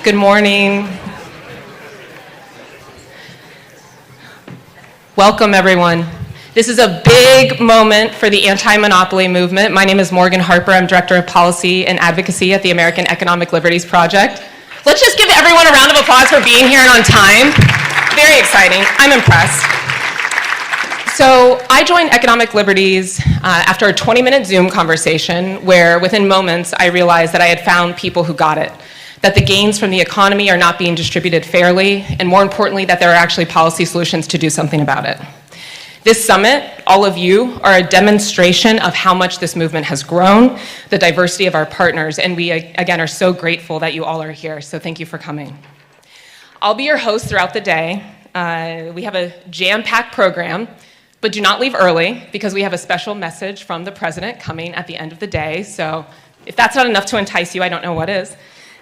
Good morning. Welcome, everyone. This is a big moment for the anti-monopoly movement. My name is Morgan Harper. I'm Director of Policy and Advocacy at the American Economic Liberties Project. Let's just give everyone a round of applause for being here and on time. Very exciting. I'm impressed. So I joined Economic Liberties after a 20-minute Zoom conversation where within moments I realized that I had found people who got it, that the gains from the economy are not being distributed fairly, and more importantly, that there are actually policy solutions to do something about it. This summit, all of you, are a demonstration of how much this movement has grown, the diversity of our partners, and we, again, are so grateful that you all are here, so thank you for coming. I'll be your host throughout the day. We have a jam-packed program, but do not leave early because we have a special message from the president coming at the end of the day, so if that's not enough to entice you, I don't know what is.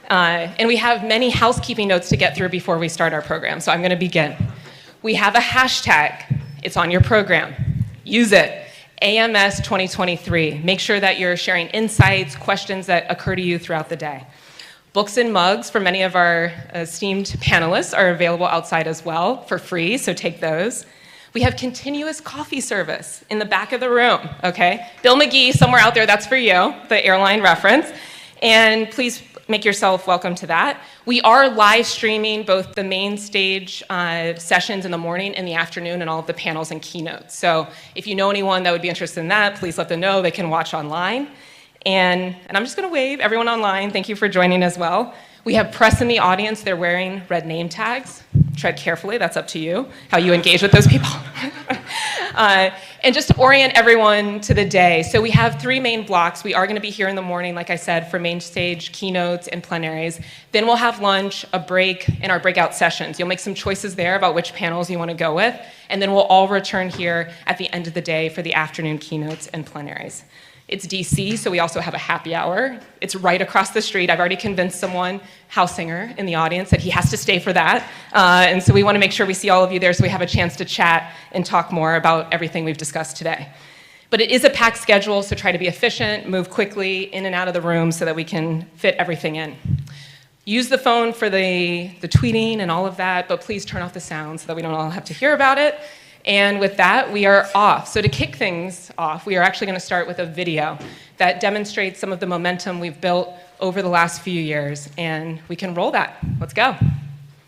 And we have many housekeeping notes to get through before we start our program, so I'm going to begin. We have a hashtag. It's on your program. Use it. AMS 2023. Make sure that you're sharing insights, questions that occur to you throughout the day. Books and mugs for many of our esteemed panelists are available outside as well for free, so take those. We have continuous coffee service in the back of the room, okay? Bill McGee, somewhere out there, that's for you, the airline reference. And please make yourself welcome to that. We are live streaming both the main stage sessions in the morning and the afternoon and all of the panels and keynotes. So if you know anyone that would be interested in that, please let them know. They can watch online. And I'm just gonna wave everyone online. Thank you for joining as well. We have press in the audience. They're wearing red name tags. Tread carefully, that's up to you, how you engage with those people. And just to orient everyone to the day, so we have three main blocks. We are gonna be here in the morning, like I said, for main stage keynotes and plenaries. Then we'll have lunch, a break, and our breakout sessions. You'll make some choices there about which panels you wanna go with, and then we'll all return here at the end of the day for the afternoon keynotes and plenaries. It's DC, so we also have a happy hour. It's right across the street. I've already convinced someone, house singer in the audience, that he has to stay for that. And so we want to make sure we see all of you there so we have a chance to chat and talk more about everything we've discussed today. But it is a packed schedule, so try to be efficient, move quickly in and out of the room so that we can fit everything in. Use the phone for the tweeting and all of that, but please turn off the sound so that we don't all have to hear about it. And with that, we are off. So to kick things off, we are actually going to start with a video that demonstrates some of the momentum we've built over the last few years, and we can roll that. Let's go.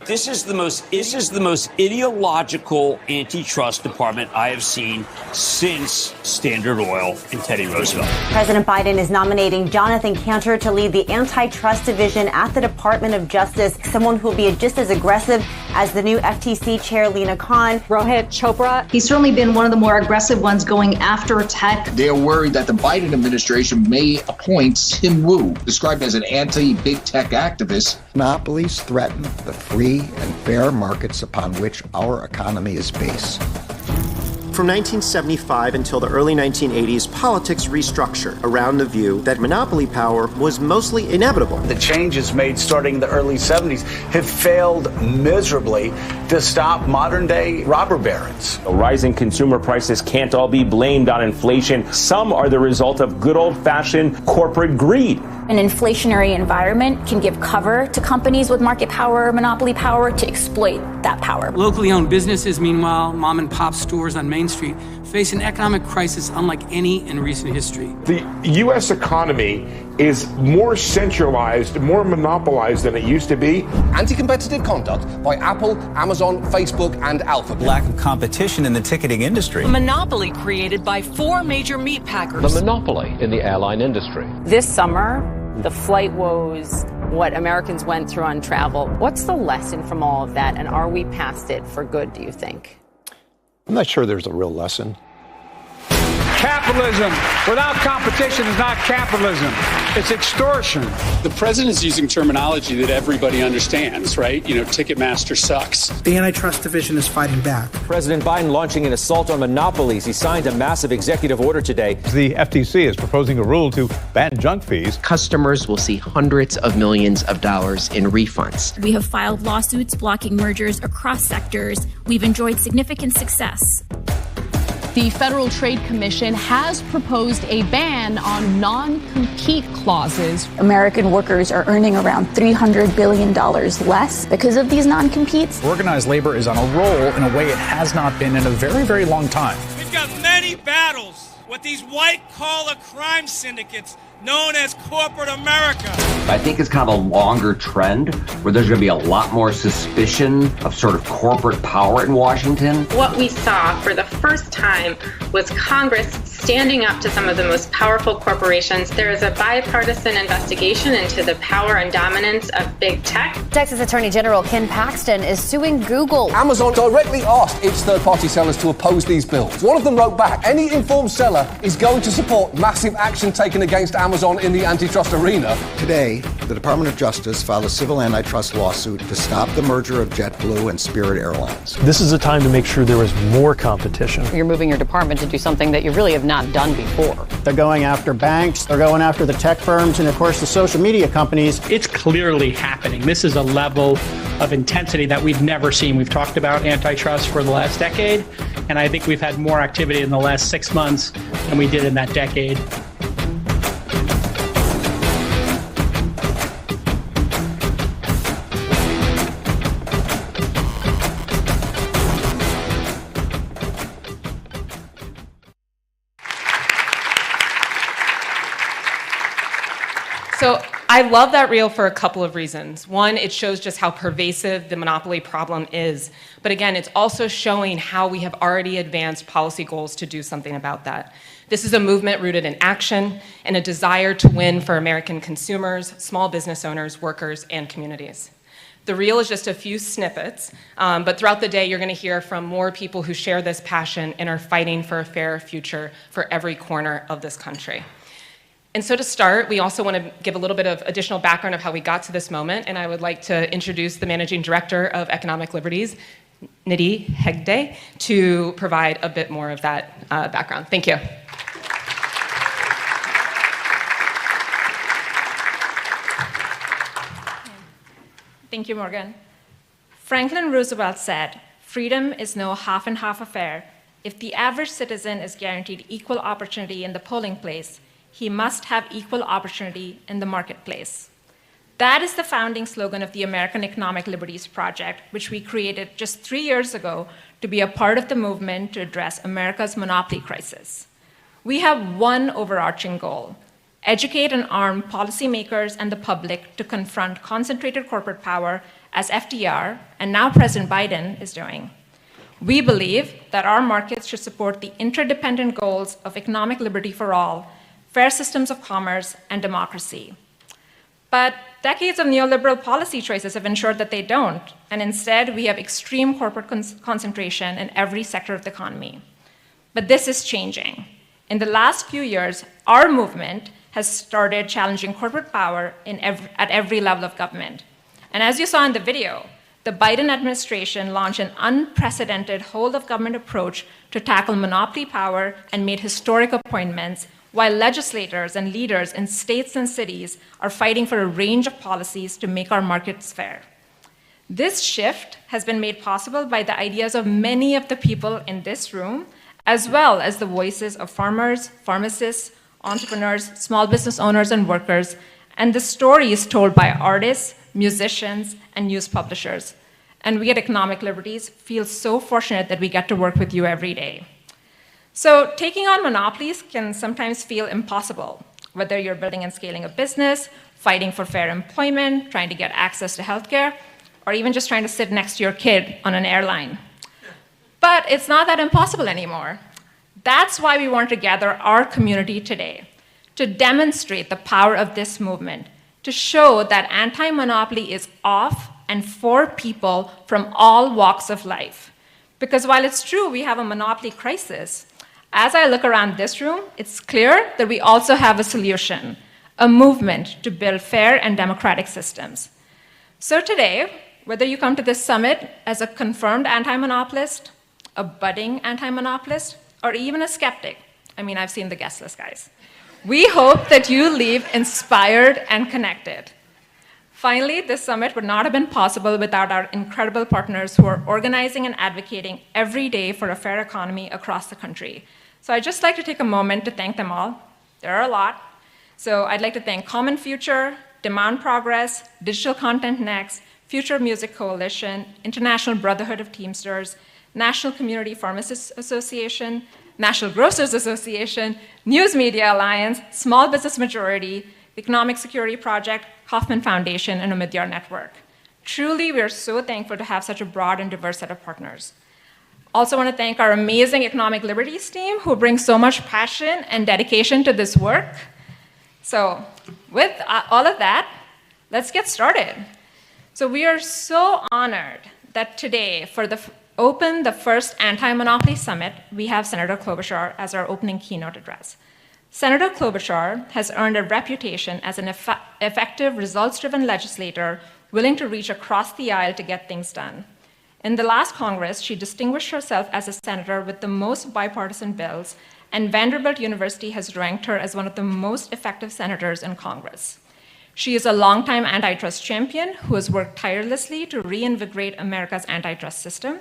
This is the most ideological antitrust department I have seen since Standard Oil and Teddy Roosevelt. President Biden is nominating Jonathan Kanter to lead the antitrust division at the Department of Justice, someone who will be just as aggressive as the new FTC chair, Lina Khan. Rohit Chopra. He's certainly been one of the more aggressive ones going after tech. They are worried that the Biden administration may appoint Tim Wu, described as an anti-big tech activist. Monopolies threaten the free and fair markets upon which our economy is based. From 1975 until the early 1980s, politics restructured around the view that monopoly power was mostly inevitable. The changes made starting in the early 70s have failed miserably to stop modern-day robber barons. Rising consumer prices can't all be blamed on inflation. Some are the result of good old-fashioned corporate greed. An inflationary environment can give cover to companies with market power or monopoly power to exploit that power. Locally owned businesses, meanwhile, mom and pop stores on Main Street, face an economic crisis unlike any in recent history. The U.S. economy is more centralized, more monopolized than it used to be. Anti-competitive conduct by Apple, Amazon, Facebook, and Alphabet. Lack of competition in the ticketing industry. A monopoly created by 4 major meat packers. The monopoly in the airline industry. This summer, the flight woes, what Americans went through on travel. What's the lesson from all of that, and are we past it for good, do you think? I'm not sure there's a real lesson. Capitalism without competition is not capitalism. It's extortion. The president is using terminology that everybody understands, right? You know, Ticketmaster sucks. The antitrust division is fighting back. President Biden launching an assault on monopolies. He signed a massive executive order today. The FTC is proposing a rule to ban junk fees. Customers will see hundreds of millions of dollars in refunds. We have filed lawsuits blocking mergers across sectors. We've enjoyed significant success. The Federal Trade Commission has proposed a ban on non-compete clauses. American workers are earning around $300 billion less because of these non-competes. Organized labor is on a roll in a way it has not been in a very, very long time. We've got many battles with these white-collar crime syndicates known as corporate America. I think it's kind of a longer trend where there's going to be a lot more suspicion of sort of corporate power in Washington. What we saw for the first time was Congress standing up to some of the most powerful corporations. There is a bipartisan investigation into the power and dominance of big tech. Texas Attorney General Ken Paxton is suing Google. Amazon directly asked its third-party sellers to oppose these bills. One of them wrote back, any informed seller is going to support massive action taken against Amazon in the antitrust arena. Today, the Department of Justice filed a civil antitrust lawsuit to stop the merger of JetBlue and Spirit Airlines. This is a time to make sure there is more competition. You're moving your department to do something that you really have not done before. They're going after banks, they're going after the tech firms, and of course the social media companies. It's clearly happening. This is a level of intensity that we've never seen. We've talked about antitrust for the last decade, and I think we've had more activity in the last 6 months than we did in that decade. So I love that reel for a couple of reasons. One, it shows just how pervasive the monopoly problem is. But again, it's also showing how we have already advanced policy goals to do something about that. This is a movement rooted in action and a desire to win for American consumers, small business owners, workers, and communities. The reel is just a few snippets, but throughout the day, you're going to hear from more people who share this passion and are fighting for a fairer future for every corner of this country. And so to start, we also want to give a little bit of additional background of how we got to this moment, and I would like to introduce the Managing Director of Economic Liberties, Nidhi Hegde, to provide a bit more of that background. Thank you. Thank you, Morgan. Franklin Roosevelt said, "Freedom is no half and half affair. If the average citizen is guaranteed equal opportunity in the polling place, he must have equal opportunity in the marketplace." That is the founding slogan of the American Economic Liberties Project, which we created just 3 years ago to be a part of the movement to address America's monopoly crisis. We have one overarching goal: educate and arm policymakers and the public to confront concentrated corporate power as FDR and now President Biden is doing. We believe that our markets should support the interdependent goals of economic liberty for all, fair systems of commerce, and democracy. But decades of neoliberal policy choices have ensured that they don't, and instead we have extreme corporate concentration in every sector of the economy. But this is changing. In the last few years, our movement has started challenging corporate power at every level of government. And as you saw in the video, the Biden administration launched an unprecedented whole-of-government approach to tackle monopoly power and made historic appointments, while legislators and leaders in states and cities are fighting for a range of policies to make our markets fair. This shift has been made possible by the ideas of many of the people in this room, as well as the voices of farmers, pharmacists, entrepreneurs, small business owners, and workers, and the stories told by artists, musicians, and news publishers. And we at Economic Liberties feel so fortunate that we get to work with you every day. So taking on monopolies can sometimes feel impossible, whether you're building and scaling a business, fighting for fair employment, trying to get access to healthcare, or even just trying to sit next to your kid on an airline. But it's not that impossible anymore. That's why we want to gather our community today, to demonstrate the power of this movement, to show that anti-monopoly is of and for people from all walks of life. Because while it's true we have a monopoly crisis, as I look around this room, it's clear that we also have a solution, a movement to build fair and democratic systems. So today, whether you come to this summit as a confirmed anti-monopolist, a budding anti-monopolist, or even a skeptic, I mean, I've seen the guest list, guys. We hope that you leave inspired and connected. Finally, this summit would not have been possible without our incredible partners who are organizing and advocating every day for a fair economy across the country. So I'd just like to take a moment to thank them all. There are a lot. So I'd like to thank Common Future, Demand Progress, Digital Content Next, Future Music Coalition, International Brotherhood of Teamsters, National Community Pharmacists Association, National Grocers Association, News Media Alliance, Small Business Majority, the Economic Security Project, Kauffman Foundation, and Omidyar Network. Truly, we are so thankful to have such a broad and diverse set of partners. Also want to thank our amazing Economic Liberties team who brings so much passion and dedication to this work. So with all of that, let's get started. So we are so honored that today, for open the first Anti-Monopoly Summit, we have Senator Klobuchar as our opening keynote address. Senator Klobuchar has earned a reputation as an effective, results-driven legislator willing to reach across the aisle to get things done. In the last Congress, she distinguished herself as a senator with the most bipartisan bills, and Vanderbilt University has ranked her as one of the most effective senators in Congress. She is a longtime antitrust champion who has worked tirelessly to reinvigorate America's antitrust system.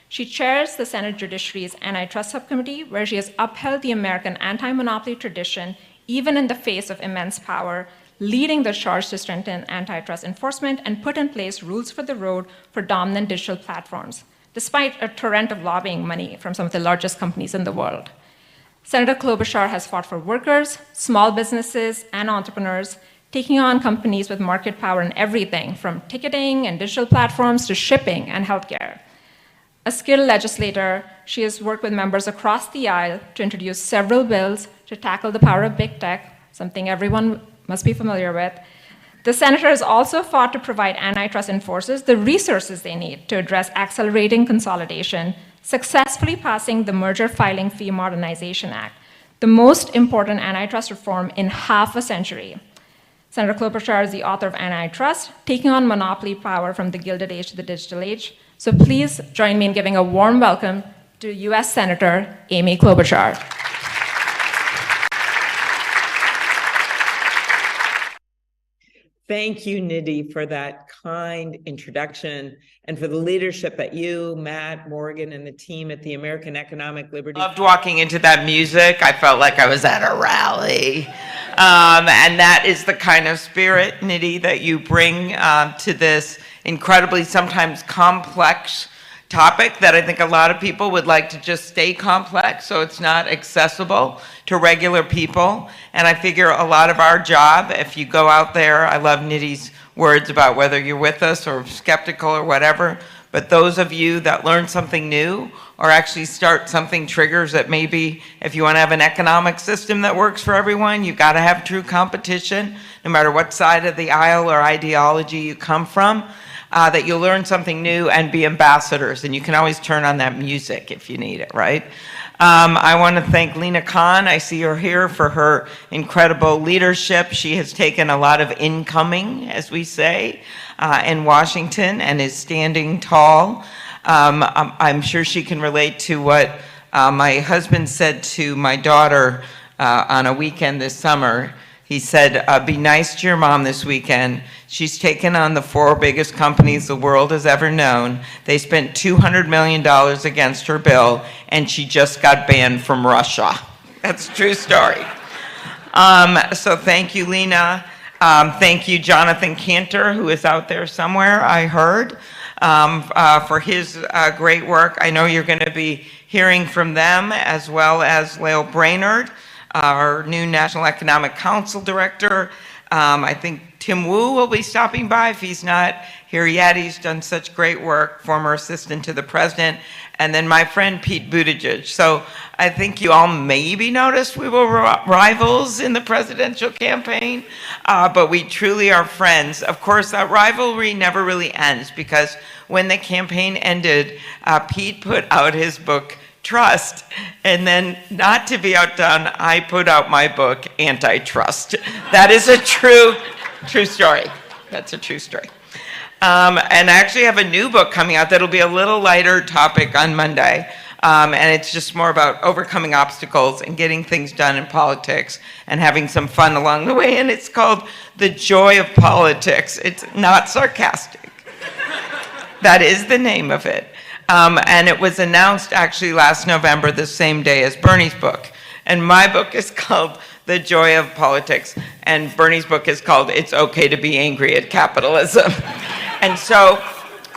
She chairs the Senate Judiciary's Antitrust Subcommittee, where she has upheld the American anti-monopoly tradition, even in the face of immense power, leading the charge to strengthen antitrust enforcement and put in place rules for the road for dominant digital platforms, despite a torrent of lobbying money from some of the largest companies in the world. Senator Klobuchar has fought for workers, small businesses, and entrepreneurs, taking on companies with market power in everything from ticketing and digital platforms to shipping and healthcare. A skilled legislator, she has worked with members across the aisle to introduce several bills to tackle the power of big tech, something everyone must be familiar with. The senator has also fought to provide antitrust enforcers the resources they need to address accelerating consolidation, successfully passing the Merger Filing Fee Modernization Act, the most important antitrust reform in half a century. Senator Klobuchar is the author of Antitrust, Taking on Monopoly Power from the Gilded Age to the Digital Age. So please join me in giving a warm welcome to U.S. Senator Amy Klobuchar. Thank you, Nidhi, for that kind introduction and for the leadership that you, Matt, Morgan, and the team at the American Economic Liberty. Loved walking into that music. I felt like I was at a rally. And that is the kind of spirit, Nidhi, that you bring to this incredibly sometimes complex topic that I think a lot of people would like to just stay complex so it's not accessible to regular people. And I figure a lot of our job, if you go out there, I love Nidhi's words about whether you're with us or skeptical or whatever, but those of you that learn something new or actually start something triggers that maybe if you want to have an economic system that works for everyone, you've got to have true competition, no matter what side of the aisle or ideology you come from. That you'll learn something new and be ambassadors, and you can always turn on that music if you need it, right? I want to thank Lina Khan. I see her here for her incredible leadership. She has taken a lot of incoming, as we say, in Washington and is standing tall. I'm sure she can relate to what my husband said to my daughter on a weekend this summer. He said, be nice to your mom this weekend. She's taken on the 4 biggest companies the world has ever known. They spent $200 million against her bill, and she just got banned from Russia. That's a true story. So thank you, Lina. Thank you, Jonathan Cantor, who is out there somewhere, I heard, for his great work. I know you're going to be hearing from them, as well as Lael Brainerd, our new National Economic Council Director. I think Tim Wu will be stopping by if he's not here yet. He's done such great work, former assistant to the president. And then my friend Pete Buttigieg. So I think you all maybe noticed we were rivals in the presidential campaign, but we truly are friends. Of course, that rivalry never really ends because when the campaign ended, Pete put out his book, Trust, and then, not to be outdone, I put out my book, Antitrust. That is a true story. That's a true story. And I actually have a new book coming out that'll be a little lighter topic on Monday. And it's just more about overcoming obstacles and getting things done in politics and having some fun along the way. And it's called The Joy of Politics. It's not sarcastic. That is the name of it. And it was announced actually last November, the same day as Bernie's book. And my book is called The Joy of Politics. And Bernie's book is called It's Okay to Be Angry at Capitalism. And so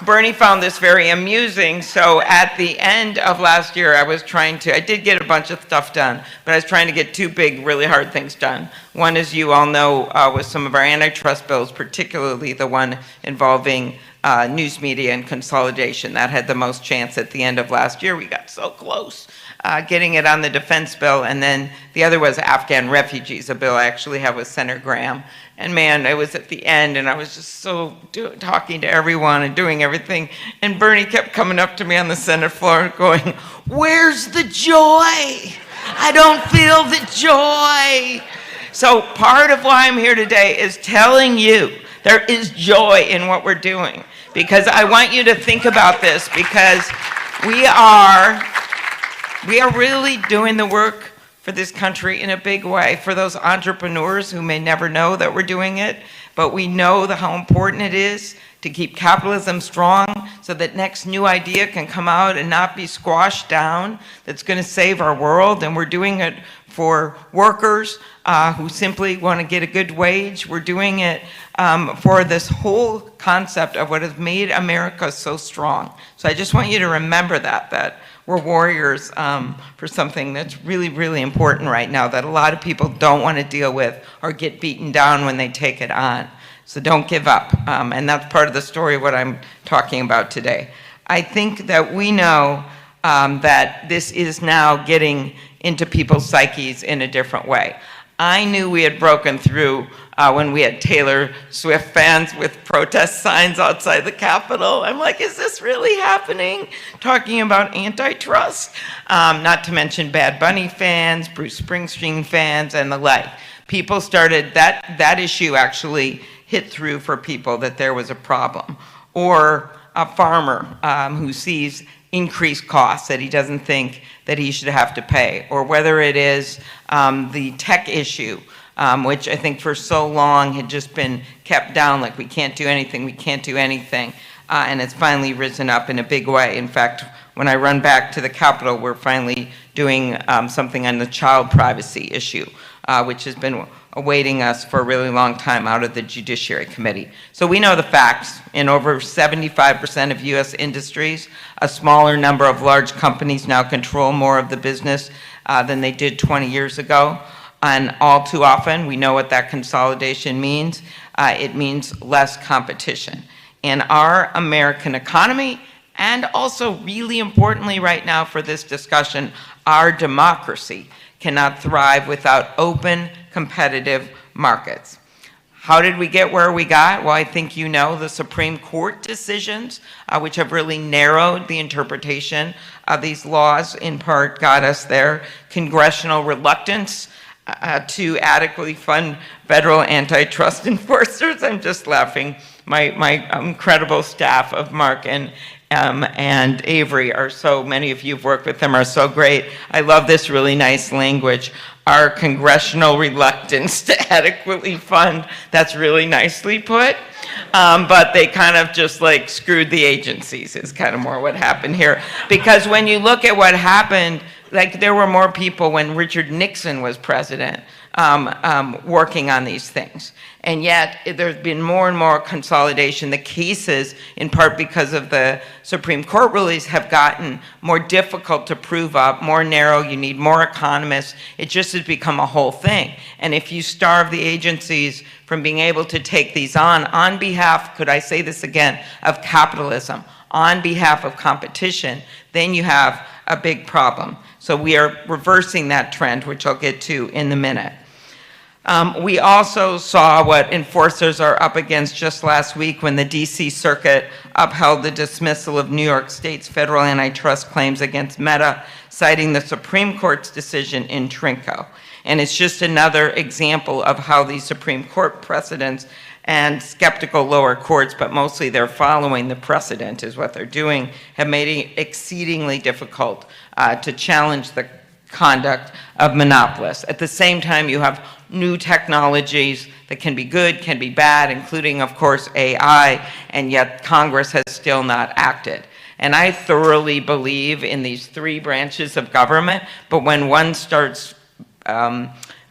Bernie found this very amusing. So at the end of last year, I did get a bunch of stuff done, but I was trying to get two big, really hard things done. One, as you all know, was some of our antitrust bills, particularly the one involving news media and consolidation. That had the most chance at the end of last year. We got so close getting it on the defense bill. And then the other was Afghan refugees, a bill I actually have with Senator Graham. And man, it was at the end, and I was just talking to everyone and doing everything. And Bernie kept coming up to me on the Senate floor going, "Where's the joy? I don't feel the joy." So part of why I'm here today is telling you there is joy in what we're doing. Because I want you to think about this, because we are really doing the work for this country in a big way. For those entrepreneurs who may never know that we're doing it, but we know how important it is to keep capitalism strong so that next new idea can come out and not be squashed down, that's going to save our world. And we're doing it for workers who simply want to get a good wage. We're doing it for this whole concept of what has made America so strong. So I just want you to remember that we're warriors for something that's really, really important right now that a lot of people don't want to deal with or get beaten down when they take it on. So don't give up. And that's part of the story of what I'm talking about today. I think that we know that this is now getting into people's psyches in a different way. I knew we had broken through when we had Taylor Swift fans with protest signs outside the Capitol. I'm like, is this really happening? Talking about antitrust. Not to mention Bad Bunny fans, Bruce Springsteen fans, and the like. People started, that issue actually hit through for people that there was a problem. Or a farmer who sees increased costs that he doesn't think that he should have to pay, or whether it is the tech issue, which I think for so long had just been kept down, like we can't do anything, and it's finally risen up in a big way. In fact, when I run back to the Capitol, we're finally doing something on the child privacy issue, which has been awaiting us for a really long time out of the Judiciary Committee. So we know the facts. In over 75% of U.S. industries, a smaller number of large companies now control more of the business than they did 20 years ago. And all too often, we know what that consolidation means. It means less competition. And our American economy, and also really importantly right now for this discussion, our democracy cannot thrive without open, competitive markets. How did we get where we got? Well, I think you know the Supreme Court decisions, which have really narrowed the interpretation of these laws, in part got us there. Congressional reluctance to adequately fund federal antitrust enforcers. I'm just laughing. My incredible staff of Mark and Avery are so, many of you have worked with them, are so great. I love this really nice language. Our congressional reluctance to adequately fund, that's really nicely put. But they kind of just like screwed the agencies is kind of more what happened here. Because when you look at what happened, like there were more people when Richard Nixon was president working on these things. And yet there's been more and more consolidation. The cases, in part because of the Supreme Court rulings, have gotten more difficult to prove up, more narrow, you need more economists. It just has become a whole thing. And if you starve the agencies from being able to take these on behalf, could I say this again, of capitalism, on behalf of competition, then you have a big problem. So we are reversing that trend, which I'll get to in a minute. We also saw what enforcers are up against just last week when the D.C. Circuit upheld the dismissal of New York State's federal antitrust claims against Meta, citing the Supreme Court's decision in Trinco. And it's just another example of how these Supreme Court precedents and skeptical lower courts, but mostly they're following the precedent is what they're doing, have made it exceedingly difficult to challenge the conduct of monopolists. At the same time, you have new technologies that can be good, can be bad, including, of course, AI, and yet Congress has still not acted. And I thoroughly believe in these three branches of government, but when one starts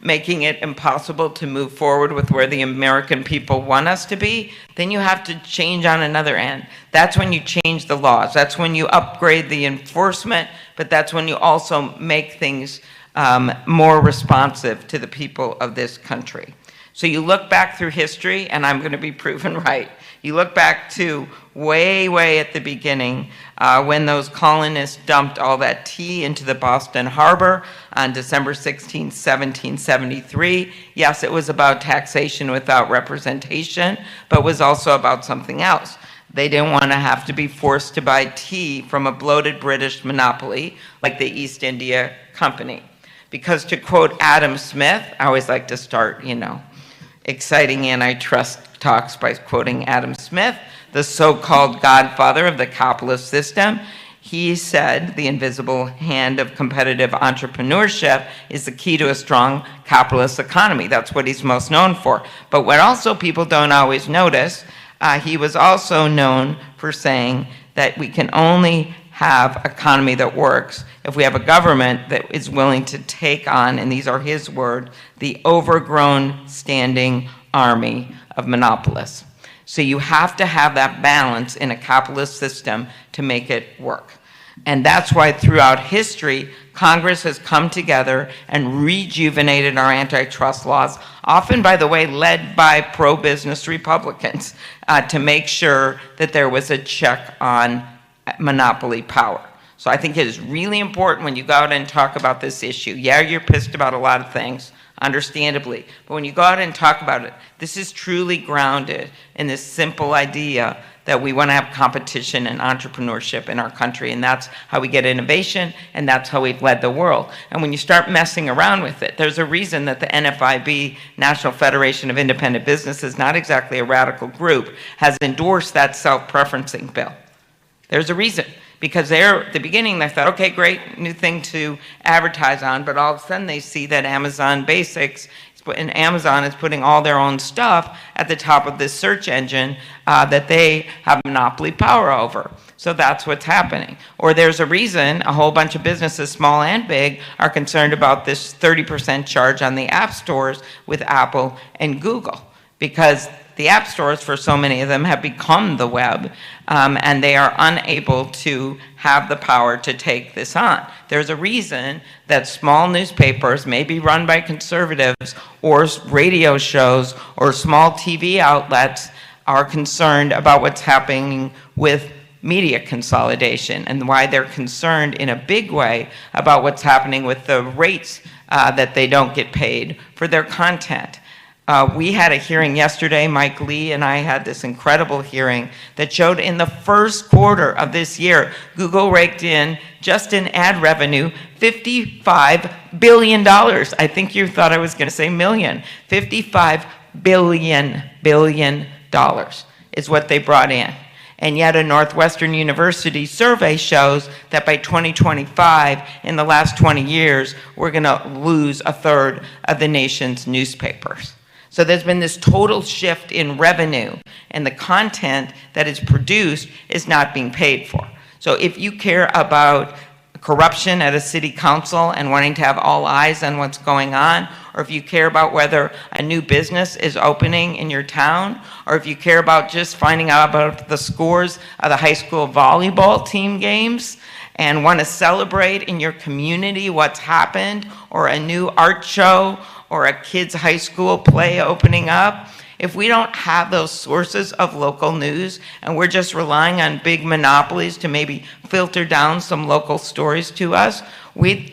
making it impossible to move forward with where the American people want us to be, then you have to change on another end. That's when you change the laws. That's when you upgrade the enforcement, but that's when you also make things more responsive to the people of this country. So you look back through history, and I'm going to be proven right. You look back to way at the beginning when those colonists dumped all that tea into the Boston Harbor on December 16, 1773. Yes, it was about taxation without representation, but was also about something else. They didn't want to have to be forced to buy tea from a bloated British monopoly like the East India Company. Because to quote Adam Smith, I always like to start, exciting antitrust talks by quoting Adam Smith, the so-called godfather of the capitalist system. He said the invisible hand of competitive entrepreneurship is the key to a strong capitalist economy. That's what he's most known for. But what also people don't always notice, he was also known for saying that we can only have an economy that works if we have a government that is willing to take on, and these are his words, the overgrown standing army of monopolists. So you have to have that balance in a capitalist system to make it work. And that's why throughout history, Congress has come together and rejuvenated our antitrust laws, often, by the way, led by pro-business Republicans, to make sure that there was a check on monopoly power. So I think it is really important when you go out and talk about this issue. Yeah, you're pissed about a lot of things, understandably. But when you go out and talk about it, this is truly grounded in this simple idea that we want to have competition and entrepreneurship in our country, and that's how we get innovation, and that's how we've led the world. And when you start messing around with it, there's a reason that the NFIB, National Federation of Independent Businesses, not exactly a radical group, has endorsed that self-preferencing bill. There's a reason. Because at the beginning, they thought, okay, great, new thing to advertise on, but all of a sudden they see that Amazon Basics, and Amazon is putting all their own stuff at the top of this search engine that they have monopoly power over. So that's what's happening. Or there's a reason a whole bunch of businesses, small and big, are concerned about this 30% charge on the app stores with Apple and Google. Because the app stores, for so many of them, have become the web, and they are unable to have the power to take this on. There's a reason that small newspapers may be run by conservatives, or radio shows, or small TV outlets are concerned about what's happening with media consolidation, and why they're concerned in a big way about what's happening with the rates that they don't get paid for their content. We had a hearing yesterday, Mike Lee and I had this incredible hearing that showed in the first quarter of this year, Google raked in, just in ad revenue, $55 billion. I think you thought I was going to say million. $55 billion is what they brought in. And yet a Northwestern University survey shows that by 2025, in the last 20 years, we're going to lose a third of the nation's newspapers. So there's been this total shift in revenue, and the content that is produced is not being paid for. So if you care about corruption at a city council and wanting to have all eyes on what's going on, or if you care about whether a new business is opening in your town, or if you care about just finding out about the scores of the high school volleyball team games, and want to celebrate in your community what's happened, or a new art show, or a kid's high school play opening up, if we don't have those sources of local news and we're just relying on big monopolies to maybe filter down some local stories to us,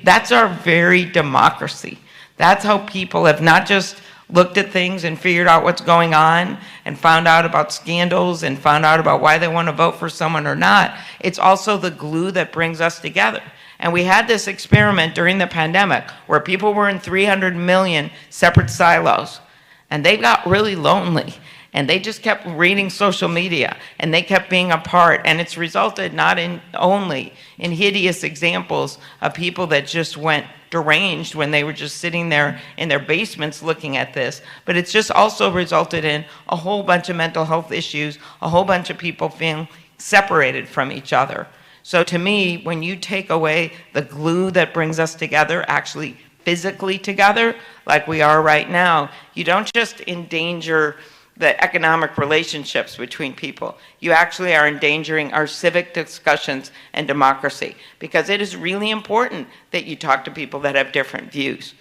that's our very democracy. That's how people have not just looked at things and figured out what's going on and found out about scandals and found out about why they want to vote for someone or not. It's also the glue that brings us together. And we had this experiment during the pandemic where people were in 300 million separate silos, and they got really lonely. And they just kept reading social media, and they kept being a part. And it's resulted not only in hideous examples of people that just went deranged when they were just sitting there in their basements looking at this, but it's just also resulted in a whole bunch of mental health issues, a whole bunch of people feeling separated from each other. So to me, when you take away the glue that brings us together, actually physically together, like we are right now, you don't just endanger the economic relationships between people. You actually are endangering our civic discussions and democracy, because it is really important that you talk to people that have different views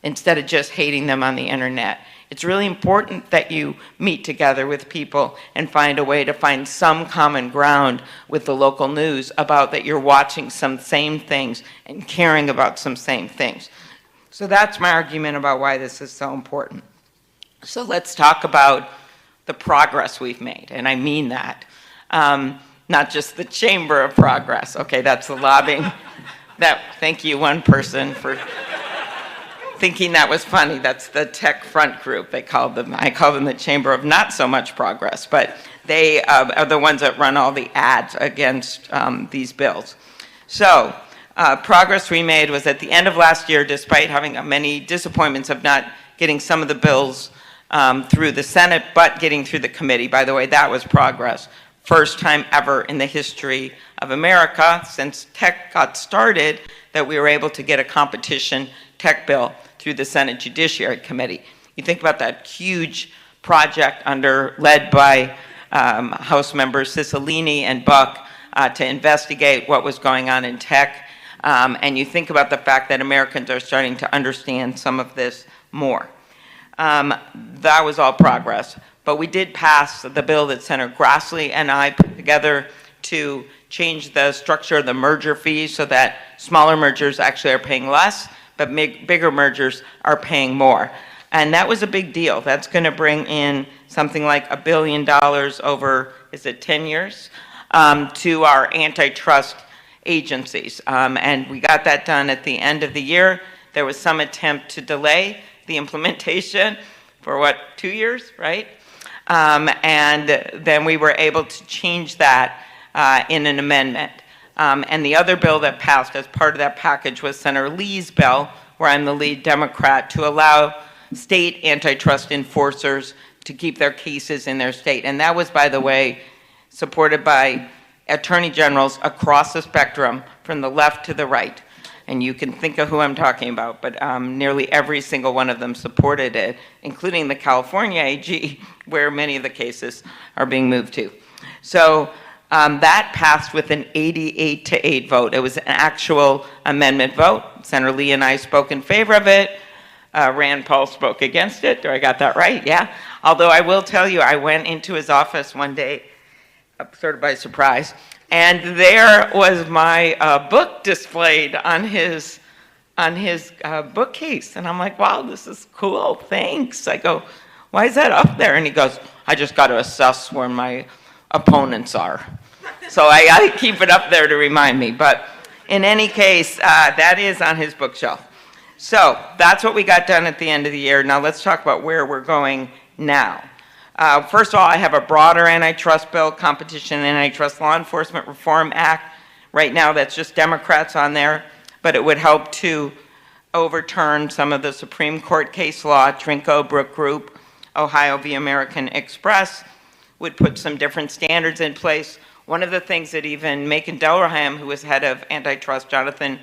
instead of just hating them on the internet. It's really important that you meet together with people and find a way to find some common ground with the local news about that you're watching some same things and caring about some same things. So that's my argument about why this is so important. So let's talk about the progress we've made, and I mean that. Not just the chamber of progress. Okay, that's the lobbying. Thank you, one person, for thinking that was funny. That's the Tech Front group. I call them the chamber of not so much progress, but they are the ones that run all the ads against these bills. So progress we made was at the end of last year, despite having many disappointments of not getting some of the bills through the Senate, but getting through the committee. By the way, that was progress. First time ever in the history of America since tech got started that we were able to get a competition tech bill through the Senate Judiciary Committee. You think about that huge project led by House members Cicilline and Buck to investigate what was going on in tech. And you think about the fact that Americans are starting to understand some of this more. That was all progress. But we did pass the bill that Senator Grassley and I put together to change the structure of the merger fees so that smaller mergers actually are paying less, but bigger mergers are paying more. And that was a big deal. That's going to bring in something like $1 billion over, is it 10 years, to our antitrust agencies. And we got that done at the end of the year. There was some attempt to delay the implementation for 2 years, right? And then we were able to change that in an amendment. And the other bill that passed as part of that package was Senator Lee's bill, where I'm the lead Democrat, to allow state antitrust enforcers to keep their cases in their state. And that was, by the way, supported by attorney generals across the spectrum from the left to the right. And you can think of who I'm talking about, but nearly every single one of them supported it, including the California AG, where many of the cases are being moved to. So that passed with an 88-8 vote. It was an actual amendment vote. Senator Lee and I spoke in favor of it. Rand Paul spoke against it. Do I got that right? Yeah. Although I will tell you, I went into his office one day, sort of by surprise, and there was my book displayed on his bookcase. And I'm like, wow, this is cool, thanks. I go, why is that up there? And he goes, I just got to assess where my opponents are. So I keep it up there to remind me. But in any case, that is on his bookshelf. So that's what we got done at the end of the year. Now let's talk about where we're going now. First of all, I have a broader antitrust bill, Competition and Antitrust Law Enforcement Reform Act. Right now, that's just Democrats on there, but it would help to overturn some of the Supreme Court case law. Trinco, Brook Group, Ohio v. American Express would put some different standards in place. One of the things that even Macon Delraham, who was head of antitrust, Jonathan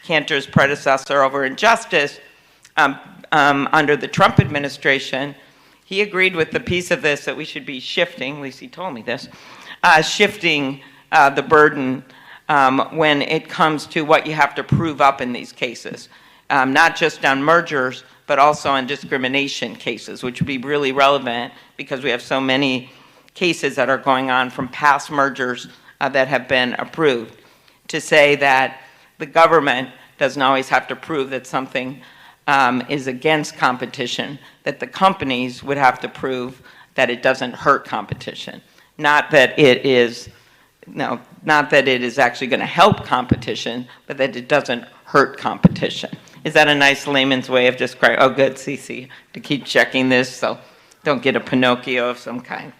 Cantor's predecessor over in Justice, under the Trump administration, he agreed with the piece of this that we should be shifting, at least he told me this, shifting the burden when it comes to what you have to prove up in these cases. Not just on mergers, but also on discrimination cases, which would be really relevant because we have so many cases that are going on from past mergers that have been approved. To say that the government doesn't always have to prove that something is against competition, that the companies would have to prove that it doesn't hurt competition. Not that it is actually going to help competition, but that it doesn't hurt competition. Is that a nice layman's way of describing? Oh, good, Cece, to keep checking this. So don't get a Pinocchio of some kind.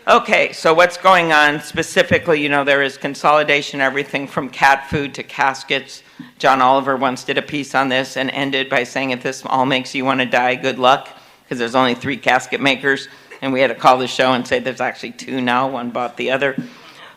Okay, so what's going on specifically? You know, there is consolidation, everything from cat food to caskets. John Oliver once did a piece on this and ended by saying, if this all makes you want to die, good luck, because there's only 3 casket makers. And we had to call the show and say there's actually 2 now, one bought the other.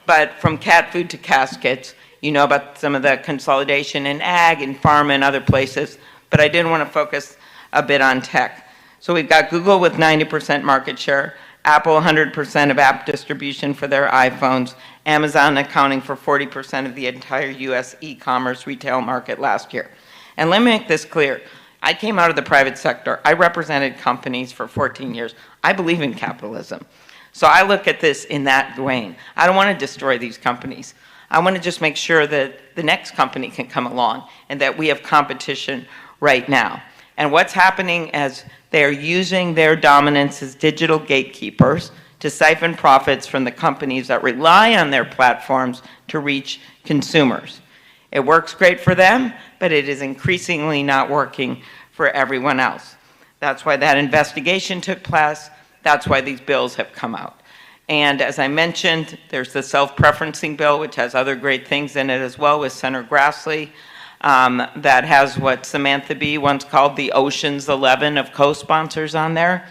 But from cat food to caskets, you know about some of the consolidation in ag and pharma and other places, but I did want to focus a bit on tech. So we've got Google with 90% market share, Apple 100% of app distribution for their iPhones, Amazon accounting for 40% of the entire US e-commerce retail market last year. And let me make this clear. I came out of the private sector. I represented companies for 14 years. I believe in capitalism. So I look at this in that vein. I don't want to destroy these companies. I want to just make sure that the next company can come along and that we have competition right now. And what's happening as they're using their dominance as digital gatekeepers to siphon profits from the companies that rely on their platforms to reach consumers. It works great for them, but it is increasingly not working for everyone else. That's why that investigation took place. That's why these bills have come out. And as I mentioned, there's the self-preferencing bill, which has other great things in it as well, with Senator Grassley, that has what Samantha Bee once called the Ocean's 11 of co-sponsors on there,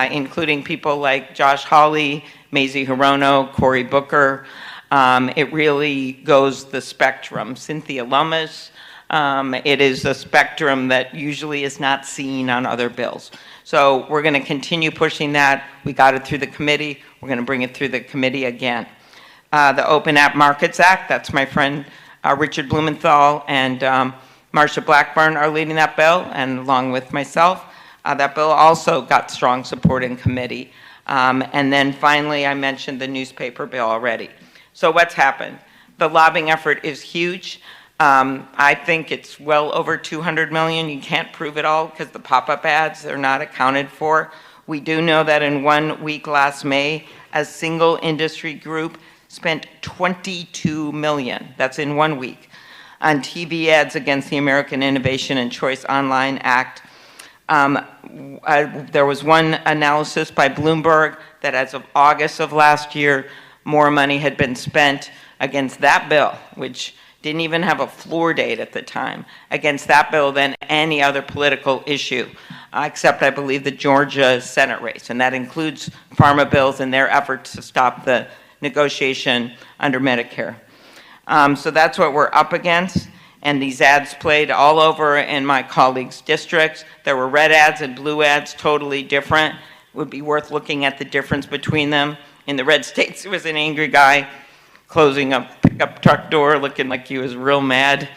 including people like Josh Hawley, Mazie Hirono, Cory Booker. It really goes the spectrum. Cynthia Lummis. It is a spectrum that usually is not seen on other bills. So we're going to continue pushing that. We got it through the committee. We're going to bring it through the committee again. The Open App Markets Act, that's my friend Richard Blumenthal and Marsha Blackburn are leading that bill, and along with myself. That bill also got strong support in committee. And then finally, I mentioned the newspaper bill already. So what's happened? The lobbying effort is huge. I think it's well over 200 million. You can't prove it all because the pop-up ads are not accounted for. We do know that in 1 week last May, a single industry group spent 22 million, that's in 1 week, on TV ads against the American Innovation and Choice Online Act. There was one analysis by Bloomberg that as of August of last year, more money had been spent against that bill, which didn't even have a floor date at the time, against that bill than any other political issue, except I believe the Georgia Senate race, and that includes pharma bills and their efforts to stop the negotiation under Medicare. So that's what we're up against, and these ads played all over in my colleagues' districts. There were red ads and blue ads, totally different. It would be worth looking at the difference between them. In the red states, it was an angry guy closing a pickup truck door looking like he was real mad.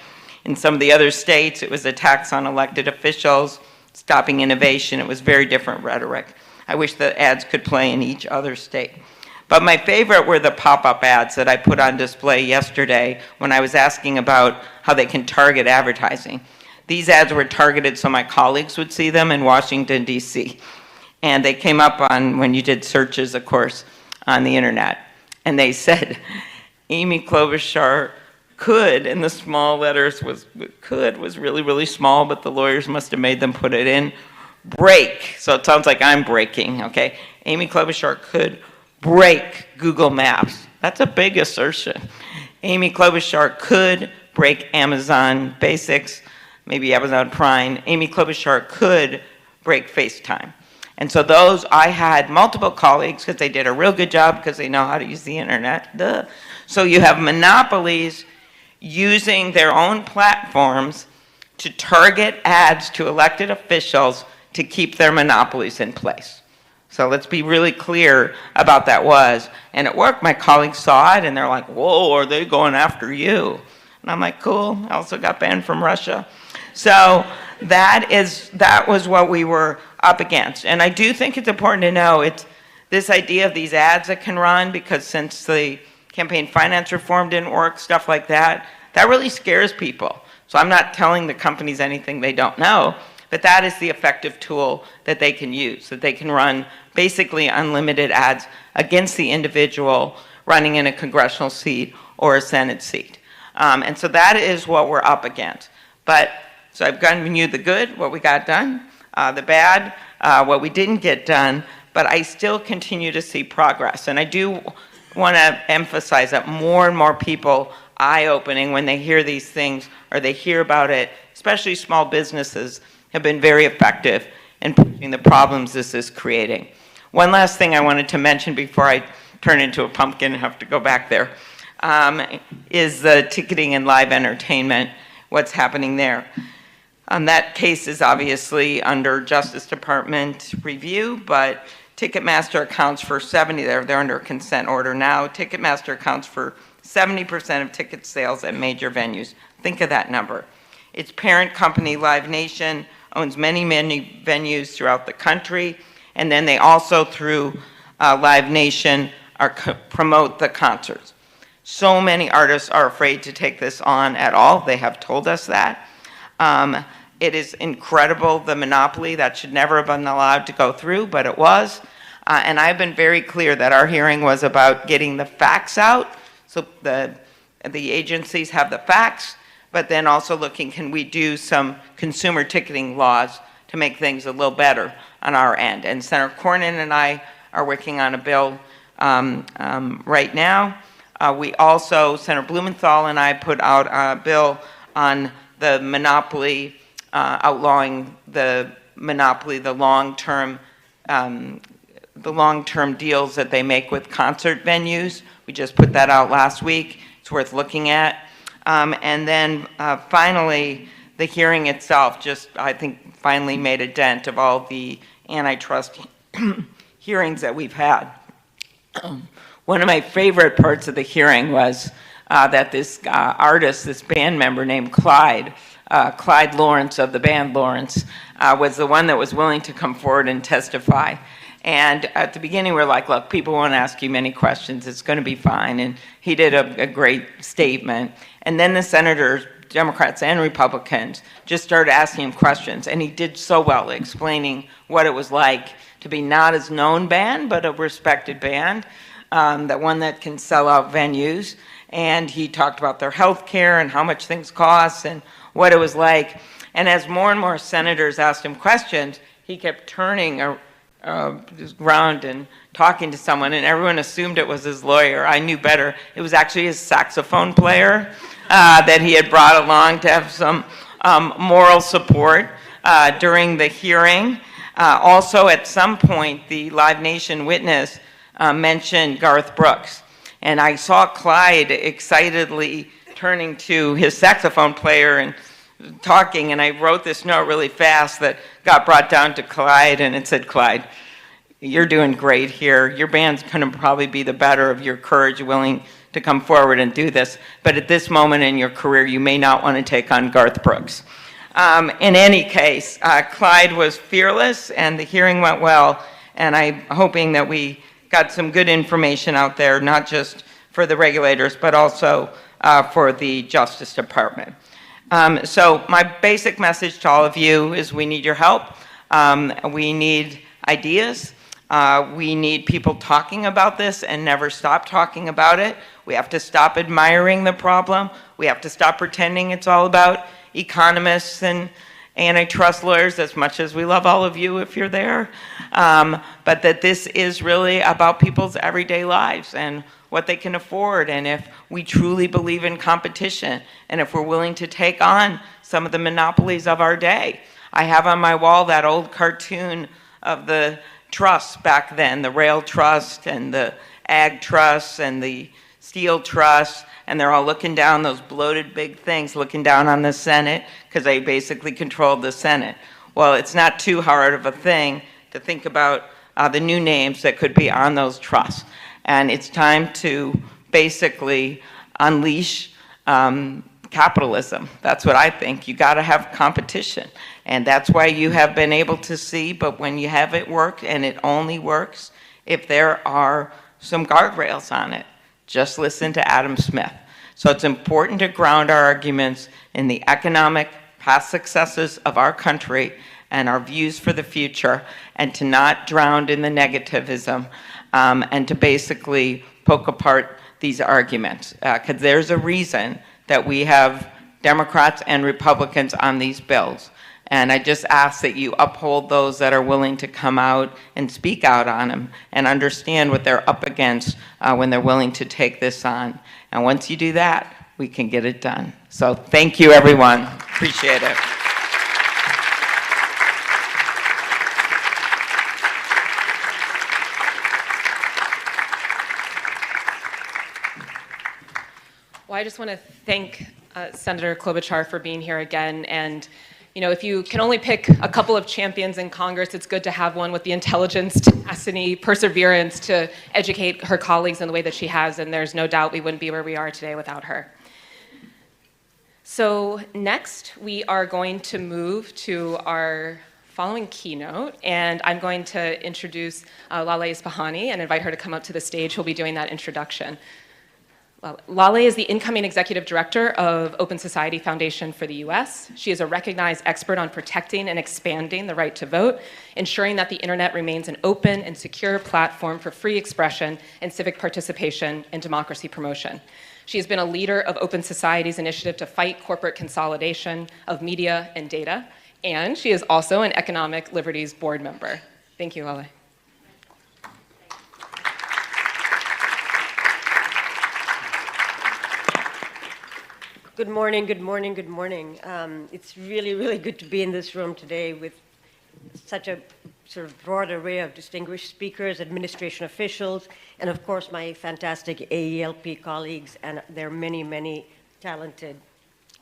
In some of the other states, it was attacks on elected officials, stopping innovation. It was very different rhetoric. I wish the ads could play in each other state. But my favorite were the pop-up ads that I put on display yesterday when I was asking about how they can target advertising. These ads were targeted so my colleagues would see them in Washington, D.C. And they came up on, when you did searches, of course, on the internet. And they said, Amy Klobuchar could, and the small letters was really, really small, but the lawyers must have made them put it in, break. So it sounds like I'm breaking, okay? Amy Klobuchar could break Google Maps. That's a big assertion. Amy Klobuchar could break Amazon Basics, maybe Amazon Prime. Amy Klobuchar could break FaceTime. And so those, I had multiple colleagues because they did a real good job because they know how to use the internet. Duh. So you have monopolies using their own platforms to target ads to elected officials to keep their monopolies in place. So let's be really clear about that was. And at work, my colleagues saw it and they're like, whoa, are they going after you? And I'm like, cool, I also got banned from Russia. So that was what we were up against. And I do think it's important to know it's this idea of these ads that can run, because since the campaign finance reform didn't work, stuff like that, that really scares people. So I'm not telling the companies anything they don't know, but that is the effective tool that they can use, that they can run basically unlimited ads against the individual running in a congressional seat or a Senate seat. And so that is what we're up against. But so I've given you the good, what we got done. The bad, what we didn't get done, but I still continue to see progress. And I do want to emphasize that more and more people eye-opening when they hear these things or they hear about it, especially small businesses, have been very effective in pushing the problems this is creating. One last thing I wanted to mention before I turn into a pumpkin and have to go back there, is the ticketing and live entertainment, what's happening there. That case is obviously under Justice Department review, but Ticketmaster accounts for 70, they're under a consent order now. Ticketmaster accounts for 70% of ticket sales at major venues. Think of that number. Its parent company, Live Nation, owns many venues throughout the country, and then they also, through Live Nation, promote the concerts. So many artists are afraid to take this on at all. They have told us that. It is incredible, the monopoly that should never have been allowed to go through, but it was. And I've been very clear that our hearing was about getting the facts out, so the agencies have the facts, but then also looking, can we do some consumer ticketing laws to make things a little better on our end? And Senator Cornyn and I are working on a bill right now. We also, Senator Blumenthal and I put out a bill on the monopoly, outlawing the monopoly, the long-term deals that they make with concert venues. We just put that out last week. It's worth looking at. And then finally, the hearing itself just, I think, finally made a dent of all the antitrust hearings that we've had. One of my favorite parts of the hearing was that this artist, this band member named Clyde Lawrence of the band Lawrence, was the one that was willing to come forward and testify. And at the beginning, we're like, look, people won't ask you many questions. It's going to be fine. And he did a great statement. And then the senators, Democrats and Republicans, just started asking him questions. And he did so well explaining what it was like to be not as known band, but a respected band, that one that can sell out venues. And he talked about their health care and how much things cost and what it was like. And as more and more senators asked him questions, he kept turning around and talking to someone, and everyone assumed it was his lawyer. I knew better. It was actually his saxophone player that he had brought along to have some moral support during the hearing. Also, at some point, the Live Nation witness mentioned Garth Brooks, and I saw Clyde excitedly turning to his saxophone player and talking, and I wrote this note really fast that got brought down to Clyde, and it said, Clyde, you're doing great here. Your band's going to probably be the better of your courage, willing to come forward and do this. But at this moment in your career, you may not want to take on Garth Brooks. In any case, Clyde was fearless, and the hearing went well, and I'm hoping that we got some good information out there, not just for the regulators, but also for the Justice Department. So my basic message to all of you is we need your help. We need ideas. We need people talking about this and never stop talking about it. We have to stop admiring the problem. We have to stop pretending it's all about economists and antitrust lawyers, as much as we love all of you if you're there. But that this is really about people's everyday lives and what they can afford, and if we truly believe in competition, and if we're willing to take on some of the monopolies of our day. I have on my wall that old cartoon of the trusts back then, the rail trust and the ag trusts and the steel trust, and they're all looking down, those bloated big things, looking down on the Senate, because they basically controlled the Senate. Well, it's not too hard of a thing to think about the new names that could be on those trusts. And it's time to basically unleash capitalism. That's what I think. You got to have competition. And that's why you have been able to see, but when you have it work, and it only works if there are some guardrails on it. Just listen to Adam Smith. So it's important to ground our arguments in the economic past successes of our country and our views for the future, and to not drown in the negativism, and to basically poke apart these arguments. Because there's a reason that we have Democrats and Republicans on these bills. And I just ask that you uphold those that are willing to come out and speak out on them and understand what they're up against when they're willing to take this on. And once you do that, we can get it done. So thank you, everyone. Appreciate it. Well, I just want to thank Senator Klobuchar for being here again. And, you know, if you can only pick a couple of champions in Congress, it's good to have one with the intelligence, tenacity, perseverance to educate her colleagues in the way that she has. And there's no doubt we wouldn't be where we are today without her. So next, we are going to move to our following keynote, and I'm going to introduce Laleh Isfahani and invite her to come up to the stage. Who'll be doing that introduction. Laleh is the incoming executive director of Open Society Foundation for the US. She is a recognized expert on protecting and expanding the right to vote, ensuring that the internet remains an open and secure platform for free expression and civic participation and democracy promotion. She has been a leader of Open Society's initiative to fight corporate consolidation of media and data, and she is also an Economic Liberties board member. Thank you, Laleh. Good morning, good morning, good morning. It's really, really good to be in this room today with such a sort of broad array of distinguished speakers, administration officials, and of course my fantastic AELP colleagues and their many, many talented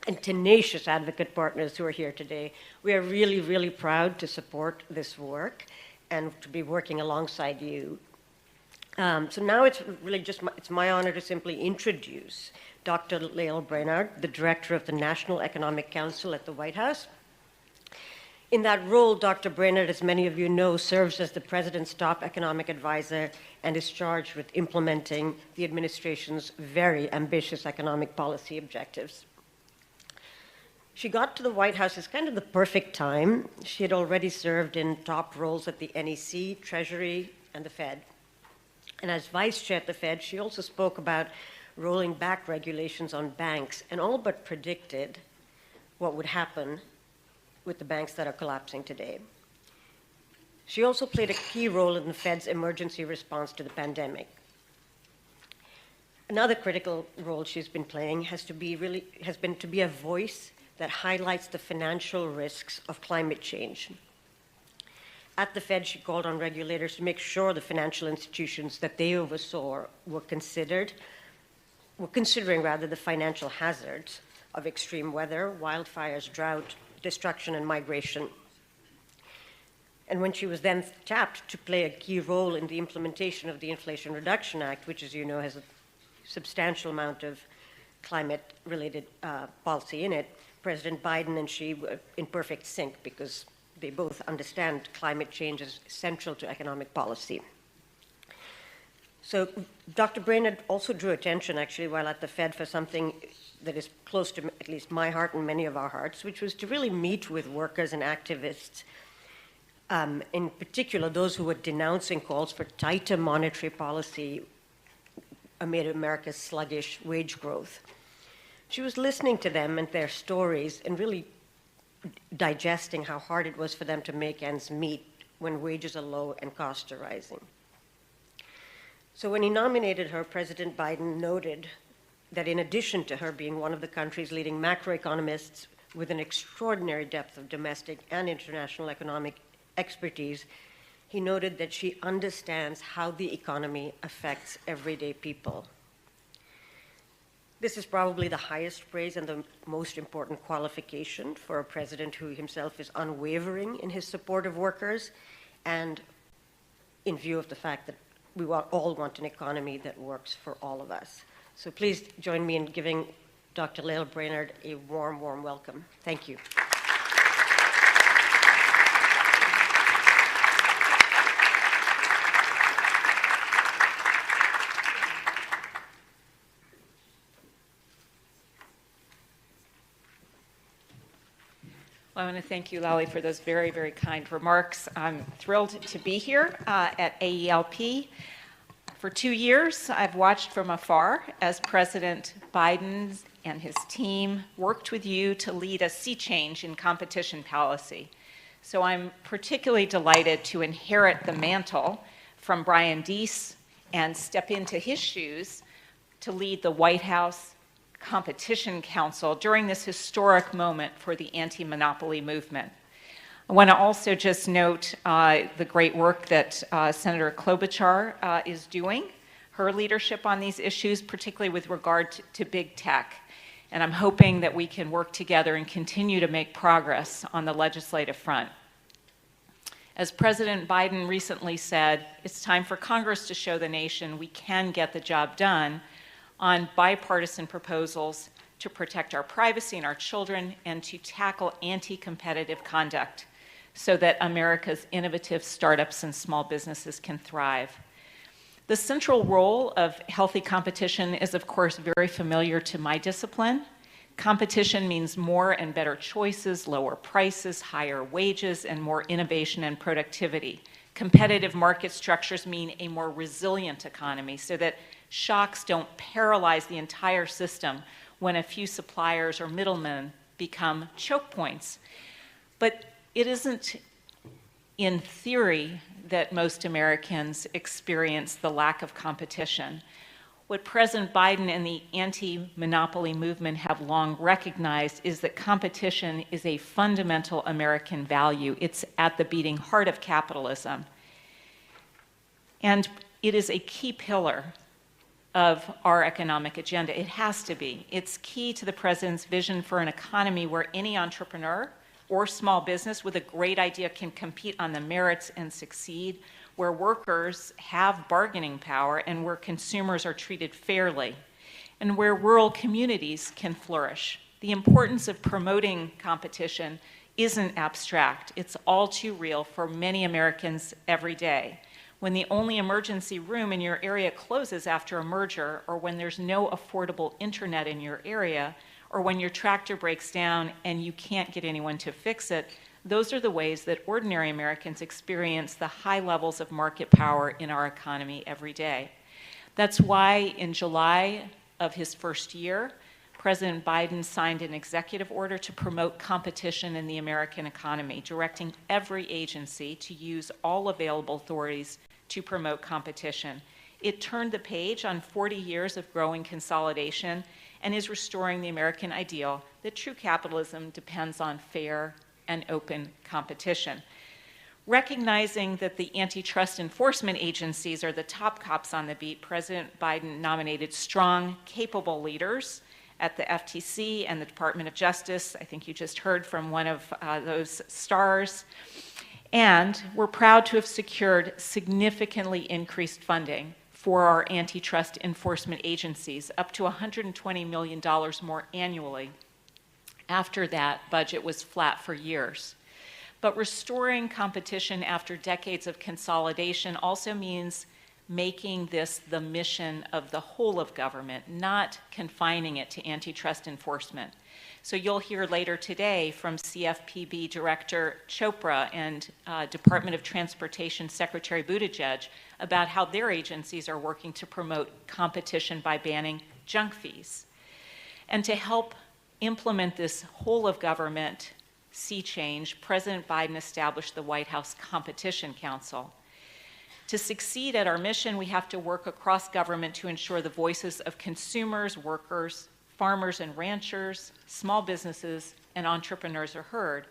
and tenacious advocate partners who are here today. We are really, really proud to support this work and to be working alongside you. So now it's really just it's my honor to simply introduce Dr. Lael Brainard, the director of the National Economic Council at the White House. In that role, Dr. Brainard, as many of you know, serves as the president's top economic advisor and is charged with implementing the administration's very ambitious economic policy objectives. She got to the White House at kind of the perfect time. She had already served in top roles at the NEC, Treasury, and the Fed. And as vice chair at the Fed, she also spoke about rolling back regulations on banks and all but predicted what would happen with the banks that are collapsing today. She also played a key role in the Fed's emergency response to the pandemic. Another critical role she's been playing has been to be a voice that highlights the financial risks of climate change. At the Fed, she called on regulators to make sure the financial institutions that they oversaw were considering the financial hazards of extreme weather, wildfires, drought, destruction, and migration. And when she was then tapped to play a key role in the implementation of the Inflation Reduction Act, which, as you know, has a substantial amount of climate-related policy in it, President Biden and she were in perfect sync because they both understand climate change is central to economic policy. So Dr. Brainard also drew attention, actually, while at the Fed for something that is close to at least my heart and many of our hearts, which was to really meet with workers and activists, in particular those who were denouncing calls for tighter monetary policy amid America's sluggish wage growth. She was listening to them and their stories and really digesting how hard it was for them to make ends meet when wages are low and costs are rising. So when he nominated her, President Biden noted that in addition to her being one of the country's leading macroeconomists with an extraordinary depth of domestic and international economic expertise, he noted that she understands how the economy affects everyday people. This is probably the highest praise and the most important qualification for a president who himself is unwavering in his support of workers and in view of the fact that we all want an economy that works for all of us. So please join me in giving Dr. Lael Brainard a warm, warm welcome. Thank you. Well, I want to thank you, Laleh, for those very, very kind remarks. I'm thrilled to be here at AELP. For 2 years, I've watched from afar as President Biden and his team worked with you to lead a sea change in competition policy. So I'm particularly delighted to inherit the mantle from Brian Deese and step into his shoes to lead the White House Competition Council during this historic moment for the anti-monopoly movement. I want to also just note the great work that Senator Klobuchar is doing, her leadership on these issues, particularly with regard to big tech. And I'm hoping that we can work together and continue to make progress on the legislative front. As President Biden recently said, it's time for Congress to show the nation we can get the job done on bipartisan proposals to protect our privacy and our children and to tackle anti-competitive conduct so that America's innovative startups and small businesses can thrive. The central role of healthy competition is, of course, very familiar to my discipline. Competition means more and better choices, lower prices, higher wages, and more innovation and productivity. Competitive market structures mean a more resilient economy so that shocks don't paralyze the entire system when a few suppliers or middlemen become choke points. But it isn't in theory that most Americans experience the lack of competition. What President Biden and the anti-monopoly movement have long recognized is that competition is a fundamental American value. It's at the beating heart of capitalism. And it is a key pillar of our economic agenda. It has to be. It's key to the president's vision for an economy where any entrepreneur or small business with a great idea can compete on the merits and succeed, where workers have bargaining power and where consumers are treated fairly, and where rural communities can flourish. The importance of promoting competition isn't abstract. It's all too real for many Americans every day. When the only emergency room in your area closes after a merger, or when there's no affordable internet in your area, or when your tractor breaks down and you can't get anyone to fix it, those are the ways that ordinary Americans experience the high levels of market power in our economy every day. That's why in July of his first year, President Biden signed an executive order to promote competition in the American economy, directing every agency to use all available authorities to promote competition. It turned the page on 40 years of growing consolidation and is restoring the American ideal that true capitalism depends on fair and open competition. Recognizing that the antitrust enforcement agencies are the top cops on the beat, President Biden nominated strong, capable leaders at the FTC and the Department of Justice. I think you just heard from one of those stars. And we're proud to have secured significantly increased funding for our antitrust enforcement agencies, up to $120 million more annually. After that, budget was flat for years. But restoring competition after decades of consolidation also means making this the mission of the whole of government, not confining it to antitrust enforcement. So you'll hear later today from CFPB Director Chopra and Department of Transportation Secretary Buttigieg about how their agencies are working to promote competition by banning junk fees. And to help implement this whole of government sea change, President Biden established the White House Competition Council. To succeed at our mission, we have to work across government to ensure the voices of consumers, workers, farmers and ranchers, small businesses, and entrepreneurs are heard.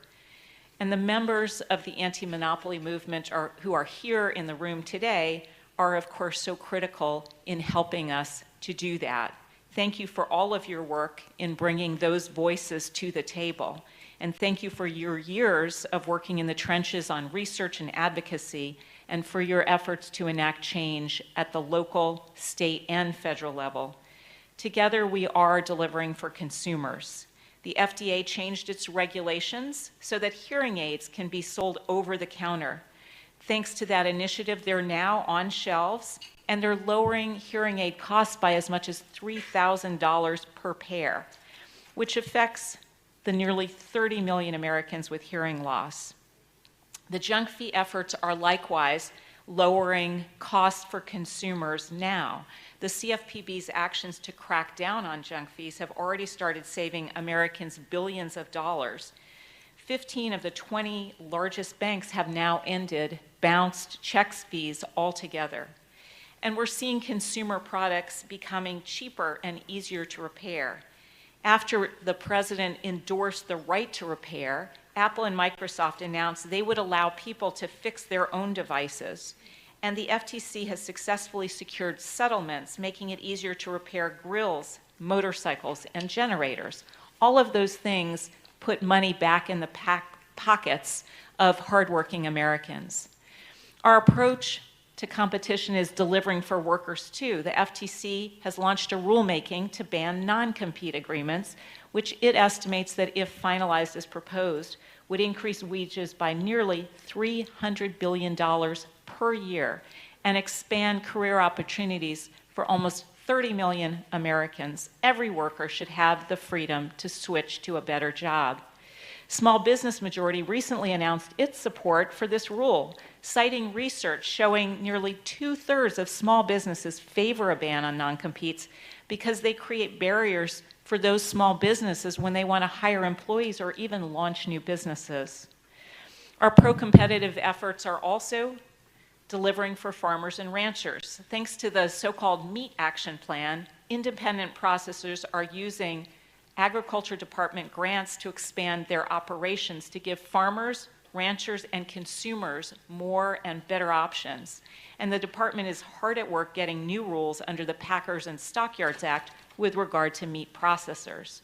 And the members of the anti-monopoly movement who are here in the room today are, of course, so critical in helping us to do that. Thank you for all of your work in bringing those voices to the table. And thank you for your years of working in the trenches on research and advocacy, and for your efforts to enact change at the local, state, and federal level. Together, we are delivering for consumers. The FDA changed its regulations so that hearing aids can be sold over the counter. Thanks to that initiative, they're now on shelves, and they're lowering hearing aid costs by as much as $3,000 per pair, which affects the nearly 30 million Americans with hearing loss. The junk fee efforts are likewise lowering costs for consumers now. The CFPB's actions to crack down on junk fees have already started saving Americans billions of dollars. 15 of the 20 largest banks have now ended bounced checks fees altogether. And we're seeing consumer products becoming cheaper and easier to repair. After the president endorsed the right to repair, Apple and Microsoft announced they would allow people to fix their own devices. And the FTC has successfully secured settlements, making it easier to repair grills, motorcycles, and generators. All of those things put money back in the pockets of hardworking Americans. Our approach to competition is delivering for workers too. The FTC has launched a rulemaking to ban non-compete agreements, which it estimates that if finalized as proposed, would increase wages by nearly $300 billion per year and expand career opportunities for almost 30 million Americans. Every worker should have the freedom to switch to a better job. Small Business Majority recently announced its support for this rule, citing research showing nearly 2/3 of small businesses favor a ban on non-competes because they create barriers for those small businesses when they want to hire employees or even launch new businesses. Our pro-competitive efforts are also delivering for farmers and ranchers. Thanks to the so-called Meat Action Plan, independent processors are using Agriculture Department grants to expand their operations to give farmers, ranchers, and consumers more and better options. And the department is hard at work getting new rules under the Packers and Stockyards Act with regard to meat processors.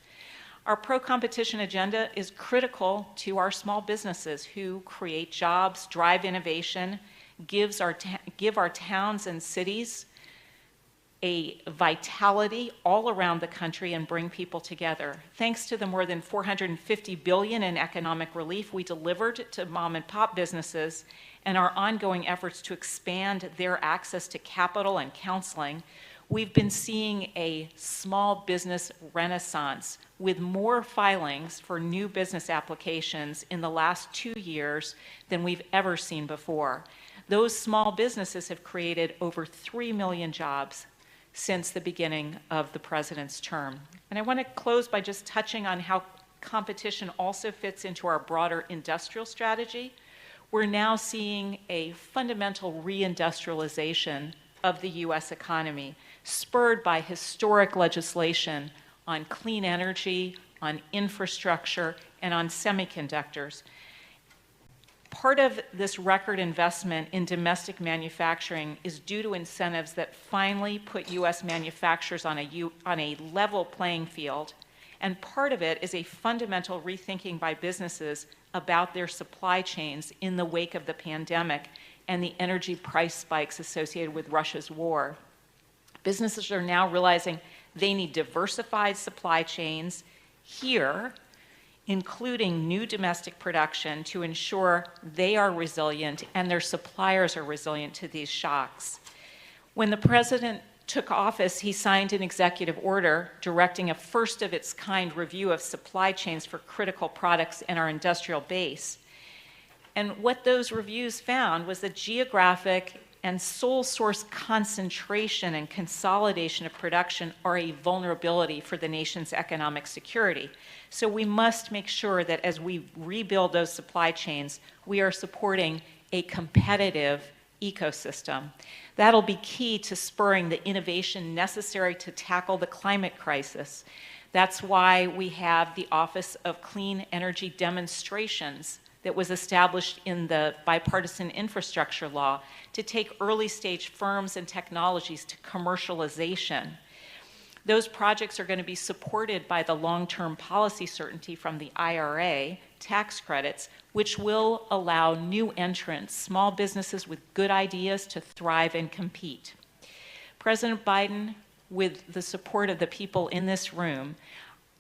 Our pro-competition agenda is critical to our small businesses who create jobs, drive innovation, give our towns and cities a vitality all around the country and bring people together. Thanks to the more than $450 billion in economic relief we delivered to mom and pop businesses and our ongoing efforts to expand their access to capital and counseling, we've been seeing a small business renaissance with more filings for new business applications in the last 2 years than we've ever seen before. Those small businesses have created over 3 million jobs since the beginning of the president's term. And I want to close by just touching on how competition also fits into our broader industrial strategy. We're now seeing a fundamental reindustrialization of the U.S. economy, spurred by historic legislation on clean energy, on infrastructure, and on semiconductors. Part of this record investment in domestic manufacturing is due to incentives that finally put U.S. manufacturers on a level playing field, and part of it is a fundamental rethinking by businesses about their supply chains in the wake of the pandemic and the energy price spikes associated with Russia's war. Businesses are now realizing they need diversified supply chains here, including new domestic production, to ensure they are resilient and their suppliers are resilient to these shocks. When the president took office, he signed an executive order directing a first-of-its-kind review of supply chains for critical products in our industrial base. And what those reviews found was that geographic and sole source concentration and consolidation of production are a vulnerability for the nation's economic security. So we must make sure that as we rebuild those supply chains, we are supporting a competitive ecosystem. That'll be key to spurring the innovation necessary to tackle the climate crisis. That's why we have the Office of Clean Energy Demonstrations that was established in the bipartisan infrastructure law to take early stage firms and technologies to commercialization. Those projects are going to be supported by the long-term policy certainty from the IRA tax credits, which will allow new entrants, small businesses with good ideas, to thrive and compete. President Biden, with the support of the people in this room,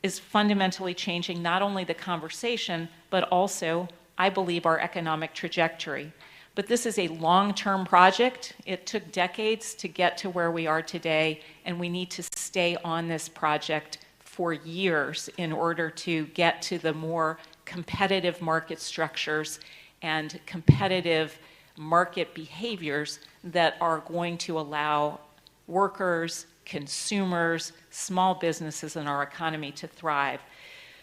is fundamentally changing not only the conversation, but also, I believe, our economic trajectory. But this is a long-term project. It took decades to get to where we are today, and we need to stay on this project for years in order to get to the more competitive market structures and competitive market behaviors that are going to allow workers, consumers, small businesses in our economy to thrive.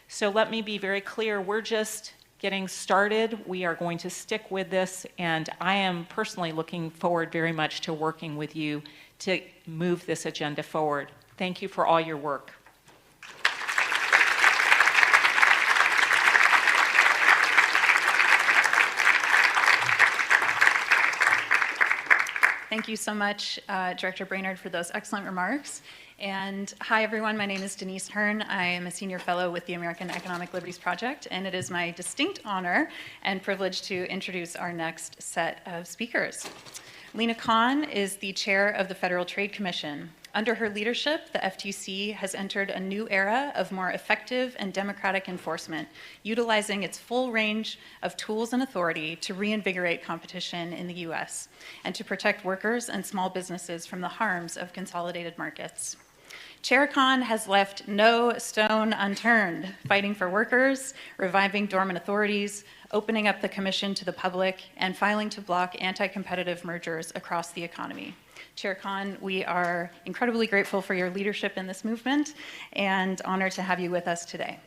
So let me be very clear, we're just getting started. We are going to stick with this, and I am personally looking forward very much to working with you to move this agenda forward. Thank you for all your work. Thank you so much, Director Brainard, for those excellent remarks. And hi, everyone. My name is Denise Hearn. I am a senior fellow with the American Economic Liberties Project, and it is my distinct honor and privilege to introduce our next set of speakers. Lina Khan is the chair of the Federal Trade Commission. Under her leadership, the FTC has entered a new era of more effective and democratic enforcement, utilizing its full range of tools and authority to reinvigorate competition in the U.S. and to protect workers and small businesses from the harms of consolidated markets. Chair Khan has left no stone unturned, fighting for workers, reviving dormant authorities, opening up the commission to the public, and filing to block anti-competitive mergers across the economy. Chair Khan, we are incredibly grateful for your leadership in this movement and honored to have you with us today.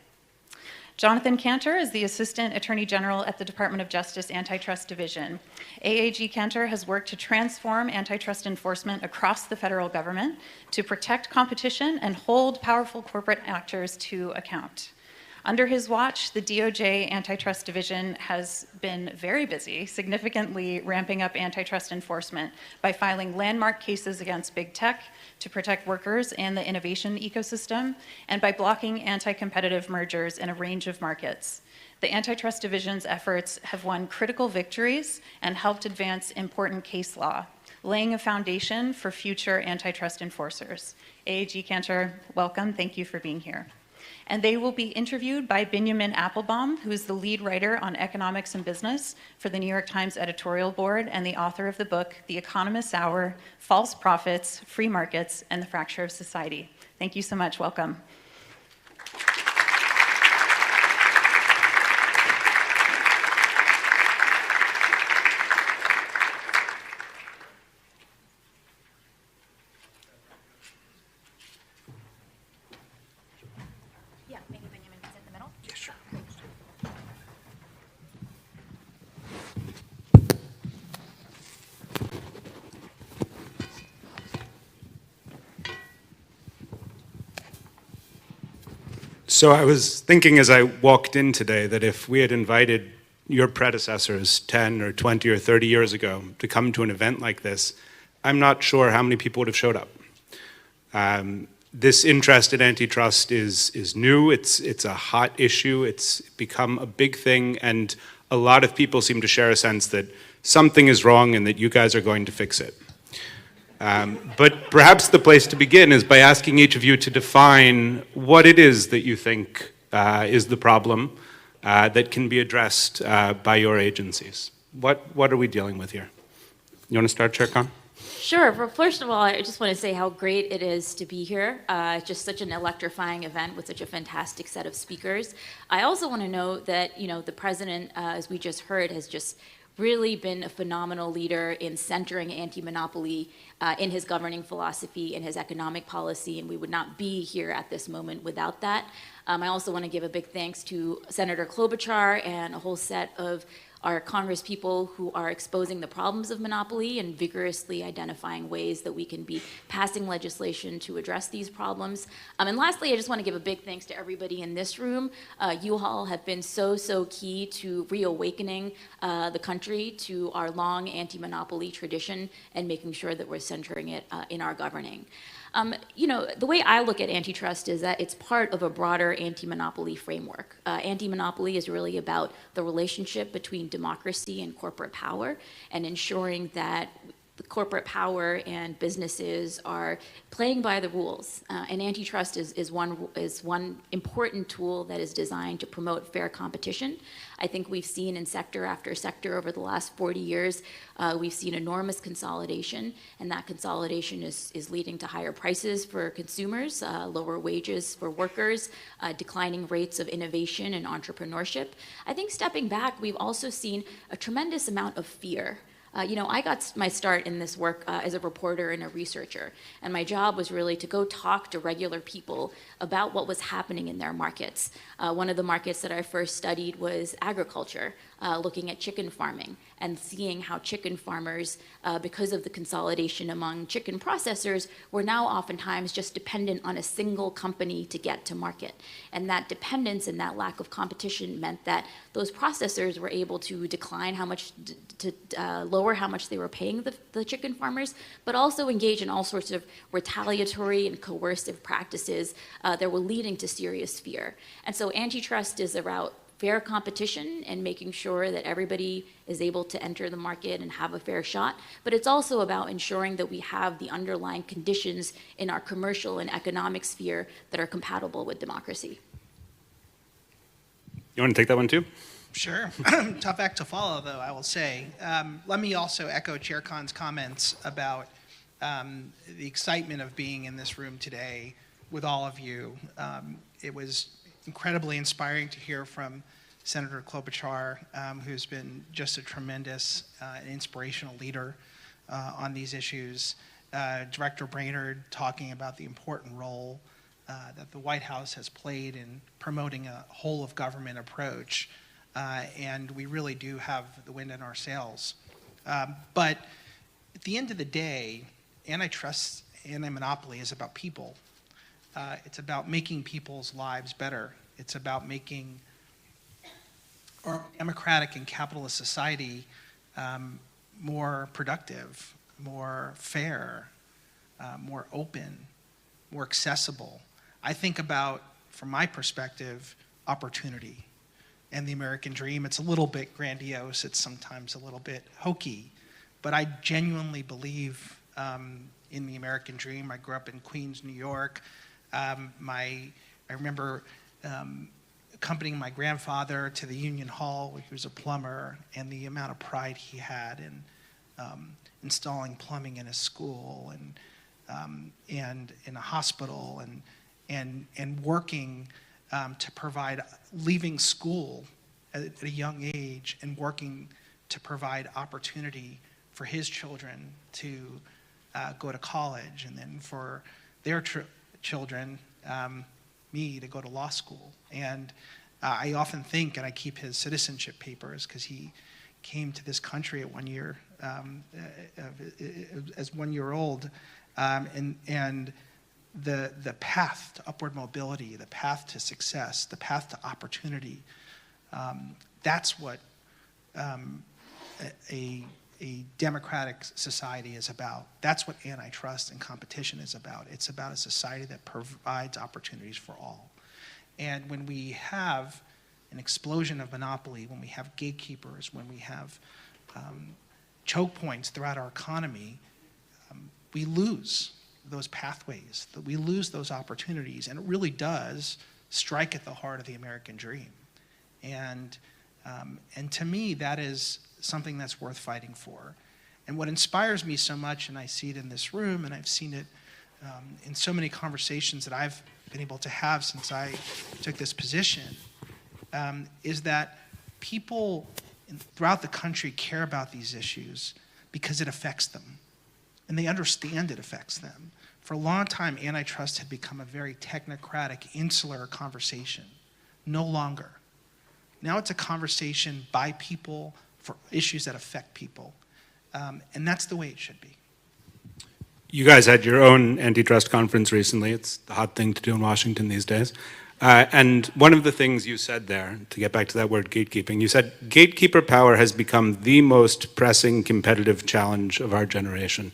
Jonathan Kanter is the Assistant Attorney General at the Department of Justice Antitrust Division. AAG Kanter has worked to transform antitrust enforcement across the federal government to protect competition and hold powerful corporate actors to account. Under his watch, the DOJ Antitrust Division has been very busy, significantly ramping up antitrust enforcement by filing landmark cases against big tech to protect workers and the innovation ecosystem, and by blocking anti-competitive mergers in a range of markets. The Antitrust Division's efforts have won critical victories and helped advance important case law, laying a foundation for future antitrust enforcers. AAG Kanter, welcome. Thank you for being here. And they will be interviewed by Benjamin Applebaum, who is the lead writer on economics and business for the New York Times editorial board and the author of the book, The Economist's Hour, False Profits, Free Markets, and the Fracture of Society. Thank you so much. Welcome. So I was thinking as I walked in today that if we had invited your predecessors 10 or 20 or 30 years ago to come to an event like this, I'm not sure how many people would have showed up. This interest in antitrust is new, it's a hot issue, it's become a big thing, and a lot of people seem to share a sense that something is wrong and that you guys are going to fix it. But perhaps the place to begin is by asking each of you to define what it is that you think is the problem that can be addressed by your agencies. What are we dealing with here? You want to start, Chair Khan? Sure. Well, first of all, I just want to say how great it is to be here. Just such an electrifying event with such a fantastic set of speakers. I also want to note that, the president, as we just heard, has just really been a phenomenal leader in centering anti-monopoly in his governing philosophy and his economic policy, and we would not be here at this moment without that. I also want to give a big thanks to Senator Klobuchar and a whole set of our Congress people who are exposing the problems of monopoly and vigorously identifying ways that we can be passing legislation to address these problems. And lastly, I just want to give a big thanks to everybody in this room. You all have been so key to reawakening the country to our long anti-monopoly tradition and making sure that we're centering it in our governing. The way I look at antitrust is that it's part of a broader anti-monopoly framework. Anti-monopoly is really about the relationship between democracy and corporate power and ensuring that the corporate power and businesses are playing by the rules. And antitrust is one important tool that is designed to promote fair competition. I think we've seen in sector after sector over the last 40 years, we've seen enormous consolidation, and that consolidation is leading to higher prices for consumers, lower wages for workers, declining rates of innovation and entrepreneurship. I think stepping back, we've also seen a tremendous amount of fear I got my start in this work as a reporter and a researcher, and my job was really to go talk to regular people about what was happening in their markets. One of the markets that I first studied was agriculture, looking at chicken farming and seeing how chicken farmers, because of the consolidation among chicken processors, were now oftentimes just dependent on a single company to get to market. And that dependence and that lack of competition meant that those processors were able to decline how much, to lower how much they were paying the chicken farmers, but also engage in all sorts of retaliatory and coercive practices that were leading to serious fear. And so antitrust is about fair competition and making sure that everybody is able to enter the market and have a fair shot, but it's also about ensuring that we have the underlying conditions in our commercial and economic sphere that are compatible with democracy. You want to take that one too? Sure. Tough act to follow, though, I will say. Let me also echo Chair Khan's comments about the excitement of being in this room today with all of you. It was incredibly inspiring to hear from Senator Klobuchar, who's been just a tremendous and inspirational leader on these issues. Director Brainard talking about the important role that the White House has played in promoting a whole-of-government approach. And we really do have the wind in our sails. But at the end of the day, antitrust, anti-monopoly is about people. It's about making people's lives better. It's about making our democratic and capitalist society more productive, more fair, more open, more accessible. I think about, from my perspective, opportunity and the American dream. It's a little bit grandiose, it's sometimes a little bit hokey, but I genuinely believe in the American dream. I grew up in Queens, New York. I remember accompanying my grandfather to the Union Hall, where he was a plumber, and the amount of pride he had in installing plumbing in a school and in a hospital, and working to provide, leaving school at a young age and working to provide opportunity for his children to go to college, and then for their children, me, to go to law school. And I often think, and I keep his citizenship papers, because he came to this country at 1 year, as 1 year old, and the path to upward mobility, the path to success, the path to opportunity, that's what a democratic society is about. That's what antitrust and competition is about. It's about a society that provides opportunities for all. And when we have an explosion of monopoly, when we have gatekeepers, when we have choke points throughout our economy, we lose those pathways, that we lose those opportunities, and it really does strike at the heart of the American dream. And to me, that is something that's worth fighting for. And what inspires me so much, and I see it in this room, and I've seen it in so many conversations that I've been able to have since I took this position, is that people throughout the country care about these issues because it affects them, and they understand it affects them. For a long time, antitrust had become a very technocratic, insular conversation. No longer. Now it's a conversation by people for issues that affect people. And that's the way it should be. You guys had your own antitrust conference recently. It's the hot thing to do in Washington these days. And one of the things you said there, to get back to that word gatekeeping, you said gatekeeper power has become the most pressing competitive challenge of our generation.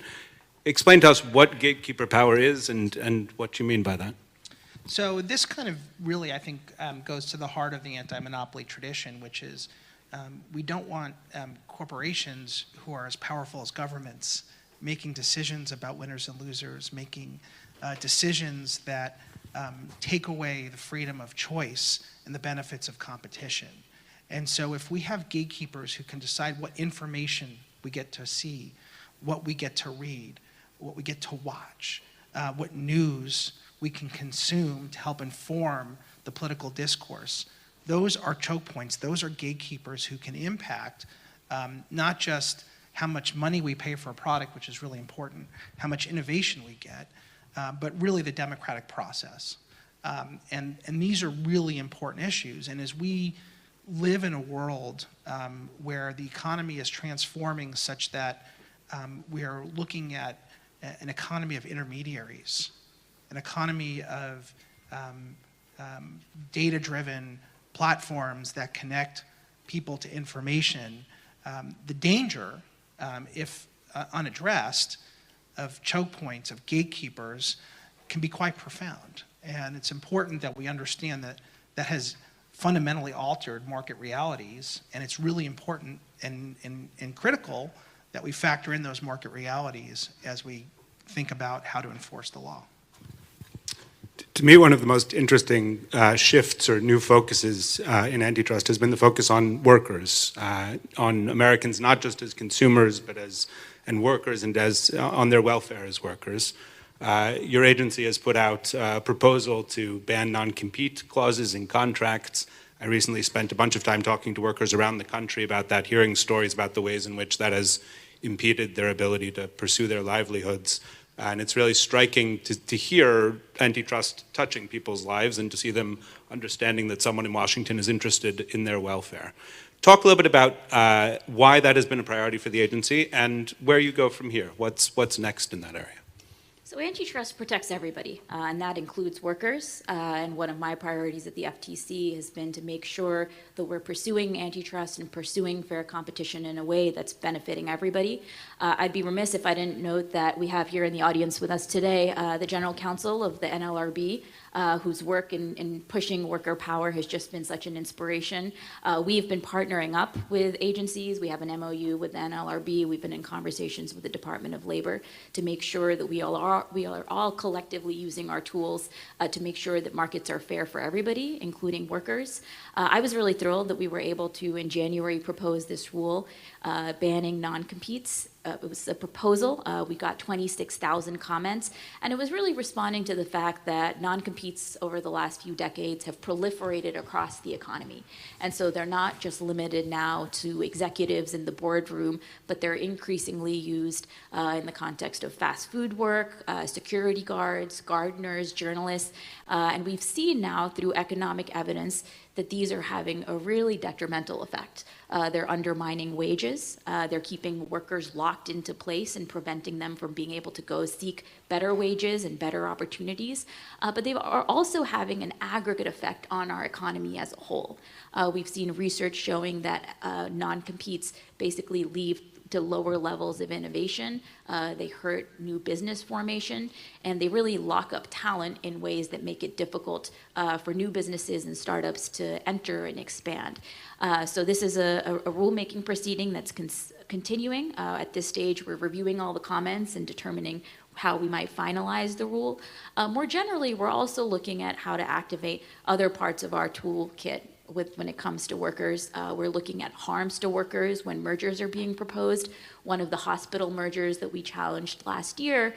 Explain to us what gatekeeper power is and what you mean by that. So this kind of really, I think, goes to the heart of the anti-monopoly tradition, which is we don't want corporations who are as powerful as governments making decisions about winners and losers, making decisions that take away the freedom of choice and the benefits of competition. And so if we have gatekeepers who can decide what information we get to see, what we get to read, what we get to watch, what news we can consume to help inform the political discourse, those are choke points. Those are gatekeepers who can impact not just how much money we pay for a product, which is really important, how much innovation we get, but really the democratic process. And these are really important issues. And as we live in a world where the economy is transforming such that we are looking at an economy of intermediaries, an economy of data-driven platforms that connect people to information, the danger, if unaddressed, of choke points, of gatekeepers, can be quite profound. And it's important that we understand that that has fundamentally altered market realities, and it's really important and critical that we factor in those market realities as we think about how to enforce the law. To me, one of the most interesting shifts or new focuses in antitrust has been the focus on workers, on Americans not just as consumers, but as workers and as on their welfare as workers. Your agency has put out a proposal to ban non-compete clauses in contracts. I recently spent a bunch of time talking to workers around the country about that, hearing stories about the ways in which that has impeded their ability to pursue their livelihoods. And it's really striking to hear antitrust touching people's lives and to see them understanding that someone in Washington is interested in their welfare. Talk a little bit about why that has been a priority for the agency and where you go from here. What's next in that area? So antitrust protects everybody, and that includes workers. And one of my priorities at the FTC has been to make sure that we're pursuing antitrust and pursuing fair competition in a way that's benefiting everybody. I'd be remiss if I didn't note that we have here in the audience with us today the General Counsel of the NLRB, whose work in pushing worker power has just been such an inspiration. We've been partnering up with agencies. We have an MOU with the NLRB. We've been in conversations with the Department of Labor to make sure that we are all collectively using our tools to make sure that markets are fair for everybody, including workers. I was really thrilled that we were able to, in January, propose this rule banning non-competes. It was a proposal. We got 26,000 comments, and it was really responding to the fact that non-competes over the last few decades have proliferated across the economy. And so they're not just limited now to executives in the boardroom, but they're increasingly used in the context of fast food work, security guards, gardeners, journalists, and we've seen now through economic evidence that these are having a really detrimental effect. They're undermining wages. They're keeping workers locked into place and preventing them from being able to go seek better wages and better opportunities. But they are also having an aggregate effect on our economy as a whole. We've seen research showing that non-competes basically lead to lower levels of innovation. They hurt new business formation, and they really lock up talent in ways that make it difficult for new businesses and startups to enter and expand. So this is a rulemaking proceeding that's continuing. At this stage, we're reviewing all the comments and determining how we might finalize the rule. More generally, we're also looking at how to activate other parts of our toolkit when it comes to workers. We're looking at harms to workers when mergers are being proposed. One of the hospital mergers that we challenged last year,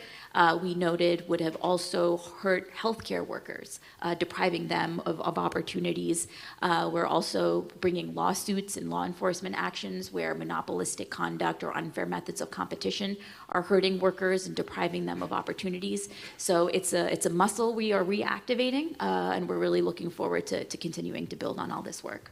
we noted would have also hurt healthcare workers, depriving them of opportunities. We're also bringing lawsuits and law enforcement actions where monopolistic conduct or unfair methods of competition are hurting workers and depriving them of opportunities. So it's a muscle we are reactivating, and we're really looking forward to continuing to build on all this work.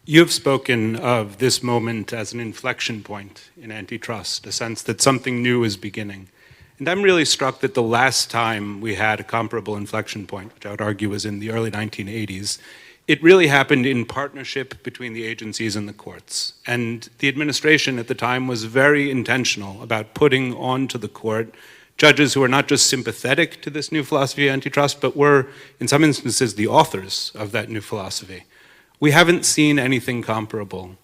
You've spoken of this moment as an inflection point in antitrust, a sense that something new is beginning. And I'm really struck that the last time we had a comparable inflection point, which I would argue was in the early 1980s, it really happened in partnership between the agencies and the courts. And the administration at the time was very intentional about putting onto the court judges who were not just sympathetic to this new philosophy of antitrust, but were, in some instances, the authors of that new philosophy. We haven't seen anything comparable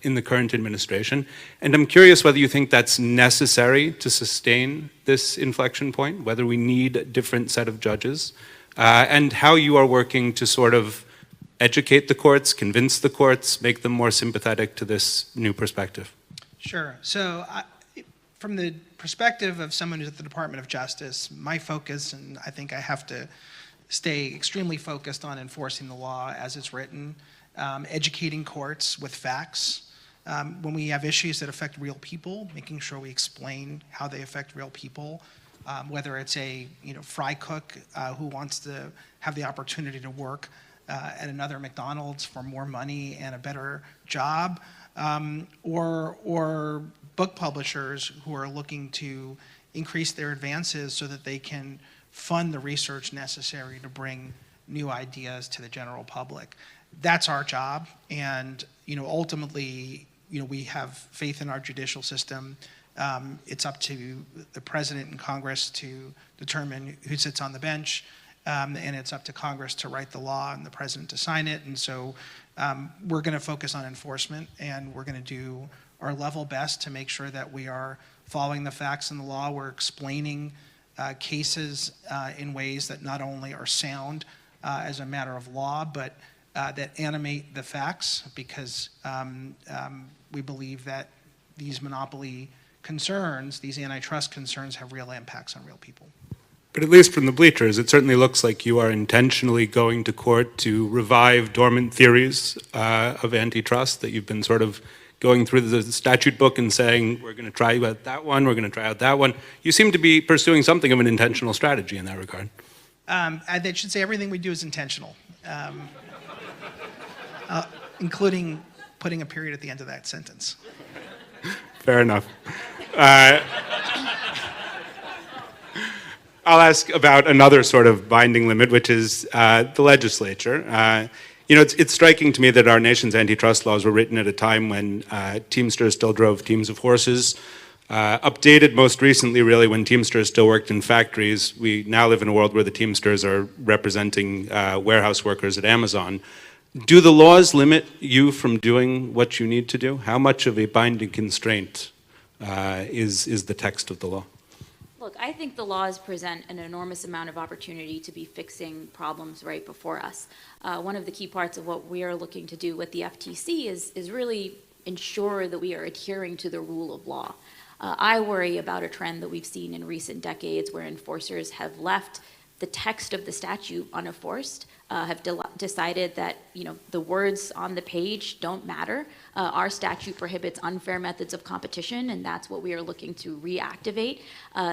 in the current administration, and I'm curious whether you think that's necessary to sustain this inflection point, whether we need a different set of judges, and how you are working to sort of educate the courts, convince the courts, make them more sympathetic to this new perspective. Sure. So from the perspective of someone who's at the Department of Justice, my focus, and I think I have to stay extremely focused on enforcing the law as it's written, educating courts with facts, When we have issues that affect real people, making sure we explain how they affect real people, whether it's a fry cook who wants to have the opportunity to work at another McDonald's for more money and a better job, or book publishers who are looking to increase their advances so that they can fund the research necessary to bring new ideas to the general public. That's our job, and ultimately, we have faith in our judicial system. It's up to the president and Congress to determine who sits on the bench, and it's up to Congress to write the law and the president to sign it. And so we're going to focus on enforcement, and we're going to do our level best to make sure that we are following the facts and the law. We're explaining cases in ways that not only are sound as a matter of law, but that animate the facts, because we believe that these monopoly concerns, these antitrust concerns, have real impacts on real people. But at least from the bleachers, it certainly looks like you are intentionally going to court to revive dormant theories of antitrust, that you've been sort of going through the statute book and saying, we're going to try out that one, we're going to try out that one. You seem to be pursuing something of an intentional strategy in that regard. I should say everything we do is intentional, including putting a period at the end of that sentence. Fair enough. I'll ask about another sort of binding limit, which is the legislature. It's striking to me that our nation's antitrust laws were written at a time when Teamsters still drove teams of horses, updated most recently really when Teamsters still worked in factories. We now live in a world where the Teamsters are representing warehouse workers at Amazon. Do the laws limit you from doing what you need to do? How much of a binding constraint is the text of the law? Look, I think the laws present an enormous amount of opportunity to be fixing problems right before us. One of the key parts of what we are looking to do with the FTC is really ensure that we are adhering to the rule of law. I worry about a trend that we've seen in recent decades where enforcers have left the text of the statute unenforced, have decided that the words on the page don't matter. Our statute prohibits unfair methods of competition, and that's what we are looking to reactivate.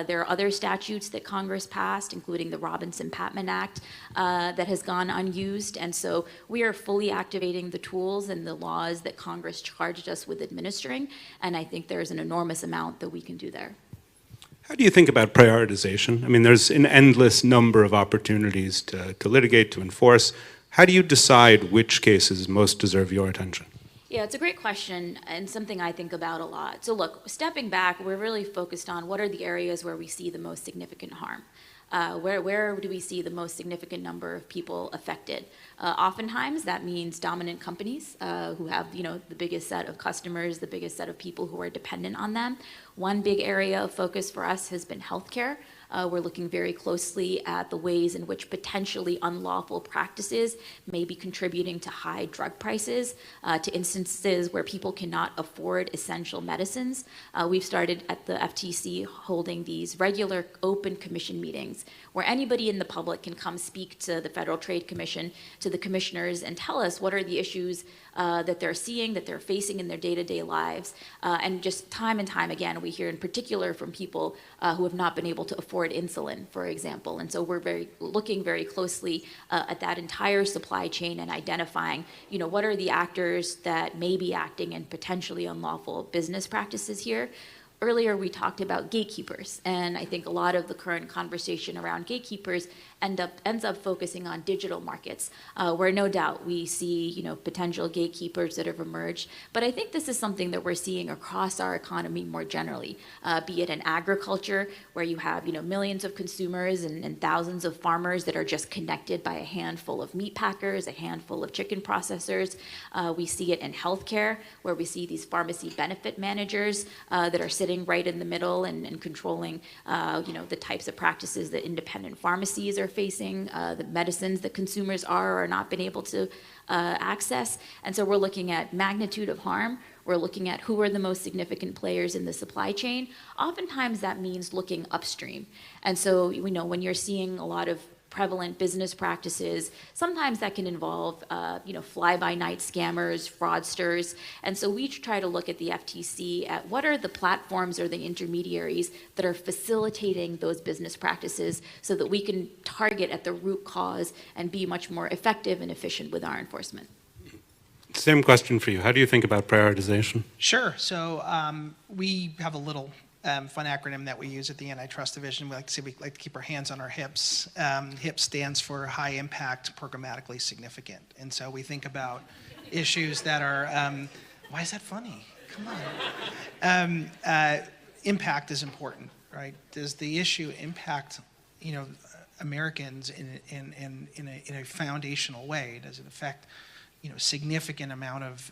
There are other statutes that Congress passed, including the Robinson-Patman Act, that has gone unused, and so we are fully activating the tools and the laws that Congress charged us with administering, and I think there's an enormous amount that we can do there. How do you think about prioritization? I mean, there's an endless number of opportunities to litigate, to enforce. How do you decide which cases most deserve your attention? Yeah, it's a great question and something I think about a lot. So look, stepping back, we're really focused on what are the areas where we see the most significant harm. Where do we see the most significant number of people affected? Oftentimes that means dominant companies who have the biggest set of customers, the biggest set of people who are dependent on them. One big area of focus for us has been healthcare. We're looking very closely at the ways in which potentially unlawful practices may be contributing to high drug prices, to instances where people cannot afford essential medicines. We've started at the FTC holding these regular open commission meetings where anybody in the public can come speak to the Federal Trade Commission, to the commissioners, and tell us what are the issues that they're seeing, that they're facing in their day-to-day lives. And just time and time again, we hear in particular from people who have not been able to afford insulin, for example. And so we're looking very closely at that entire supply chain and identifying, what are the actors that may be acting in potentially unlawful business practices here. Earlier, we talked about gatekeepers, and I think a lot of the current conversation around gatekeepers ends up focusing on digital markets, where no doubt we see, potential gatekeepers that have emerged. But I think this is something that we're seeing across our economy more generally, be it in agriculture, where you have, millions of consumers and thousands of farmers that are just connected by a handful of meat packers, a handful of chicken processors. We see it in healthcare, where we see these pharmacy benefit managers that are sitting right in the middle and controlling, the types of practices that independent pharmacies are facing, the medicines that consumers are or not been able to access. And so we're looking at magnitude of harm. We're looking at who are the most significant players in the supply chain. Oftentimes that means looking upstream. And so, when you're seeing a lot of prevalent business practices. Sometimes that can involve, fly-by-night scammers, fraudsters. And so we try to look at the FTC at what are the platforms or the intermediaries that are facilitating those business practices so that we can target at the root cause and be much more effective and efficient with our enforcement. Same question for you. How do you think about prioritization? Sure. So we have a little fun acronym that we use at the Antitrust Division. We like to keep our hands on our hips. HIPS stands for High Impact, Programmatically Significant. And so we think about issues that are, why is that funny? Come on. Impact is important, right? Does the issue impact, Americans in a foundational way? Does it affect, significant amount of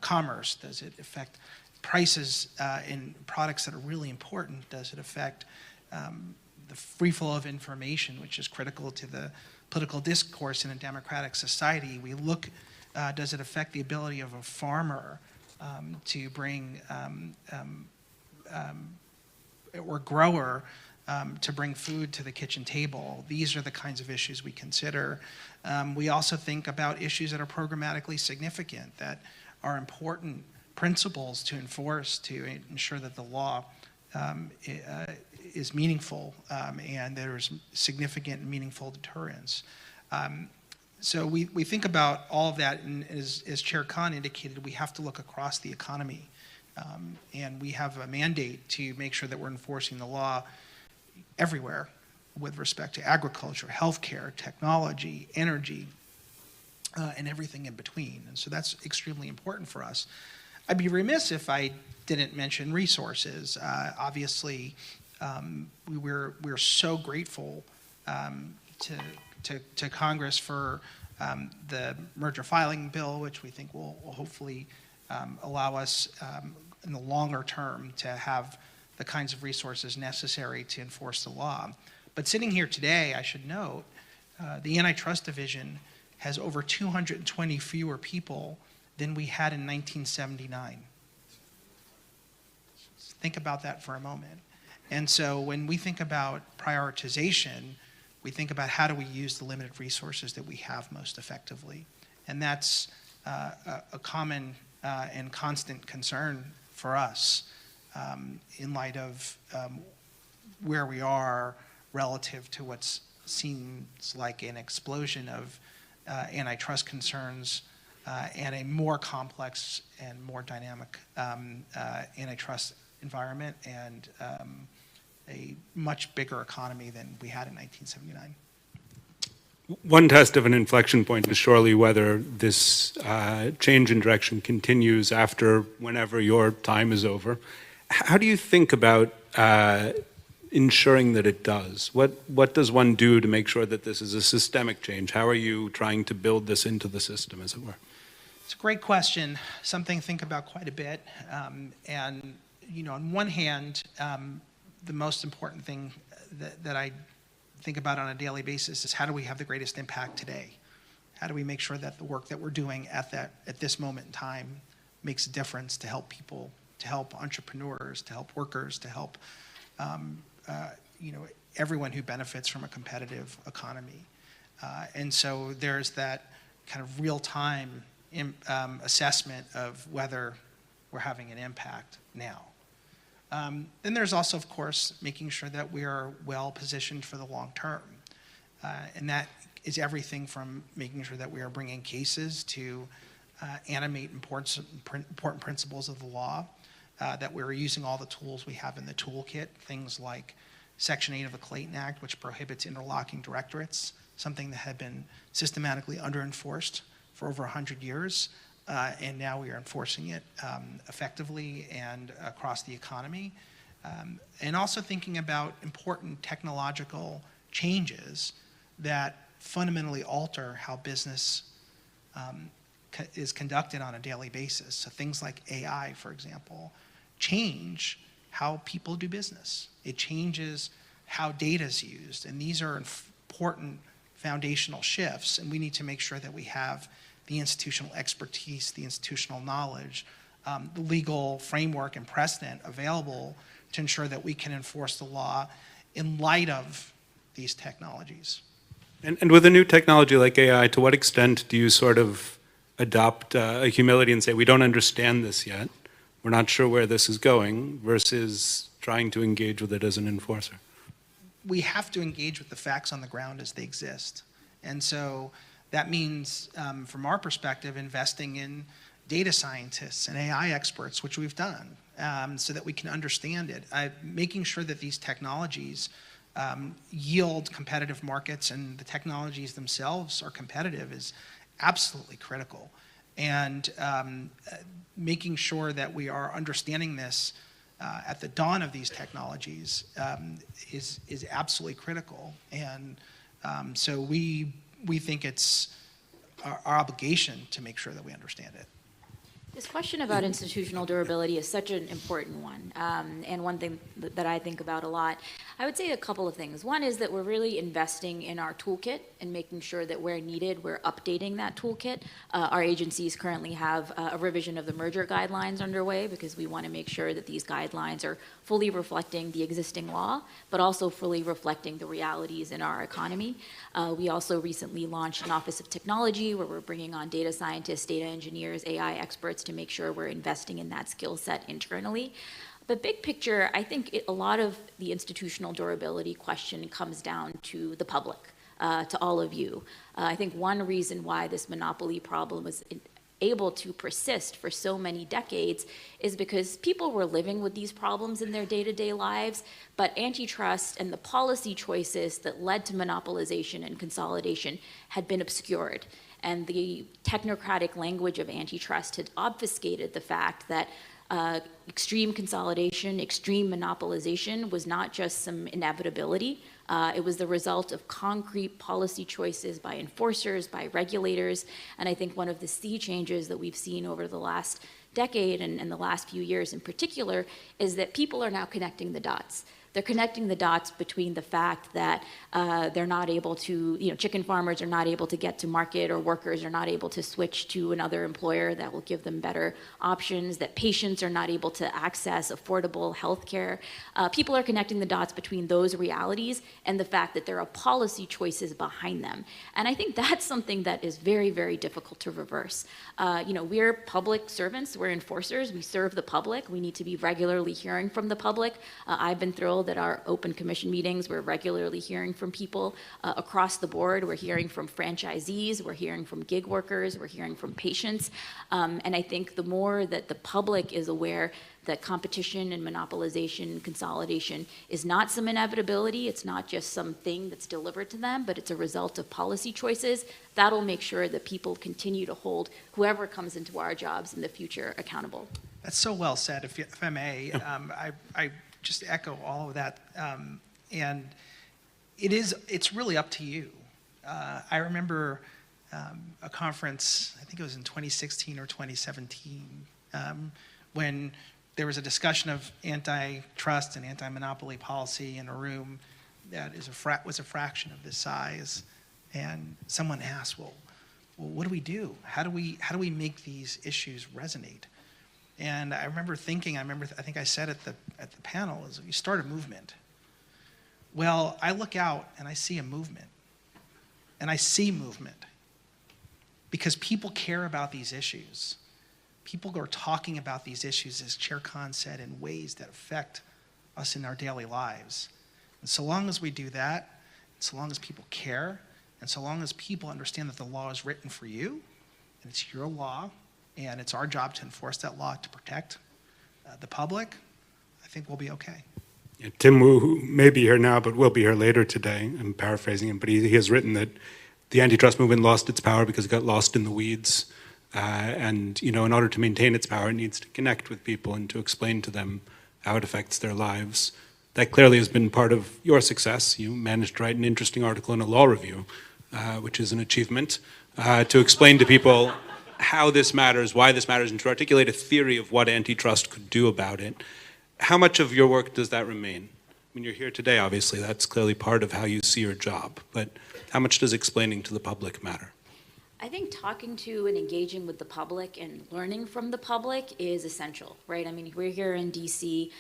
commerce? Does it affect prices in products that are really important? Does it affect the free flow of information, which is critical to the political discourse in a democratic society? We look, does it affect the ability of a farmer to bring, or grower to bring food to the kitchen table? These are the kinds of issues we consider. We also think about issues that are programmatically significant, that are important principles to enforce to ensure that the law is meaningful and there's significant and meaningful deterrence. So we think about all of that, and as Chair Khan indicated, we have to look across the economy. And we have a mandate to make sure that we're enforcing the law everywhere with respect to agriculture, healthcare, technology, energy, and everything in between. And so that's extremely important for us. I'd be remiss if I didn't mention resources. Obviously, we're so grateful to Congress for the merger filing bill, which we think will hopefully allow us in the longer term to have the kinds of resources necessary to enforce the law. But sitting here today, I should note, the Antitrust Division has over 220 fewer people than we had in 1979. Think about that for a moment. And so when we think about prioritization, we think about how do we use the limited resources that we have most effectively. And that's a common and constant concern for us in light of where we are relative to what seems like an explosion of antitrust concerns and a more complex and more dynamic antitrust environment and a much bigger economy than we had in 1979. One test of an inflection point is surely whether this change in direction continues after whenever your time is over. How do you think about ensuring that it does? What does one do to make sure that this is a systemic change? How are you trying to build this into the system, as it were? It's a great question, something to think about quite a bit. And, on one hand, the most important thing that I think about on a daily basis is how do we have the greatest impact today? How do we make sure that the work that we're doing at this moment in time makes a difference to help people, to help entrepreneurs, to help workers, to help everyone who benefits from a competitive economy. And so there's that kind of real-time assessment of whether we're having an impact now. Then there's also, of course, making sure that we are well positioned for the long term. And that is everything from making sure that we are bringing cases to animate important principles of the law, that we're using all the tools we have in the toolkit, things like Section 8 of the Clayton Act, which prohibits interlocking directorates, something that had been systematically underenforced for over 100 years. And now we are enforcing it effectively and across the economy. And also thinking about important technological changes that fundamentally alter how business is conducted on a daily basis. So things like AI, for example, change how people do business. It changes how data is used. And these are important foundational shifts. And we need to make sure that we have the institutional expertise, the institutional knowledge, the legal framework and precedent available to ensure that we can enforce the law in light of these technologies. And with a new technology like AI, to what extent do you sort of adopt a humility and say, we don't understand this yet, we're not sure where this is going, versus trying to engage with it as an enforcer? We have to engage with the facts on the ground as they exist. And so that means, from our perspective, investing in data scientists and AI experts, which we've done, so that we can understand it. Making sure that these technologies yield competitive markets and the technologies themselves are competitive is absolutely critical. And making sure that we are understanding this at the dawn of these technologies is absolutely critical. And so we think it's our obligation to make sure that we understand it. This question about institutional durability is such an important one, and one thing that I think about a lot. I would say a couple of things. One is that we're really investing in our toolkit and making sure that where needed, we're updating that toolkit. Our agencies currently have a revision of the merger guidelines underway because we want to make sure that these guidelines are fully reflecting the existing law, but also fully reflecting the realities in our economy. We also recently launched an Office of Technology where we're bringing on data scientists, data engineers, AI experts to make sure we're investing in that skill set internally. But big picture, I think a lot of the institutional durability question comes down to the public, to all of you. I think one reason why this monopoly problem was able to persist for so many decades is because people were living with these problems in their day-to-day lives, but antitrust and the policy choices that led to monopolization and consolidation had been obscured. And the technocratic language of antitrust had obfuscated the fact that extreme consolidation, extreme monopolization was not just some inevitability. It was the result of concrete policy choices by enforcers, by regulators. And I think one of the sea changes that we've seen over the last decade and the last few years in particular is that people are now connecting the dots. They're connecting the dots between the fact that they're not able to, chicken farmers are not able to get to market, or workers are not able to switch to another employer that will give them better options, that patients are not able to access affordable health care. People are connecting the dots between those realities and the fact that there are policy choices behind them. And I think that's something that is very, very difficult to reverse. We're public servants, we're enforcers, we serve the public, we need to be regularly hearing from the public. I've been thrilled that our open commission meetings, we're regularly hearing from people across the board. We're hearing from franchisees, we're hearing from gig workers, we're hearing from patients. And I think the more that the public is aware that competition and monopolization, consolidation is not some inevitability, it's not just something that's delivered to them, but it's a result of policy choices, that'll make sure that people continue to hold whoever comes into our jobs in the future accountable. That's so well said, if I may. I just echo all of that. And it's really up to you. I remember a conference, I think it was in 2016 or 2017, when there was a discussion of antitrust and anti-monopoly policy in a room that was a fraction of this size. And someone asked, well, what do we do? How do we make these issues resonate? And I remember thinking, I think I said at the panel, is you start a movement. Well, I look out and I see a movement. And I see movement. Because people care about these issues. People are talking about these issues, as Chair Khan said, in ways that affect us in our daily lives. And so long as we do that, so long as people care, and so long as people understand that the law is written for you, and it's your law, and it's our job to enforce that law to protect the public, I think we'll be okay. Yeah, Tim Wu, who may be here now, but will be here later today, I'm paraphrasing him, but he has written that the antitrust movement lost its power because it got lost in the weeds. And in order to maintain its power, it needs to connect with people and to explain to them how it affects their lives. That clearly has been part of your success. You managed to write an interesting article in a law review, which is an achievement, to explain to people how this matters, why this matters, and to articulate a theory of what antitrust could do about it. How much of your work does that remain? I mean, you're here today, obviously. That's clearly part of how you see your job. But how much does explaining to the public matter? I think talking to and engaging with the public and learning from the public is essential, right? I mean, we're here in DC,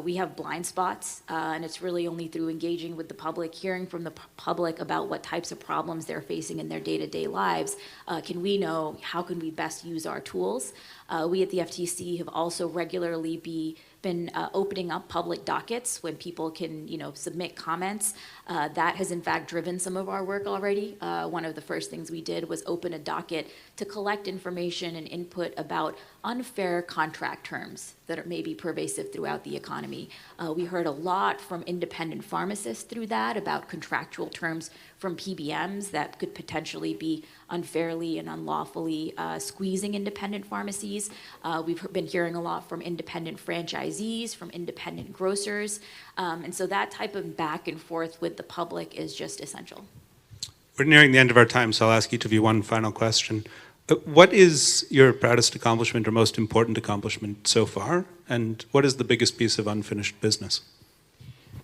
we have blind spots, and it's really only through engaging with the public, hearing from the public about what types of problems they're facing in their day-to-day lives, can we know how can we best use our tools. We at the FTC have also regularly been opening up public dockets when people can, submit comments. That has in fact driven some of our work already. One of the first things we did was open a docket to collect information and input about unfair contract terms that are maybe pervasive throughout the economy. We heard a lot from independent pharmacists through that about contractual terms from PBMs that could potentially be unfairly and unlawfully squeezing independent pharmacies. We've been hearing a lot from independent franchisees, from independent grocers, and so that type of back and forth with the public is just essential. We're nearing the end of our time, so I'll ask each of you one final question. What is your proudest accomplishment or most important accomplishment so far, and what is the biggest piece of unfinished business?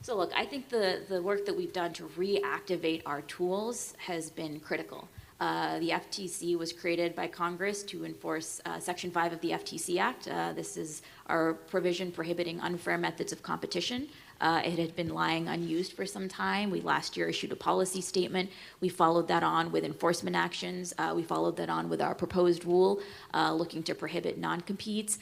So look, I think the work that we've done to reactivate our tools has been critical. The FTC was created by Congress to enforce Section 5 of the FTC Act. This is our provision prohibiting unfair methods of competition. It had been lying unused for some time. We last year issued a policy statement. We followed that on with enforcement actions. We followed that on with our proposed rule looking to prohibit non-competes.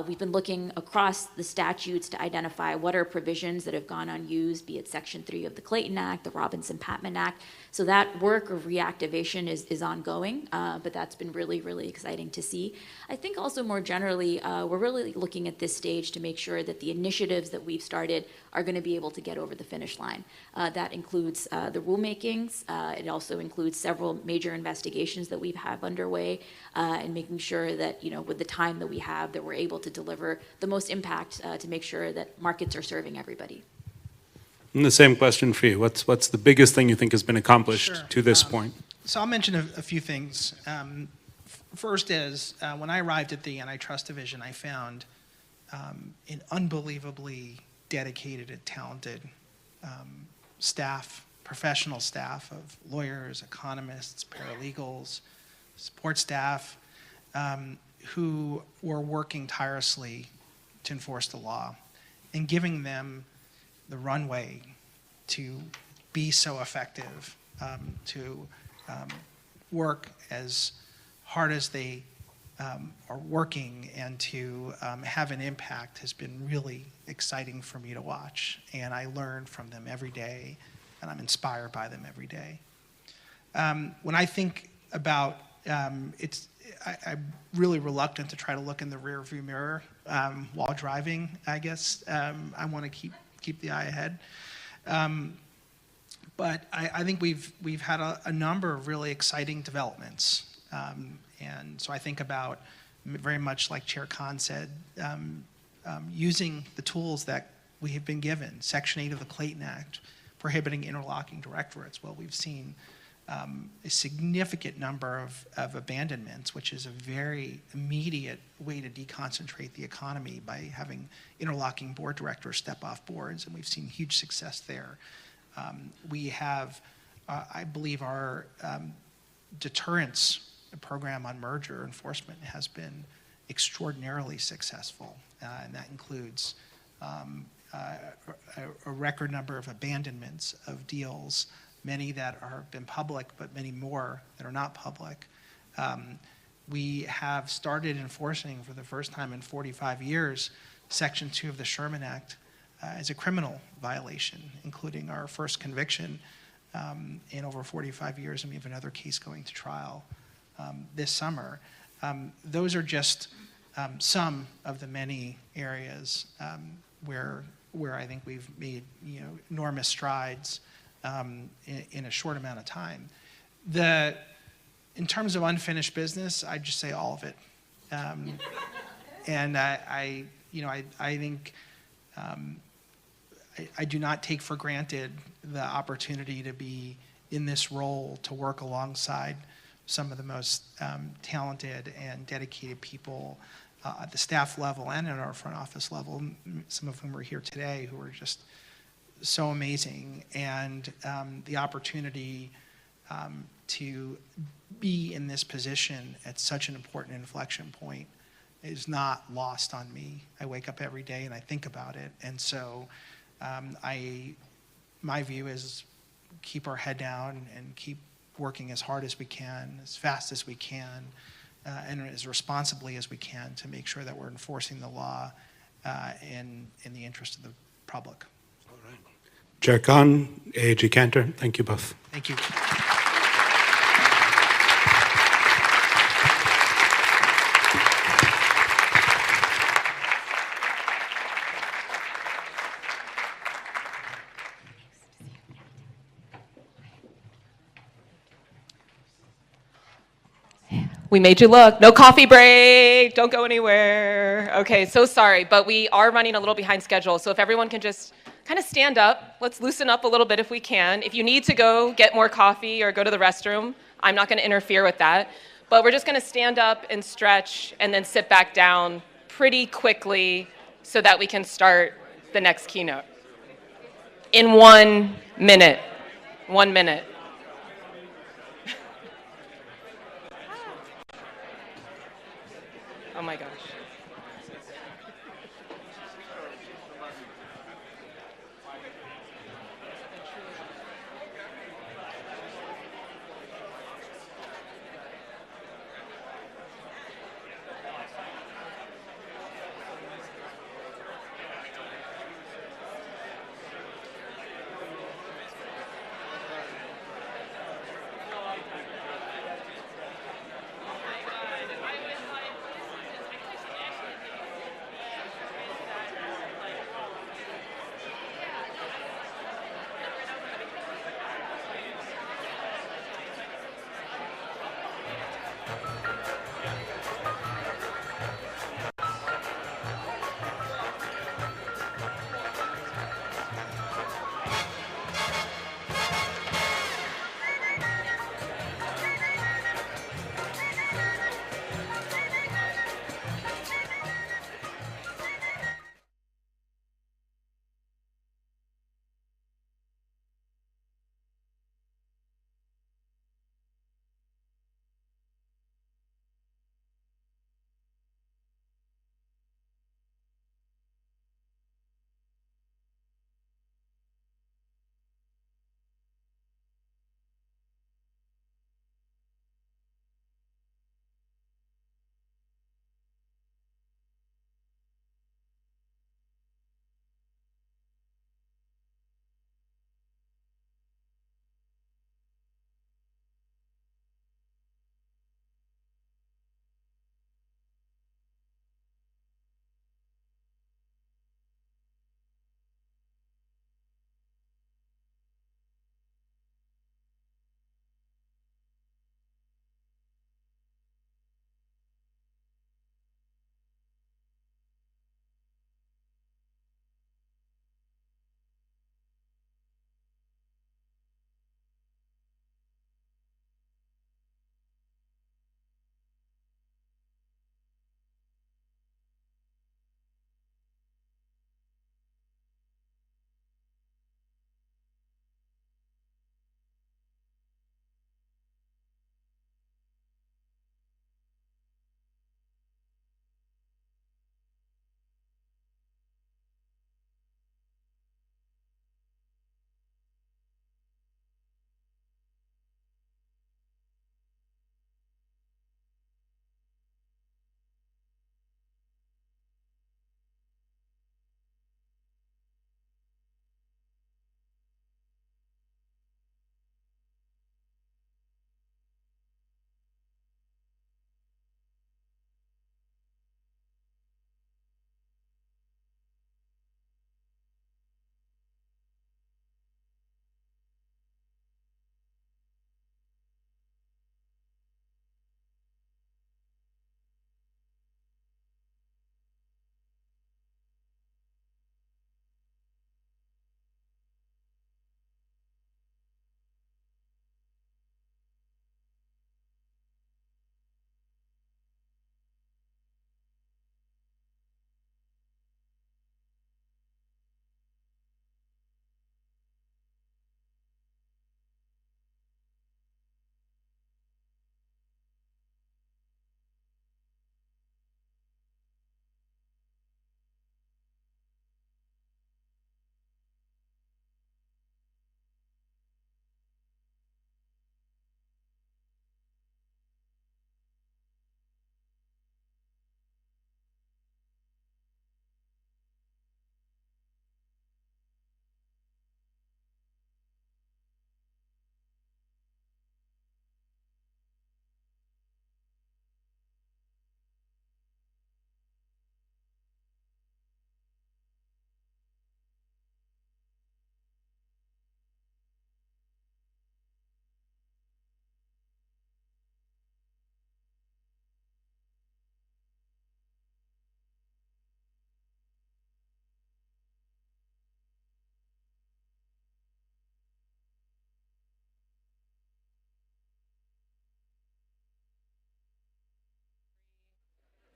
We've been looking across the statutes to identify what are provisions that have gone unused, be it Section 3 of the Clayton Act, the Robinson-Patman Act. So that work of reactivation is ongoing, but that's been really, really exciting to see. I think also more generally, we're really looking at this stage to make sure that the initiatives that we've started are going to be able to get over the finish line. That includes the rulemakings. It also includes several major investigations that we have underway, and making sure that, with the time that we have, that we're able to deliver the most impact to make sure that markets are serving everybody. And the same question for you. What's the biggest thing you think has been accomplished to this point? So I'll mention a few things. First is, when I arrived at the Antitrust Division, I found an unbelievably dedicated and talented staff, professional staff of lawyers, economists, paralegals, support staff, who were working tirelessly to enforce the law and giving them the runway to be so effective, to work as hard as they are working and to have an impact has been really exciting for me to watch. And I learn from them every day, and I'm inspired by them every day. When I think about I'm really reluctant to try to look in the rearview mirror while driving, I guess. I want to keep the eye ahead. But I think we've had a number of really exciting developments. And so I think about, very much like Chair Khan said, using the tools that we have been given. Section 8 of the Clayton Act, prohibiting interlocking directorates. Well, we've seen a significant number of abandonments, which is a very immediate way to deconcentrate the economy by having interlocking board directors step off boards, and we've seen huge success there. We have, I believe, our deterrence program on merger enforcement has been extraordinarily successful, and that includes a record number of abandonments of deals, many that have been public, but many more that are not public. We have started enforcing for the first time in 45 years Section 2 of the Sherman Act as a criminal violation, including our first conviction in over 45 years, and we have another case going to trial this summer. Those are just some of the many areas where I think we've made enormous strides in a short amount of time. In terms of unfinished business, I'd just say all of it. And I think I do not take for granted the opportunity to be in this role, to work alongside some of the most talented and dedicated people at the staff level and at our front office level, some of whom are here today, who are just so amazing. And the opportunity to be in this position at such an important inflection point is not lost on me. I wake up every day and I think about it. And so my view is keep our head down and keep working as hard as we can, as fast as we can, and as responsibly as we can to make sure that we're enforcing the law in the interest of the public. Chair Khan, AAG Cantor, thank you both. Thank you. We made you look. No coffee break. Don't go anywhere. Okay, so sorry, but we are running a little behind schedule. So if everyone can just kind of stand up, let's loosen up a little bit if we can. If you need to go get more coffee or go to the restroom, I'm not going to interfere with that. But we're just going to stand up and stretch and then sit back down pretty quickly so that we can start the next keynote. In 1 minute. 1 minute. Oh my gosh.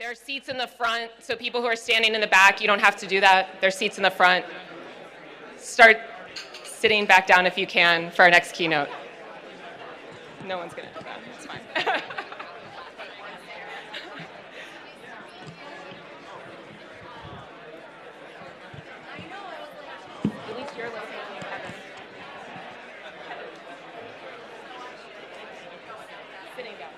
There are seats in the front, so people who are standing in the back, you don't have to do that. There's seats in the front. Start sitting back down if you can for our next keynote. No one's going to do that. It's fine. At least you're listening. Sitting down.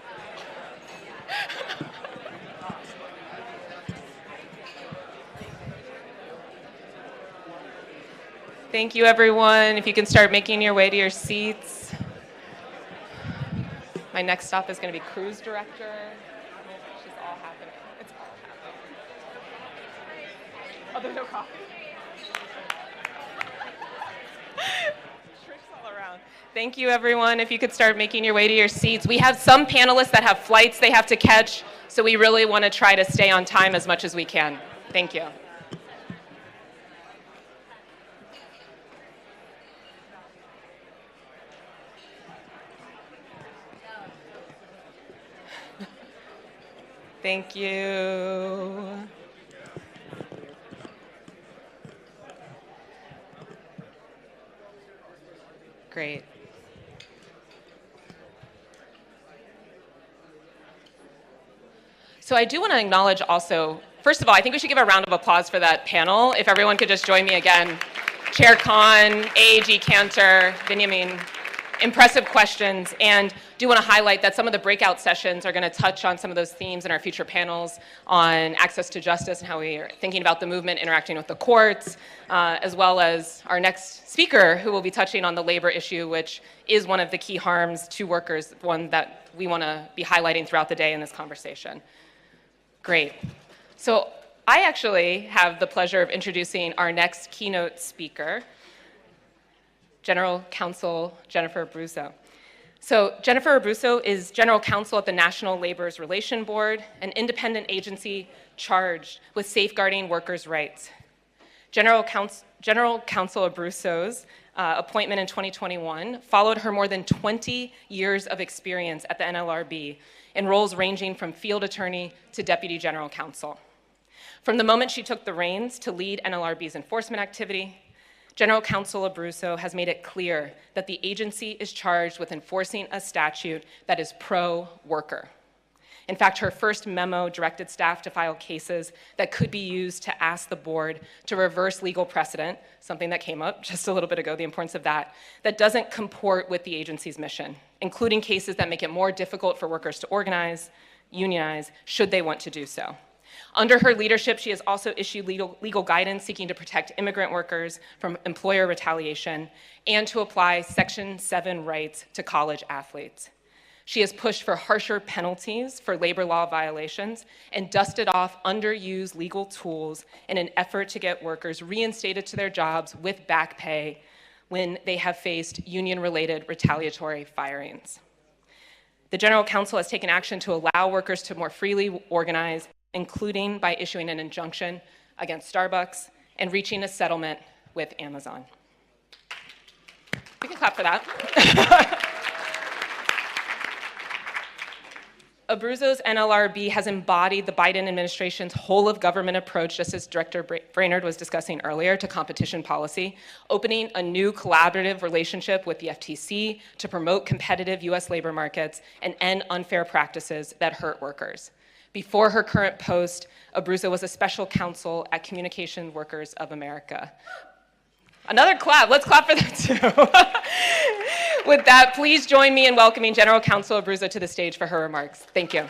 Thank you, everyone. If you can start making your way to your seats. My next stop is going to be cruise director. It's just all happening. It's all happening. Oh, there's no coffee. Tricks all around. Thank you, everyone. If you could start making your way to your seats. We have some panelists that have flights they have to catch, so we really want to try to stay on time as much as we can. Thank you. Thank you. Great. So I do want to acknowledge also, first of all, I think we should give a round of applause for that panel. If everyone could just join me again. Chair Khan, AAG Cantor, Benjamin, impressive questions, and do want to highlight that some of the breakout sessions are going to touch on some of those themes in our future panels on access to justice and how we are thinking about the movement interacting with the courts, as well as our next speaker who will be touching on the labor issue, which is one of the key harms to workers, one that we want to be highlighting throughout the day in this conversation. Great. So I actually have the pleasure of introducing our next keynote speaker, General Counsel Jennifer Abruzzo. So Jennifer Abruzzo is General Counsel at the National Labor Relations Board, an independent agency charged with safeguarding workers' rights. General Counsel Abruzzo's appointment in 2021 followed her more than 20 years of experience at the NLRB in roles ranging from field attorney to deputy general counsel. From the moment she took the reins to lead NLRB's enforcement activity, General Counsel Abruzzo has made it clear that the agency is charged with enforcing a statute that is pro-worker. In fact, her first memo directed staff to file cases that could be used to ask the board to reverse legal precedent, something that came up just a little bit ago, the importance of that doesn't comport with the agency's mission, including cases that make it more difficult for workers to organize, unionize, should they want to do so. Under her leadership, she has also issued legal guidance seeking to protect immigrant workers from employer retaliation and to apply Section 7 rights to college athletes. She has pushed for harsher penalties for labor law violations and dusted off underused legal tools in an effort to get workers reinstated to their jobs with back pay when they have faced union-related retaliatory firings. The General Counsel has taken action to allow workers to more freely organize, including by issuing an injunction against Starbucks and reaching a settlement with Amazon. We can clap for that. Abruzzo's NLRB has embodied the Biden administration's whole of government approach, just as Director Brainard was discussing earlier, to competition policy, opening a new collaborative relationship with the FTC to promote competitive US labor markets and end unfair practices that hurt workers. Before her current post, Abruzzo was a special counsel at Communication Workers of America. Another clap, let's clap for that too. With that, please join me in welcoming General Counsel Abruzzo to the stage for her remarks. Thank you.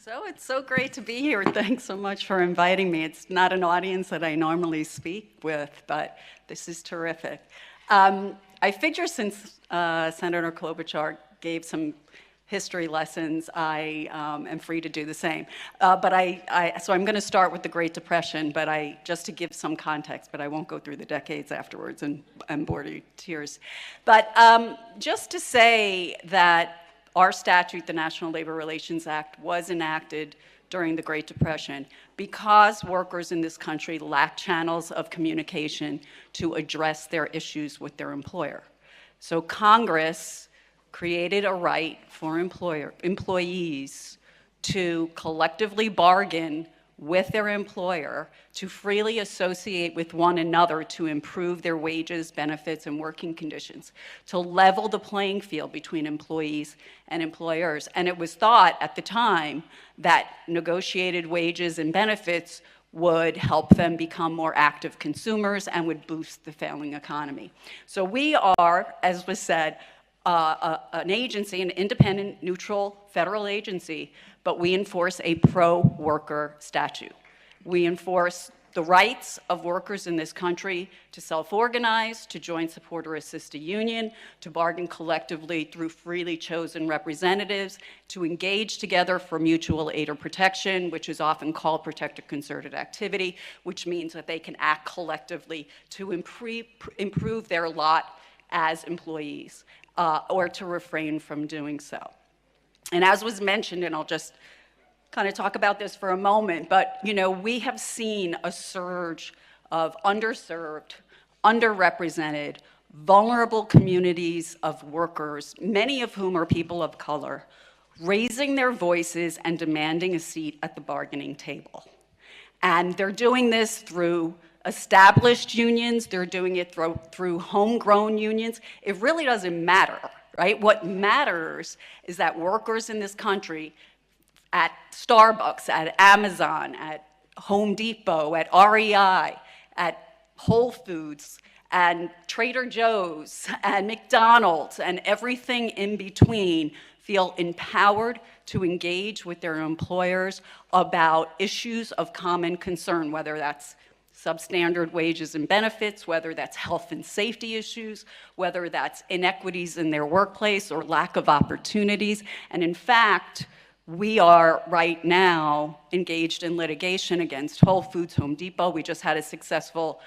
So it's so great to be here. Thanks so much for inviting me. It's not an audience that I normally speak with, but this is terrific. I figure since Senator Klobuchar gave some history lessons, I am free to do the same. So I'm going to start with the Great Depression, but just to give some context, but I won't go through the decades afterwards and bore you to tears. But just to say that our statute, the National Labor Relations Act, was enacted during the Great Depression because workers in this country lacked channels of communication to address their issues with their employer. So Congress created a right for employees to collectively bargain with their employer, to freely associate with one another to improve their wages, benefits, and working conditions, to level the playing field between employees and employers. And it was thought at the time that negotiated wages and benefits would help them become more active consumers and would boost the failing economy. So we are, as was said, an agency, an independent, neutral federal agency, but we enforce a pro-worker statute. We enforce the rights of workers in this country to self-organize, to join, support, or assist a union, to bargain collectively through freely chosen representatives, to engage together for mutual aid or protection, which is often called protected concerted activity, which means that they can act collectively to improve their lot as employees, or to refrain from doing so. And as was mentioned, and I'll just kind of talk about this for a moment, but we have seen a surge of underserved, underrepresented, vulnerable communities of workers, many of whom are people of color, raising their voices and demanding a seat at the bargaining table. And they're doing this through established unions, they're doing it through homegrown unions. It really doesn't matter, right? What matters is that workers in this country at Starbucks, at Amazon, at Home Depot, at REI, at Whole Foods, and Trader Joe's, and McDonald's, and everything in between feel empowered to engage with their employers about issues of common concern, whether that's substandard wages and benefits, whether that's health and safety issues, whether that's inequities in their workplace or lack of opportunities. And in fact, we are right now engaged in litigation against Whole Foods, Home Depot. We just had a successful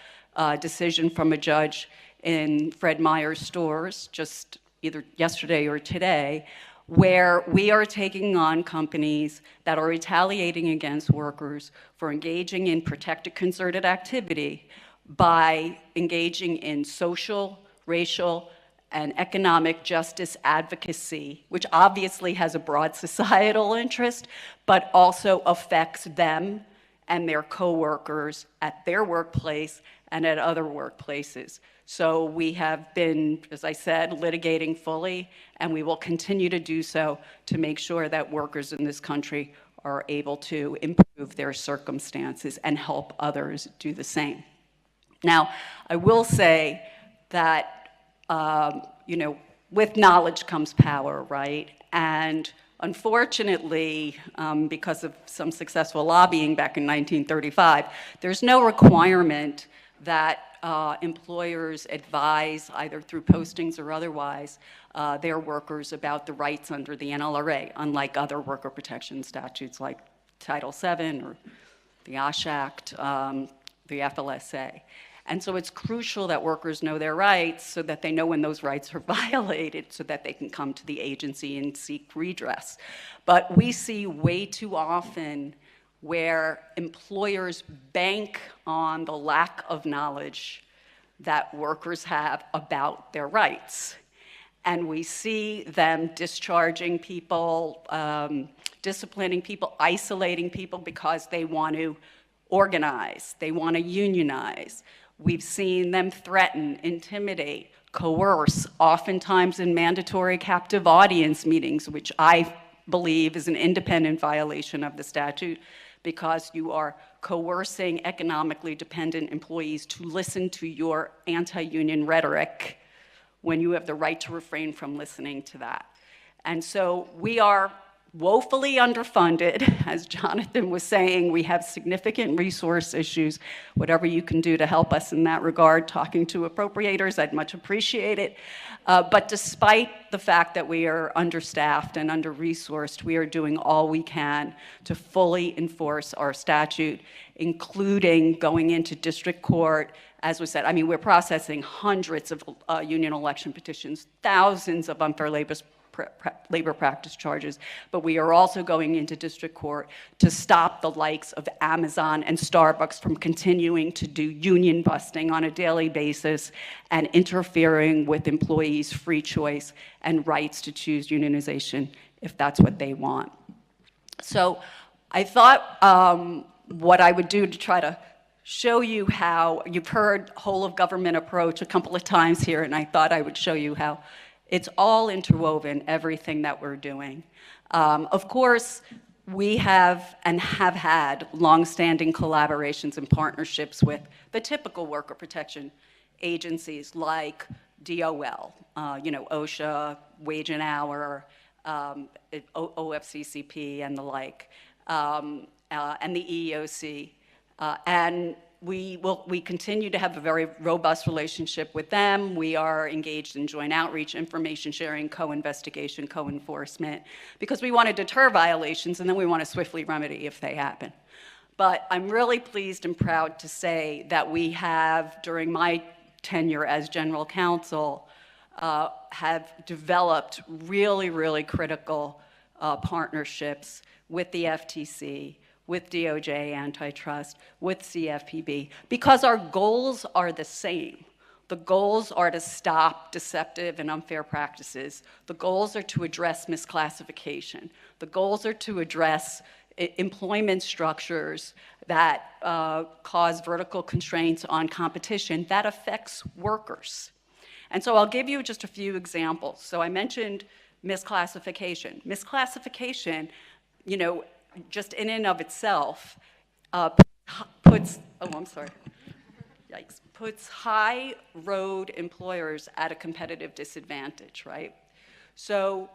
decision from a judge in Fred Meyer's stores just either yesterday or today, where we are taking on companies that are retaliating against workers for engaging in protected concerted activity by engaging in social, racial, and economic justice advocacy, which obviously has a broad societal interest, but also affects them and their coworkers at their workplace and at other workplaces. So we have been, as I said, litigating fully, and we will continue to do so to make sure that workers in this country are able to improve their circumstances and help others do the same. Now, I will say that, with knowledge comes power, right? And unfortunately, because of some successful lobbying back in 1935, there's no requirement that employers advise, either through postings or otherwise, their workers about the rights under the NLRA, unlike other worker protection statutes like Title VII or the OSH Act, the FLSA. And so it's crucial that workers know their rights so that they know when those rights are violated so that they can come to the agency and seek redress. But we see way too often where employers bank on the lack of knowledge that workers have about their rights. And we see them discharging people, disciplining people, isolating people because they want to organize, they want to unionize. We've seen them threaten, intimidate, coerce, oftentimes in mandatory captive audience meetings, which I believe is an independent violation of the statute, because you are coercing economically dependent employees to listen to your anti-union rhetoric when you have the right to refrain from listening to that. And so we are woefully underfunded. As Jonathan was saying, we have significant resource issues. Whatever you can do to help us in that regard, talking to appropriators, I'd much appreciate it. But despite the fact that we are understaffed and under-resourced, we are doing all we can to fully enforce our statute, including going into district court. As we said, we're processing hundreds of union election petitions, thousands of unfair labor labor practice charges, but we are also going into district court to stop the likes of Amazon and Starbucks from continuing to do union busting on a daily basis and interfering with employees' free choice and rights to choose unionization if that's what they want. So I thought what I would do to try to show you how, you've heard whole of government approach a couple of times here, and I thought I would show you how it's all interwoven, everything that we're doing. Of course, we have and have had longstanding collaborations and partnerships with the typical worker protection agencies like DOL, OSHA, Wage and Hour, OFCCP, and the like, and the EEOC. And we continue to have a very robust relationship with them. We are engaged in joint outreach, information sharing, co-investigation, co-enforcement, because we want to deter violations and then we want to swiftly remedy if they happen. But I'm really pleased and proud to say that we have, during my tenure as general counsel, have developed really, really critical partnerships with the FTC, with DOJ antitrust, with CFPB, because our goals are the same. The goals are to stop deceptive and unfair practices. The goals are to address misclassification. The goals are to address employment structures that cause vertical constraints on competition that affects workers. And so I'll give you just a few examples. So I mentioned misclassification. Misclassification, just in and of itself, puts high road employers at a competitive disadvantage, right? So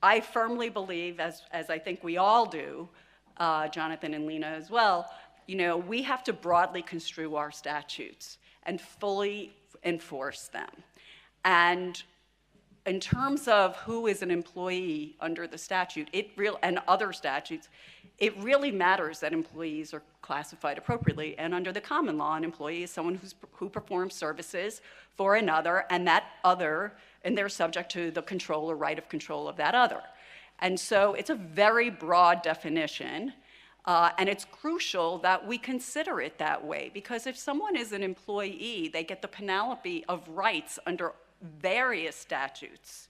I firmly believe, as I think we all do, Jonathan and Lena as well, we have to broadly construe our statutes and fully enforce them. And in terms of who is an employee under the statute, and other statutes, it really matters that employees are classified appropriately. And under the common law, an employee is someone who performs services for another, and that other, and they're subject to the control or right of control of that other. And so it's a very broad definition, and it's crucial that we consider it that way, because if someone is an employee, they get the panoply of rights under various statutes.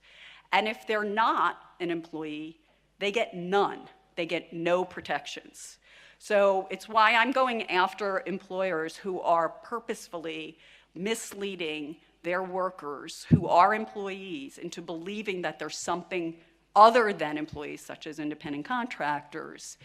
And if they're not an employee, they get none. They get no protections. So it's why I'm going after employers who are purposefully misleading their workers who are employees into believing that there's something other than employees, such as independent contractors,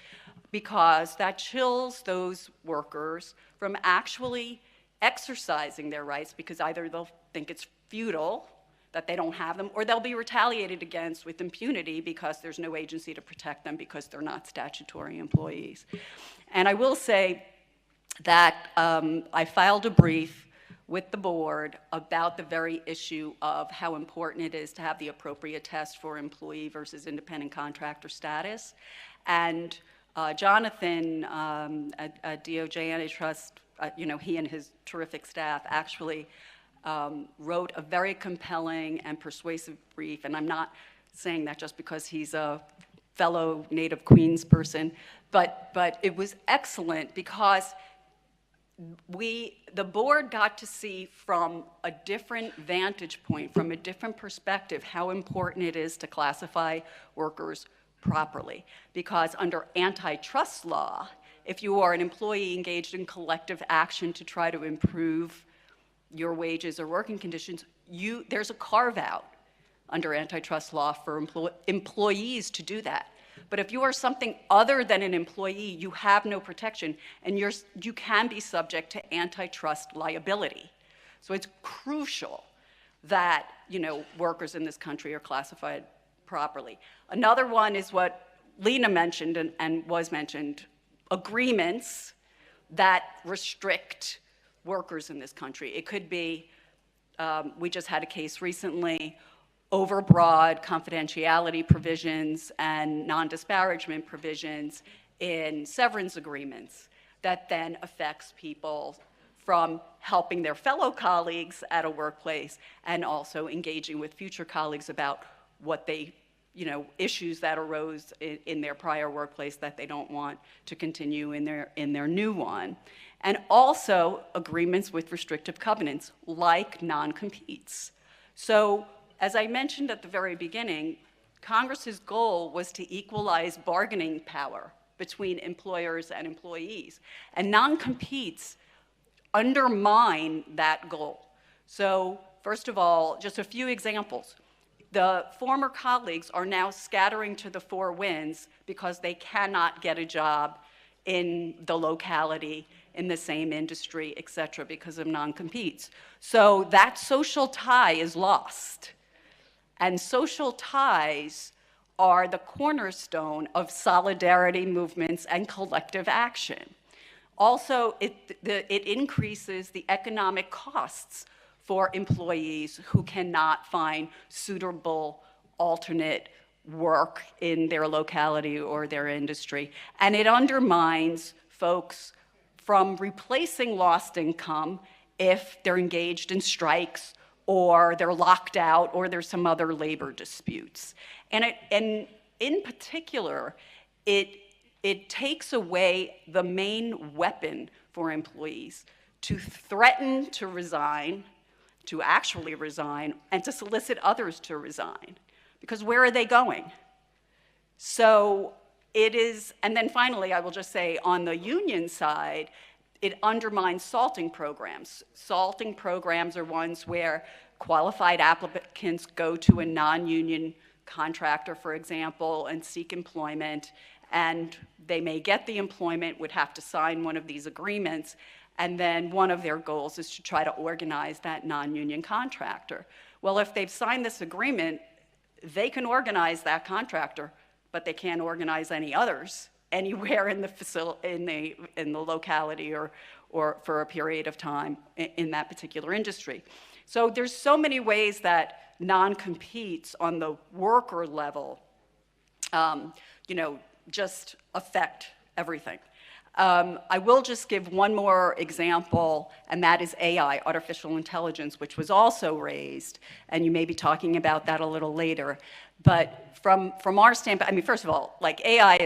because that chills those workers from actually exercising their rights, because either they'll think it's futile, that they don't have them, or they'll be retaliated against with impunity because there's no agency to protect them because they're not statutory employees. And I will say that I filed a brief with the board about the very issue of how important it is to have the appropriate test for employee versus independent contractor status. And Jonathan at DOJ Antitrust, he and his terrific staff actually wrote a very compelling and persuasive brief, and I'm not saying that just because he's a fellow native Queens person, but it was excellent because the board got to see from a different vantage point, from a different perspective, how important it is to classify workers properly. Because under antitrust law, if you are an employee engaged in collective action to try to improve your wages or working conditions, there's a carve-out under antitrust law for employees to do that. But if you are something other than an employee, you have no protection, and you can be subject to antitrust liability. So it's crucial that workers in this country are classified properly. Another one is what Lena mentioned and was mentioned, agreements that restrict workers in this country. It could be, we just had a case recently, overbroad confidentiality provisions and non-disparagement provisions in severance agreements that then affects people from helping their fellow colleagues at a workplace and also engaging with future colleagues about what they issues that arose in their prior workplace that they don't want to continue in their new one. And also agreements with restrictive covenants, like non-competes. So, as I mentioned at the very beginning, Congress's goal was to equalize bargaining power between employers and employees. And non-competes undermine that goal. So, first of all, just a few examples. The former colleagues are now scattering to the four winds because they cannot get a job in the locality, in the same industry, et cetera, because of non-competes. So that social tie is lost. And social ties are the cornerstone of solidarity movements and collective action. Also, it increases the economic costs for employees who cannot find suitable alternate work in their locality or their industry. And it undermines folks from replacing lost income if they're engaged in strikes or they're locked out or there's some other labor disputes. And in particular, it takes away the main weapon for employees to threaten to resign, to actually resign, and to solicit others to resign. Because where are they going? So it is, and then finally, I will just say on the union side, it undermines salting programs. Salting programs are ones where qualified applicants go to a non-union contractor, for example, and seek employment, and they may get the employment, would have to sign one of these agreements, and then one of their goals is to try to organize that non-union contractor. Well, if they've signed this agreement, they can organize that contractor, but they can't organize any others anywhere in the in the locality or for a period of time in that particular industry. So there's so many ways that non-competes on the worker level, just affect everything. I will just give one more example, and that is AI, artificial intelligence, which was also raised, and you may be talking about that a little later. But from our standpoint, I mean, first of all, like AI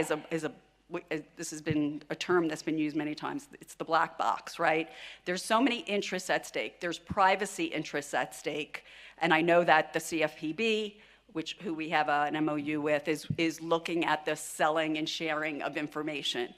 this has been a term that's been used many times. It's the black box, right? There's so many interests at stake. There's privacy interests at stake, and I know that the CFPB, who we have an MOU with, is looking at the selling and sharing of information.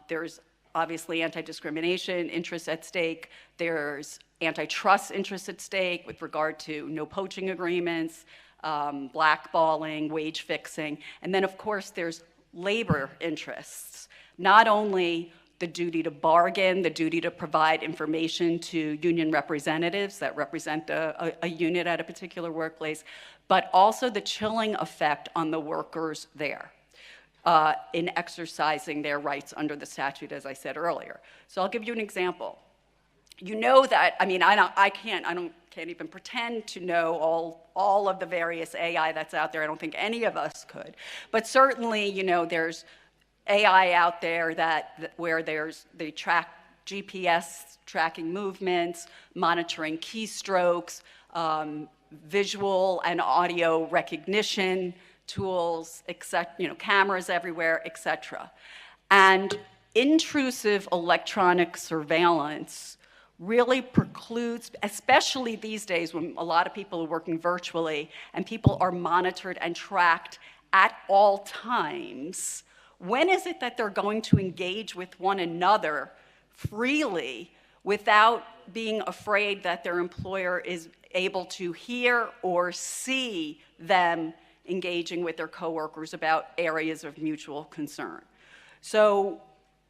There's obviously anti-discrimination interests at stake. There's antitrust interests at stake with regard to no poaching agreements, blackballing, wage fixing. And then, of course, there's labor interests. Not only the duty to bargain, the duty to provide information to union representatives that represent a unit at a particular workplace, but also the chilling effect on the workers there. In exercising their rights under the statute, as I said earlier. So I'll give you an example. You know that, I mean, I can't even pretend to know all of the various AI that's out there. I don't think any of us could. But certainly, there's AI out there where they track GPS tracking movements, monitoring keystrokes, visual and audio recognition tools, cameras everywhere, etc. And intrusive electronic surveillance really precludes, especially these days when a lot of people are working virtually and people are monitored and tracked at all times, when is it that they're going to engage with one another freely without being afraid that their employer is able to hear or see them engaging with their coworkers about areas of mutual concern? So,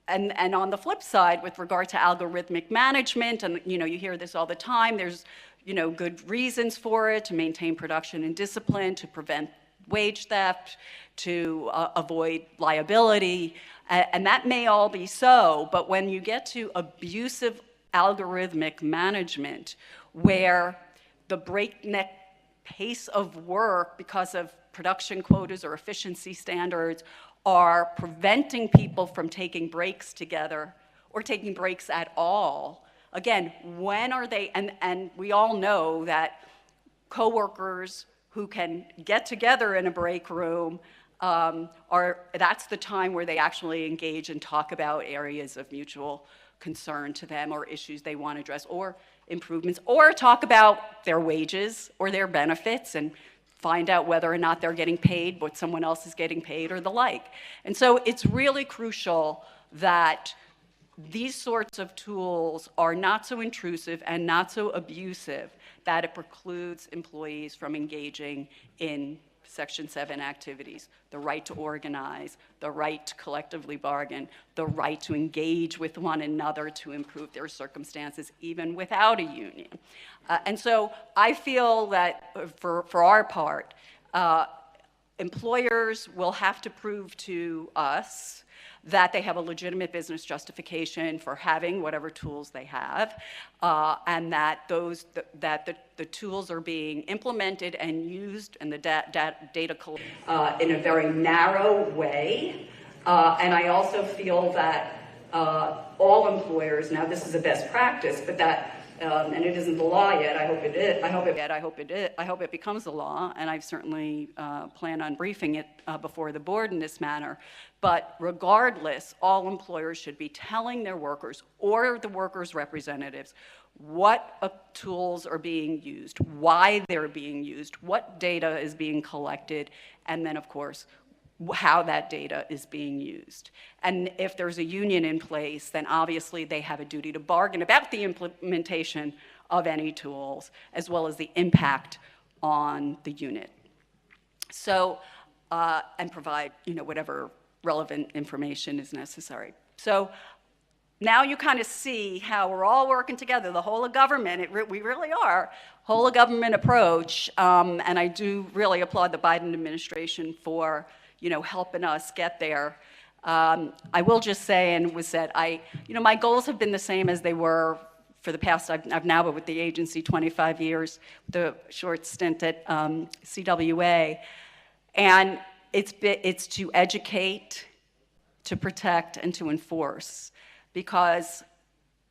and on the flip side, with regard to algorithmic management, and you hear this all the time, there's good reasons for it, to maintain production and discipline, to prevent wage theft, to avoid liability, and that may all be so, but when you get to abusive algorithmic management, where the breakneck pace of work because of production quotas or efficiency standards are preventing people from taking breaks together or taking breaks at all. Again, when are they, and we all know that coworkers who can get together in a break room, that's the time where they actually engage and talk about areas of mutual concern to them or issues they want to address or improvements, or talk about their wages or their benefits and find out whether or not they're getting paid what someone else is getting paid or the like. And so it's really crucial that these sorts of tools are not so intrusive and not so abusive that it precludes employees from engaging in Section 7 activities, the right to organize, the right to collectively bargain, the right to engage with one another to improve their circumstances, even without a union. And so I feel that for our part, employers will have to prove to us that they have a legitimate business justification for having whatever tools they have, and that the tools are being implemented and used and the data collected in a very narrow way. And I also feel that all employers, now this is a best practice, but that and it isn't the law yet. I hope it is. I hope it becomes the law, and I certainly plan on briefing it before the board in this manner. But regardless, all employers should be telling their workers or the workers' representatives what tools are being used, why they're being used, what data is being collected, and then, of course, how that data is being used. And if there's a union in place, then obviously they have a duty to bargain about the implementation of any tools, as well as the impact on the unit. So, and provide, whatever relevant information is necessary. So now you kind of see how we're all working together, the whole of government, we really are, whole of government approach, and I do really applaud the Biden administration for helping us get there. I will just say, and was said, my goals have been the same as they were for the past, I've now been with the agency 25 years, the short stint at CWA, and it's to educate, to protect, and to enforce, because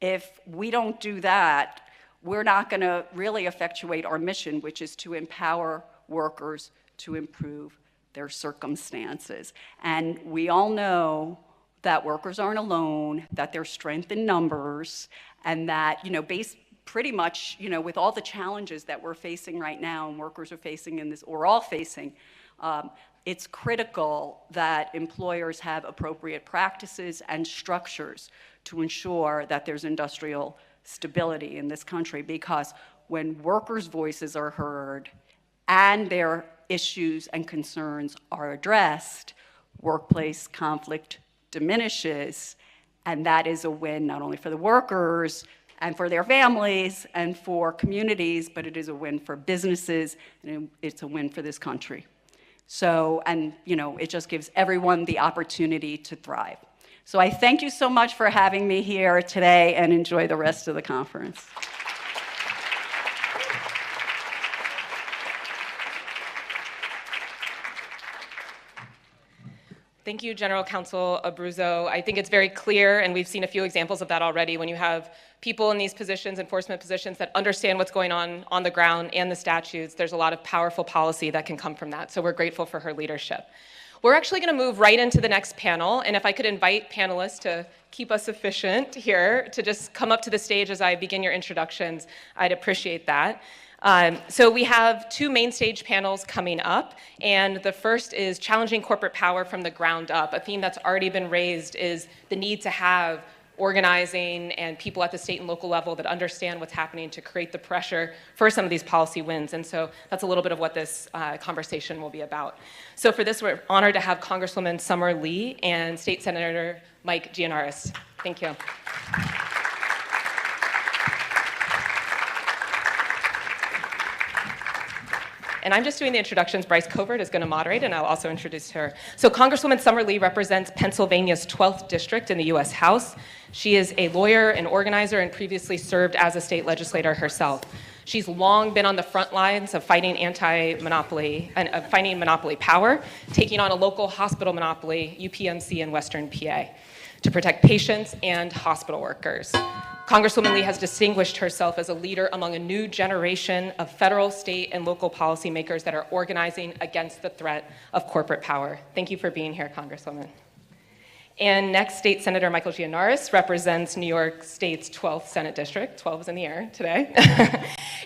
if we don't do that, we're not going to really effectuate our mission, which is to empower workers to improve their circumstances. And we all know that workers aren't alone, that there's strength in numbers, and that, based pretty much, with all the challenges that we're facing right now and workers are facing in this, or all facing, it's critical that employers have appropriate practices and structures to ensure that there's industrial stability in this country, because when workers' voices are heard and their issues and concerns are addressed, workplace conflict diminishes, and that is a win not only for the workers and for their families and for communities, but it is a win for businesses, and it's a win for this country. So, and it just gives everyone the opportunity to thrive. So I thank you so much for having me here today, and enjoy the rest of the conference. Thank you, General Counsel Abruzzo. I think it's very clear, and we've seen a few examples of that already, when you have people in these positions, enforcement positions, that understand what's going on the ground and the statutes, there's a lot of powerful policy that can come from that. So we're grateful for her leadership. We're actually going to move right into the next panel, and if I could invite panelists to keep us efficient here, to just come up to the stage as I begin your introductions, I'd appreciate that. So we have two main stage panels coming up, and the first is challenging corporate power from the ground up. A theme that's already been raised is the need to have organizing and people at the state and local level that understand what's happening to create the pressure for some of these policy wins. And so that's a little bit of what this conversation will be about. So for this, we're honored to have Congresswoman Summer Lee and State Senator Mike Gianaris. Thank you. And I'm just doing the introductions. Bryce Covert is going to moderate, and I'll also introduce her. So Congresswoman Summer Lee represents Pennsylvania's 12th district in the U.S. House. She is a lawyer and organizer and previously served as a state legislator herself. She's long been on the front lines of fighting anti-monopoly and fighting monopoly power, taking on a local hospital monopoly, UPMC in Western PA. to protect patients and hospital workers. Congresswoman Lee has distinguished herself as a leader among a new generation of federal, state, and local policymakers that are organizing against the threat of corporate power. Thank you for being here, Congresswoman. And next, State Senator Michael Gianaris represents New York State's 12th Senate District. 12 is in the air today.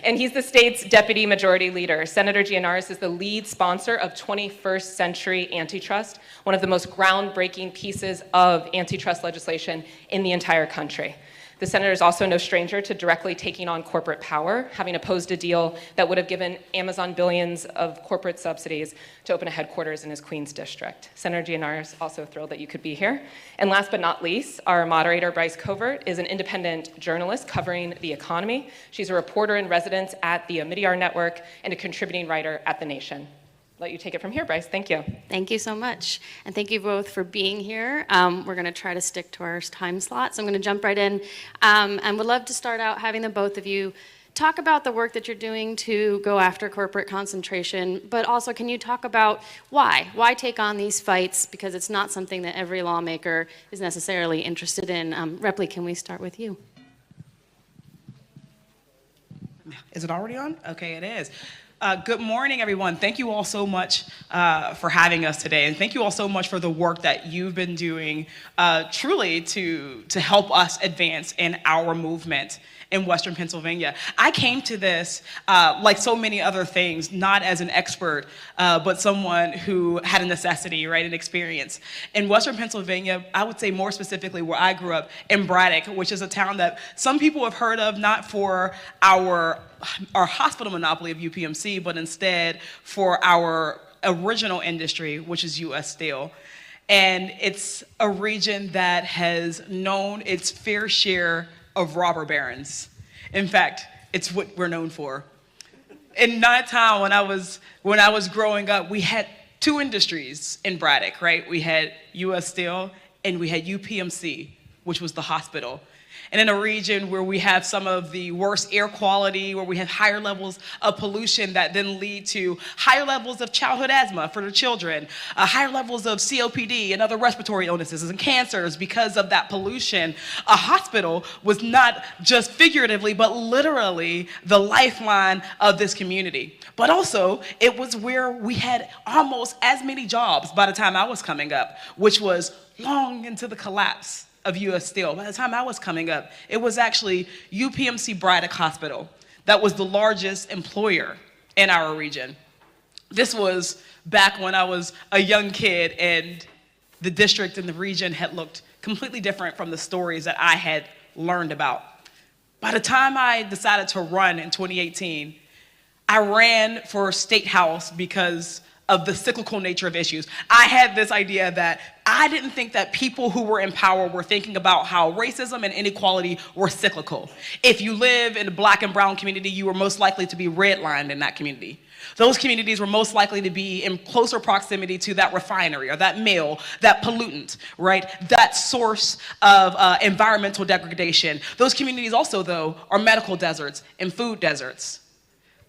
And he's the state's deputy majority leader. Senator Gianaris is the lead sponsor of 21st Century Antitrust, one of the most groundbreaking pieces of antitrust legislation in the entire country. The senator is also no stranger to directly taking on corporate power, having opposed a deal that would have given Amazon billions of corporate subsidies to open a headquarters in his Queens district. Senator Gianaris, also thrilled that you could be here. And last but not least, our moderator, Bryce Covert, is an independent journalist covering the economy. She's a reporter in residence at the Omidyar Network and a contributing writer at The Nation. Let you take it from here, Bryce. Thank you. Thank you so much. And thank you both for being here. We're going to try to stick to our time slots. I'm going to jump right in and would love to start out having the both of you talk about the work that you're doing to go after corporate concentration, but also can you talk about why? Why take on these fights? Because it's not something that every lawmaker is necessarily interested in. Ripley, can we start with you? Is it already on? Okay, it is. Good morning, everyone. Thank you all so much for having us today, and thank you all so much for the work that you've been doing truly to help us advance in our movement in Western Pennsylvania. I came to this, like so many other things, not as an expert, but someone who had a necessity, right, an experience. In Western Pennsylvania, I would say more specifically where I grew up, in Braddock, which is a town that some people have heard of, not for our hospital monopoly of UPMC, but instead for our original industry, which is U.S. Steel. And it's a region that has known its fair share of robber barons. In fact, it's what we're known for. In my town, when I was growing up, we had two industries in Braddock, right? We had U.S. Steel and we had UPMC, which was the hospital. And in a region where we have some of the worst air quality, where we have higher levels of pollution that then lead to higher levels of childhood asthma for the children, higher levels of COPD and other respiratory illnesses and cancers because of that pollution, a hospital was not just figuratively, but literally the lifeline of this community. But also, it was where we had almost as many jobs by the time I was coming up, which was long into the collapse of U.S. Steel. By the time I was coming up, it was actually UPMC Braddock Hospital that was the largest employer in our region. This was back when I was a young kid and the district and the region had looked completely different from the stories that I had learned about. By the time I decided to run in 2018, I ran for State House because of the cyclical nature of issues. I had this idea that I didn't think that people who were in power were thinking about how racism and inequality were cyclical. If you live in a black and brown community, you were most likely to be redlined in that community. Those communities were most likely to be in closer proximity to that refinery or that mill, that pollutant, right? That source of environmental degradation. Those communities also, though, are medical deserts and food deserts.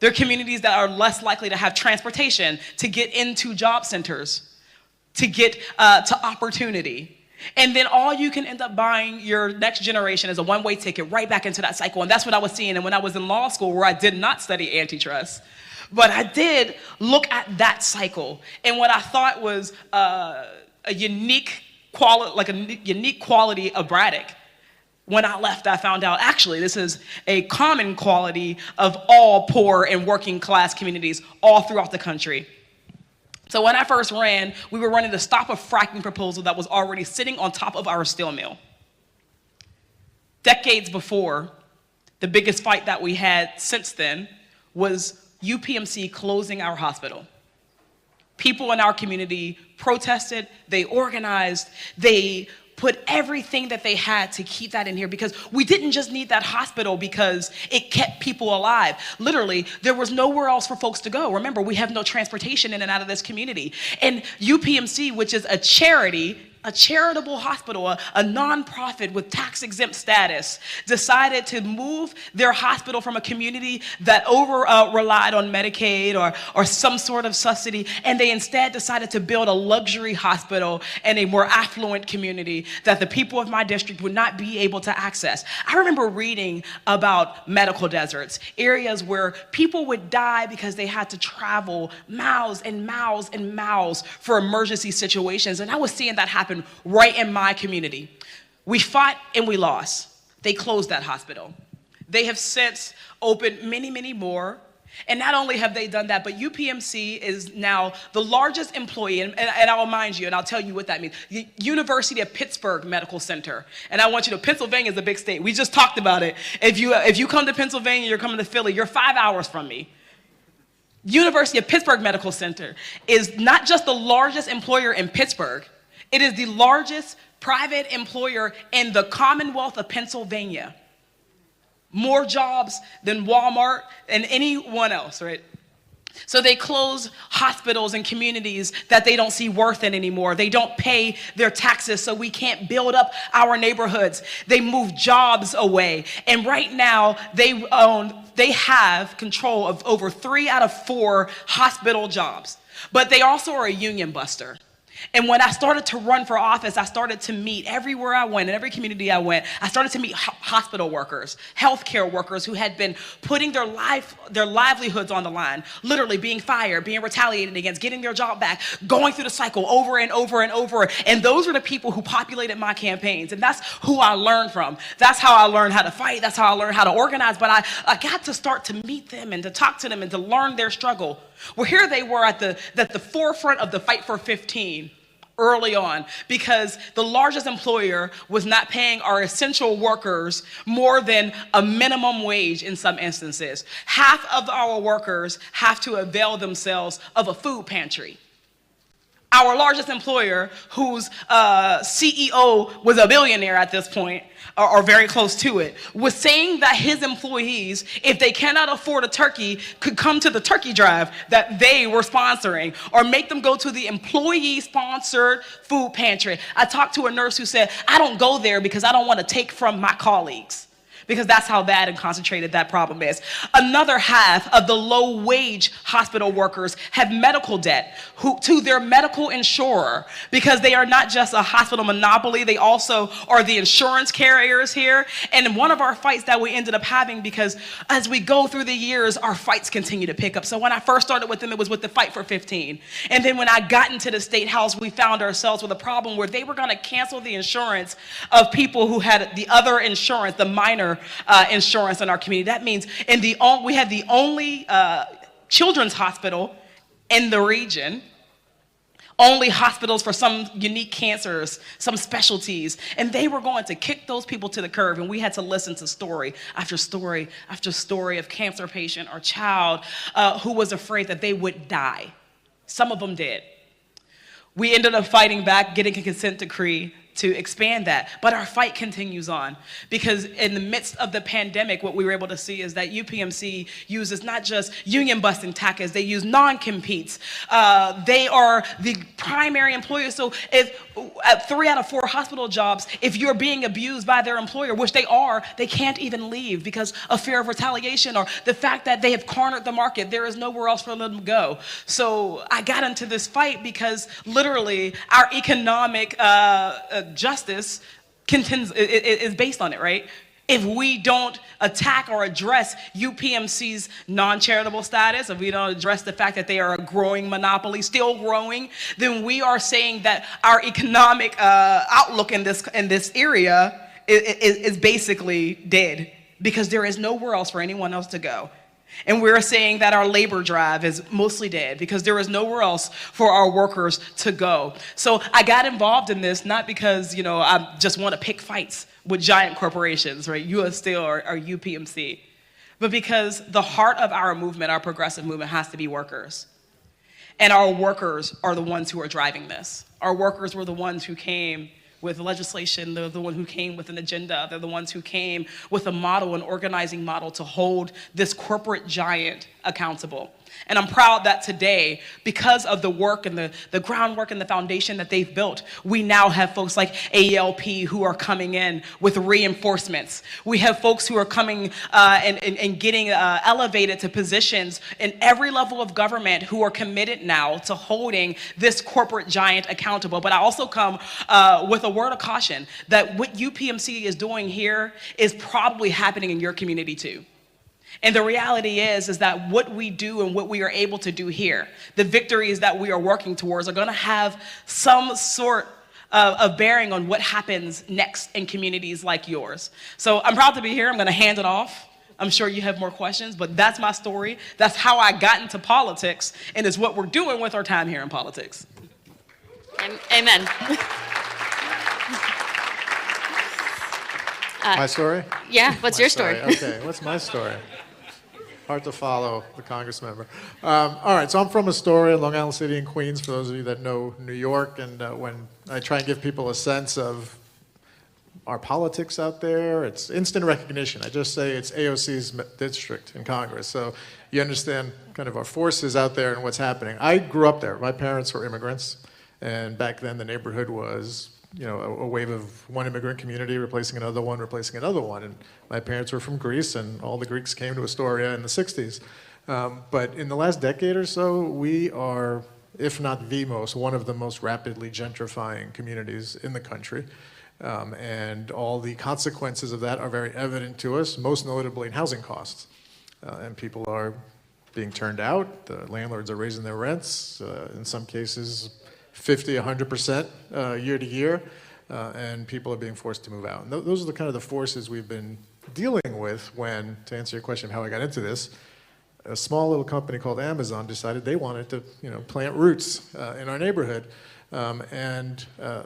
They're communities that are less likely to have transportation to get into job centers, to get to opportunity. And then all you can end up buying your next generation is a one-way ticket right back into that cycle. And that's what I was seeing. And when I was in law school, where I did not study antitrust, but I did look at that cycle. And what I thought was a unique quality of Braddock. When I left, I found out, actually, this is a common quality of all poor and working class communities all throughout the country. So when I first ran, we were running the Stop a Fracking proposal that was already sitting on top of our steel mill. Decades before, the biggest fight that we had since then was UPMC closing our hospital. People in our community protested, they organized, they put everything that they had to keep that in here, because we didn't just need that hospital because it kept people alive. Literally, there was nowhere else for folks to go. Remember, we have no transportation in and out of this community. And UPMC, which is a charity, a charitable hospital, a nonprofit with tax-exempt status, decided to move their hospital from a community that relied on Medicaid or some sort of subsidy, and they instead decided to build a luxury hospital in a more affluent community that the people of my district would not be able to access. I remember reading about medical deserts, areas where people would die because they had to travel miles and miles and miles for emergency situations, and I was seeing that happen right in my community. We fought and we lost. They closed that hospital. They have since opened many, many more. And not only have they done that, but UPMC is now the largest employee, and I'll remind you, and I'll tell you what that means. The University of Pittsburgh Medical Center. And I want you to know, Pennsylvania is a big state. We just talked about it. If you come to Pennsylvania, you're coming to Philly, you're 5 hours from me. University of Pittsburgh Medical Center is not just the largest employer in Pittsburgh, it is the largest private employer in the Commonwealth of Pennsylvania. More jobs than Walmart and anyone else, right? So they close hospitals and communities that they don't see worth in anymore. They don't pay their taxes, so we can't build up our neighborhoods. They move jobs away. And right now, they have control of over 3 out of 4 hospital jobs. But they also are a union buster. And when I started to run for office, I started to meet everywhere I went, in every community I went, I started to meet hospital workers, healthcare workers who had been putting their livelihoods on the line, literally being fired, being retaliated against, getting their job back, going through the cycle over and over and over. And those were the people who populated my campaigns. And that's who I learned from. That's how I learned how to fight. That's how I learned how to organize. But I got to start to meet them and to talk to them and to learn their struggle. Well, here they were at the forefront of the fight for 15 early on, because the largest employer was not paying our essential workers more than a minimum wage in some instances. Half of our workers have to avail themselves of a food pantry. Our largest employer, whose CEO was a billionaire at this point, or very close to it, was saying that his employees, if they cannot afford a turkey, could come to the turkey drive that they were sponsoring, or make them go to the employee-sponsored food pantry. I talked to a nurse who said, I don't go there because I don't want to take from my colleagues, because that's how bad and concentrated that problem is. Another half of the low-wage hospital workers have medical debt to their medical insurer, because they are not just a hospital monopoly, they also are the insurance carriers here. And one of our fights that we ended up having, because as we go through the years, our fights continue to pick up. So when I first started with them, it was with the Fight for 15. And then when I got into the State House, we found ourselves with a problem where they were going to cancel the insurance of people who had the other insurance, the minor insurance in our community. That means we had the only children's hospital in the region, only hospitals for some unique cancers, some specialties, and they were going to kick those people to the curb, and we had to listen to story after story after story of cancer patient or child who was afraid that they would die. Some of them did. We ended up fighting back, getting a consent decree to expand that. But our fight continues on, because in the midst of the pandemic, what we were able to see is that UPMC uses not just union busting tactics, they use non-competes. They are the primary employer. So if at 3 out of 4 hospital jobs, if you're being abused by their employer, which they are, they can't even leave because of fear of retaliation or the fact that they have cornered the market. There is nowhere else for them to go. So I got into this fight because literally our economic justice is based on it, right? If we don't attack or address UPMC's non-charitable status, if we don't address the fact that they are a growing monopoly, still growing, then we are saying that our economic outlook in this area is basically dead, because there is nowhere else for anyone else to go. And we're saying that our labor drive is mostly dead because there is nowhere else for our workers to go. So I got involved in this not because, I just want to pick fights with giant corporations, right? US Steel or UPMC, but because the heart of our movement, our progressive movement, has to be workers. And our workers are the ones who are driving this. Our workers were the ones who came with legislation. They're the one who came with an agenda. They're the ones who came with a model, an organizing model to hold this corporate giant accountable. And I'm proud that today, because of the work and the groundwork and the foundation that they've built, we now have folks like AELP who are coming in with reinforcements. We have folks who are coming and getting elevated to positions in every level of government who are committed now to holding this corporate giant accountable. But I also come with a word of caution that what UPMC is doing here is probably happening in your community too. And the reality is that what we do and what we are able to do here, the victories that we are working towards, are going to have some sort of bearing on what happens next in communities like yours. So I'm proud to be here. I'm going to hand it off. I'm sure you have more questions, but that's my story. That's how I got into politics, and it's what we're doing with our time here in politics. Amen. My story? Yeah, what's your story? Okay, what's my story? Hard to follow the Congress member. All right, so I'm from Astoria, Long Island City, in Queens, for those of you that know New York. And when I try and give people a sense of our politics out there, it's instant recognition. I just say it's AOC's district in Congress. So you understand kind of our forces out there and what's happening. I grew up there. My parents were immigrants. And back then, the neighborhood was, you know, a wave of one immigrant community replacing another one, replacing another one. And my parents were from Greece, and all the Greeks came to Astoria in the 60s. But in the last decade or so, we are, if not the most, one of the most rapidly gentrifying communities in the country. And all the consequences of that are very evident to us, most notably in housing costs. And people are being turned out. The landlords are raising their rents, in some cases 50, 100% year to year, and people are being forced to move out. And those are the kind of the forces we've been dealing with when, to answer your question of how I got into this, a small little company called Amazon decided they wanted to, you know, plant roots in our neighborhood.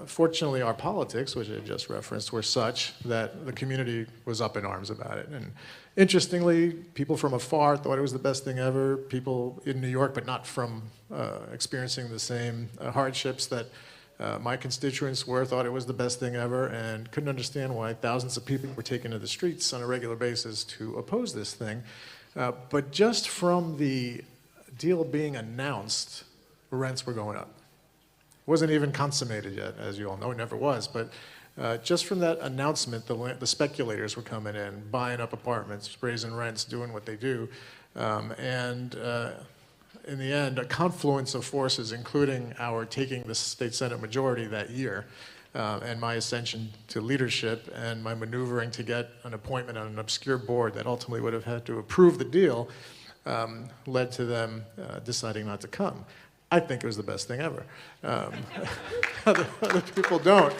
Fortunately, our politics, which I just referenced, were such that the community was up in arms about it. And interestingly, people from afar thought it was the best thing ever. People in New York, but not from experiencing the same hardships that my constituents were, thought it was the best thing ever, and couldn't understand why thousands of people were taken to the streets on a regular basis to oppose this thing. But just from the deal being announced, rents were going up. Wasn't even consummated yet, as you all know, it never was. But just from that announcement, the speculators were coming in, buying up apartments, raising rents, doing what they do. In the end, a confluence of forces, including our taking the state Senate majority that year, and my ascension to leadership and my maneuvering to get an appointment on an obscure board that ultimately would have had to approve the deal, led to them deciding not to come. I think it was the best thing ever. Other people don't.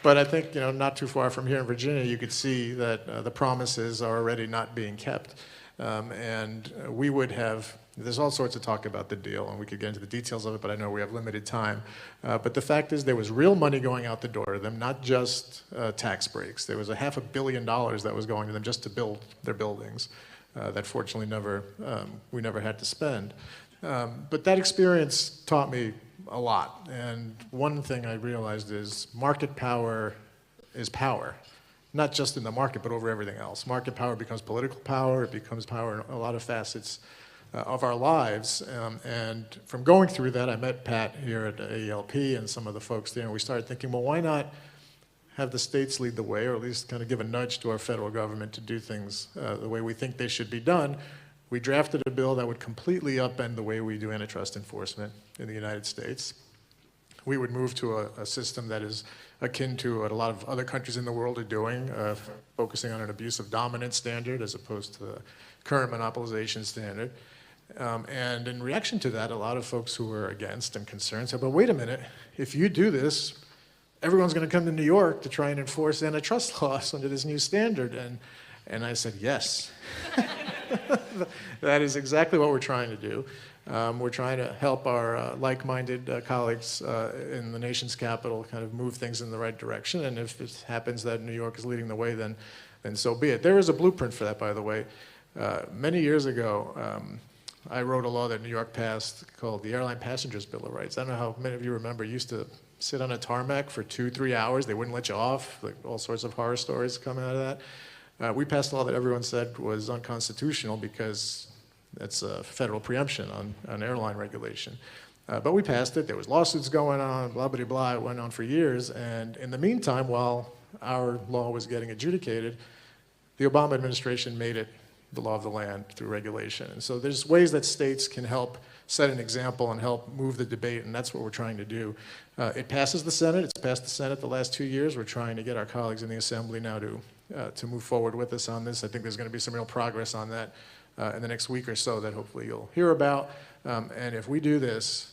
But I think, you know, not too far from here in Virginia, you could see that the promises are already not being kept. We would have, there's all sorts of talk about the deal, and we could get into the details of it, but I know we have limited time. But the fact is there was real money going out the door to them, not just tax breaks. There was $500 million that was going to them just to build their buildings that fortunately we never had to spend. But that experience taught me a lot. And one thing I realized is market power is power, not just in the market, but over everything else. Market power becomes political power. It becomes power in a lot of facets of our lives. And from going through that, I met Pat here at AELP and some of the folks there, and we started thinking, well, why not have the states lead the way, or at least kind of give a nudge to our federal government to do things the way we think they should be done. We drafted a bill that would completely upend the way we do antitrust enforcement in the United States. We would move to a system that is akin to what a lot of other countries in the world are doing, focusing on an abuse of dominance standard as opposed to the current monopolization standard. And in reaction to that, a lot of folks who were against and concerned said, but wait a minute, if you do this, everyone's going to come to New York to try and enforce antitrust laws under this new standard. And I said, yes. That is exactly what we're trying to do. We're trying to help our like-minded colleagues in the nation's capital kind of move things in the right direction. And if it happens that New York is leading the way, then so be it. There is a blueprint for that, by the way. Many years ago, I wrote a law that New York passed called the Airline Passengers Bill of Rights. I don't know how many of you remember, used to sit on a tarmac for 2-3 hours. They wouldn't let you off. Like all sorts of horror stories coming out of that. We passed a law that everyone said was unconstitutional because That's federal preemption on airline regulation. But we passed it. There was lawsuits going on, blah, blah, blah. It went on for years. And in the meantime, while our law was getting adjudicated, the Obama administration made it the law of the land through regulation. And so there's ways that states can help set an example and help move the debate, and that's what we're trying to do. It passes the Senate. It's passed the Senate the last 2 years. We're trying to get our colleagues in the Assembly now to move forward with us on this. I think there's going to be some real progress on that in the next week or so that hopefully you'll hear about. And if we do this,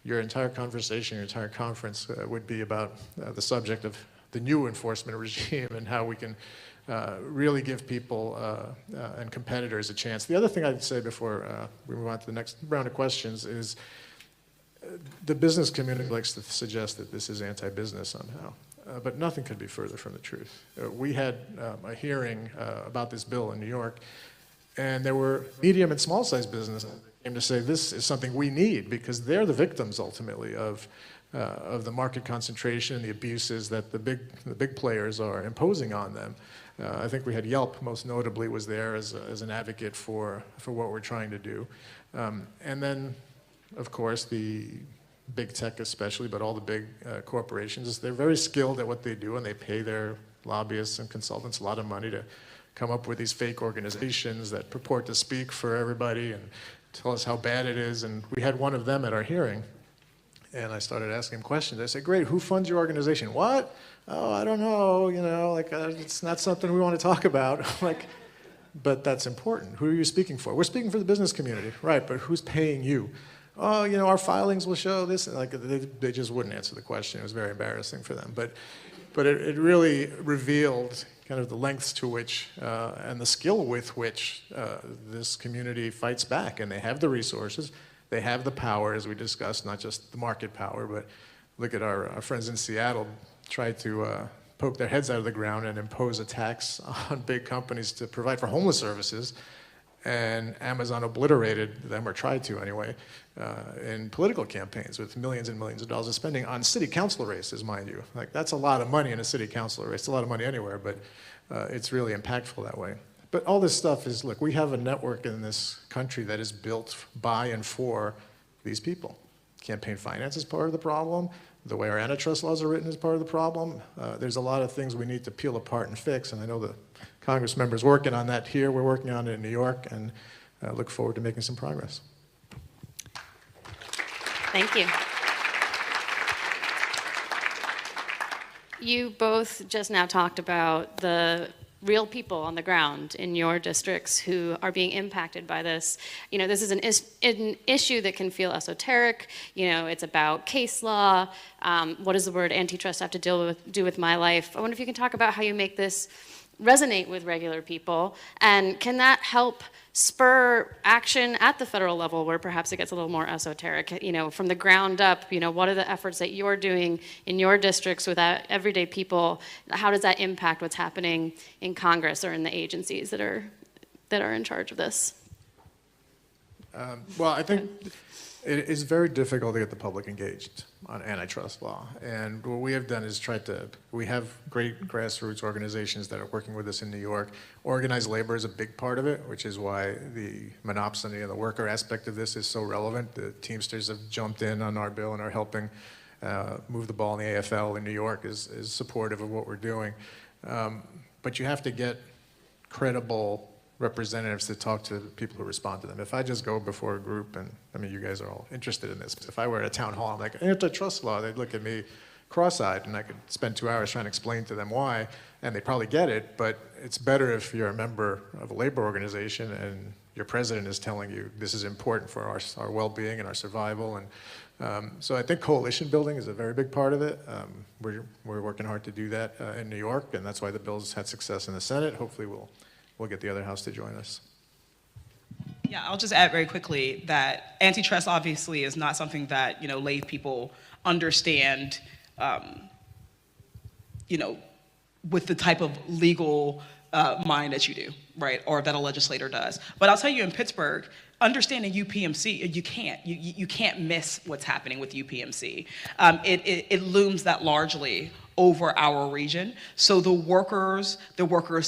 your entire conversation, your entire conference would be about the subject of the new enforcement regime and how we can really give people and competitors a chance. The other thing I'd say before we move on to the next round of questions is the business community likes to suggest that this is anti-business somehow, but nothing could be further from the truth. We had a hearing about this bill in New York, and there were medium and small-sized businesses that came to say this is something we need because they're the victims ultimately of the market concentration and the abuses that the big players are imposing on them. I think we had Yelp, most notably, was there as an advocate for what we're trying to do. And then, of course, the big tech especially, but all the big corporations, they're very skilled at what they do, and they pay their lobbyists and consultants a lot of money to come up with these fake organizations that purport to speak for everybody and tell us how bad it is. And we had one of them at our hearing, and I started asking him questions. I said, great, who funds your organization? What? Oh, I don't know, it's not something we want to talk about. But that's important. Who are you speaking for? We're speaking for the business community, right, but who's paying you? Oh, our filings will show this. They just wouldn't answer the question. It was very embarrassing for them. But it really revealed kind of the lengths to which and the skill with which this community fights back. And they have the resources. They have the power, as we discussed, not just the market power, but look at our friends in Seattle try to poke their heads out of the ground and impose a tax on big companies to provide for homeless services. And Amazon obliterated them, or tried to anyway, in political campaigns with millions and millions of dollars of spending on city council races, mind you. That's a lot of money in a city council race. It's a lot of money anywhere, but it's really impactful that way. But all this stuff is, look, we have a network in this country that is built by and for these people. Campaign finance is part of the problem. The way our antitrust laws are written is part of the problem. There's a lot of things we need to peel apart and fix, and I know the Congress members working on that here. We're working on it in New York, and look forward to making some progress. Thank you. You both just now talked about the real people on the ground in your districts who are being impacted by this. This is an issue that can feel esoteric. It's about case law. What does the word antitrust have to do with my life? I wonder if you can talk about how you make this resonate with regular people, and can that help spur action at the federal level where perhaps it gets a little more esoteric, from the ground up, what are the efforts that you're doing in your districts with everyday people? How does that impact what's happening in Congress or in the agencies that are in charge of this? Well, I think it is very difficult to get the public engaged on antitrust law. And what we have done is we have great grassroots organizations that are working with us in New York. Organized labor is a big part of it, which is why the monopsony and the worker aspect of this is so relevant. The Teamsters have jumped in on our bill and are helping move the ball in the AFL in New York is supportive of what we're doing. But you have to get credible representatives to talk to people who respond to them. If I just go before a group, and you guys are all interested in this, but if I were at a town hall, I'm like, antitrust law, they'd look at me cross-eyed, and I could spend 2 hours trying to explain to them why, and they probably get it, but it's better if you're a member of a labor organization and your president is telling you this is important for our well-being and our survival. And so I think coalition building is a very big part of it. We're working hard to do that in New York, and that's why the bill's had success in the Senate. Hopefully we'll get the other house to join us. Yeah, I'll just add very quickly that antitrust obviously is not something that lay people understand, with the type of legal mind that you do, right, or that a legislator does. But I'll tell you, in Pittsburgh, understanding UPMC, you can't miss what's happening with UPMC. It looms that largely over our region. So the workers'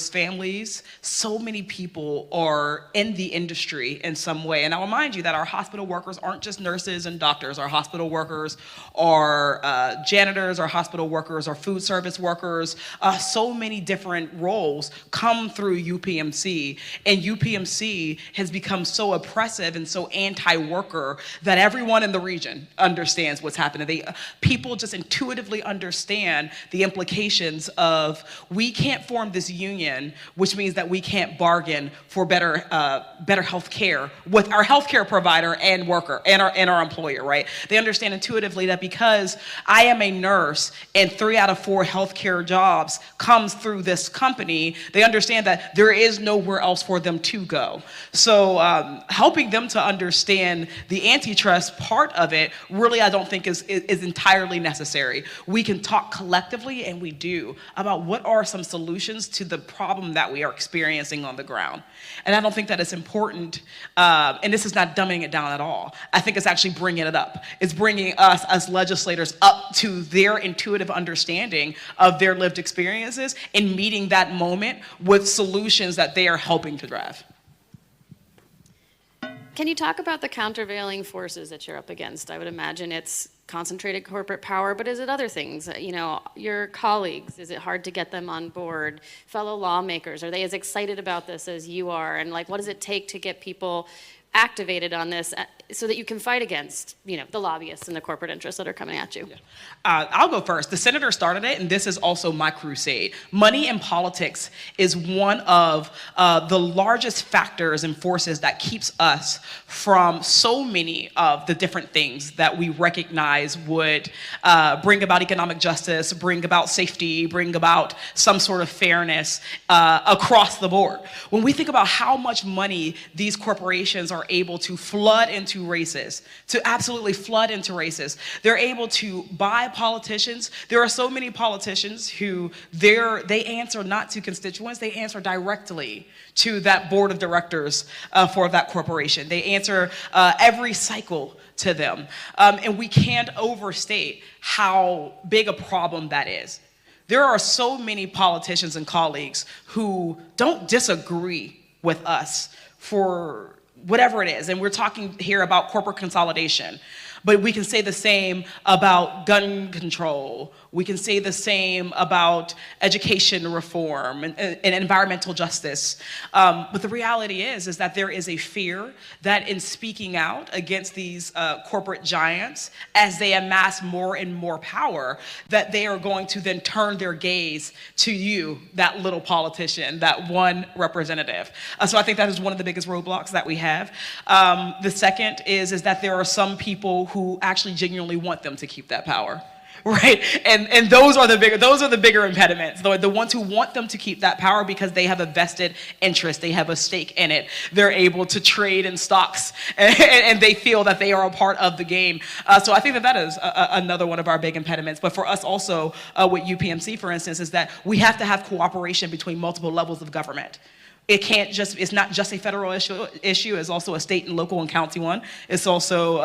families, so many people are in the industry in some way. And I'll remind you that our hospital workers aren't just nurses and doctors. Our hospital workers are janitors, our hospital workers are food service workers. So many different roles come through UPMC. And UPMC has become so oppressive and so anti-worker that everyone in the region understands what's happening. People just intuitively understand the implications of we can't form this union, which means that we can't bargain for better health care with our healthcare provider and worker and our employer, right? They understand intuitively that because I am a nurse and 3 out of 4 healthcare jobs comes through this company, they understand that there is nowhere else for them to go. So helping them to understand the antitrust part of it really I don't think is entirely necessary. We can talk collectively, and we do, about what are some solutions to the problem that we are experiencing on the ground. And I don't think that it's important, and this is not dumbing it down at all. I think it's actually bringing it up. It's bringing us as legislators up to their intuitive understanding of their lived experiences and meeting that moment with solutions that they are helping to drive. Can you talk about the countervailing forces that you're up against? I would imagine it's concentrated corporate power, but is it other things? You know, your colleagues, is it hard to get them on board? Fellow lawmakers, are they as excited about this as you are? And like, what does it take to get people activated on this so that you can fight against, you know, the lobbyists and the corporate interests that are coming at you? I'll go first. The senator started it, and this is also my crusade. Money in politics is one of the largest factors and forces that keeps us from so many of the different things that we recognize would bring about economic justice, bring about safety, bring about some sort of fairness across the board. When we think about how much money these corporations are able to flood into races, to absolutely flood into races. They're able to buy politicians. There are so many politicians who they answer not to constituents, they answer directly to that board of directors for that corporation. They answer every cycle to them. And we can't overstate how big a problem that is. There are so many politicians and colleagues who don't disagree with us for whatever it is, and we're talking here about corporate consolidation, but we can say the same about gun control. We can say the same about education reform and environmental justice. But the reality is that there is a fear that in speaking out against these corporate giants, as they amass more and more power, that they are going to then turn their gaze to you, that little politician, that one representative. So I think that is one of the biggest roadblocks that we have. The second is that there are some people who actually genuinely want them to keep that power. Right, and those are the bigger impediments. The ones who want them to keep that power because they have a vested interest, they have a stake in it. They're able to trade in stocks, and they feel that they are a part of the game. So I think that is another one of our big impediments. But for us also with UPMC, for instance, is that we have to have cooperation between multiple levels of government. It's not just a federal issue, it's also a state and local and county one. It's also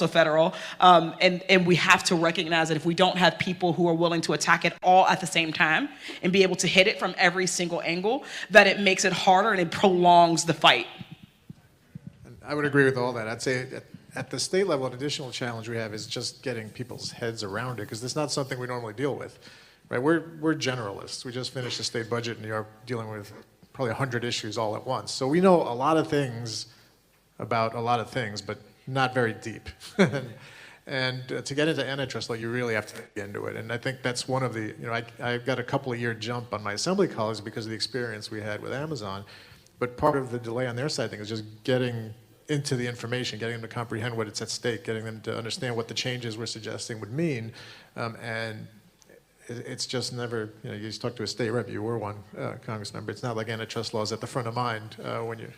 federal. And we have to recognize that if we don't have people who are willing to attack it all at the same time and be able to hit it from every single angle, that it makes it harder and it prolongs the fight. I would agree with all that. I'd say at the state level, an additional challenge we have is just getting people's heads around it, because it's not something we normally deal with. Right? We're generalists. We just finished the state budget in New York dealing with probably 100 issues all at once. So we know a lot of things about a lot of things, but not very deep. And to get into antitrust law, you really have to get into it. And I think that's one of the, I got a couple of year jump on my assembly colleagues because of the experience we had with Amazon. But part of the delay on their side thing is just getting into the information, getting them to comprehend what it's at stake, getting them to understand what the changes we're suggesting would mean. And it's just never, you just talk to a state rep, you were one, Congressman, but it's not like antitrust law is at the front of mind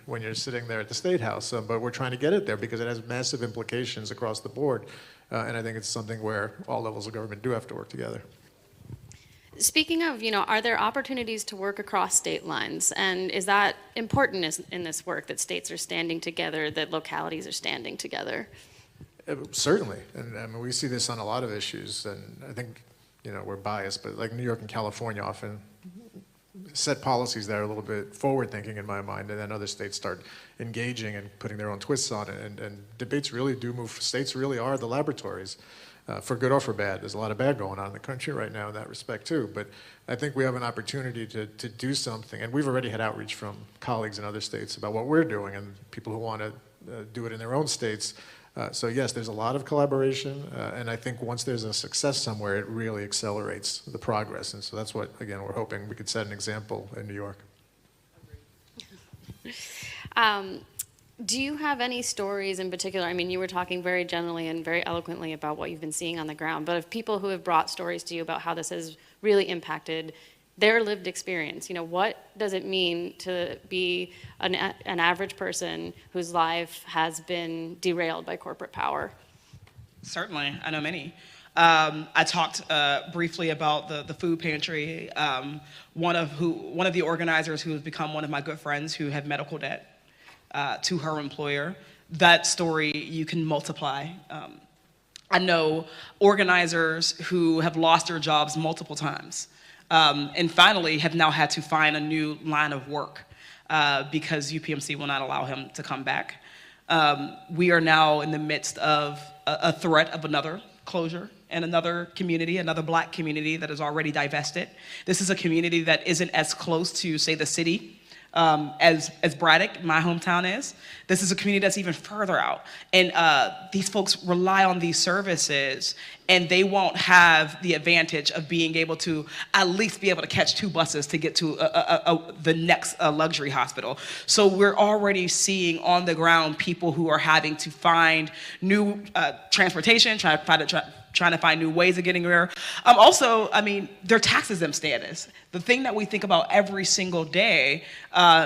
when you're sitting there at the State House. But we're trying to get it there because it has massive implications across the board. And I think it's something where all levels of government do have to work together. Speaking of, are there opportunities to work across state lines? And is that important in this work, that states are standing together, that localities are standing together? Certainly. And I mean, we see this on a lot of issues. And I think we're biased, but like New York and California often set policies that are a little bit forward-thinking in my mind, and then other states start engaging and putting their own twists on it, and debates really do move. States really are the laboratories, for good or for bad. There's a lot of bad going on in the country right now in that respect too, but I think we have an opportunity to do something, and we've already had outreach from colleagues in other states about what we're doing, and people who want to do it in their own states. So yes, there's a lot of collaboration, and I think once there's a success somewhere, it really accelerates the progress. And so that's what, again, we're hoping we could set an example in New York. Do you have any stories in particular? I mean, you were talking very generally and very eloquently about what you've been seeing on the ground, but of people who have brought stories to you about how this has really impacted their lived experience. What does it mean to be an average person whose life has been derailed by corporate power? Certainly, I know many. I talked briefly about the food pantry. One of the organizers who has become one of my good friends who had medical debt to her employer. That story you can multiply. I know organizers who have lost their jobs multiple times. And finally have now had to find a new line of work because UPMC will not allow him to come back. We are now in the midst of a threat of another closure in another community, another Black community that is already divested. This is a community that isn't as close to, say, the city as Braddock, my hometown, is. This is a community that's even further out. And these folks rely on these services, and they won't have the advantage of being able to at least be able to catch 2 buses to get to the next luxury hospital. So we're already seeing on the ground people who are having to find new transportation, trying to find new ways of getting there. Also, I mean, their tax-exempt status. The thing that we think about every single day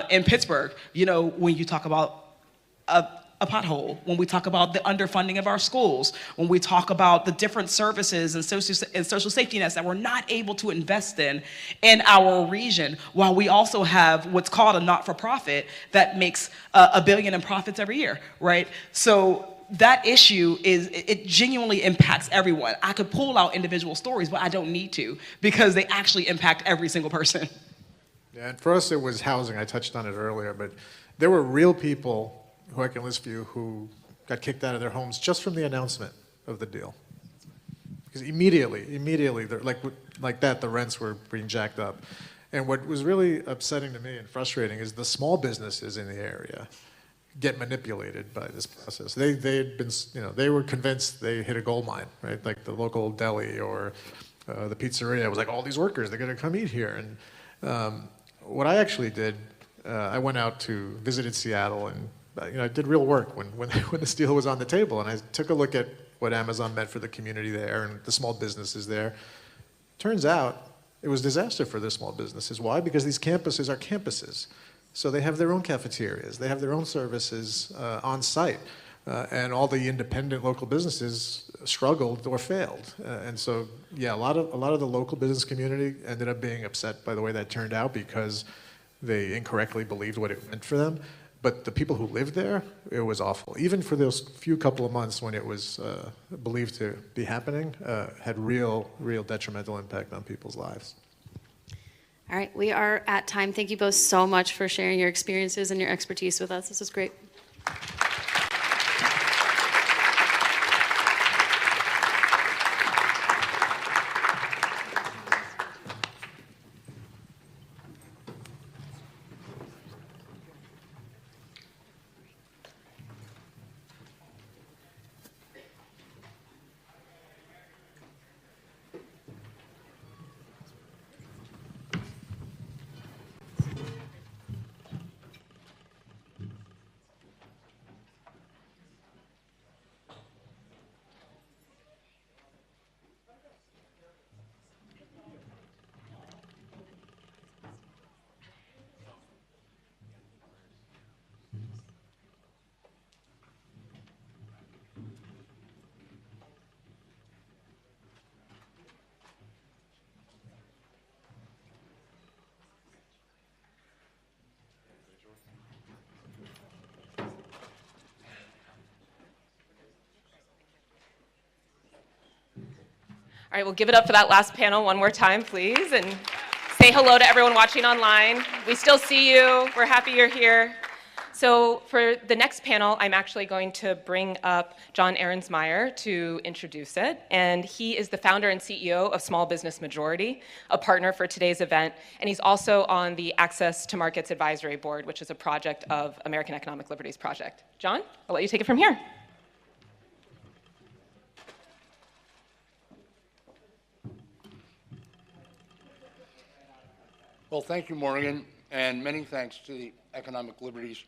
in Pittsburgh, when you talk about a pothole, when we talk about the underfunding of our schools, when we talk about the different services and social safety nets that we're not able to invest in our region, while we also have what's called a not-for-profit that makes $1 billion in profits every year, right? So that issue it genuinely impacts everyone. I could pull out individual stories, but I don't need to because they actually impact every single person. Yeah, and for us it was housing. I touched on it earlier, but there were real people who I can list for you who got kicked out of their homes just from the announcement of the deal. Because immediately, like that, the rents were being jacked up. And what was really upsetting to me and frustrating is the small businesses in the area get manipulated by this process. They had been, they were convinced they hit a gold mine, right? Like the local deli or the pizzeria was like, all these workers, they're gonna come eat here. And what I actually did, I went out to visited Seattle and I did real work when this deal was on the table, and I took a look at what Amazon meant for the community there and the small businesses there. Turns out it was disaster for the small businesses. Why? Because these campuses are campuses. So they have their own cafeterias, they have their own services on site, and all the independent local businesses struggled or failed. And so, yeah, a lot of the local business community ended up being upset by the way that turned out because they incorrectly believed what it meant for them. But the people who lived there, it was awful. Even for those few couple of months when it was believed to be happening, had real detrimental impact on people's lives. All right, we are at time. Thank you both so much for sharing your experiences and your expertise with us. This was great. All right, we'll give it up for that last panel one more time, please, and say hello to everyone watching online. We still see you. We're happy you're here. So for the next panel, I'm actually going to bring up John Ahrensmeyer to introduce it. And he is the founder and CEO of Small Business Majority, a partner for today's event. And he's also on the Access to Markets Advisory Board, which is a project of American Economic Liberties Project. John, I'll let you take it from here. Well, thank you, Morgan, and many thanks to the Economic Liberties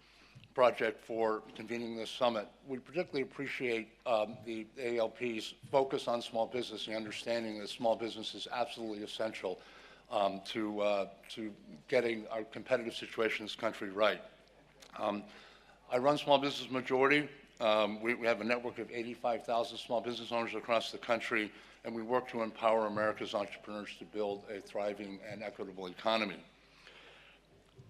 Project for convening this summit. We particularly appreciate the ALP's focus on small business and understanding that small business is absolutely essential to getting our competitive situation in this country right. I run Small Business Majority. We have a network of 85,000 small business owners across the country, and we work to empower America's entrepreneurs to build a thriving and equitable economy.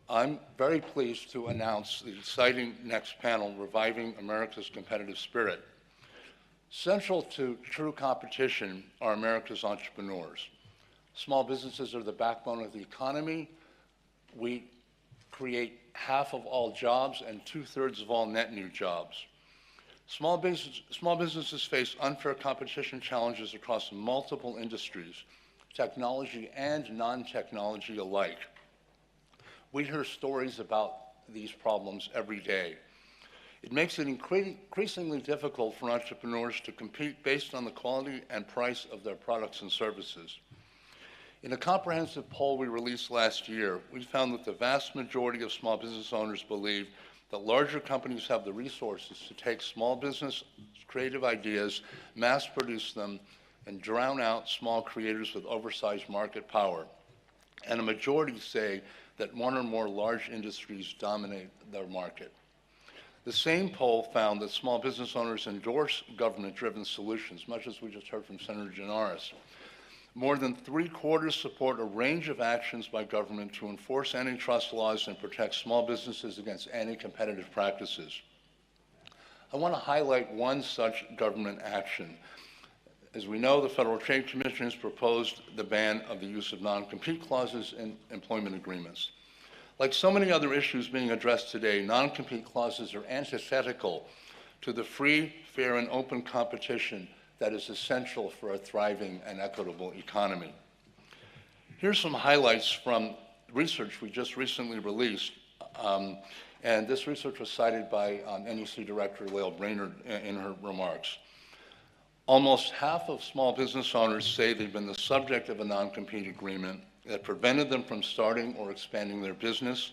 I'm very pleased to announce the exciting next panel, Reviving America's Competitive Spirit. Central to true competition are America's entrepreneurs. Small businesses are the backbone of the economy. We create half of all jobs and 2/3 of all net new jobs. Small businesses face unfair competition challenges across multiple industries, technology and non-technology alike. We hear stories about these problems every day. It makes it increasingly difficult for entrepreneurs to compete based on the quality and price of their products and services. In a comprehensive poll we released last year, we found that the vast majority of small business owners believe that larger companies have the resources to take small business creative ideas, mass produce them, and drown out small creators with oversized market power. And a majority say that one or more large industries dominate their market. The same poll found that small business owners endorse government-driven solutions, much as we just heard from Senator Gianaris. More than 3/4 support a range of actions by government to enforce antitrust laws and protect small businesses against anti-competitive practices. I want to highlight one such government action. As we know, the Federal Trade Commission has proposed the ban of the use of non-compete clauses in employment agreements. Like so many other issues being addressed today, non-compete clauses are antithetical to the free, fair, and open competition that is essential for a thriving and equitable economy. Here's some highlights from research we just recently released, and this research was cited by NEC Director Lael Brainerd in her remarks. Almost half of small business owners say they've been the subject of a non-compete agreement that prevented them from starting or expanding their business,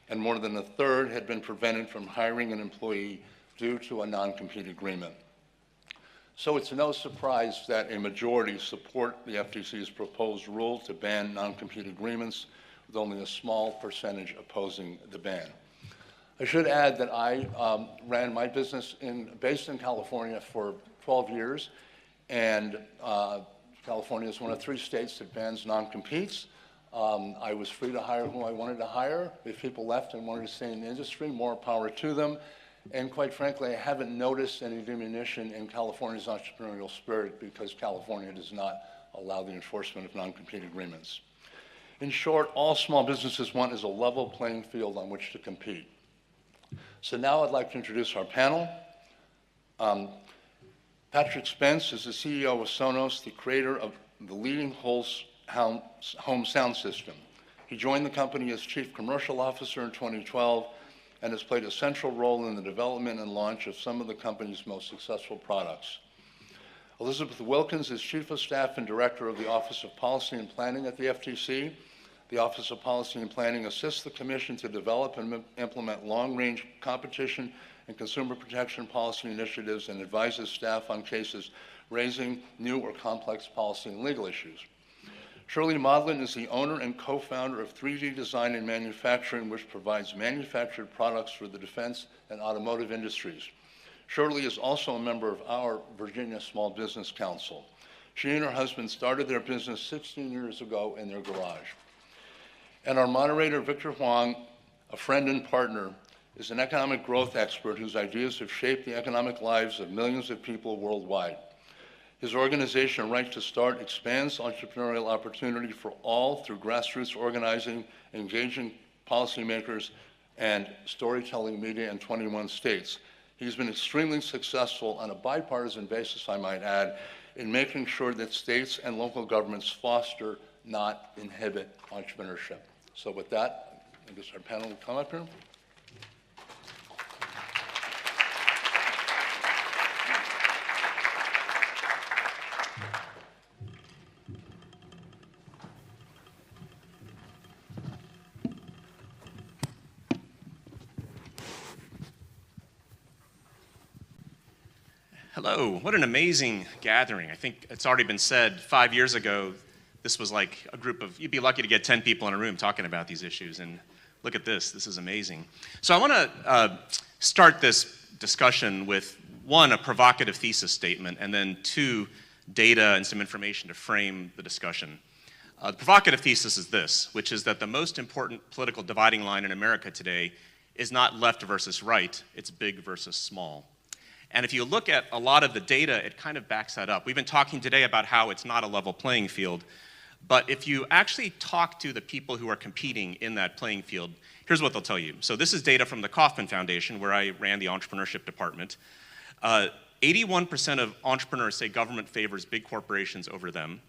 and more than 1/3 had been prevented from hiring an employee due to a non-compete agreement. So it's no surprise that a majority support the FTC's proposed rule to ban non-compete agreements, with only a small percentage opposing the ban. I should add that I ran my business based in California for 12 years, and California is one of 3 states that bans non-competes. I was free to hire who I wanted to hire. If people left and wanted to stay in the industry, more power to them. And quite frankly, I haven't noticed any diminution in California's entrepreneurial spirit because California does not allow the enforcement of non-compete agreements. In short, all small businesses want is a level playing field on which to compete. So now I'd like to introduce our panel. Patrick Spence is the CEO of Sonos, the creator of the leading home sound system. He joined the company as Chief Commercial Officer in 2012 and has played a central role in the development and launch of some of the company's most successful products. Elizabeth Wilkins is Chief of Staff and Director of the Office of Policy and Planning at the FTC. The Office of Policy and Planning assists the Commission to develop and implement long-range competition and consumer protection policy initiatives and advises staff on cases raising new or complex policy and legal issues. Shirley Maudlin is the owner and co-founder of 3D Design and Manufacturing, which provides manufactured products for the defense and automotive industries. Shirley is also a member of our Virginia Small Business Council. She and her husband started their business 16 years ago in their garage. And our moderator, Victor Huang, a friend and partner, is an economic growth expert whose ideas have shaped the economic lives of millions of people worldwide. His organization, Right to Start, expands entrepreneurial opportunity for all through grassroots organizing, engaging policymakers, and storytelling media in 21 states. He's been extremely successful on a bipartisan basis, I might add, in making sure that states and local governments foster, not inhibit, entrepreneurship. So with that, I guess our panel will come up here. Hello, what an amazing gathering. I think it's already been said 5 years ago, this was like a group of, you'd be lucky to get 10 people in a room talking about these issues, and look at this is amazing. So I want to start this discussion with one, a provocative thesis statement, and then two, data and some information to frame the discussion. The provocative thesis is this, which is that the most important political dividing line in America today is not left versus right, it's big versus small. And if you look at a lot of the data, it kind of backs that up. We've been talking today about how it's not a level playing field, but if you actually talk to the people who are competing in that playing field, here's what they'll tell you. So this is data from the Kauffman Foundation, where I ran the entrepreneurship department. 81% of entrepreneurs say government favors big corporations over them.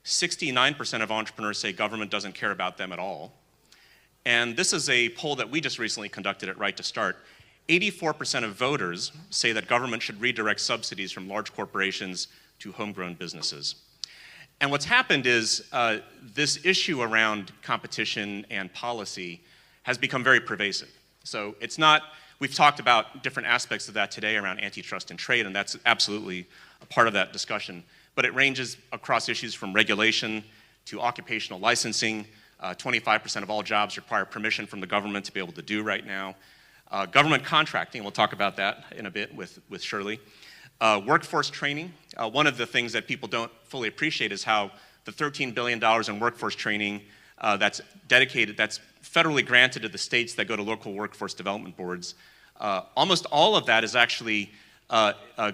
69% of entrepreneurs say government doesn't care about them at all. And this is a poll that we just recently conducted at Right to Start. 84% of voters say that government should redirect subsidies from large corporations to homegrown businesses. And what's happened is this issue around competition and policy has become very pervasive. So it's not, we've talked about different aspects of that today around antitrust and trade, and that's absolutely a part of that discussion. But it ranges across issues from regulation to occupational licensing. 25% of all jobs require permission from the government to be able to do right now. Government contracting, we'll talk about that in a bit with Shirley. Workforce training. One of the things that people don't fully appreciate is how the $13 billion in workforce training that's dedicated, that's federally granted to the states that go to local workforce development boards, almost all of that is actually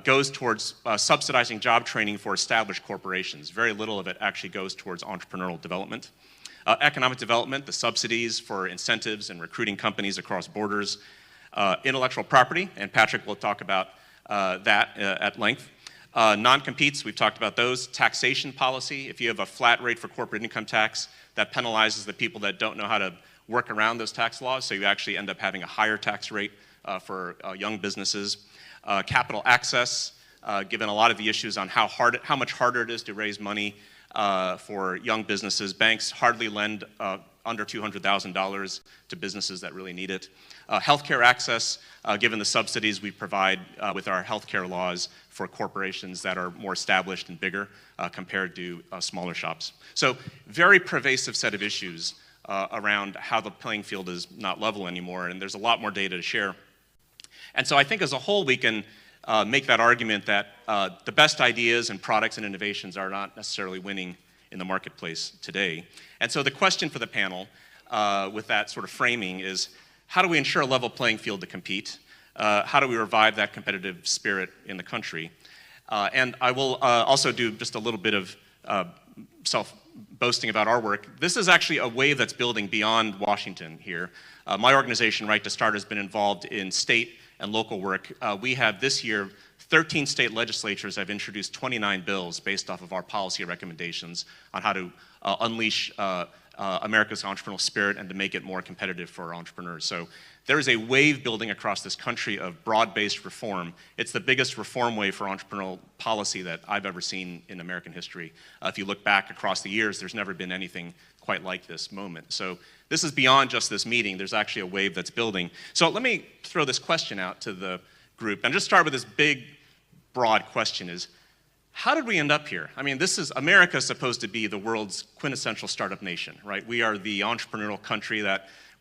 goes towards subsidizing job training for established corporations. Very little of it actually goes towards entrepreneurial development. Economic development, the subsidies for incentives and recruiting companies across borders. Intellectual property, and Patrick will talk about that at length. Non-competes, we've talked about those. Taxation policy, if you have a flat rate for corporate income tax, that penalizes the people that don't know how to work around those tax laws, so you actually end up having a higher tax rate for young businesses. Capital access, given a lot of the issues on how much harder it is to raise money for young businesses. Banks hardly lend under $200,000 to businesses that really need it. Healthcare access, given the subsidies we provide with our healthcare laws for corporations that are more established and bigger compared to smaller shops. So very pervasive set of issues around how the playing field is not level anymore, and there's a lot more data to share. And so I think as a whole we can make that argument that the best ideas and products and innovations are not necessarily winning in the marketplace today. And so the question for the panel with that sort of framing is, how do we ensure a level playing field to compete? How do we revive that competitive spirit in the country? And I will also do just a little bit of self-boasting about our work. This is actually a wave that's building beyond Washington here. My organization, Right to Start, has been involved in state and local work. We have this year 13 state legislatures have introduced 29 bills based off of our policy recommendations on how to unleash America's entrepreneurial spirit and to make it more competitive for our entrepreneurs. So there is a wave building across this country of broad-based reform. It's the biggest reform wave for entrepreneurial policy that I've ever seen in American history. If you look back across the years, there's never been anything quite like this moment. So this is beyond just this meeting. There's actually a wave that's building. So let me throw this question out to the group and just start with this big, broad question is, how did we end up here? I mean, America is supposed to be the world's quintessential startup nation, right? We are the entrepreneurial country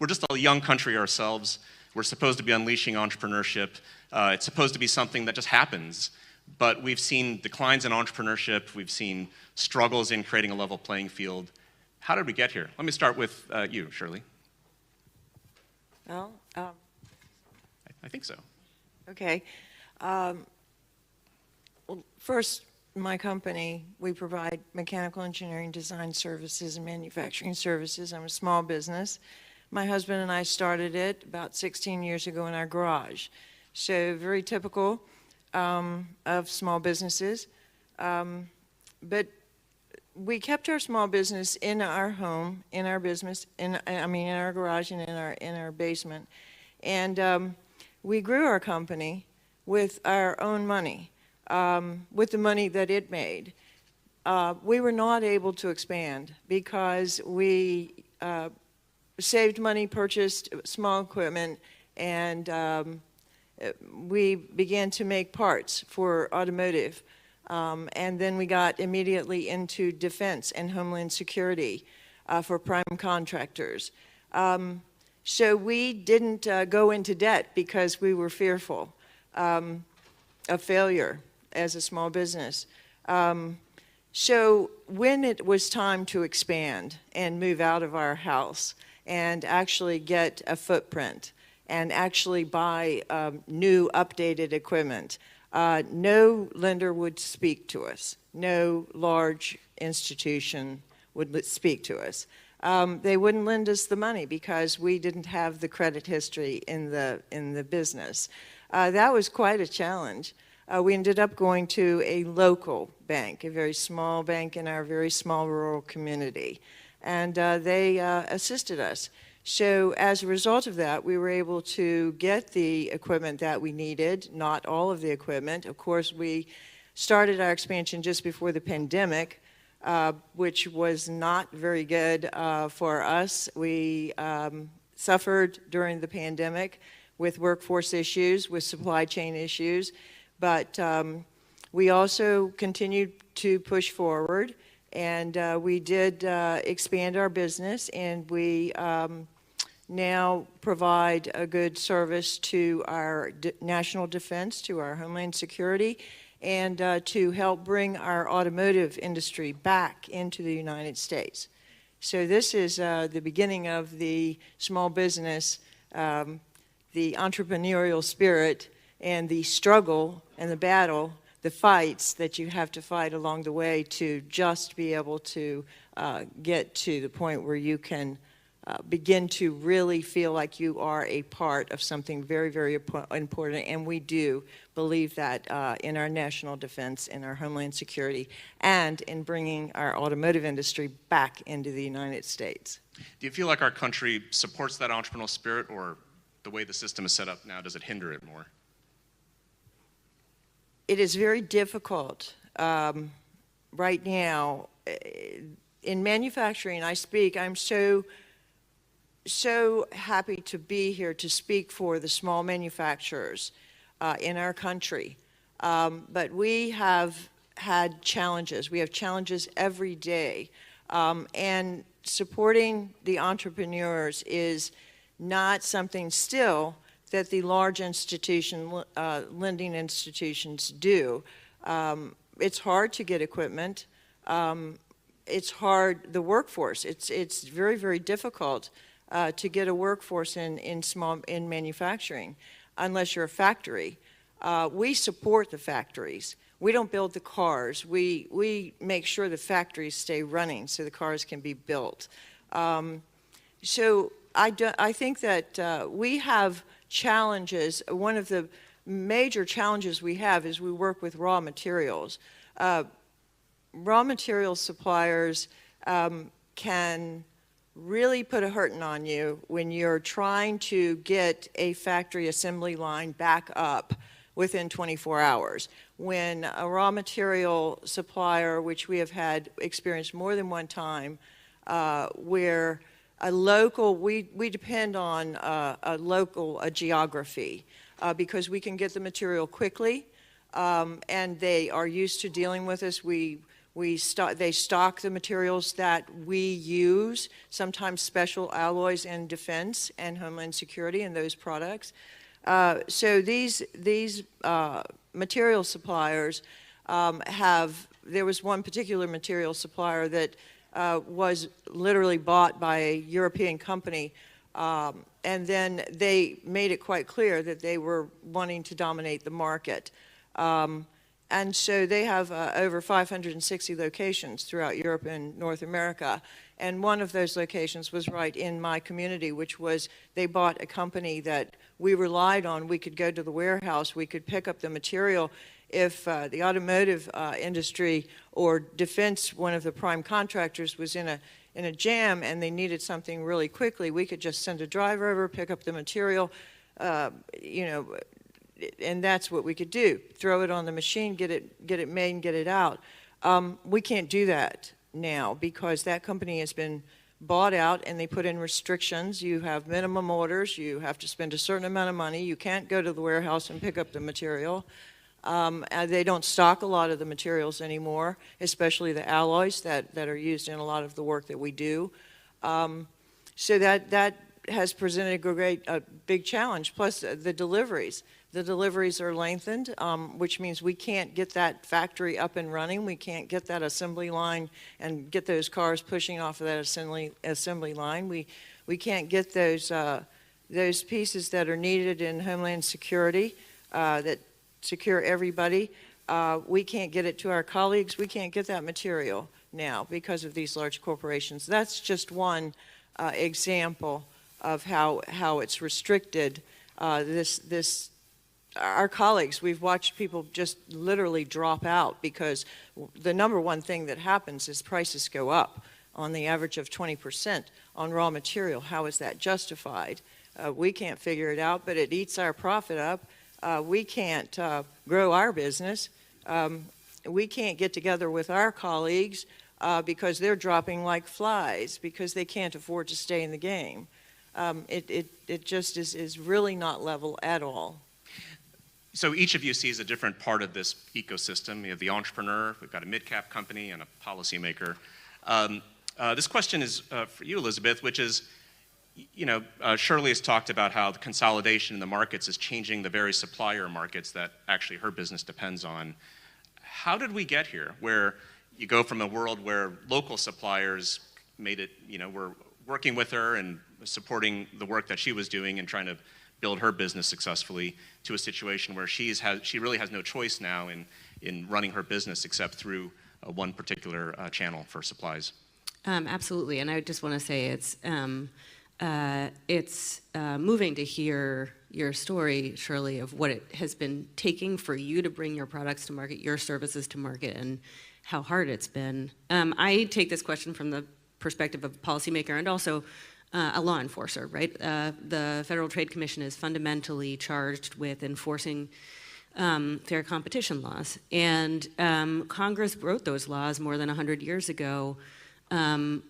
we're just a young country ourselves. We're supposed to be unleashing entrepreneurship. It's supposed to be something that just happens. But we've seen declines in entrepreneurship. We've seen struggles in creating a level playing field. How did we get here? Let me start with you, Shirley. Well, I think so. okay. Well, first, my company, we provide mechanical engineering, design services, and manufacturing services. I'm a small business. My husband and I started it about 16 years ago in our garage. So very typical of small businesses. But we kept our small business in our home, in our business, in our garage and in our basement. And we grew our company with our own money, with the money that it made. We were not able to expand because we saved money, purchased small equipment, and we began to make parts for automotive. And then we got immediately into defense and homeland security for prime contractors. So we didn't go into debt because we were fearful of failure as a small business. So when it was time to expand and move out of our house and actually get a footprint and actually buy new updated equipment, no lender would speak to us. No large institution would speak to us. They wouldn't lend us the money because we didn't have the credit history in the business. That was quite a challenge. We ended up going to a local bank, a very small bank in our very small rural community, and they assisted us. So as a result of that, we were able to get the equipment that we needed, not all of the equipment. Of course, we started our expansion just before the pandemic, which was not very good for us. We suffered during the pandemic with workforce issues, with supply chain issues, but we also continued to push forward, and we did expand our business, and we now provide a good service to our national defense, to our homeland security, and to help bring our automotive industry back into the United States. So this is the beginning of the small business, the entrepreneurial spirit, and the struggle and the battle, the fights that you have to fight along the way to just be able to get to the point where you can begin to really feel like you are a part of something very, very important, and we do believe that in our national defense, in our homeland security, and in bringing our automotive industry back into the United States. Do you feel like our country supports that entrepreneurial spirit, or the way the system is set up now, does it hinder it more? It is very difficult right now. In manufacturing, I'm so happy to be here to speak for the small manufacturers in our country. But we have had challenges. We have challenges every day. And supporting the entrepreneurs is not something still that the large lending institutions do. It's hard to get equipment. It's hard, the workforce, it's very, very difficult to get a workforce in manufacturing, unless you're a factory. We support the factories. We don't build the cars. We make sure the factories stay running so the cars can be built. So I think that we have challenges. One of the major challenges we have is we work with raw materials. Raw material suppliers can really put a hurting on you when you're trying to get a factory assembly line back up within 24 hours. When a raw material supplier, which we have had experienced more than one time, where we depend on a geography because we can get the material quickly, and they are used to dealing with us. They stock the materials that we use, sometimes special alloys in defense and homeland security and those products. So these material suppliers there was one particular material supplier that was literally bought by a European company, and then they made it quite clear that they were wanting to dominate the market. And so they have over 560 locations throughout Europe and North America. And one of those locations was right in my community, which was they bought a company that we relied on. We could go to the warehouse, we could pick up the material. If the automotive industry or defense, one of the prime contractors, was in a jam and they needed something really quickly, we could just send a driver over, pick up the material, you know, and that's what we could do. Throw it on the machine, get it made and get it out. We can't do that now because that company has been bought out and they put in restrictions. You have minimum orders, you have to spend a certain amount of money, you can't go to the warehouse and pick up the material. They don't stock a lot of the materials anymore, especially the alloys that are used in a lot of the work that we do. So that has presented a big challenge, plus the deliveries. The deliveries are lengthened, which means we can't get that factory up and running. We can't get that assembly line and get those cars pushing off of that assembly line. We can't get those pieces that are needed in Homeland Security that secure everybody. We can't get it to our colleagues. We can't get that material now because of these large corporations. That's just one example of how it's restricted. Our colleagues, we've watched people just literally drop out because the number one thing that happens is prices go up on the average of 20% on raw material. How is that justified? We can't figure it out, but it eats our profit up. We can't grow our business. We can't get together with our colleagues because they're dropping like flies because they can't afford to stay in the game. It just is really not level at all. So each of you sees a different part of this ecosystem. You have the entrepreneur, we've got a mid-cap company, and a policymaker. This question is for you, Elizabeth, which is, you know, Shirley has talked about how the consolidation in the markets is changing the very supplier markets that actually her business depends on. How did we get here, where you go from a world where local suppliers made it, you know, were working with her and supporting the work that she was doing and trying to build her business successfully, to a situation where she really has no choice now in running her business except through one particular channel for supplies? Absolutely, and I just want to say it's moving to hear your story, Shirley, of what it has been taking for you to bring your products to market, your services to market, and how hard it's been. I take this question from the perspective of a policymaker and also a law enforcer, right? The Federal Trade Commission is fundamentally charged with enforcing fair competition laws. And Congress wrote those laws more than 100 years ago,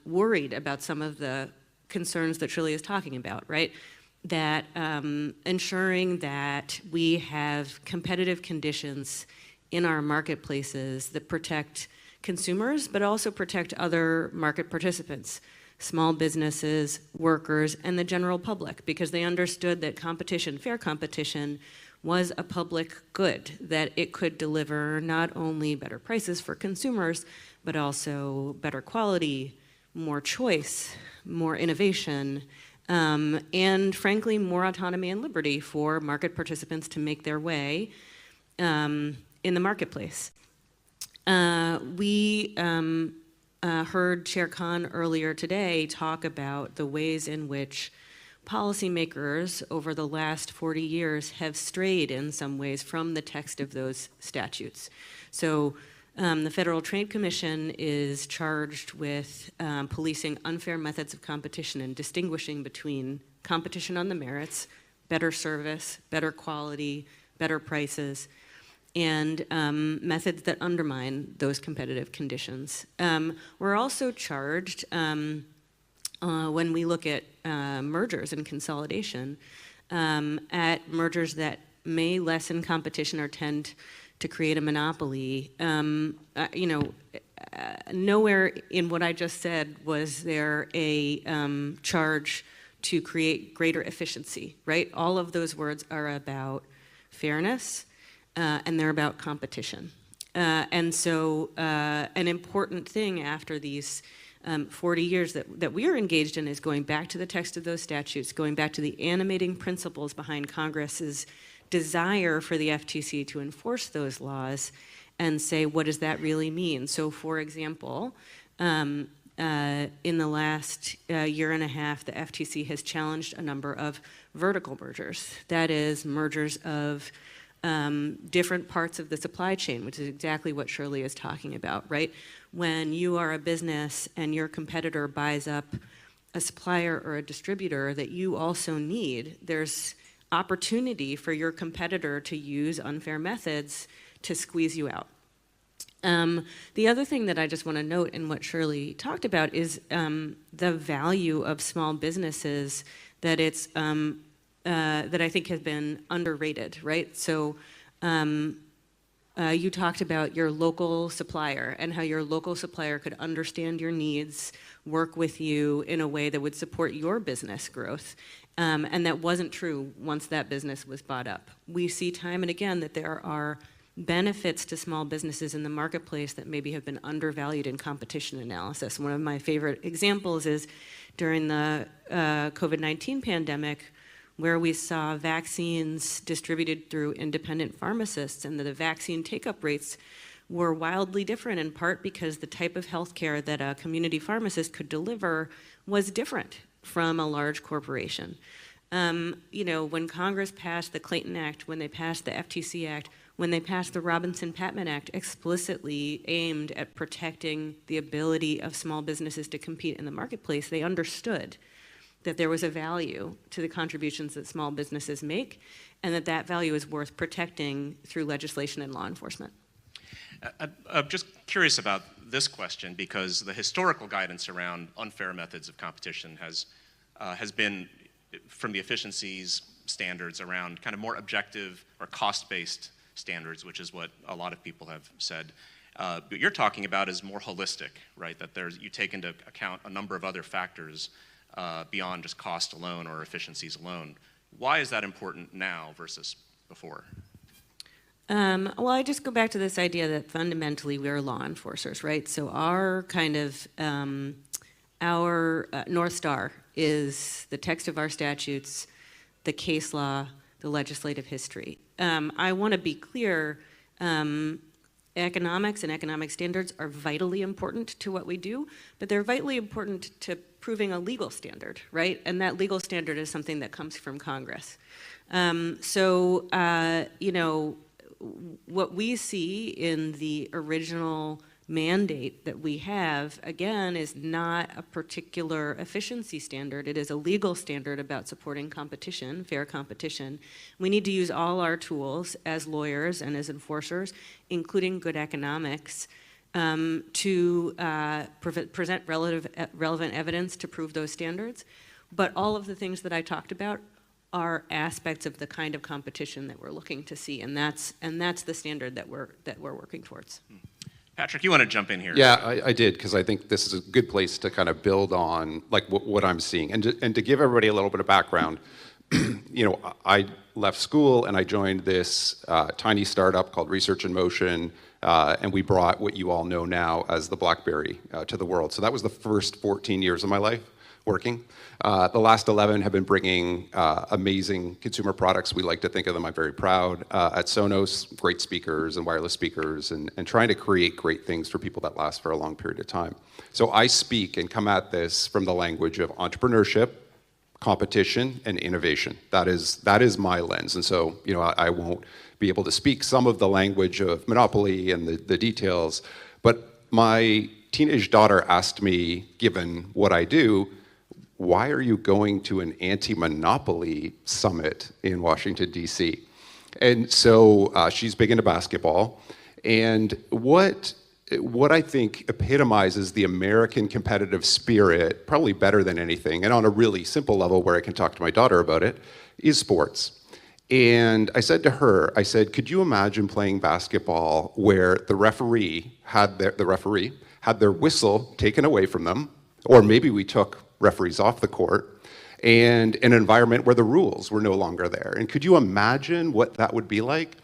worried about some of the concerns that Shirley is talking about, right? That ensuring that we have competitive conditions in our marketplaces that protect consumers, but also protect other market participants, small businesses, workers, and the general public, because they understood that competition, fair competition, was a public good, that it could deliver not only better prices for consumers, but also better quality, more choice, more innovation, and frankly, more autonomy and liberty for market participants to make their way in the marketplace. We heard Chair Khan earlier today talk about the ways in which policymakers over the last 40 years have strayed in some ways from the text of those statutes. So the Federal Trade Commission is charged with policing unfair methods of competition and distinguishing between competition on the merits, better service, better quality, better prices, and methods that undermine those competitive conditions. We're also charged, when we look at mergers and consolidation, at mergers that may lessen competition or tend to create a monopoly. Nowhere in what I just said was there a charge to create greater efficiency, right? All of those words are about fairness, and they're about competition. And so an important thing after these 40 years that we are engaged in is going back to the text of those statutes, going back to the animating principles behind Congress's desire for the FTC to enforce those laws, and say, what does that really mean? So for example, in the last year and a half, the FTC has challenged a number of vertical mergers. That is, mergers of different parts of the supply chain, which is exactly what Shirley is talking about, right? When you are a business and your competitor buys up a supplier or a distributor that you also need, there's opportunity for your competitor to use unfair methods to squeeze you out. The other thing that I just want to note in what Shirley talked about is the value of small businesses that it's that I think has been underrated, right? So you talked about your local supplier and how your local supplier could understand your needs, work with you in a way that would support your business growth. And that wasn't true once that business was bought up. We see time and again that there are benefits to small businesses in the marketplace that maybe have been undervalued in competition analysis. One of my favorite examples is during the COVID-19 pandemic, where we saw vaccines distributed through independent pharmacists, and the vaccine take-up rates were wildly different, in part because the type of healthcare that a community pharmacist could deliver was different from a large corporation. You know, when Congress passed the Clayton Act, when they passed the FTC Act, when they passed the Robinson-Patman Act, explicitly aimed at protecting the ability of small businesses to compete in the marketplace, they understood that there was a value to the contributions that small businesses make, and that that value is worth protecting through legislation and law enforcement. I'm just curious about this question, because the historical guidance around unfair methods of competition has been from the efficiencies standards around kind of more objective or cost-based standards, which is what a lot of people have said. What you're talking about is more holistic, right? That you take into account a number of other factors beyond just cost alone or efficiencies alone. Why is that important now versus before? Well, I just go back to this idea that fundamentally we are law enforcers, right? So our kind of, our North Star is the text of our statutes, the case law, the legislative history. I want to be clear, economics and economic standards are vitally important to what we do, but they're vitally important to proving a legal standard, right? And that legal standard is something that comes from Congress. You know, what we see in the original mandate that we have, again, is not a particular efficiency standard. It is a legal standard about supporting competition, fair competition. We need to use all our tools as lawyers and as enforcers, including good economics, to present relevant evidence to prove those standards. But all of the things that I talked about are aspects of the kind of competition that we're looking to see, and that's the standard that we're working towards. Patrick, you want to jump in here? Yeah, I did, because I think this is a good place to kind of build on like what I'm seeing, and to give everybody a little bit of background. You know, I left school and I joined this tiny startup called Research in Motion, and we brought what you all know now as the BlackBerry to the world. So that was the first 14 years of my life working. The last 11 have been bringing amazing consumer products. We like to think of them, I'm very proud, at Sonos, great speakers and wireless speakers, and trying to create great things for people that last for a long period of time. So I speak and come at this from the language of entrepreneurship, competition, and innovation. That is my lens. And so, you know, I won't be able to speak some of the language of monopoly and the details, but my teenage daughter asked me, given what I do, why are you going to an anti-monopoly summit in Washington, D.C.? And so she's big into basketball. And what I think epitomizes the American competitive spirit, probably better than anything, and on a really simple level where I can talk to my daughter about it, is sports. And I said to her, I said, could you imagine playing basketball where the referee had their whistle taken away from them, or maybe we took referees off the court, and an environment where the rules were no longer there? And could you imagine what that would be like?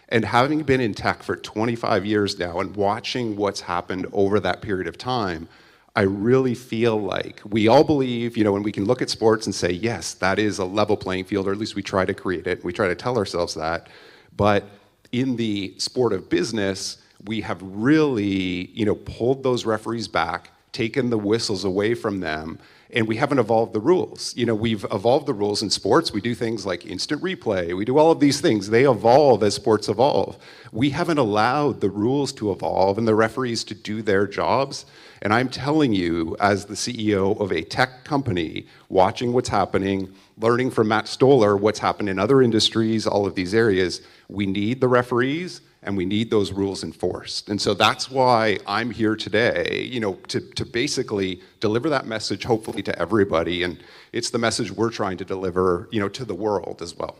And having been in tech for 25 years now and watching what's happened over that period of time, I really feel like we all believe, you know, when we can look at sports and say, yes, that is a level playing field, or at least we try to create it, we try to tell ourselves that. But in the sport of business, we have really, pulled those referees back, taken the whistles away from them, and we haven't evolved the rules. We've evolved the rules in sports. We do things like instant replay. We do all of these things. They evolve as sports evolve. We haven't allowed the rules to evolve and the referees to do their jobs. And I'm telling you, as the CEO of a tech company, watching what's happening, learning from Matt Stoller what's happened in other industries, all of these areas, we need the referees and we need those rules enforced. And so that's why I'm here today, to basically deliver that message, hopefully to everybody. And it's the message we're trying to deliver, to the world as well.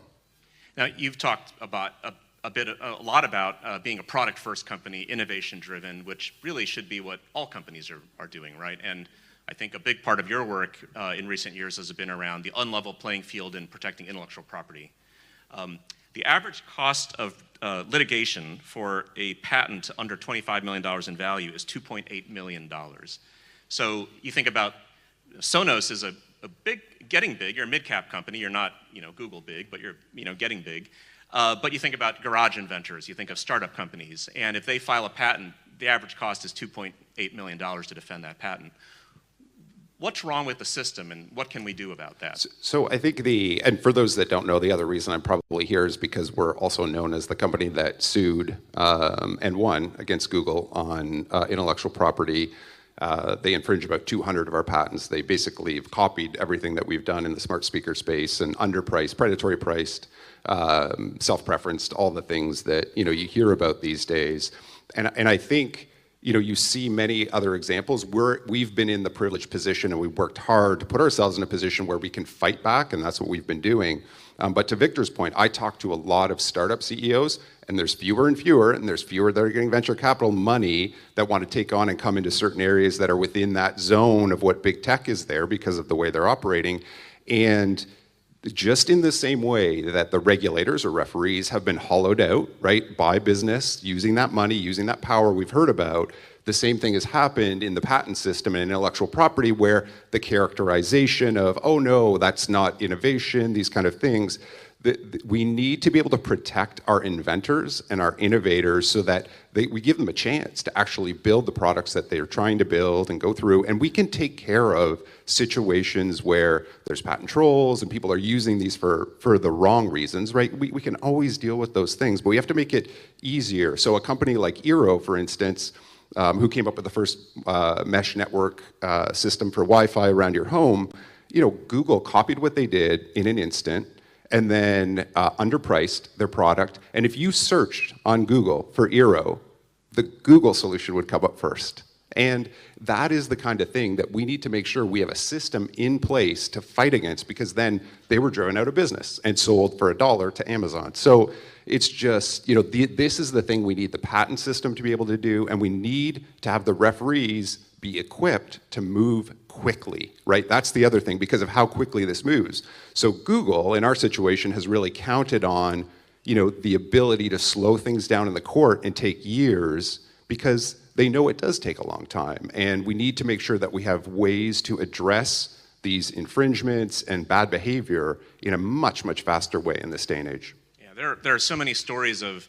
Now, you've talked about a lot about being a product-first company, innovation-driven, which really should be what all companies are doing, right? And I think a big part of your work in recent years has been around the unlevel playing field in protecting intellectual property. The average cost of litigation for a patent under $25 million in value is $2.8 million. So you think about Sonos is a getting big. You're a mid-cap company. You're not, Google big, but you're, getting big. But you think about garage inventors. You think of startup companies. And if they file a patent, the average cost is $2.8 million to defend that patent. What's wrong with the system, and what can we do about that? So I think and for those that don't know, the other reason I'm probably here is because we're also known as the company that sued and won against Google on intellectual property. They infringe about 200 of our patents. They basically have copied everything that we've done in the smart speaker space and underpriced, predatory priced, self-preferenced, all the things that you hear about these days. And I think you see many other examples. We've been in the privileged position, and we've worked hard to put ourselves in a position where we can fight back, and that's what we've been doing. But to Victor's point, I talk to a lot of startup CEOs, and there's fewer and fewer that are getting venture capital money that want to take on and come into certain areas that are within that zone of what big tech is there because of the way they're operating. And just in the same way that the regulators or referees have been hollowed out, right, by business, using that money, using that power we've heard about, the same thing has happened in the patent system and intellectual property, where the characterization of, oh no, that's not innovation, these kind of things, we need to be able to protect our inventors and our innovators so that we give them a chance to actually build the products that they're trying to build and go through. And we can take care of situations where there's patent trolls and people are using these for the wrong reasons, right? We can always deal with those things, but we have to make it easier. So a company like Eero, for instance, who came up with the first mesh network system for Wi-Fi around your home, Google copied what they did in an instant, and then underpriced their product. And if you searched on Google for Eero, the Google solution would come up first. And that is the kind of thing that we need to make sure we have a system in place to fight against, because then they were driven out of business and sold for $1 to Amazon. So it's just, this is the thing we need the patent system to be able to do, and we need to have the referees be equipped to move quickly, right? That's the other thing, because of how quickly this moves. So Google, in our situation, has really counted on, the ability to slow things down in the court and take years, because they know it does take a long time. And we need to make sure that we have ways to address these infringements and bad behavior in a much, much faster way in this day and age. Yeah, there are so many stories of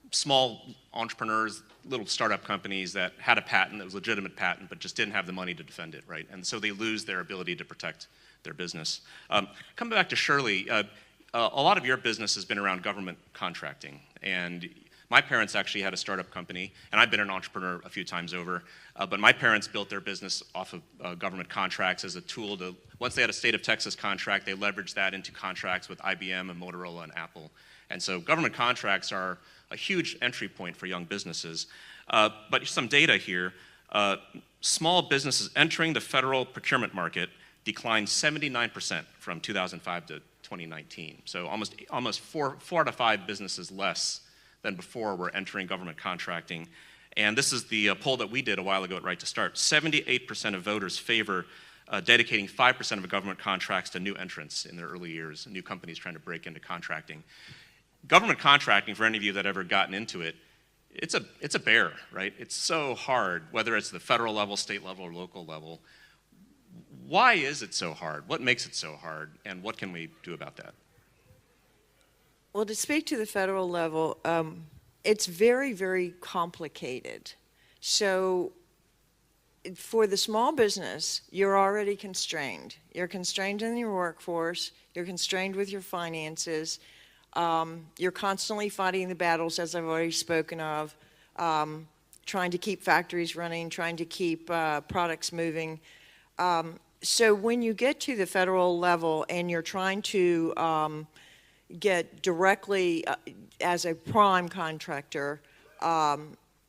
small entrepreneurs, little startup companies that had a patent that was a legitimate patent, but just didn't have the money to defend it, right? And so they lose their ability to protect their business. Coming back to Shirley, a lot of your business has been around government contracting. And my parents actually had a startup company, and I've been an entrepreneur a few times over, but my parents built their business off of government contracts as a tool to, once they had a state of Texas contract, they leveraged that into contracts with IBM and Motorola and Apple. And so government contracts are a huge entry point for young businesses. But some data here, small businesses entering the federal procurement market declined 79% from 2005 to 2019. So almost four out of 5 businesses less than before were entering government contracting. And this is the poll that we did a while ago at Right to Start. 78% of voters favor dedicating 5% of government contracts to new entrants in their early years, new companies trying to break into contracting. Government contracting, for any of you that ever gotten into it, it's a bear, right? It's so hard, whether it's the federal level, state level, or local level. Why is it so hard? What makes it so hard? And what can we do about that? Well, to speak to the federal level, it's very, very complicated. So for the small business, you're already constrained. You're constrained in your workforce. You're constrained with your finances. You're constantly fighting the battles, as I've already spoken of, trying to keep factories running, trying to keep products moving. So when you get to the federal level and you're trying to get directly as a prime contractor,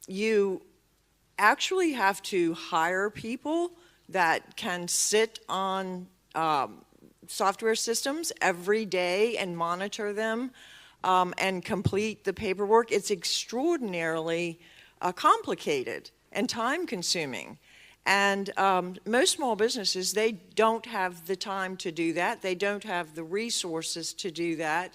you actually have to hire people that can sit on software systems every day and monitor them and complete the paperwork. It's extraordinarily complicated and time-consuming. And most small businesses, they don't have the time to do that. They don't have the resources to do that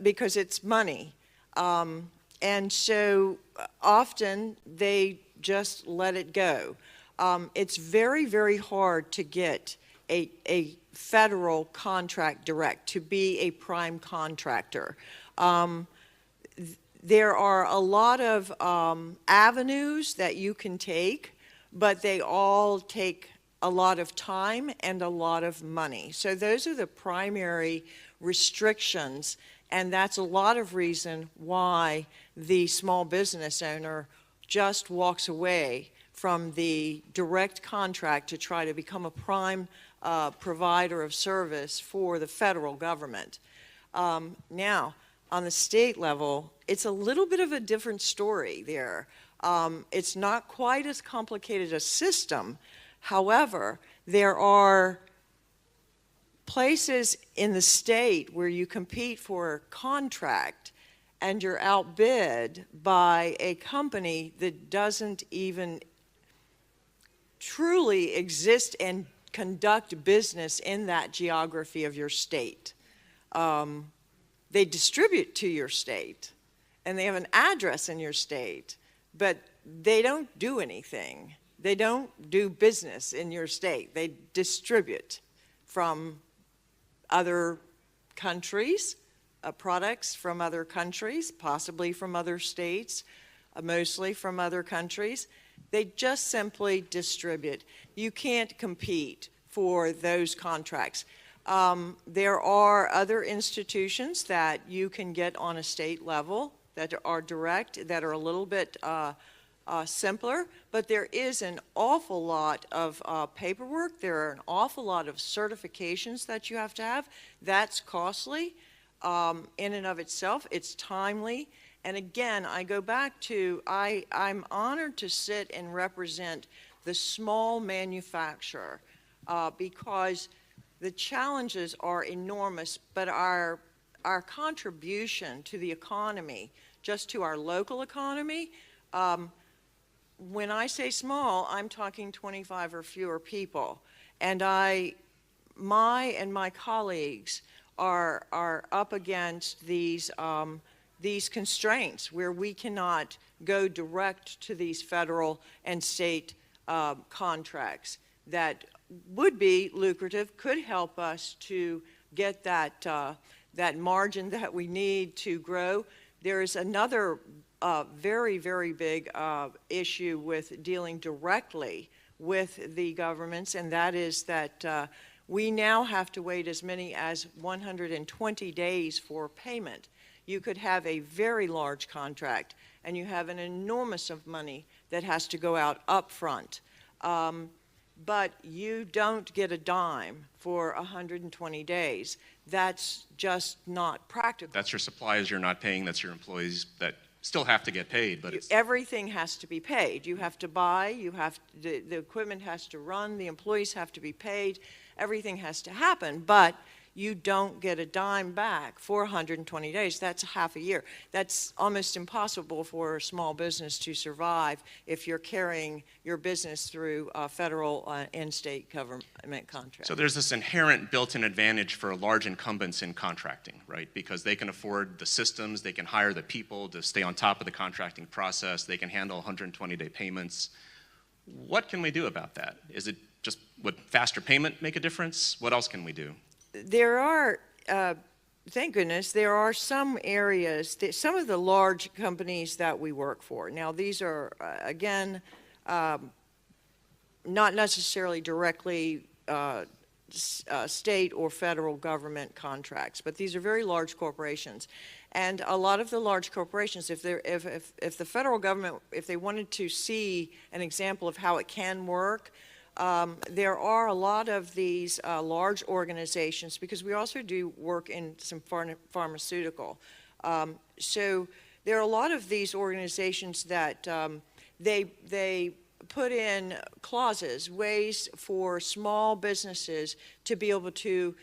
because it's money. And so often they just let it go. It's very, very hard to get a federal contract direct, to be a prime contractor. There are a lot of avenues that you can take, but they all take a lot of time and a lot of money. So those are the primary restrictions, and that's a lot of reason why the small business owner just walks away from the direct contract to try to become a prime provider of service for the federal government. Now, on the state level, it's a little bit of a different story there. It's not quite as complicated a system. However, there are places in the state where you compete for a contract and you're outbid by a company that doesn't even truly exist and conduct business in that geography of your state. They distribute to your state, and they have an address in your state, but they don't do anything. They don't do business in your state. They distribute from other countries, products from other countries, possibly from other states, mostly from other countries. They just simply distribute. You can't compete for those contracts. There are other institutions that you can get on a state level that are direct, that are a little bit simpler, but there is an awful lot of paperwork. There are an awful lot of certifications that you have to have. That's costly in and of itself. It's timely. And again, I go back to, I'm honored to sit and represent the small manufacturer because the challenges are enormous, but our contribution to the economy, just to our local economy, when I say small, I'm talking 25 or fewer people. And my colleagues are up against these constraints where we cannot go direct to these federal and state contracts that would be lucrative, could help us to get that margin that we need to grow. There is another very, very big issue with dealing directly with the governments, and that is that we now have to wait as many as 120 days for payment. You could have a very large contract, and you have an enormous of money that has to go out up front. But you don't get a dime for 120 days. That's just not practical. That's your suppliers you're not paying, that's your employees that still have to get paid, but it's... Everything has to be paid. You have to buy, the equipment has to run, the employees have to be paid, everything has to happen, but you don't get a dime back for 120 days. That's half a year. That's almost impossible for a small business to survive if you're carrying your business through federal and state government contracts. So there's this inherent built-in advantage for large incumbents in contracting, right? Because they can afford the systems, they can hire the people to stay on top of the contracting process, they can handle 120-day payments. What can we do about that? Is it just, would faster payment make a difference? What else can we do? There are thank goodness, there are some areas, some of the large companies that we work for. Now, these are, again, not necessarily directly state or federal government contracts, but these are very large corporations. And a lot of the large corporations, if the federal government, if they wanted to see an example of how it can work, there are a lot of these large organizations, because we also do work in some pharmaceutical. So there are a lot of these organizations that they put in clauses, ways for small businesses to be able to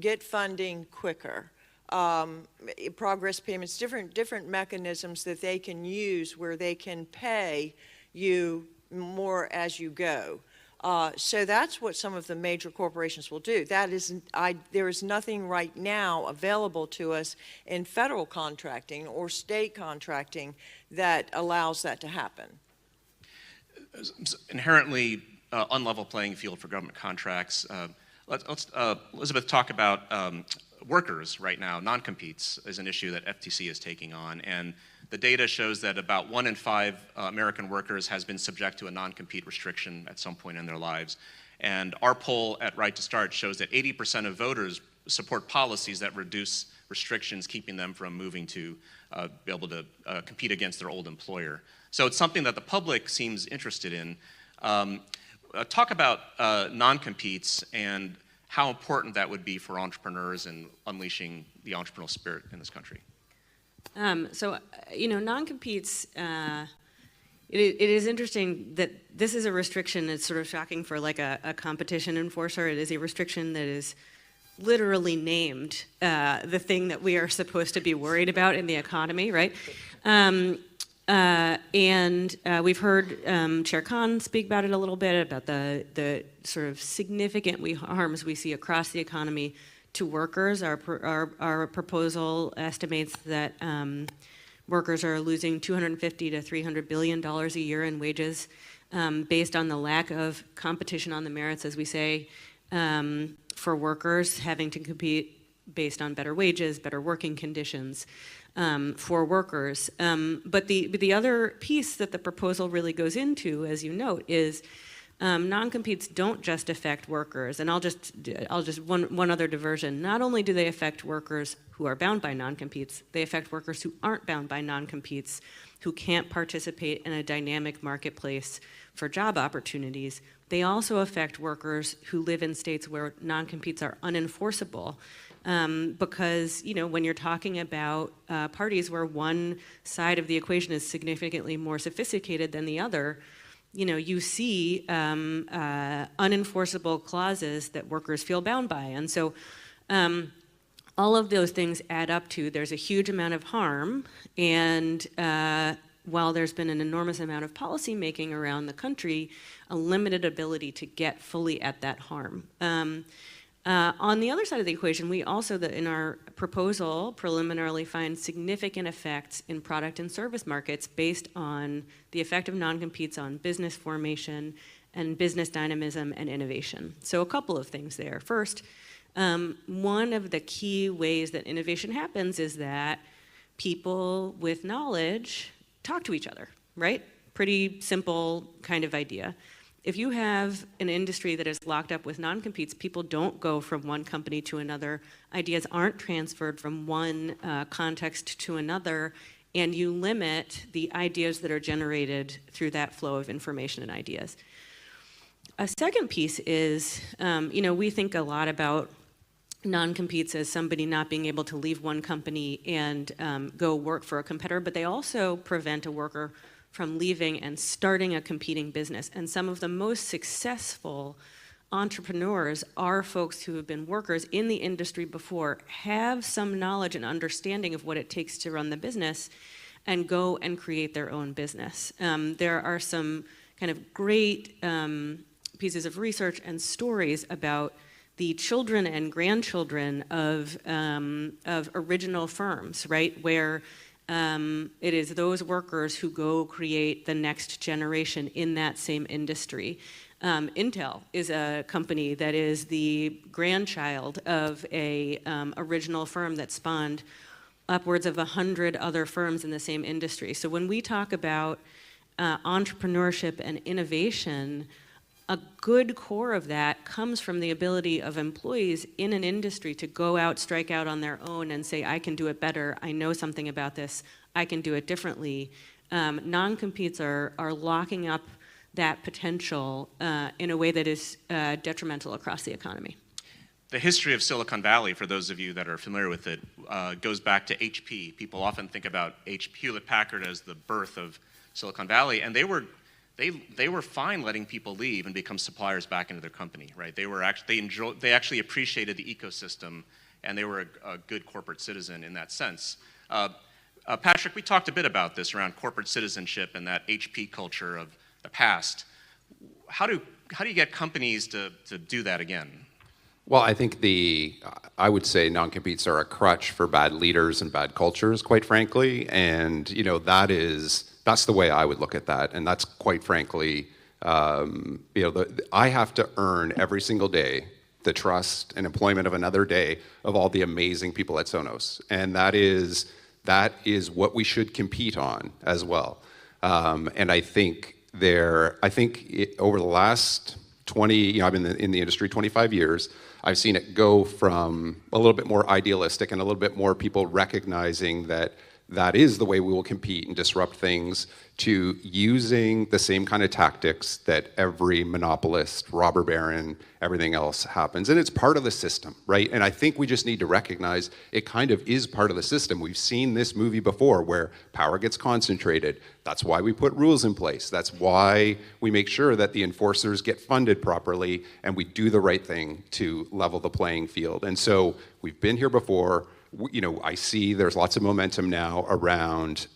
get funding quicker. Progress payments, different mechanisms that they can use where they can pay you more as you go. So that's what some of the major corporations will do. That is, there is nothing right now available to us in federal contracting or state contracting that allows that to happen. Inherently unlevel playing field for government contracts. Let's Elizabeth, talk about workers right now. Non-competes is an issue that FTC is taking on, and the data shows that about 1 in 5 American workers has been subject to a non-compete restriction at some point in their lives. And our poll at Right to Start shows that 80% of voters support policies that reduce restrictions, keeping them from moving to be able to compete against their old employer. So it's something that the public seems interested in. Talk about non-competes and how important that would be for entrepreneurs and unleashing the entrepreneurial spirit in this country. So, non-competes, it is interesting that this is a restriction that's sort of shocking for like a competition enforcer. It is a restriction that is literally named the thing that we are supposed to be worried about in the economy, right? And we've heard Chair Khan speak about it a little bit, about the sort of significant harms we see across the economy to workers. Our proposal estimates that workers are losing $250 to $300 billion a year in wages based on the lack of competition on the merits, as we say, for workers having to compete based on better wages, better working conditions for workers. But the other piece that the proposal really goes into, as you note, is non-competes don't just affect workers. And I'll just one other diversion. Not only do they affect workers who are bound by non-competes, they affect workers who aren't bound by non-competes, who can't participate in a dynamic marketplace for job opportunities. They also affect workers who live in states where non-competes are unenforceable. Because, when you're talking about parties where one side of the equation is significantly more sophisticated than the other, you see unenforceable clauses that workers feel bound by. And so all of those things add up to there's a huge amount of harm, and while there's been an enormous amount of policy making around the country, a limited ability to get fully at that harm. On the other side of the equation, we also, in our proposal, preliminarily find significant effects in product and service markets based on the effect of non-competes on business formation and business dynamism and innovation. So a couple of things there. First, one of the key ways that innovation happens is that people with knowledge talk to each other, right? Pretty simple kind of idea. If you have an industry that is locked up with non-competes, people don't go from one company to another. Ideas aren't transferred from one context to another, and you limit the ideas that are generated through that flow of information and ideas. A second piece is, we think a lot about non-competes as somebody not being able to leave one company and go work for a competitor, but they also prevent a worker from leaving and starting a competing business. And some of the most successful entrepreneurs are folks who have been workers in the industry before, have some knowledge and understanding of what it takes to run the business, and go and create their own business. There are some kind of great pieces of research and stories about the children and grandchildren of original firms, right, where it is those workers who go create the next generation in that same industry. Intel is a company that is the grandchild of a original firm that spawned upwards of 100 other firms in the same industry. So when we talk about entrepreneurship and innovation, a good core of that comes from the ability of employees in an industry to go out, strike out on their own and say, I can do it better, I know something about this, I can do it differently. Non-competes are locking up that potential in a way that is detrimental across the economy. The history of Silicon Valley, for those of you that are familiar with it, goes back to HP. People often think about Hewlett-Packard as the birth of Silicon Valley, and they were fine letting people leave and become suppliers back into their company, right? They actually appreciated the ecosystem, and they were a good corporate citizen in that sense. Patrick, we talked a bit about this around corporate citizenship and that HP culture of the past. How do you get companies to do that again? Well, I think I would say non-competes are a crutch for bad leaders and bad cultures, quite frankly. And, that's the way I would look at that. And that's quite frankly, I have to earn every single day the trust and employment of another day of all the amazing people at Sonos. And that is what we should compete on as well. And I think over the last 20, I've been in the industry 25 years, I've seen it go from a little bit more idealistic and a little bit more people recognizing that is the way we will compete and disrupt things, to using the same kind of tactics that every monopolist, robber baron, everything else happens. And it's part of the system, right? And I think we just need to recognize it kind of is part of the system. We've seen this movie before where power gets concentrated. That's why we put rules in place. That's why we make sure that the enforcers get funded properly and we do the right thing to level the playing field. And so we've been here before. I see there's lots of momentum now around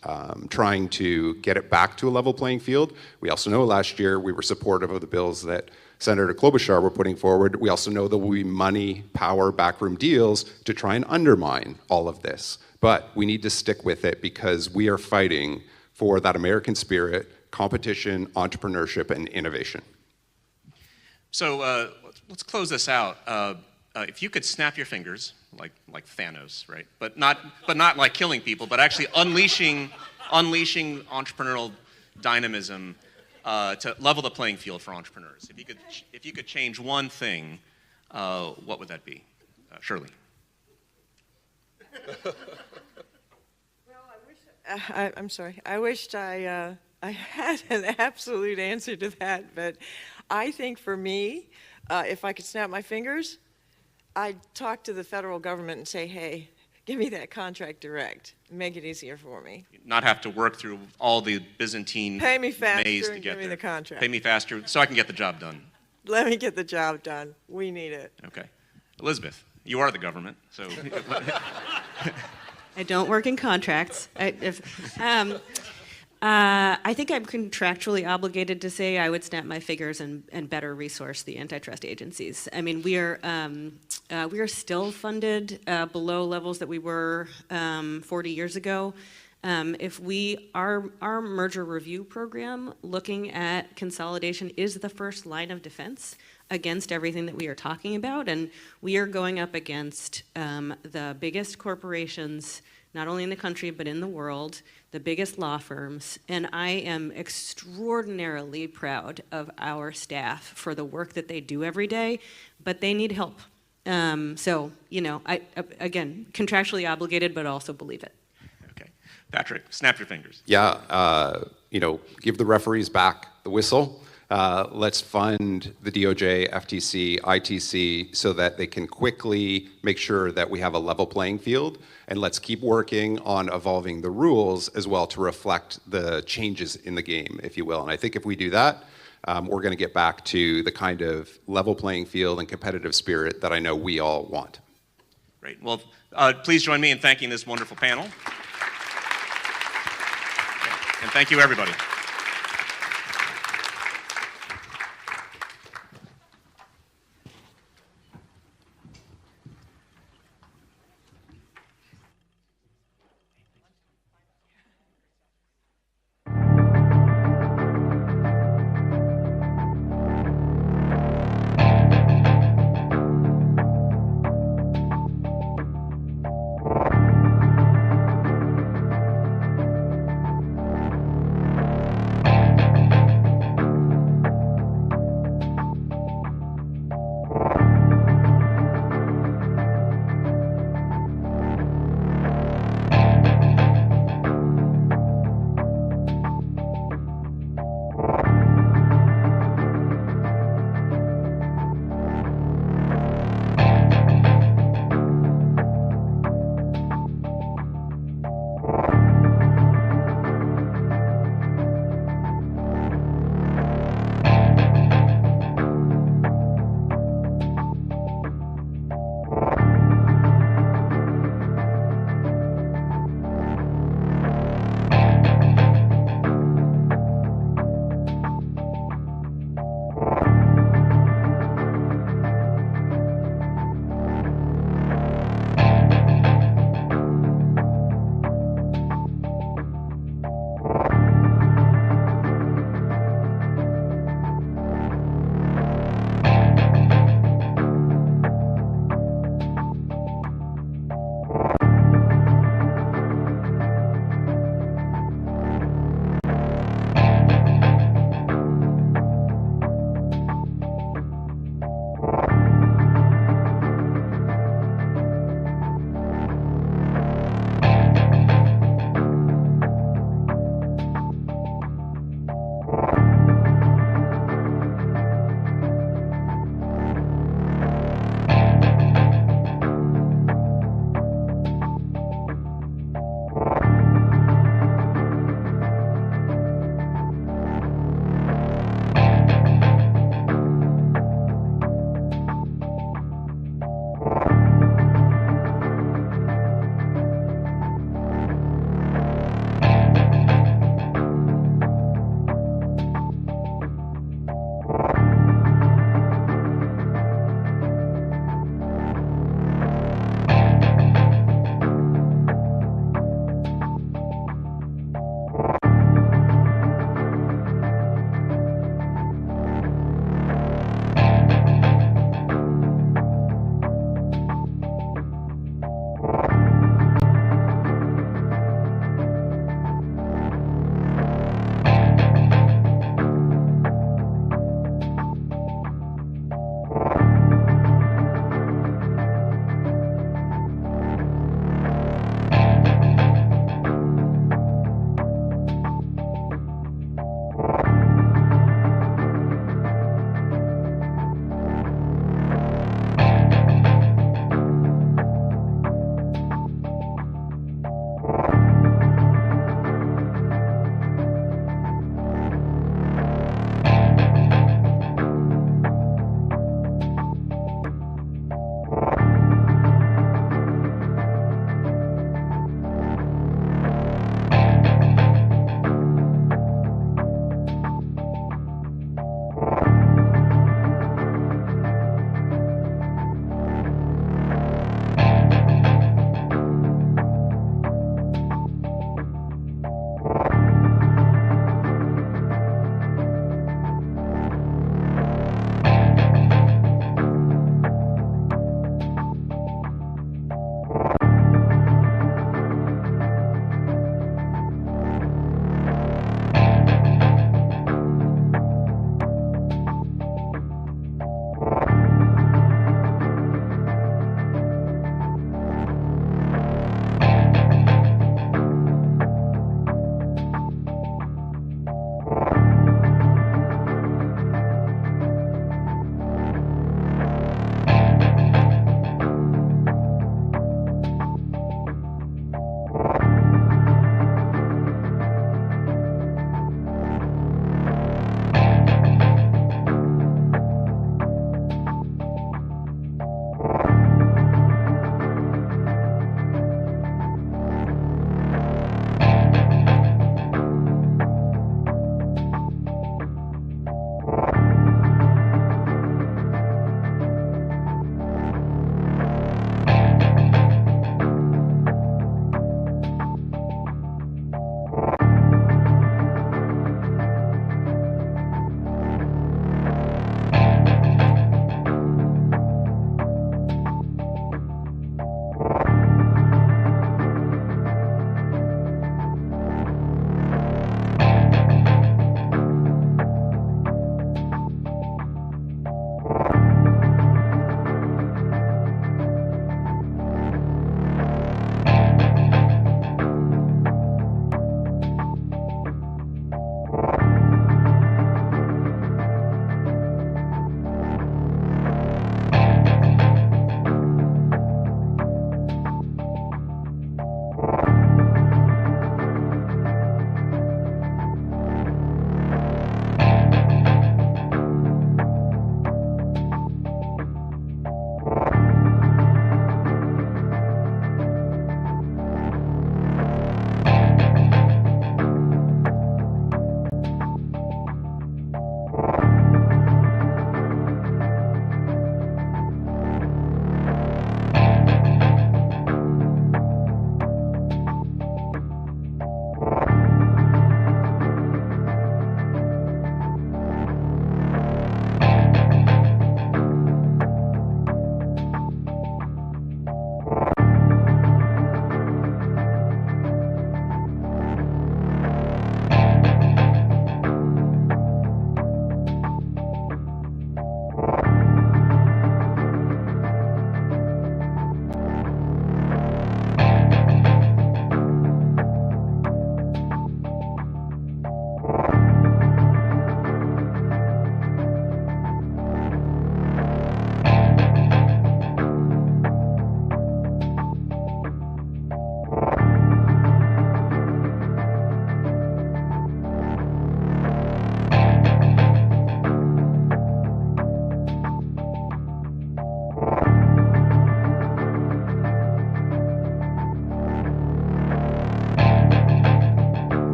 trying to get it back to a level playing field. We also know last year we were supportive of the bills that Senator Klobuchar were putting forward. We also know there will be money, power, backroom deals to try and undermine all of this. But we need to stick with it because we are fighting for that American spirit, competition, entrepreneurship, and innovation. So let's close this out. If you could snap your fingers, like Thanos, right? But not like killing people, but actually unleashing entrepreneurial dynamism to level the playing field for entrepreneurs. If you could change one thing, what would that be? Shirley. I'm sorry. I wished I had an absolute answer to that, but I think for me, if I could snap my fingers, I'd talk to the federal government and say, hey, give me that contract direct. Make it easier for me. Not have to work through all the Byzantine Pay me faster maze to and get give me there. the contract. Pay me faster so I can get the job done. Let me get the job done. We need it. Okay. Elizabeth, you are the government, so. I don't work in contracts. I think I'm contractually obligated to say I would snap my fingers and better resource the antitrust agencies. I mean, we are still funded below levels that we were 40 years ago. If our merger review program, looking at consolidation, is the first line of defense against everything that we are talking about, and we are going up against the biggest corporations, not only in the country but in the world, the biggest law firms, and I am extraordinarily proud of our staff for the work that they do every day, but they need help. So, I again, contractually obligated, but also believe it. Okay. Patrick, snap your fingers. Yeah, give the referees back the whistle. Let's fund the DOJ, FTC, ITC so that they can quickly make sure that we have a level playing field. And let's keep working on evolving the rules as well to reflect the changes in the game, if you will. And I think if we do that, we're going to get back to the kind of level playing field and competitive spirit that I know we all want. Great. Well, please join me in thanking this wonderful panel. And thank you, everybody.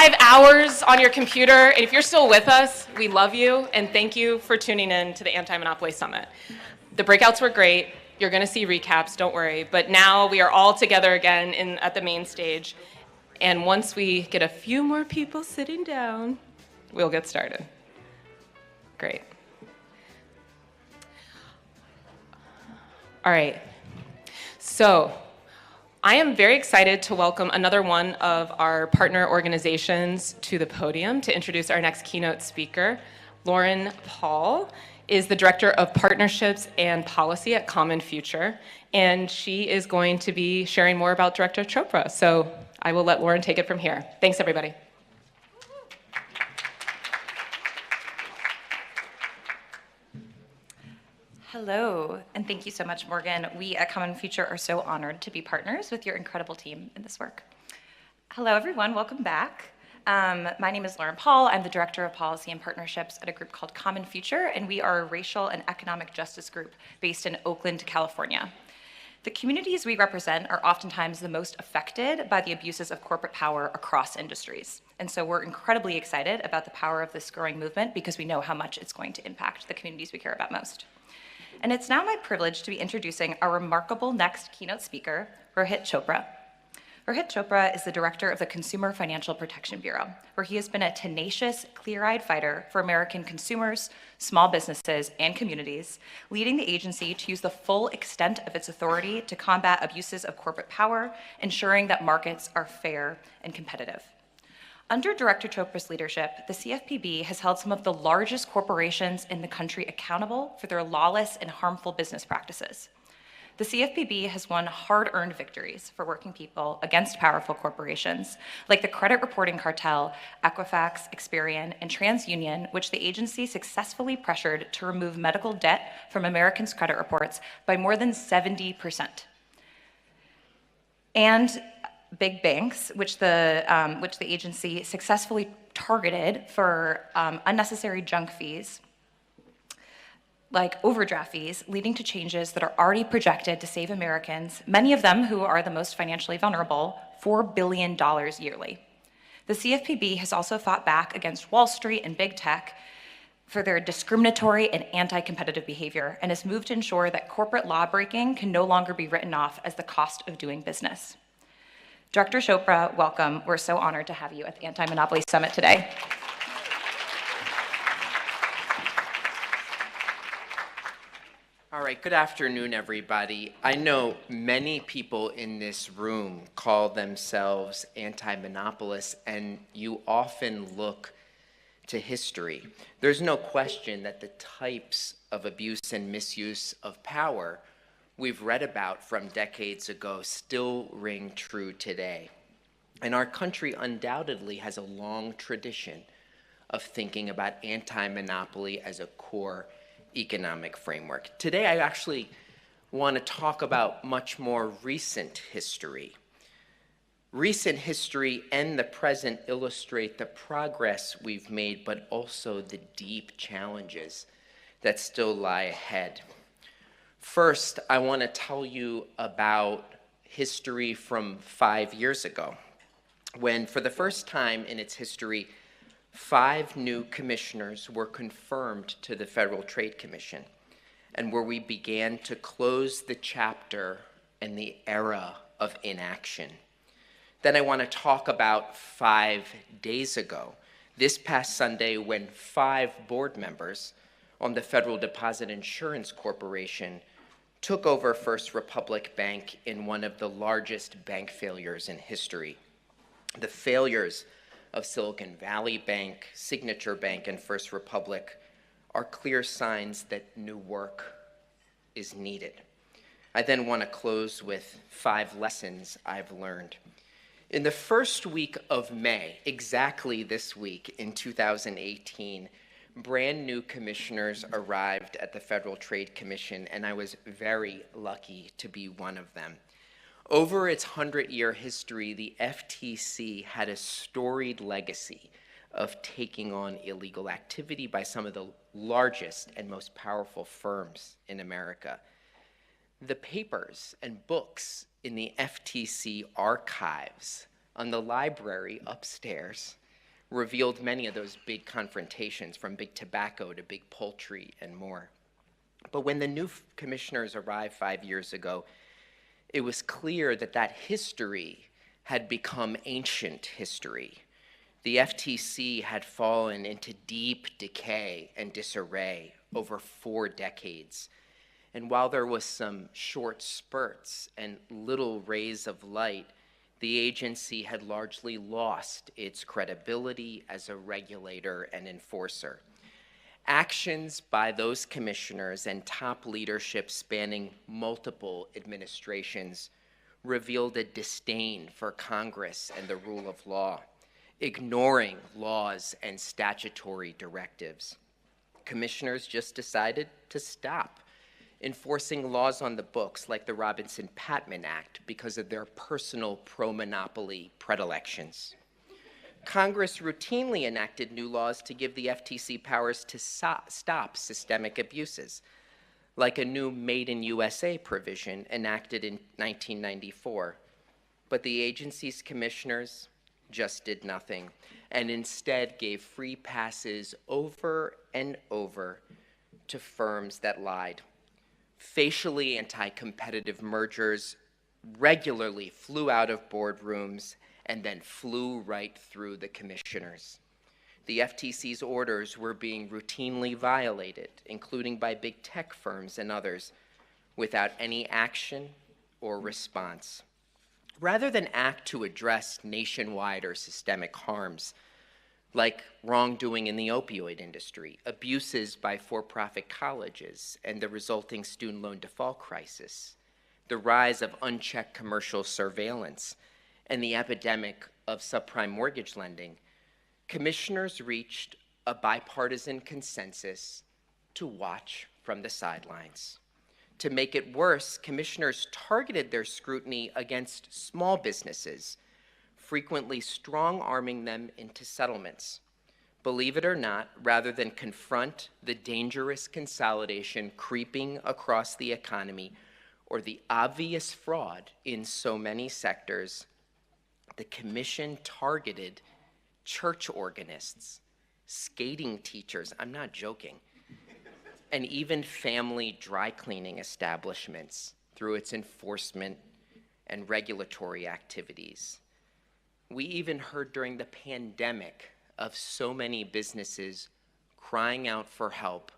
5 hours on your computer, and if you're still with us, we love you, and thank you for tuning in to the Anti-Monopoly Summit. The breakouts were great. You're going to see recaps, don't worry. But now we are all together again at the main stage, and once we get a few more people sitting down, we'll get started. Great. All right. So I am very excited to welcome another one of our partner organizations to the podium to introduce our next keynote speaker. Lauren Paul is the Director of Partnerships and Policy at Common Future, and she is going to be sharing more about Director Chopra. So I will let Lauren take it from here. Thanks, everybody. Hello, and thank you so much, Morgan. We at Common Future are so honored to be partners with your incredible team in this work. Hello, everyone. Welcome back. My name is Lauren Paul. I'm the Director of Policy and Partnerships at a group called Common Future, and we are a racial and economic justice group based in Oakland, California. The communities we represent are oftentimes the most affected by the abuses of corporate power across industries. And so we're incredibly excited about the power of this growing movement because we know how much it's going to impact the communities we care about most. And it's now my privilege to be introducing our remarkable next keynote speaker, Rohit Chopra. Rohit Chopra is the director of the Consumer Financial Protection Bureau, where he has been a tenacious, clear-eyed fighter for American consumers, small businesses, and communities, leading the agency to use the full extent of its authority to combat abuses of corporate power, ensuring that markets are fair and competitive. Under Director Chopra's leadership, the CFPB has held some of the largest corporations in the country accountable for their lawless and harmful business practices. The CFPB has won hard-earned victories for working people against powerful corporations, like the credit reporting cartel, Equifax, Experian, and TransUnion, which the agency successfully pressured to remove medical debt from Americans' credit reports by more than 70%. And big banks, which the agency successfully targeted for unnecessary junk fees, like overdraft fees, leading to changes that are already projected to save Americans, many of them who are the most financially vulnerable, $4 billion yearly. The CFPB has also fought back against Wall Street and big tech for their discriminatory and anti-competitive behavior and has moved to ensure that corporate law breaking can no longer be written off as the cost of doing business. Director Chopra, welcome. We're so honored to have you at the Anti-Monopoly Summit today. All right, good afternoon, everybody. I know many people in this room call themselves anti-monopolists, and you often look to history. There's no question that the types of abuse and misuse of power we've read about from decades ago still ring true today. And our country undoubtedly has a long tradition of thinking about anti-monopoly as a core economic framework. Today, I actually want to talk about much more recent history. Recent history and the present illustrate the progress we've made, but also the deep challenges that still lie ahead. First, I want to tell you about history from 5 years ago, when for the first time in its history, 5 new commissioners were confirmed to the Federal Trade Commission, and where we began to close the chapter and the era of inaction. Then I want to talk about 5 days ago, this past Sunday, when 5 board members on the Federal Deposit Insurance Corporation took over First Republic Bank in one of the largest bank failures in history. The failures of Silicon Valley Bank, Signature Bank, and First Republic are clear signs that new work is needed. I then want to close with 5 lessons I've learned. In the first week of May, exactly this week in 2018, brand new commissioners arrived at the Federal Trade Commission, and I was very lucky to be one of them. Over its 100-year history, the FTC had a storied legacy of taking on illegal activity by some of the largest and most powerful firms in America. The papers and books in the FTC archives on the library upstairs revealed many of those big confrontations, from big tobacco to big poultry and more. But when the new commissioners arrived 5 years ago, it was clear that that history had become ancient history. The FTC had fallen into deep decay and disarray over 4 decades. And while there was some short spurts and little rays of light, the agency had largely lost its credibility as a regulator and enforcer. Actions by those commissioners and top leadership spanning multiple administrations revealed a disdain for Congress and the rule of law, ignoring laws and statutory directives. Commissioners just decided to stop enforcing laws on the books like the Robinson-Patman Act because of their personal pro-monopoly predilections. Congress routinely enacted new laws to give the FTC powers to stop systemic abuses, like a new Made in USA provision enacted in 1994. But the agency's commissioners just did nothing, and instead gave free passes over and over to firms that lied. Facially anti-competitive mergers regularly flew out of boardrooms and then flew right through the commissioners. The FTC's orders were being routinely violated, including by big tech firms and others, without any action or response. Rather than act to address nationwide or systemic harms, like wrongdoing in the opioid industry, abuses by for-profit colleges, and the resulting student loan default crisis, the rise of unchecked commercial surveillance, and the epidemic of subprime mortgage lending, commissioners reached a bipartisan consensus to watch from the sidelines. To make it worse, commissioners targeted their scrutiny against small businesses, frequently strong-arming them into settlements. Believe it or not, rather than confront the dangerous consolidation creeping across the economy or the obvious fraud in so many sectors, the commission targeted church organists, skating teachers, I'm not joking, and even family dry cleaning establishments through its enforcement and regulatory activities. We even heard during the pandemic of so many businesses crying out for help,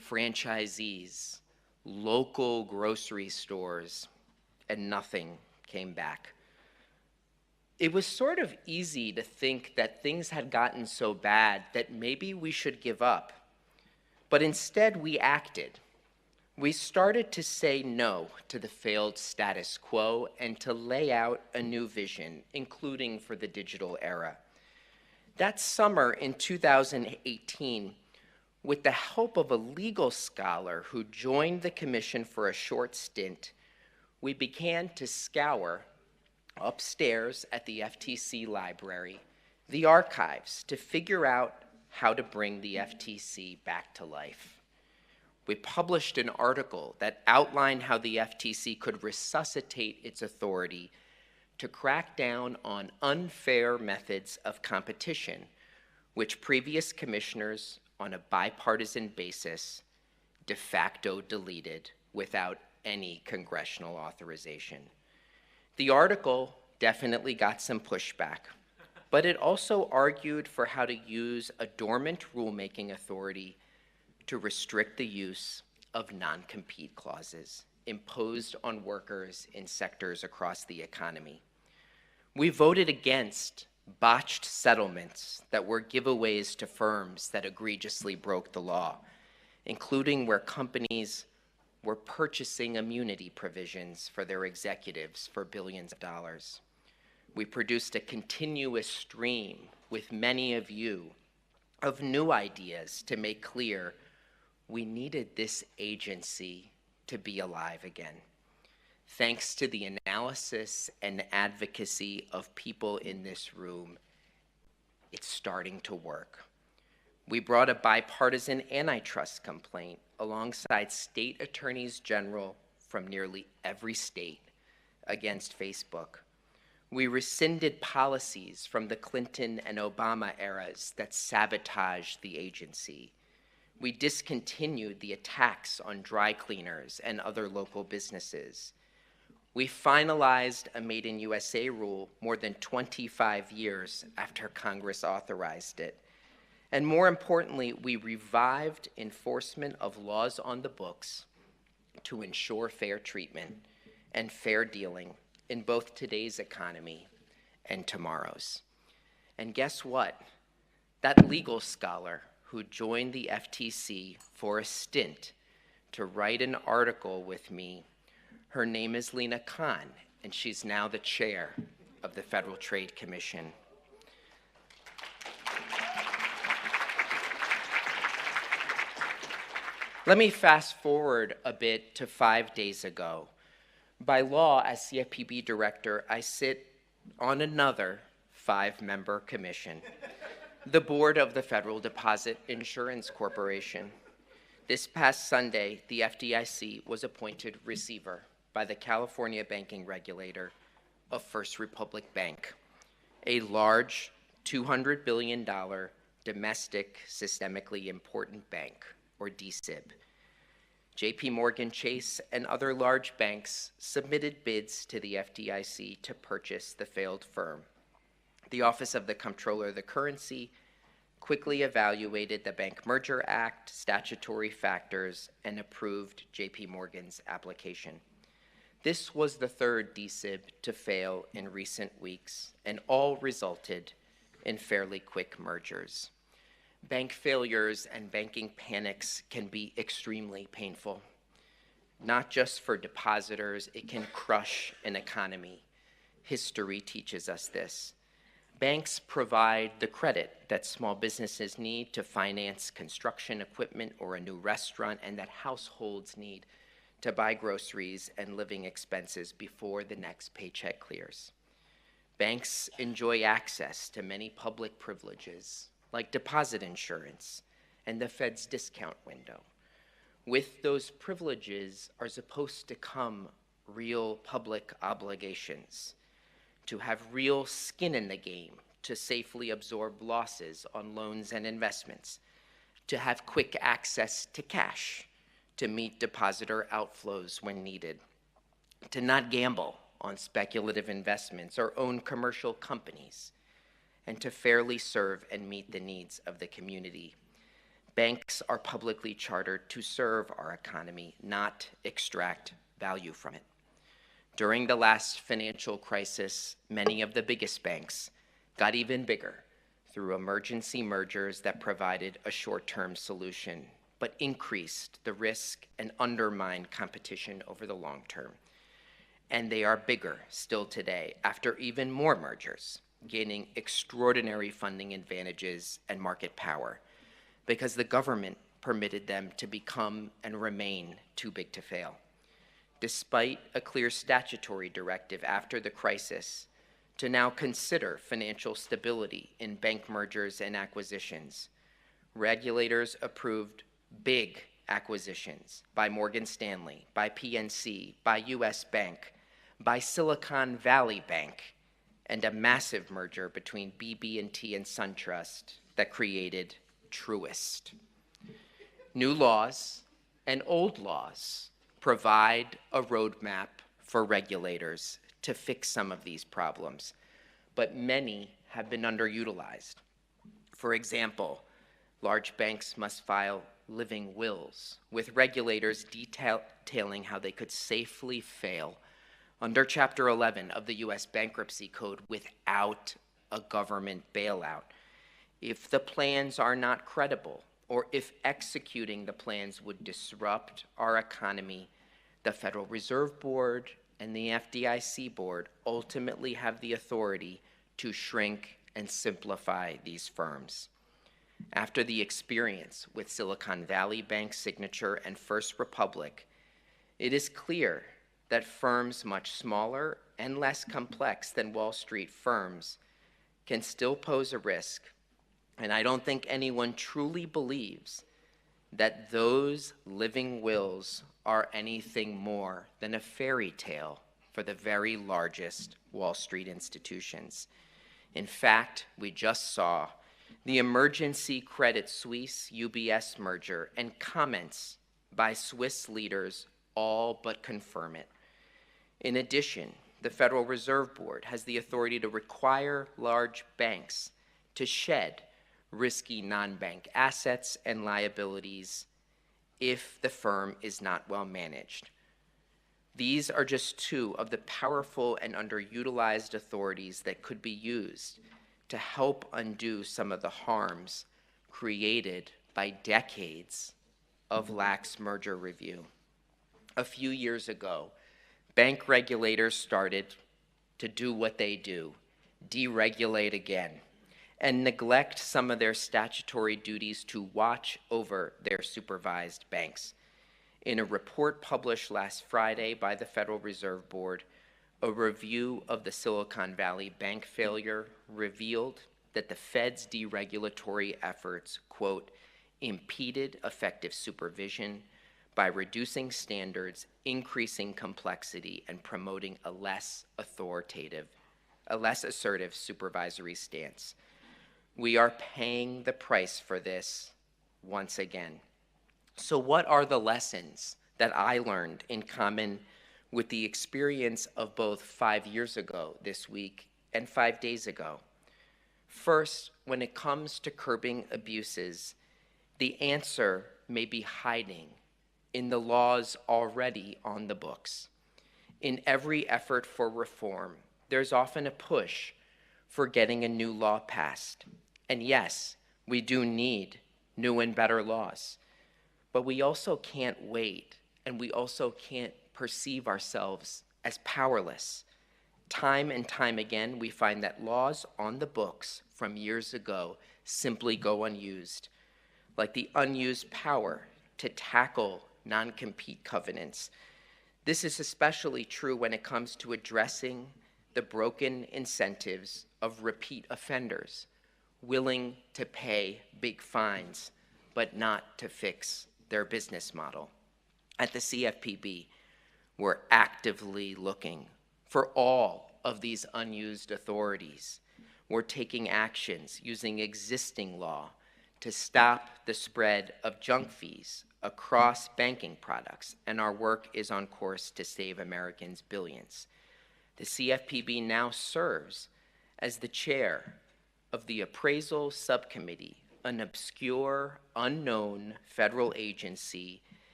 franchisees, local grocery stores, and nothing came back. It was sort of easy to think that things had gotten so bad that maybe we should give up. But instead, we acted. We started to say no to the failed status quo and to lay out a new vision, including for the digital era. That summer in 2018, with the help of a legal scholar who joined the commission for a short stint, we began to scour upstairs at the FTC library, the archives, to figure out how to bring the FTC back to life. We published an article that outlined how the FTC could resuscitate its authority to crack down on unfair methods of competition, which previous commissioners on a bipartisan basis de facto deleted without any congressional authorization. The article definitely got some pushback, but it also argued for how to use a dormant rulemaking authority to restrict the use of non-compete clauses imposed on workers in sectors across the economy. We voted against botched settlements that were giveaways to firms that egregiously broke the law, including where companies were purchasing immunity provisions for their executives for billions of dollars. We produced a continuous stream with many of you of new ideas to make clear we needed this agency to be alive again. Thanks to the analysis and advocacy of people in this room, it's starting to work. We brought a bipartisan antitrust complaint alongside state attorneys general from nearly every state against Facebook. We rescinded policies from the Clinton and Obama eras that sabotaged the agency. We discontinued the attacks on dry cleaners and other local businesses. We finalized a Made in USA rule more than 25 years after Congress authorized it. And more importantly, we revived enforcement of laws on the books to ensure fair treatment and fair dealing in both today's economy and tomorrow's. And guess what? That legal scholar who joined the FTC for a stint to write an article with me, her name is Lina Khan, and she's now the chair of the Federal Trade Commission. Let me fast forward a bit to 5 days ago. By law, as CFPB director, I sit on another 5-member commission, the board of the Federal Deposit Insurance Corporation. This past Sunday, the FDIC was appointed receiver by the California banking regulator of First Republic Bank, a large $200 billion domestic systemically important bank, or DSIB. JP Morgan Chase and other large banks submitted bids to the FDIC to purchase the failed firm. The Office of the Comptroller of the Currency quickly evaluated the Bank Merger Act, statutory factors, and approved JP Morgan's application. This was the third DSIB to fail in recent weeks, and all resulted in fairly quick mergers. Bank failures and banking panics can be extremely painful. Not just for depositors, it can crush an economy. History teaches us this. Banks provide the credit that small businesses need to finance construction equipment or a new restaurant, and that households need to buy groceries and living expenses before the next paycheck clears. Banks enjoy access to many public privileges, like deposit insurance and the Fed's discount window. With those privileges are supposed to come real public obligations, to have real skin in the game, to safely absorb losses on loans and investments, to have quick access to cash, to meet depositor outflows when needed, to not gamble on speculative investments or own commercial companies, and to fairly serve and meet the needs of the community. Banks are publicly chartered to serve our economy, not extract value from it. During the last financial crisis, many of the biggest banks got even bigger through emergency mergers that provided a short-term solution, but increased the risk and undermined competition over the long term. And they are bigger still today after even more mergers, gaining extraordinary funding advantages and market power because the government permitted them to become and remain too big to fail. Despite a clear statutory directive after the crisis to now consider financial stability in bank mergers and acquisitions, regulators approved big acquisitions by Morgan Stanley, by PNC, by US Bank, by Silicon Valley Bank, and a massive merger between BB&T and SunTrust that created Truist. New laws and old laws provide a roadmap for regulators to fix some of these problems, but many have been underutilized. For example, large banks must file living wills, with regulators detailing how they could safely fail under Chapter 11 of the U.S. Bankruptcy Code without a government bailout. If the plans are not credible, or if executing the plans would disrupt our economy, the Federal Reserve Board and the FDIC board ultimately have the authority to shrink and simplify these firms. After the experience with Silicon Valley Bank, Signature, and First Republic, it is clear that firms much smaller and less complex than Wall Street firms can still pose a risk. And I don't think anyone truly believes that those living wills are anything more than a fairy tale for the very largest Wall Street institutions. In fact, we just saw the emergency Credit Suisse UBS merger and comments by Swiss leaders all but confirm it. In addition, the Federal Reserve Board has the authority to require large banks to shed risky non-bank assets and liabilities if the firm is not well managed. These are just two of the powerful and underutilized authorities that could be used to help undo some of the harms created by decades of lax merger review. A few years ago, bank regulators started to do what they do, deregulate again, and neglect some of their statutory duties to watch over their supervised banks. In a report published last Friday by the Federal Reserve Board, a review of the Silicon Valley bank failure revealed that the Fed's deregulatory efforts, quote, impeded effective supervision by reducing standards, increasing complexity, and promoting a less assertive supervisory stance. We are paying the price for this once again. So what are the lessons that I learned in common with the experience of both 5 years ago this week and 5 days ago? First, when it comes to curbing abuses, the answer may be hiding in the laws already on the books. In every effort for reform, there's often a push for getting a new law passed. And yes, we do need new and better laws, but we also can't wait, and we also can't perceive ourselves as powerless. Time and time again, we find that laws on the books from years ago simply go unused, like the unused power to tackle non-compete covenants. This is especially true when it comes to addressing the broken incentives of repeat offenders, willing to pay big fines, but not to fix their business model. At the CFPB, we're actively looking for all of these unused authorities. We're taking actions using existing law to stop the spread of junk fees across banking products, and our work is on course to save Americans billions. The CFPB now serves as the chair of the Appraisal Subcommittee, an obscure, unknown federal agency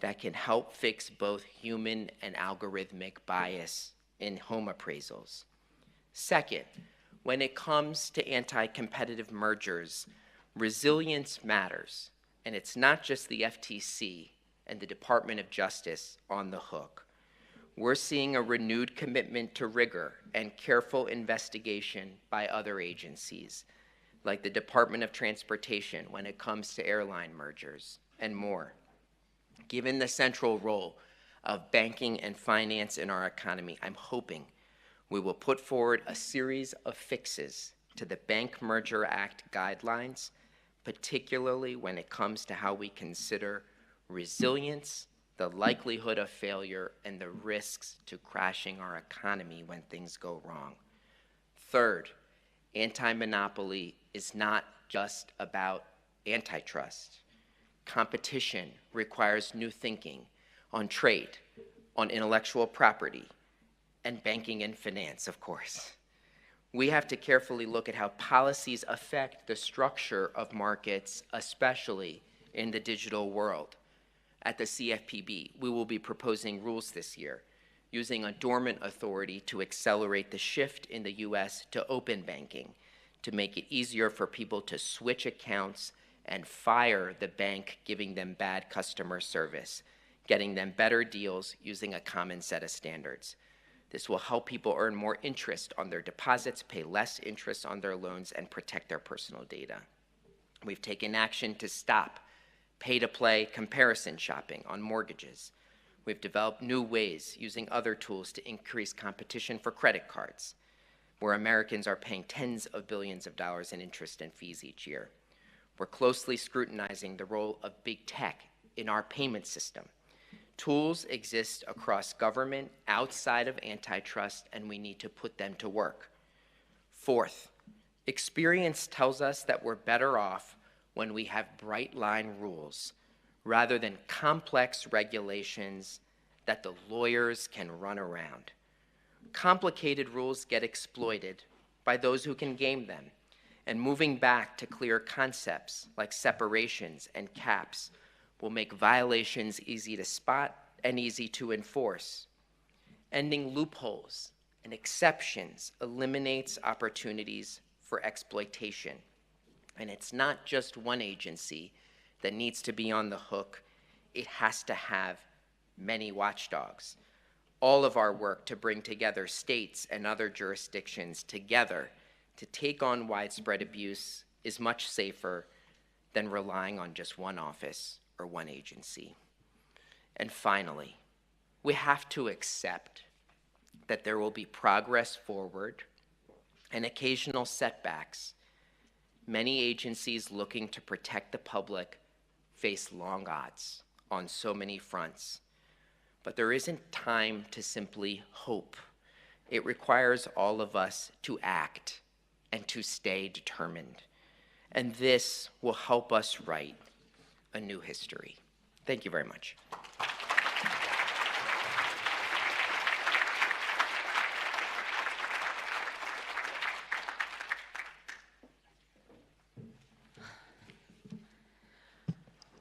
that can help fix both human and algorithmic bias in home appraisals. Second, when it comes to anti-competitive mergers, resilience matters, and it's not just the FTC and the Department of Justice on the hook. We're seeing a renewed commitment to rigor and careful investigation by other agencies, like the Department of Transportation when it comes to airline mergers, and more. Given the central role of banking and finance in our economy, I'm hoping we will put forward a series of fixes to the Bank Merger Act guidelines, particularly when it comes to how we consider resilience, the likelihood of failure, and the risks to crashing our economy when things go wrong. Third, anti-monopoly is not just about antitrust. Competition requires new thinking on trade, on intellectual property, and banking and finance, of course. We have to carefully look at how policies affect the structure of markets, especially in the digital world. At the CFPB, we will be proposing rules this year, using a dormant authority to accelerate the shift in the US to open banking, to make it easier for people to switch accounts and fire the bank giving them bad customer service, getting them better deals using a common set of standards. This will help people earn more interest on their deposits, pay less interest on their loans, and protect their personal data. We've taken action to stop pay-to-play comparison shopping on mortgages. We've developed new ways using other tools to increase competition for credit cards, where Americans are paying tens of billions of dollars in interest and fees each year. We're closely scrutinizing the role of big tech in our payment system Tools exist across government outside of antitrust, and we need to put them to work. Fourth, experience tells us that we're better off when we have bright line rules rather than complex regulations that the lawyers can run around. Complicated rules get exploited by those who can game them, and moving back to clear concepts like separations and caps will make violations easy to spot and easy to enforce. Ending loopholes and exceptions eliminates opportunities for exploitation. And it's not just one agency that needs to be on the hook. It has to have many watchdogs. All of our work to bring together states and other jurisdictions together to take on widespread abuse is much safer than relying on just one office or one agency. And finally, we have to accept that there will be progress forward and occasional setbacks. Many agencies looking to protect the public face long odds on so many fronts. But there isn't time to simply hope. It requires all of us to act and to stay determined. And this will help us write a new history. Thank you very much.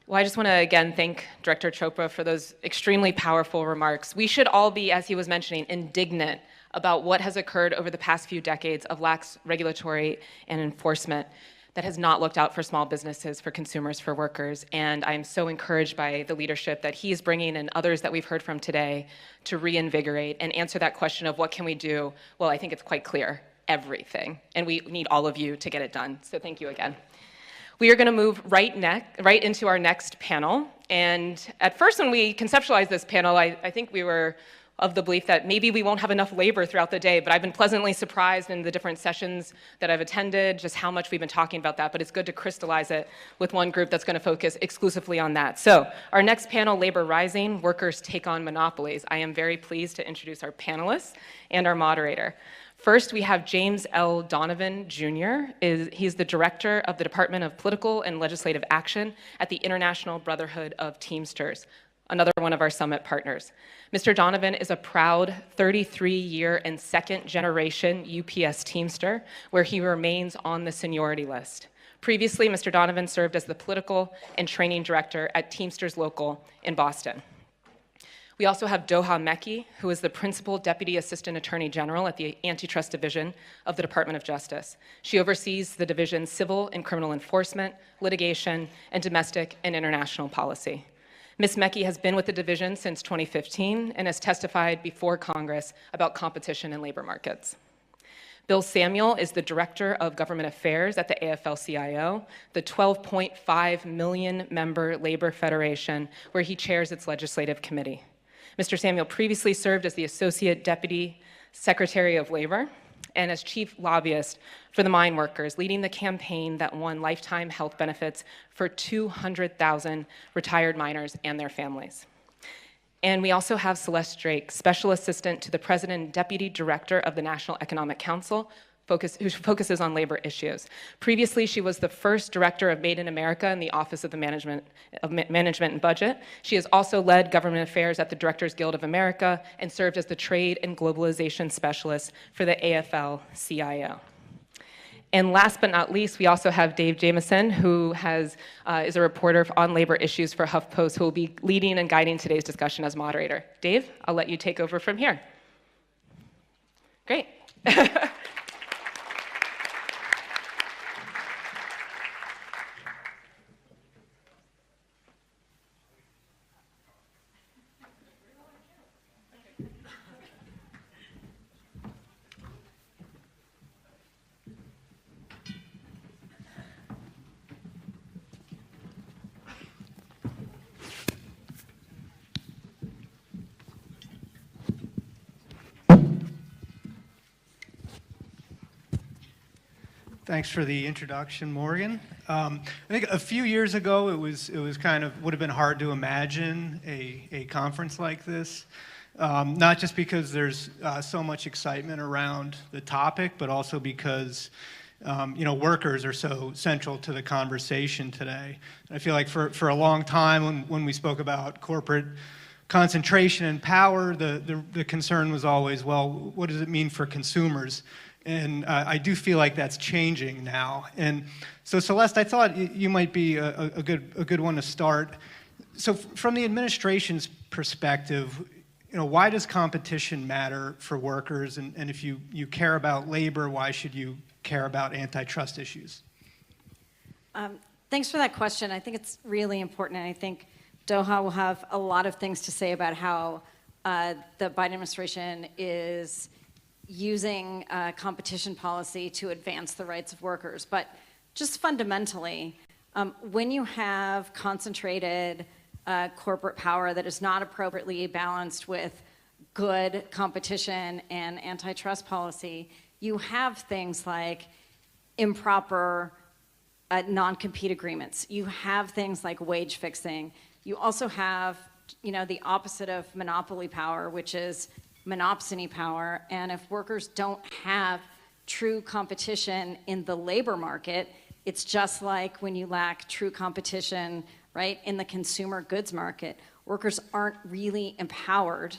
Well, I just want to again thank Director Chopra for those extremely powerful remarks. We should all be, as he was mentioning, indignant about what has occurred over the past few decades of lax regulatory and enforcement that has not looked out for small businesses, for consumers, for workers. And I'm so encouraged by the leadership that he is bringing and others that we've heard from today to reinvigorate and answer that question of what can we do? Well, I think it's quite clear, everything. And we need all of you to get it done. So thank you again. We are going to move right into our next panel. And at first, when we conceptualized this panel, I think we were of the belief that maybe we won't have enough labor throughout the day, but I've been pleasantly surprised in the different sessions that I've attended, just how much we've been talking about that, but it's good to crystallize it with one group that's going to focus exclusively on that. So our next panel, Labor Rising, Workers Take on Monopolies. I am very pleased to introduce our panelists and our moderator. First, we have James L. Donovan, Jr. He's the Director of the Department of Political and Legislative Action at the International Brotherhood of Teamsters, another one of our summit partners. Mr. Donovan is a proud 33-year and second-generation UPS Teamster, where he remains on the seniority list. Previously, Mr. Donovan served as the Political and Training Director at Teamsters Local in Boston. We also have Doha Mekki, who is the Principal Deputy Assistant Attorney General at the Antitrust Division of the Department of Justice. She oversees the division's civil and criminal enforcement, litigation, and domestic and international policy. Ms. Mekki has been with the division since 2015 and has testified before Congress about competition in labor markets. Bill Samuel is the Director of Government Affairs at the AFL-CIO, the 12.5 million member labor federation where he chairs its legislative committee. Mr. Samuel previously served as the Associate Deputy Secretary of Labor and as Chief Lobbyist for the mine workers, leading the campaign that won lifetime health benefits for 200,000 retired miners and their families. And we also have Celeste Drake, Special Assistant to the President and Deputy Director of the National Economic Council, who focuses on labor issues. Previously, she was the first director of Made in America in the Office of the Management and Budget. She has also led government affairs at the Directors Guild of America and served as the Trade and Globalization Specialist for the AFL-CIO. And last but not least, we also have Dave Jamieson, who is a reporter on labor issues for HuffPost, who will be leading and guiding today's discussion as moderator. Dave, I'll let you take over from here. Great. Thanks for the introduction, Morgan. I think a few years ago, it was kind of would have been hard to imagine a conference like this, not just because there's so much excitement around the topic, but also because workers are so central to the conversation today. I feel like for a long time, when we spoke about corporate concentration and power, the concern was always, well, what does it mean for consumers? And I do feel like that's changing now. And so, Celeste, I thought you might be a good one to start. So, from the administration's perspective, why does competition matter for workers? And if you care about labor, why should you care about antitrust issues? Thanks for that question. I think it's really important, and I think Doha will have a lot of things to say about how the Biden administration is using competition policy to advance the rights of workers. But just fundamentally, when you have concentrated corporate power that is not appropriately balanced with good competition and antitrust policy, you have things like improper non-compete agreements. You have things like wage fixing. You also have, the opposite of monopoly power, which is monopsony power. And if workers don't have true competition in the labor market, it's just like when you lack true competition, right, in the consumer goods market. Workers aren't really empowered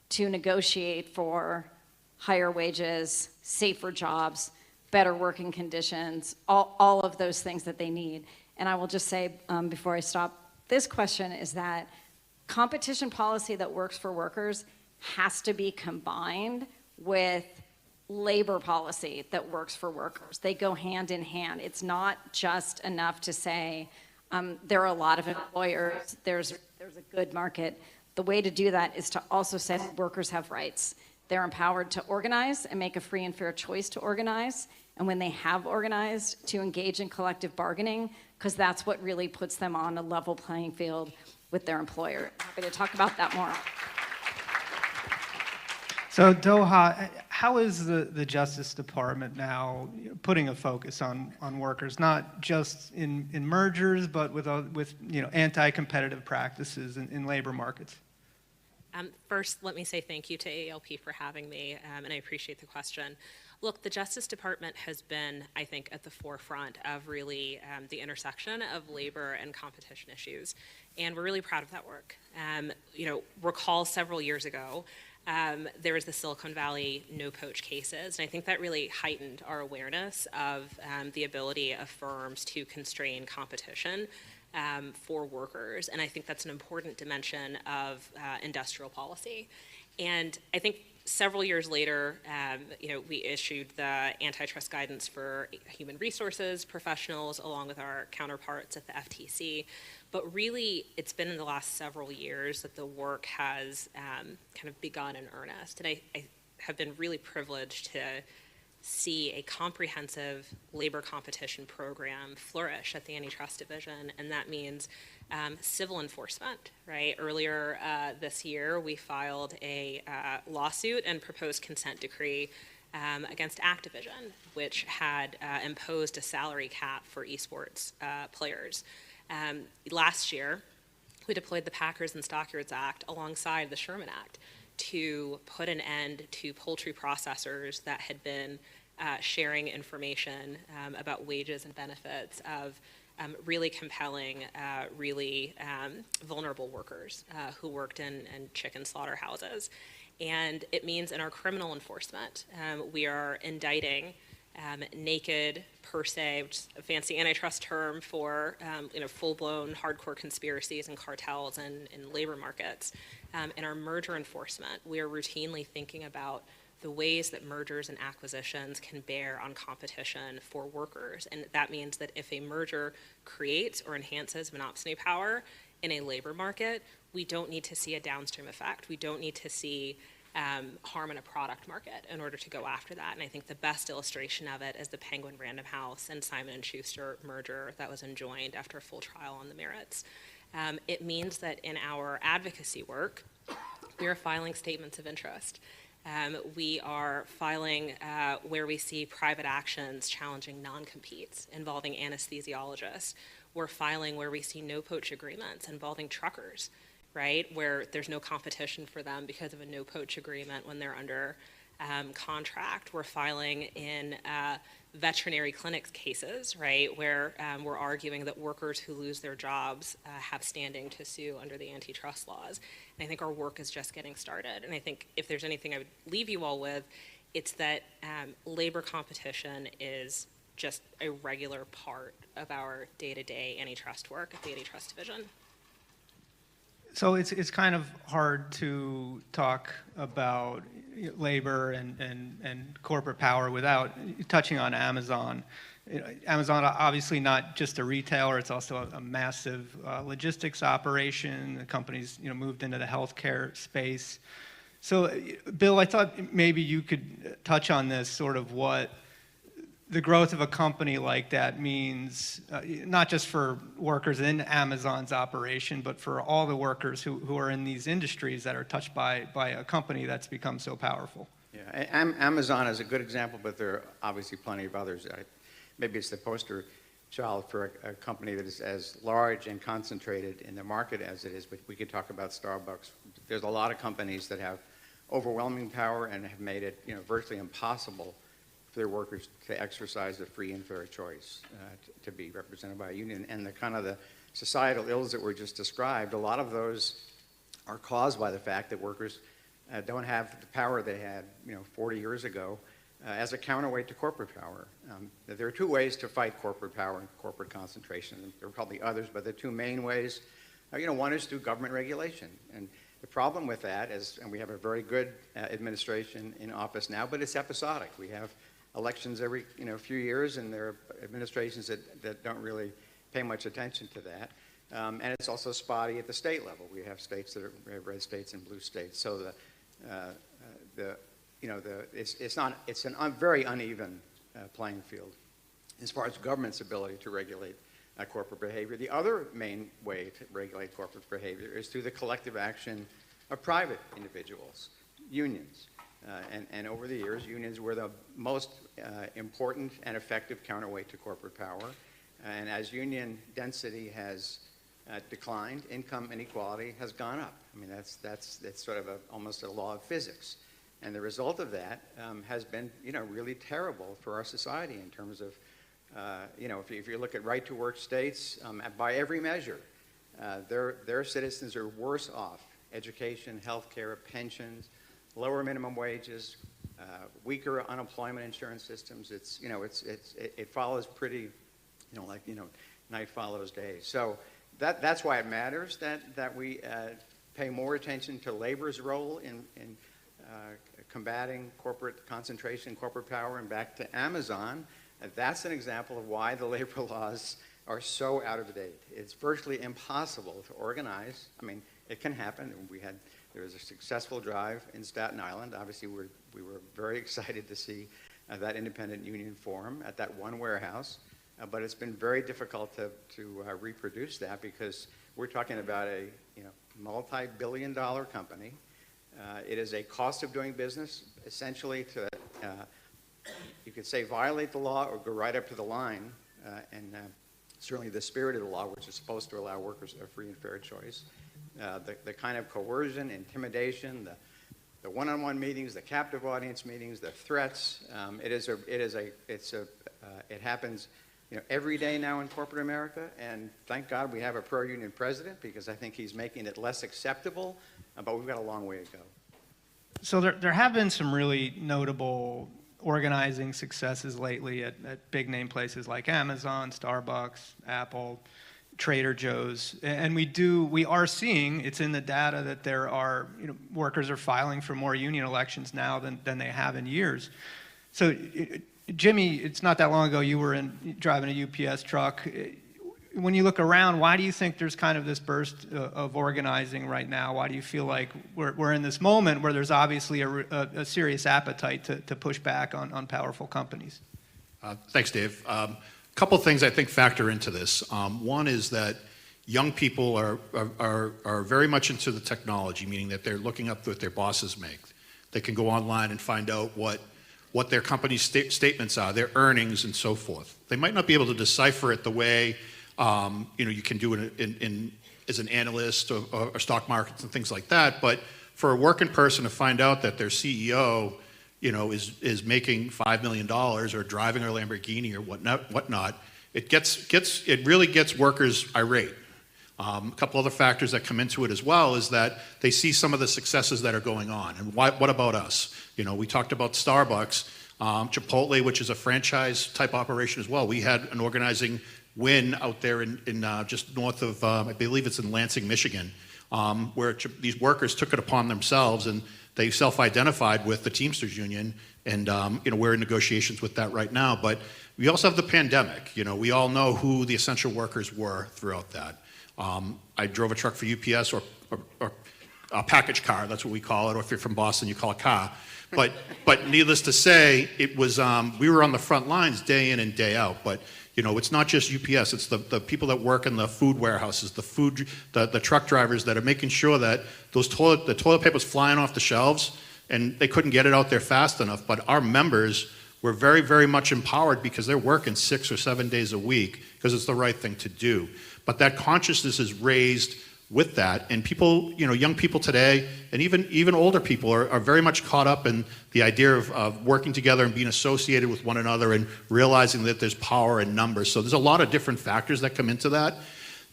to negotiate for higher wages, safer jobs, better working conditions, all of those things that they need. And I will just say, before I stop this question, is that competition policy that works for workers has to be combined with labor policy that works for workers. They go hand in hand. It's not just enough to say there are a lot of employers, there's a good market. The way to do that is to also say that workers have rights. They're empowered to organize and make a free and fair choice to organize. And when they have organized, to engage in collective bargaining, because that's what really puts them on a level playing field with their employer. I'm happy to talk about that more. So Doha, how is the Justice Department now putting a focus on workers, not just in mergers, but with anti-competitive practices in labor markets? First, let me say thank you to AALP for having me, and I appreciate the question. Look, the Justice Department has been, I think, at the forefront of really the intersection of labor and competition issues, and we're really proud of that work. Recall several years ago, there was the Silicon Valley no-poach cases, and I think that really heightened our awareness of the ability of firms to constrain competition for workers, and I think that's an important dimension of industrial policy. And I think several years later, we issued the antitrust guidance for human resources professionals along with our counterparts at the FTC. But really, it's been in the last several years that the work has kind of begun in earnest. And I have been really privileged to see a comprehensive labor competition program flourish at the Antitrust Division, and that means civil enforcement, right? Earlier this year, we filed a lawsuit and proposed consent decree against Activision, which had imposed a salary cap for esports players. Last year, we deployed the Packers and Stockyards Act alongside the Sherman Act to put an end to poultry processors that had been sharing information about wages and benefits of really compelling, really vulnerable workers who worked in chicken slaughterhouses. And it means in our criminal enforcement, we are indicting naked per se, which is a fancy antitrust term for full-blown hardcore conspiracies and cartels in labor markets. In our merger enforcement, we are routinely thinking about the ways that mergers and acquisitions can bear on competition for workers. And that means that if a merger creates or enhances monopsony power in a labor market, we don't need to see a downstream effect. We don't need to see harm in a product market in order to go after that. And I think the best illustration of it is the Penguin Random House and Simon & Schuster merger that was enjoined after a full trial on the merits. It means that in our advocacy work, we are filing statements of interest. We are filing where we see private actions challenging non-competes involving anesthesiologists. We're filing where we see no-poach agreements involving truckers, right, where there's no competition for them because of a no-poach agreement when they're under contract. We're filing in veterinary clinics cases, right, where we're arguing that workers who lose their jobs have standing to sue under the antitrust laws. And I think our work is just getting started. And I think if there's anything I would leave you all with, it's that labor competition is just a regular part of our day-to-day antitrust work at the Antitrust Division. So it's kind of hard to talk about labor and corporate power without touching on Amazon. Amazon, obviously not just a retailer, it's also a massive logistics operation. The company's moved into the healthcare space. So, Bill, I thought maybe you could touch on this, sort of what the growth of a company like that means, not just for workers in Amazon's operation, but for all the workers who are in these industries that are touched by a company that's become so powerful. Yeah, Amazon is a good example, but there are obviously plenty of others. Maybe it's the poster child for a company that is as large and concentrated in the market as it is, but we could talk about Starbucks. There's a lot of companies that have overwhelming power and have made it virtually impossible for their workers to exercise a free and fair choice to be represented by a union. And the kind of the societal ills that were just described, a lot of those are caused by the fact that workers don't have the power they had 40 years ago as a counterweight to corporate power. There are two ways to fight corporate power and corporate concentration. There are probably others, but the two main ways, one is through government regulation. And the problem with that is, and we have a very good administration in office now, but it's episodic. We have elections every few years, and there are administrations that don't really pay much attention to that. And it's also spotty at the state level. We have states that are red states and blue states. So it's a very uneven playing field as far as government's ability to regulate corporate behavior. The other main way to regulate corporate behavior is through the collective action of private individuals, unions. And over the years, unions were the most important and effective counterweight to corporate power. And as union density has declined, income inequality has gone up. I mean, that's sort of almost a law of physics. And the result of that has been, really terrible for our society in terms of, if you look at right-to-work states, by every measure, their citizens are worse off. Education, healthcare, pensions, lower minimum wages, weaker unemployment insurance systems. It follows pretty, night follows day. So that's why it matters that we pay more attention to labor's role in combating corporate concentration, corporate power, and back to Amazon. That's an example of why the labor laws are so out of date. It's virtually impossible to organize. I mean, it can happen. There was a successful drive in Staten Island. Obviously, we were very excited to see that independent union form at that one warehouse. But it's been very difficult to reproduce that because we're talking about a multi-billion-dollar company. It is a cost of doing business, essentially to, you could say, violate the law or go right up to the line. And certainly the spirit of the law, which is supposed to allow workers a free and fair choice. The kind of coercion, intimidation, the one-on-one meetings, the captive audience meetings, the threats. It happens, every day now in corporate America. And thank God we have a pro-union president because I think he's making it less acceptable. But we've got a long way to go. So there have been some really notable organizing successes lately at big name places like Amazon, Starbucks, Apple, Trader Joe's, and we are seeing, it's in the data that there are, workers are filing for more union elections now than they have in years. So Jimmy, it's not that long ago you were driving a UPS truck. When you look around, why do you think there's kind of this burst of organizing right now? Why do you feel like we're in this moment where there's obviously a serious appetite to push back on powerful companies? Thanks, Dave. A couple of things I think factor into this. One is that young people are very much into the technology, meaning that they're looking up what their bosses make. They can go online and find out what their company's statements are, their earnings, and so forth. They might not be able to decipher it the way you can do it as an analyst or stock markets and things like that. But for a working person to find out that their CEO, is making $5 million or driving a Lamborghini or whatnot, it really gets workers irate. A couple other factors that come into it as well is that they see some of the successes that are going on. And what about us? We talked about Starbucks, Chipotle, which is a franchise type operation as well. We had an organizing win out there in just north of, I believe it's in Lansing, Michigan, where these workers took it upon themselves and they self-identified with the Teamsters Union, and we're in negotiations with that right now. But we also have the pandemic. We all know who the essential workers were throughout that. I drove a truck for UPS or a package car, that's what we call it, or if you're from Boston, you call it car. But needless to say, it was we were on the front lines day in and day out. But it's not just UPS; it's the people that work in the food warehouses, the truck drivers that are making sure that the toilet paper was flying off the shelves, and they couldn't get it out there fast enough. But our members were very, very much empowered because they're working 6 or 7 days a week because it's the right thing to do. But that consciousness is raised with that, and people, young people today, and even older people are very much caught up in the idea of working together and being associated with one another and realizing that there's power in numbers. So there's a lot of different factors that come into that.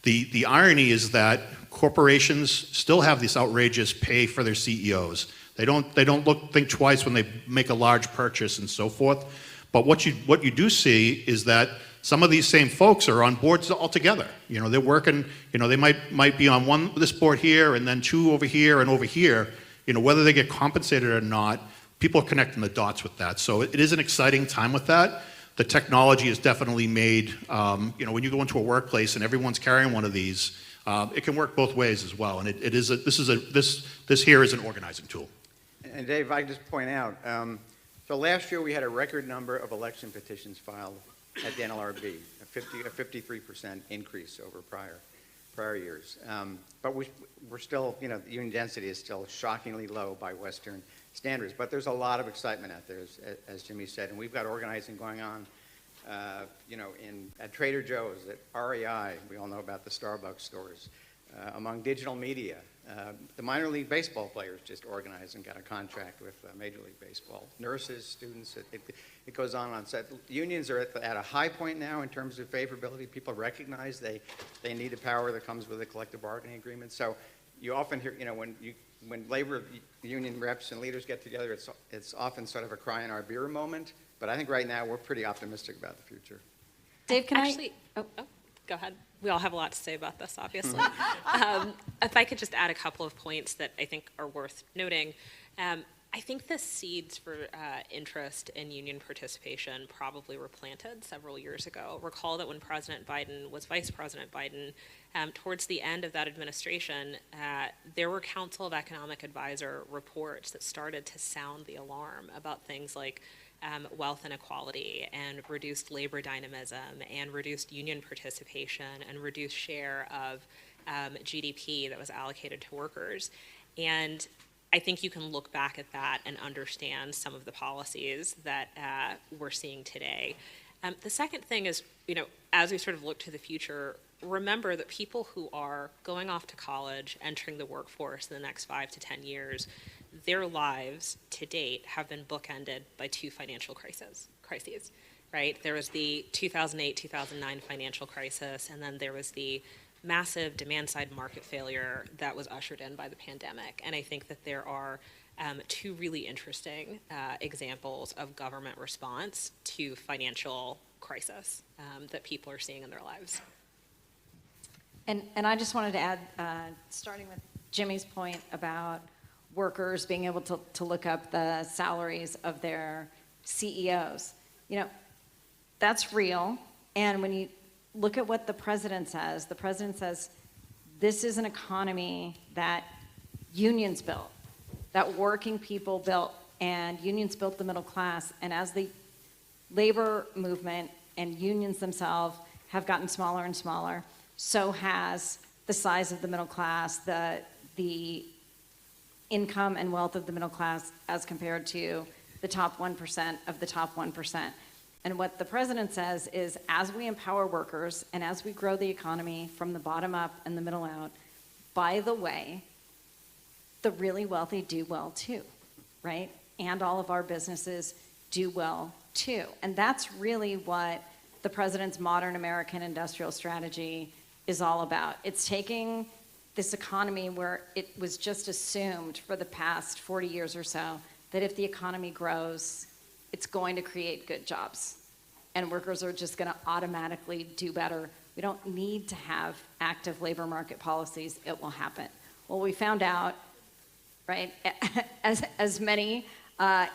The irony is that corporations still have this outrageous pay for their CEOs. They don't think twice when they make a large purchase and so forth. But what you do see is that some of these same folks are on boards altogether. They're working, they might be on this board here and then 2 over here and over here. Whether they get compensated or not, people are connecting the dots with that. So it is an exciting time with that. The technology has definitely made, when you go into a workplace and everyone's carrying one of these, it can work both ways as well. And this here is an organizing tool. And Dave, if I could just point out, so last year we had a record number of election petitions filed at the NLRB, a 53% increase over prior years. But we're still, the union density is still shockingly low by Western standards. But there's a lot of excitement out there, as Jimmy said, and we've got organizing going on, at Trader Joe's, at REI. We all know about the Starbucks stores, among digital media. The minor league baseball players just organized and got a contract with Major League Baseball. Nurses, students, it goes on. So unions are at a high point now in terms of favorability. People recognize they need the power that comes with a collective bargaining agreement. So you often hear, when labor union reps and leaders get together, it's often sort of a cry in our beer moment. But I think right now we're pretty optimistic about the future. Dave, can Actually, go ahead. We all have a lot to say about this, obviously. If I could just add a couple of points that I think are worth noting. I think the seeds for interest in union participation probably were planted several years ago. Recall that when President Biden was Vice President Biden, towards the end of that administration, there were Council of Economic Advisor reports that started to sound the alarm about things like wealth inequality and reduced labor dynamism and reduced union participation and reduced share of GDP that was allocated to workers. And I think you can look back at that and understand some of the policies that we're seeing today. The second thing is, as we sort of look to the future, remember that people who are going off to college, entering the workforce in the next 5 to 10 years, their lives to date have been bookended by 2 financial crises, right? There was the 2008-2009 financial crisis, and then there was the massive demand-side market failure that was ushered in by the pandemic. And I think that there are 2 really interesting examples of government response to financial crisis that people are seeing in their lives. And I just wanted to add, starting with Jimmy's point about workers being able to look up the salaries of their CEOs. That's real. And when you look at what the president says this is an economy that unions built, that working people built, and unions built the middle class. And as the labor movement and unions themselves have gotten smaller and smaller, so has the size of the middle class, the income and wealth of the middle class as compared to the top 1% of the top 1%. And what the president says is, as we empower workers and as we grow the economy from the bottom up and the middle out, by the way, the really wealthy do well too, right? And all of our businesses do well too. And that's really what the president's modern American industrial strategy is all about. It's taking this economy where it was just assumed for the past 40 years or so that if the economy grows, it's going to create good jobs. And workers are just going to automatically do better. We don't need to have active labor market policies. It will happen. Well, we found out, right, as many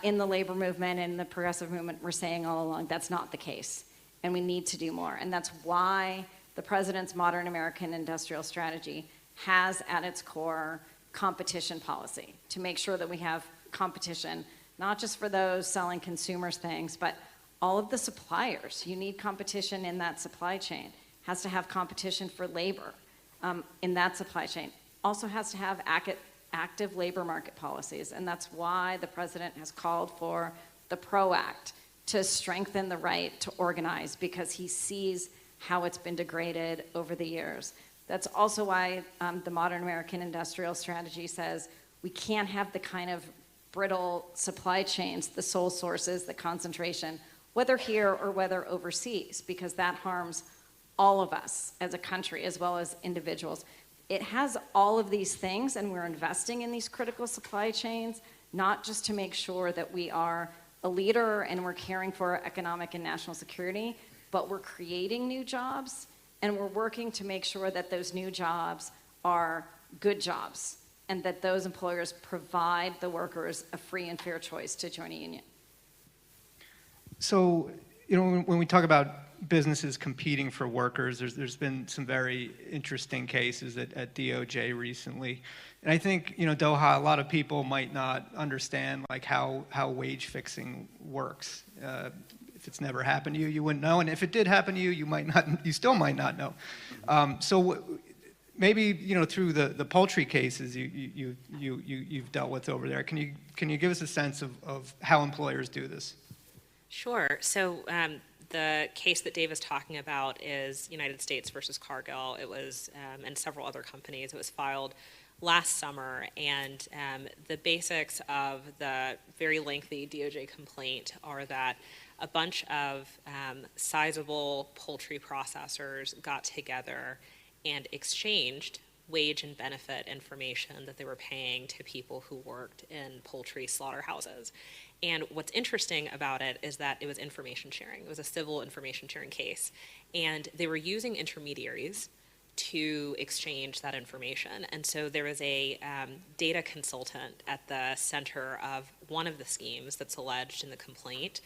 in the labor movement and the progressive movement were saying all along, that's not the case. And we need to do more. And that's why the president's modern American industrial strategy has at its core competition policy, to make sure that we have competition, not just for those selling consumers things, but all of the suppliers. You need competition in that supply chain. Has to have competition for labor in that supply chain. Also has to have active labor market policies, and that's why the president has called for the PRO Act to strengthen the right to organize, because he sees how it's been degraded over the years. That's also why the modern American industrial strategy says we can't have the kind of brittle supply chains, the sole sources, the concentration, whether here or whether overseas, because that harms all of us as a country as well as individuals. It has all of these things, and we're investing in these critical supply chains, not just to make sure that we are a leader and we're caring for our economic and national security, but we're creating new jobs, and we're working to make sure that those new jobs are good jobs, and that those employers provide the workers a free and fair choice to join a union. So, you know, when we talk about businesses competing for workers, there's been some very interesting cases at DOJ recently. And I think, you know, Doha, a lot of people might not understand like how wage fixing works. If it's never happened to you, you wouldn't know. And if it did happen to you, you still might not know. So maybe, you know, through the poultry cases you've dealt with over there, can you give us a sense of how employers do this? Sure. So the case that Dave is talking about is United States versus Cargill. It was, and several other companies. It was filed last summer, and the basics of the very lengthy DOJ complaint are that a bunch of sizable poultry processors got together and exchanged wage and benefit information that they were paying to people who worked in poultry slaughterhouses. And what's interesting about it is that it was information sharing. It was a civil information sharing case. And they were using intermediaries to exchange that information. And so there was a data consultant at the center of one of the schemes that's alleged in the complaint.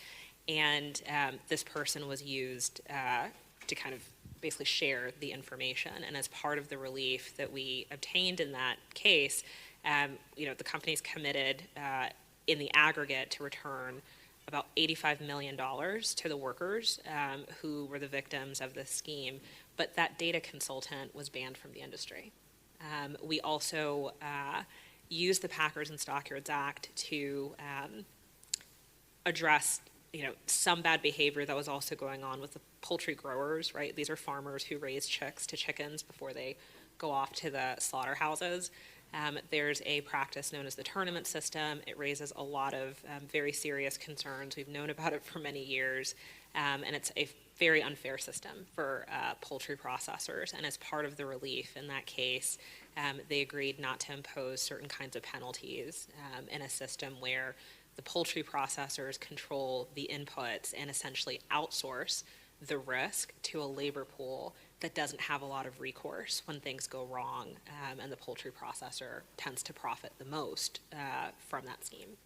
And this person was used to kind of basically share the information. And as part of the relief that we obtained in that case, you know, the company's committed in the aggregate to return about $85 million to the workers who were the victims of this scheme, but that data consultant was banned from the industry. We also used the Packers and Stockyards Act to address, you know, some bad behavior that was also going on with the poultry growers, right? These are farmers who raise chicks to chickens before they go off to the slaughterhouses. There's a practice known as the tournament system. It raises a lot of very serious concerns. We've known about it for many years, and it's a very unfair system for poultry processors. And as part of the relief in that case, they agreed not to impose certain kinds of penalties in a system where the poultry processors control the inputs and essentially outsource the risk to a labor pool that doesn't have a lot of recourse when things go wrong, and the poultry processor tends to profit the most from that scheme.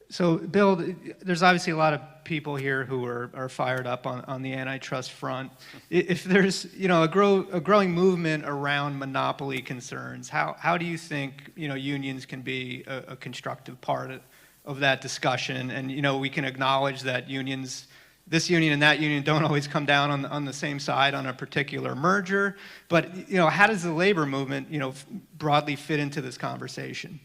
So, Bill, there's obviously a lot of people here who are fired up on the antitrust front. If there's, you know, a growing movement around monopoly concerns, how do you think, you know, unions can be a constructive part of that discussion? And, you know, we can acknowledge that unions this union and that union don't always come down on the same side on a particular merger. But how does the labor movement broadly fit into this conversation?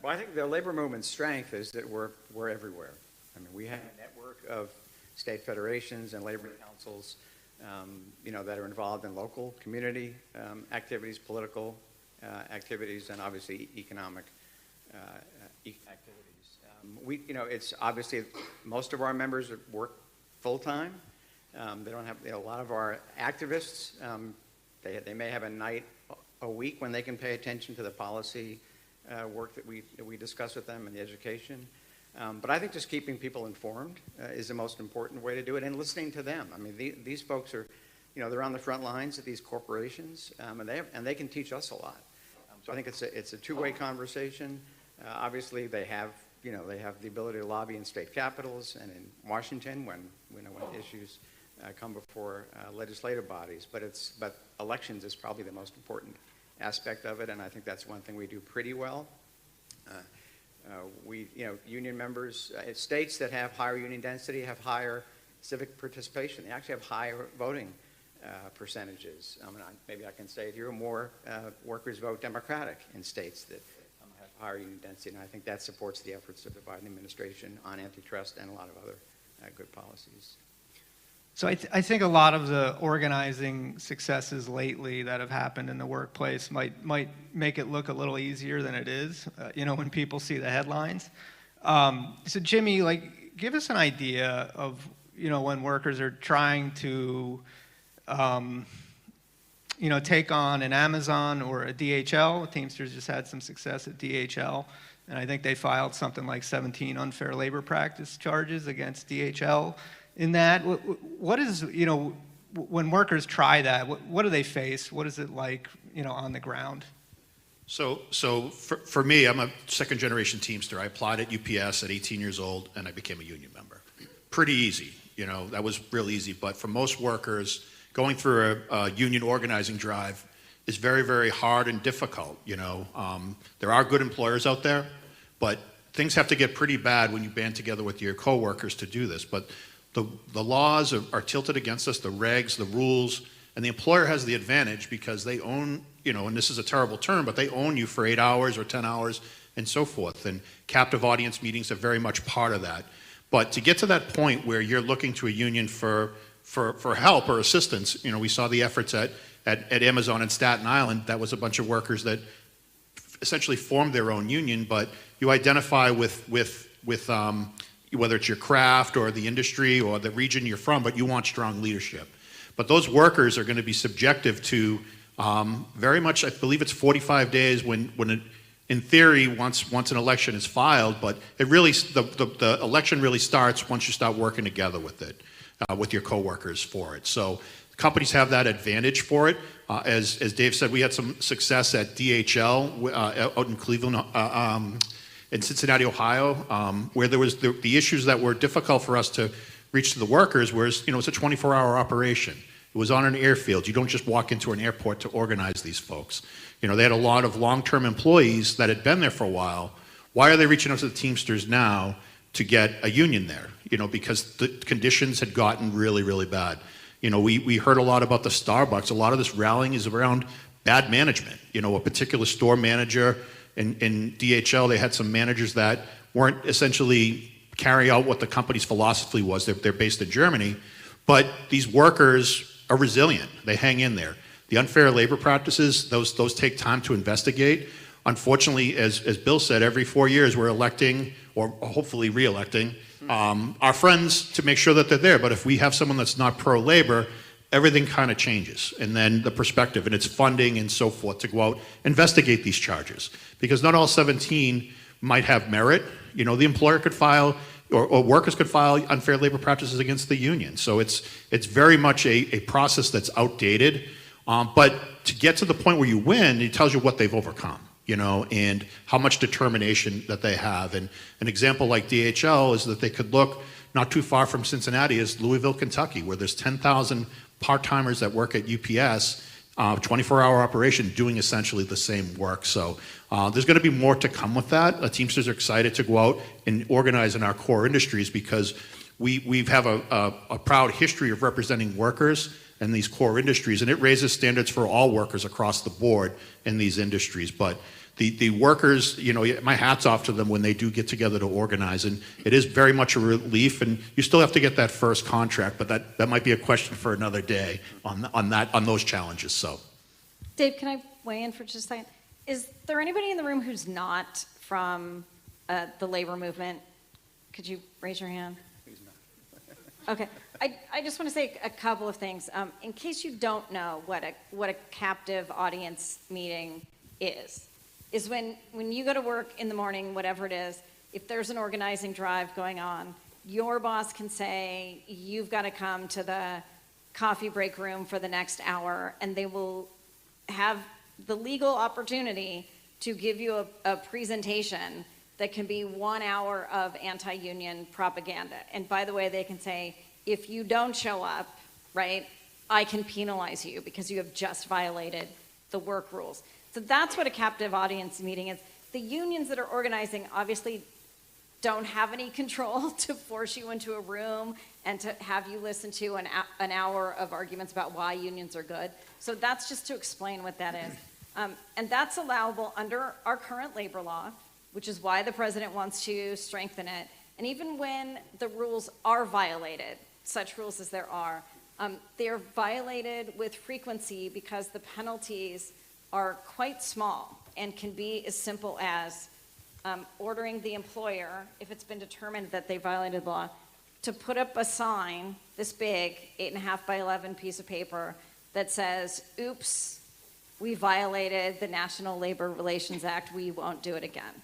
Well, I think the labor movement's strength is that we're everywhere. I mean, we have a network of state federations and labor councils, that are involved in local community activities, political activities, and obviously economic activities. It's obviously most of our members work full time. They don't have a lot of our activists. They may have a night a week when they can pay attention to the policy work that we discuss with them and the education. But I think just keeping people informed is the most important way to do it, and listening to them. I mean, these folks are, they're on the front lines at these corporations, and they can teach us a lot. So I think it's a two-way conversation. Obviously, they have the ability to lobby in state capitals and in Washington when issues come before legislative bodies. But elections is probably the most important aspect of it, and I think that's one thing we do pretty well. Union members, states that have higher union density have higher civic participation. They actually have higher voting percentages. Maybe I can say it here, more workers vote Democratic in states that have higher union density, and I think that supports the efforts of the Biden administration on antitrust and a lot of other good policies. So I think a lot of the organizing successes lately that have happened in the workplace might make it look a little easier than it is, when people see the headlines. So Jimmy, give us an idea of, when workers are trying to, take on an Amazon or a DHL. Teamsters just had some success at DHL, and I think they filed something like 17 unfair labor practice charges against DHL. In that, what is, when workers try that, what do they face? What is it like, on the ground? So for me, I'm a second generation Teamster. I applied at UPS at 18 years old, and I became a union member. Pretty easy, that was real easy. But for most workers, going through a union organizing drive is very, very hard and difficult. There are good employers out there, but things have to get pretty bad when you band together with your coworkers to do this. But the laws are tilted against us, the regs, the rules, and the employer has the advantage because they own, and this is a terrible term, but they own you for 8 hours or 10 hours and so forth. And captive audience meetings are very much part of that. But to get to that point where you're looking to a union for help or assistance, we saw the efforts at Amazon in Staten Island. That was a bunch of workers that essentially formed their own union, but you identify with whether it's your craft or the industry or the region you're from, but you want strong leadership. But those workers are going to be subjective to very much, I believe it's 45 days when in theory, once an election is filed, but it really, the election really starts once you start working together with it, with your coworkers for it. So companies have that advantage for it. As Dave said, we had some success at DHL out in Cleveland, in Cincinnati, Ohio, where there was the issues that were difficult for us to reach to the workers, whereas, it's a 24-hour operation. It was on an airfield. You don't just walk into an airport to organize these folks. They had a lot of long-term employees that had been there for a while. Why are they reaching out to the Teamsters now to get a union there? Because the conditions had gotten really, really bad. We heard a lot about the Starbucks. A lot of this rallying is around bad management. A particular store manager in DHL, they had some managers that weren't essentially carrying out what the company's philosophy was. They're based in Germany, but these workers are resilient. They hang in there. The unfair labor practices, those take time to investigate. Unfortunately, as Bill said, every 4 years we're electing, or hopefully re-electing, our friends to make sure that they're there. But if we have someone that's not pro-labor, everything kind of changes. And then the perspective and its funding and so forth to go out, investigate these charges. Because not all 17 might have merit. The employer could file, or workers could file unfair labor practices against the union. So it's very much a process that's outdated. But to get to the point where you win, it tells you what they've overcome, and how much determination that they have. And an example like DHL is that they could look not too far from Cincinnati is Louisville, Kentucky, where there's 10,000 part-timers that work at UPS, 24-hour operation, doing essentially the same work. So there's going to be more to come with that. Teamsters are excited to go out and organize in our core industries because we have a proud history of representing workers in these core industries, and it raises standards for all workers across the board in these industries. But the workers, you know, my hat's off to them when they do get together to organize, and it is very much a relief, and you still have to get that first contract, but that might be a question for another day on those challenges. So, Dave, can I weigh in for just a second? Is there anybody in the room who's not from the labor movement? Could you raise your hand? Okay, I just want to say a couple of things. In case you don't know what a captive audience meeting is when you go to work in the morning, whatever it is, if there's an organizing drive going on, your boss can say, you've got to come to the coffee break room for the next hour, and they will have the legal opportunity to give you a presentation that can be 1 hour of anti-union propaganda. And by the way, they can say, if you don't show up, right, I can penalize you because you have just violated the work rules. So that's what a captive audience meeting is. The unions that are organizing obviously don't have any control to force you into a room and to have you listen to an hour of arguments about why unions are good. So that's just to explain what that is. And that's allowable under our current labor law, which is why the president wants to strengthen it. And even when the rules are violated, such rules as there are, they're violated with frequency because the penalties are quite small and can be as simple as ordering the employer, if it's been determined that they violated the law, to put up a sign this big, 8.5 by 11 piece of paper that says, oops, we violated the National Labor Relations Act, we won't do it again.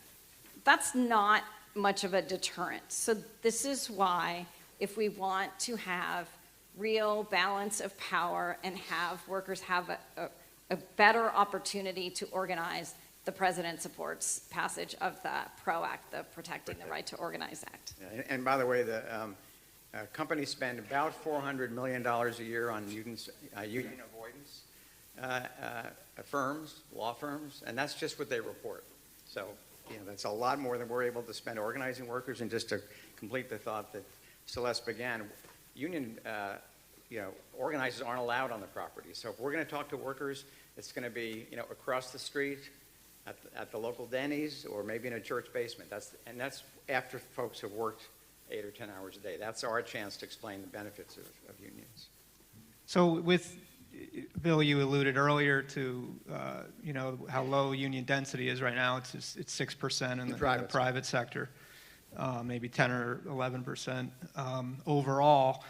That's not much of a deterrent. So this is why, if we want to have real balance of power and have workers have a better opportunity to organize, the president supports passage of the PRO Act, the Protecting the Right to Organize Act. Yeah, and by the way, the companies spend about $400 million a year on union avoidance firms, law firms, and that's just what they report. So, you know, that's a lot more than we're able to spend organizing workers. And just to complete the thought that Celeste began, union organizers aren't allowed on the property. So if we're going to talk to workers, it's going to be, you know, across the street, at the local Denny's, or maybe in a church basement. That's after folks have worked 8 or 10 hours a day. That's our chance to explain the benefits of unions. So with, Bill, you alluded earlier to, you know, how low union density is right now. It's 6% in the private sector, maybe 10 or 11% overall.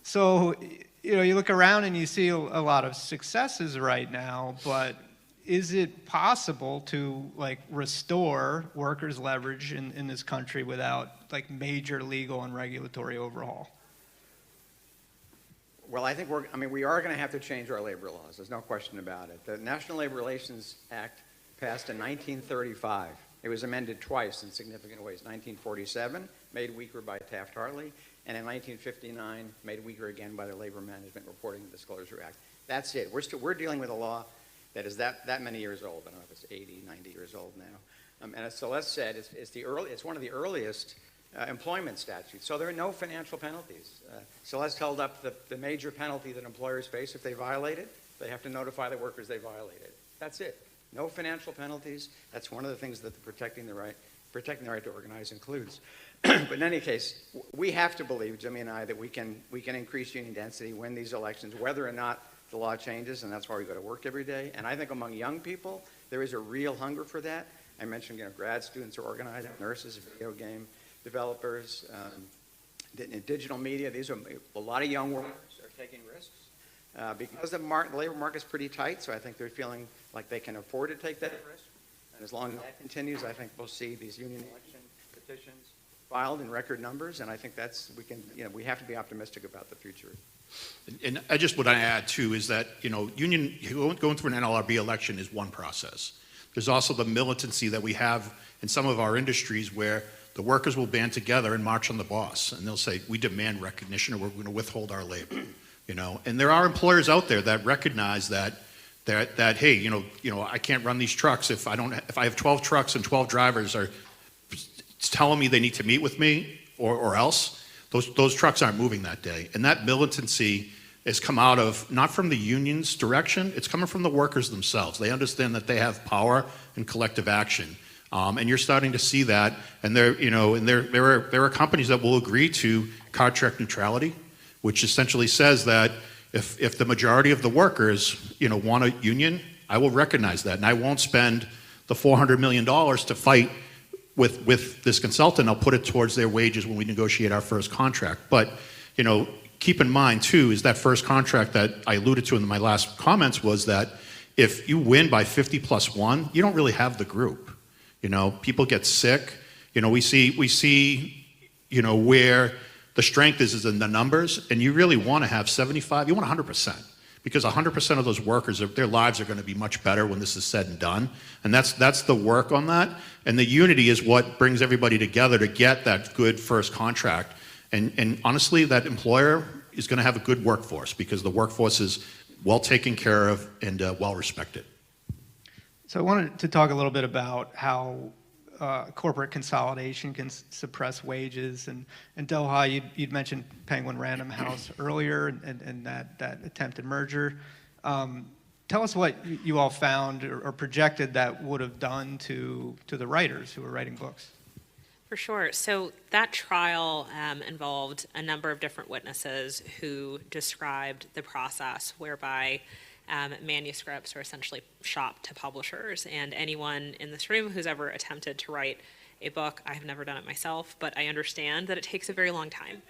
So, you know, you look around and you see a lot of successes right now, but is it possible to like restore workers' leverage in this country without like major legal and regulatory overhaul? Well, I think we are going to have to change our labor laws. There's no question about it. The National Labor Relations Act passed in 1935. It was amended twice in significant ways. 1947, made weaker by Taft-Hartley, and in 1959, made weaker again by the Labor Management Reporting and Disclosure Act. That's it. We're dealing with a law that is that many years old. I don't know if it's 80, 90 years old now. And as Celeste said, it's one of the earliest employment statutes. So there are no financial penalties. Celeste held up the major penalty that employers face if they violate it. They have to notify the workers they violated. That's it. No financial penalties. That's one of the things that protecting the right to organize includes. But in any case, we have to believe, Jimmy and I, that we can increase union density, win these elections, whether or not the law changes, and that's why we go to work every day. And I think among young people, there is a real hunger for that. I mentioned, you know, grad students are organizing, nurses, video game developers, digital media. These are a lot of young workers are taking risks because the labor market's pretty tight. So I think they're feeling like they can afford to take that risk. And as long as that continues, I think we'll see these union election petitions filed in record numbers. And I think we have to be optimistic about the future. And I just would add too is that, you know, going through an NLRB election is one process. There's also the militancy that we have in some of our industries where the workers will band together and march on the boss, and they'll say, we demand recognition or we're going to withhold our labor, you know. And there are employers out there that recognize that hey, you know, I can't run these trucks if I have 12 trucks and 12 drivers are telling me they need to meet with me or else. Those trucks aren't moving that day. And that militancy has come out of, not from the union's direction, it's coming from the workers themselves. They understand that they have power and collective action. And you're starting to see that, and there are companies that will agree to contract neutrality, which essentially says that if the majority of the workers, want a union, I will recognize that, and I won't spend the $400 million to fight with this consultant. I'll put it towards their wages when we negotiate our first contract. But, keep in mind too, is that first contract that I alluded to in my last comments was that if you win by 50+1, you don't really have the group. People get sick. We see, where the strength is in the numbers, and you really want to have 75, you want 100%, because 100% of those workers, their lives are going to be much better when this is said and done. And that's the work on that. And the unity is what brings everybody together to get that good first contract. And honestly, that employer is going to have a good workforce because the workforce is well taken care of and well respected. So I wanted to talk a little bit about how corporate consolidation can suppress wages. And Doha, you'd mentioned Penguin Random House earlier and that attempted merger. Tell us what you all found or projected that would have done to the writers who were writing books. For sure. So that trial involved a number of different witnesses who described the process whereby manuscripts are essentially shopped to publishers. And anyone in this room who's ever attempted to write a book, I have never done it myself, but I understand that it takes a very long time.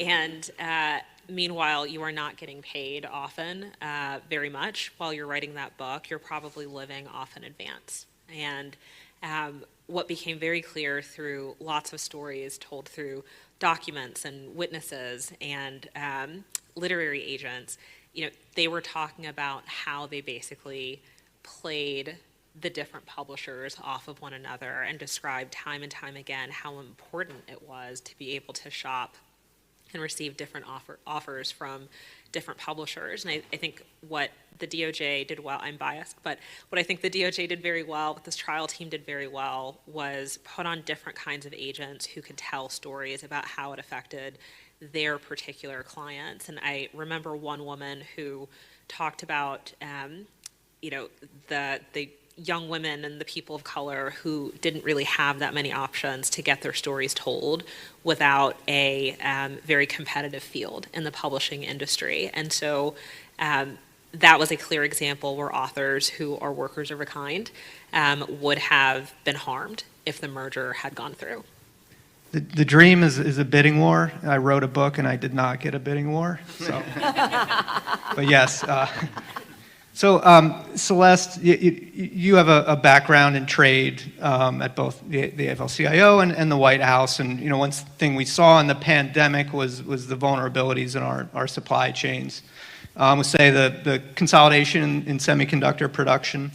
And meanwhile, you are not getting paid often very much while you're writing that book. You're probably living off in advance. And what became very clear through lots of stories told through documents and witnesses and literary agents, they were talking about how they basically played the different publishers off of one another and described time and time again how important it was to be able to shop and receive different offers from different publishers. And I think what the DOJ did well, I'm biased, but what I think the DOJ did very well, what this trial team did very well, was put on different kinds of agents who could tell stories about how it affected their particular clients. And I remember one woman who talked about, the young women and the people of color who didn't really have that many options to get their stories told without a very competitive field in the publishing industry. And so that was a clear example where authors who are workers of a kind would have been harmed if the merger had gone through. The dream is a bidding war. I wrote a book and I did not get a bidding war. So. But yes. So Celeste, you have a background in trade at both the AFL-CIO and the White House. And one thing we saw in the pandemic was the vulnerabilities in our supply chains. We'll say the consolidation in semiconductor production.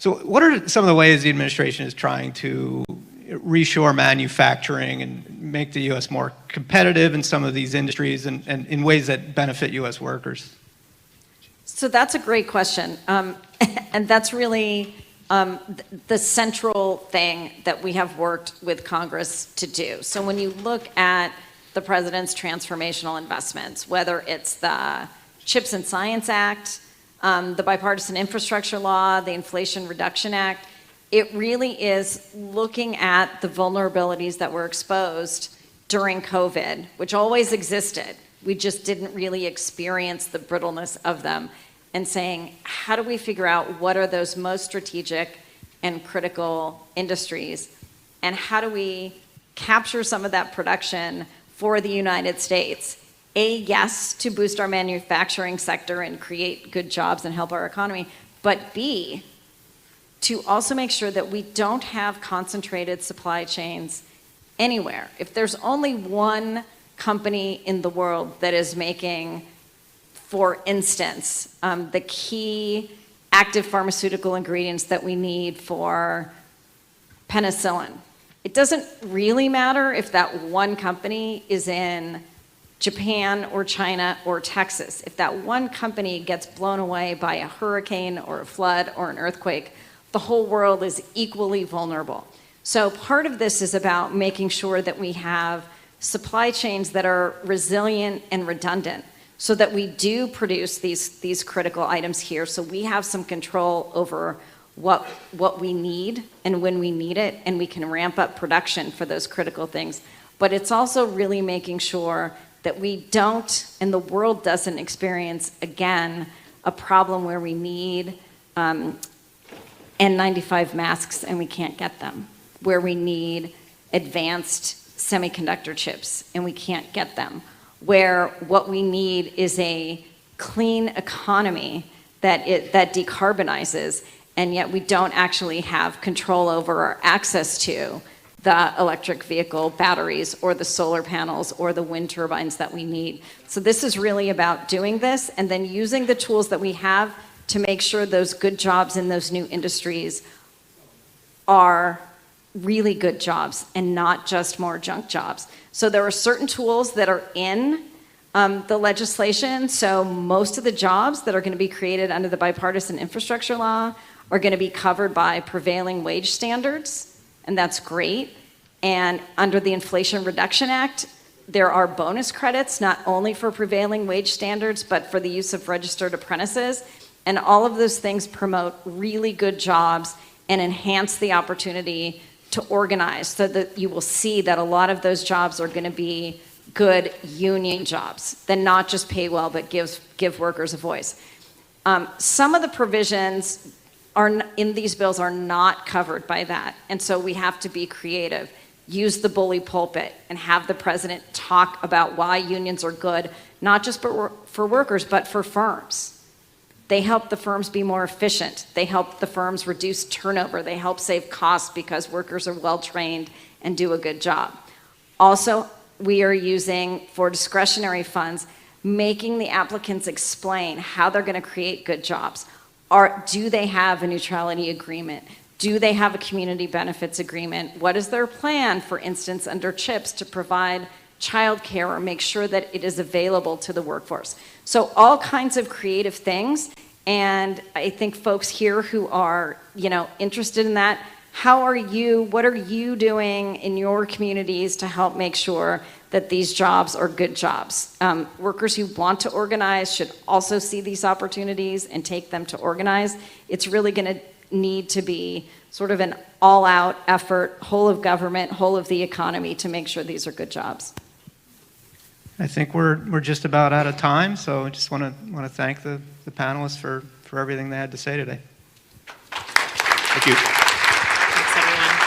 So what are some of the ways the administration is trying to reshore manufacturing and make the U.S. more competitive in some of these industries and in ways that benefit U.S. workers? So that's a great question. And that's really the central thing that we have worked with Congress to do. So when you look at the president's transformational investments, whether it's the CHIPS and Science Act, the Bipartisan Infrastructure Law, the Inflation Reduction Act, it really is looking at the vulnerabilities that were exposed during COVID, which always existed. We just didn't really experience the brittleness of them, and saying, how do we figure out what are those most strategic and critical industries, and how do we capture some of that production for the United States? A, yes, to boost our manufacturing sector and create good jobs and help our economy, but B, to also make sure that we don't have concentrated supply chains anywhere. If there's only one company in the world that is making, for instance, the key active pharmaceutical ingredients that we need for penicillin, it doesn't really matter if that one company is in Japan or China or Texas. If that one company gets blown away by a hurricane or a flood or an earthquake, the whole world is equally vulnerable. So part of this is about making sure that we have supply chains that are resilient and redundant so that we do produce these critical items here, so we have some control over what we need and when we need it, and we can ramp up production for those critical things. But it's also really making sure that we don't, and the world doesn't experience, again, a problem where we need N95 masks and we can't get them, where we need advanced semiconductor chips and we can't get them, where what we need is a clean economy that decarbonizes, and yet we don't actually have control over or access to the electric vehicle batteries or the solar panels or the wind turbines that we need. So this is really about doing this and then using the tools that we have to make sure those good jobs in those new industries are really good jobs and not just more junk jobs. So there are certain tools that are in the legislation. So most of the jobs that are going to be created under the bipartisan infrastructure law are going to be covered by prevailing wage standards, and that's great. And under the Inflation Reduction Act, there are bonus credits not only for prevailing wage standards, but for the use of registered apprentices. And all of those things promote really good jobs and enhance the opportunity to organize, so that you will see that a lot of those jobs are going to be good union jobs that not just pay well, but give workers a voice. Some of the provisions in these bills are not covered by that. And so we have to be creative, use the bully pulpit, and have the president talk about why unions are good, not just for workers, but for firms. They help the firms be more efficient. They help the firms reduce turnover. They help save costs because workers are well-trained and do a good job. Also, we are using, for discretionary funds, making the applicants explain how they're going to create good jobs. Do they have a neutrality agreement? Do they have a community benefits agreement? What is their plan, for instance, under CHIPS to provide childcare or make sure that it is available to the workforce? So all kinds of creative things. And I think folks here who are, interested in that, what are you doing in your communities to help make sure that these jobs are good jobs? Workers who want to organize should also see these opportunities and take them to organize. It's really going to need to be sort of an all-out effort, whole of government, whole of the economy, to make sure these are good jobs. I think we're just about out of time, so I just want to thank the panelists for everything they had to say today. Thank you. Thanks, everyone.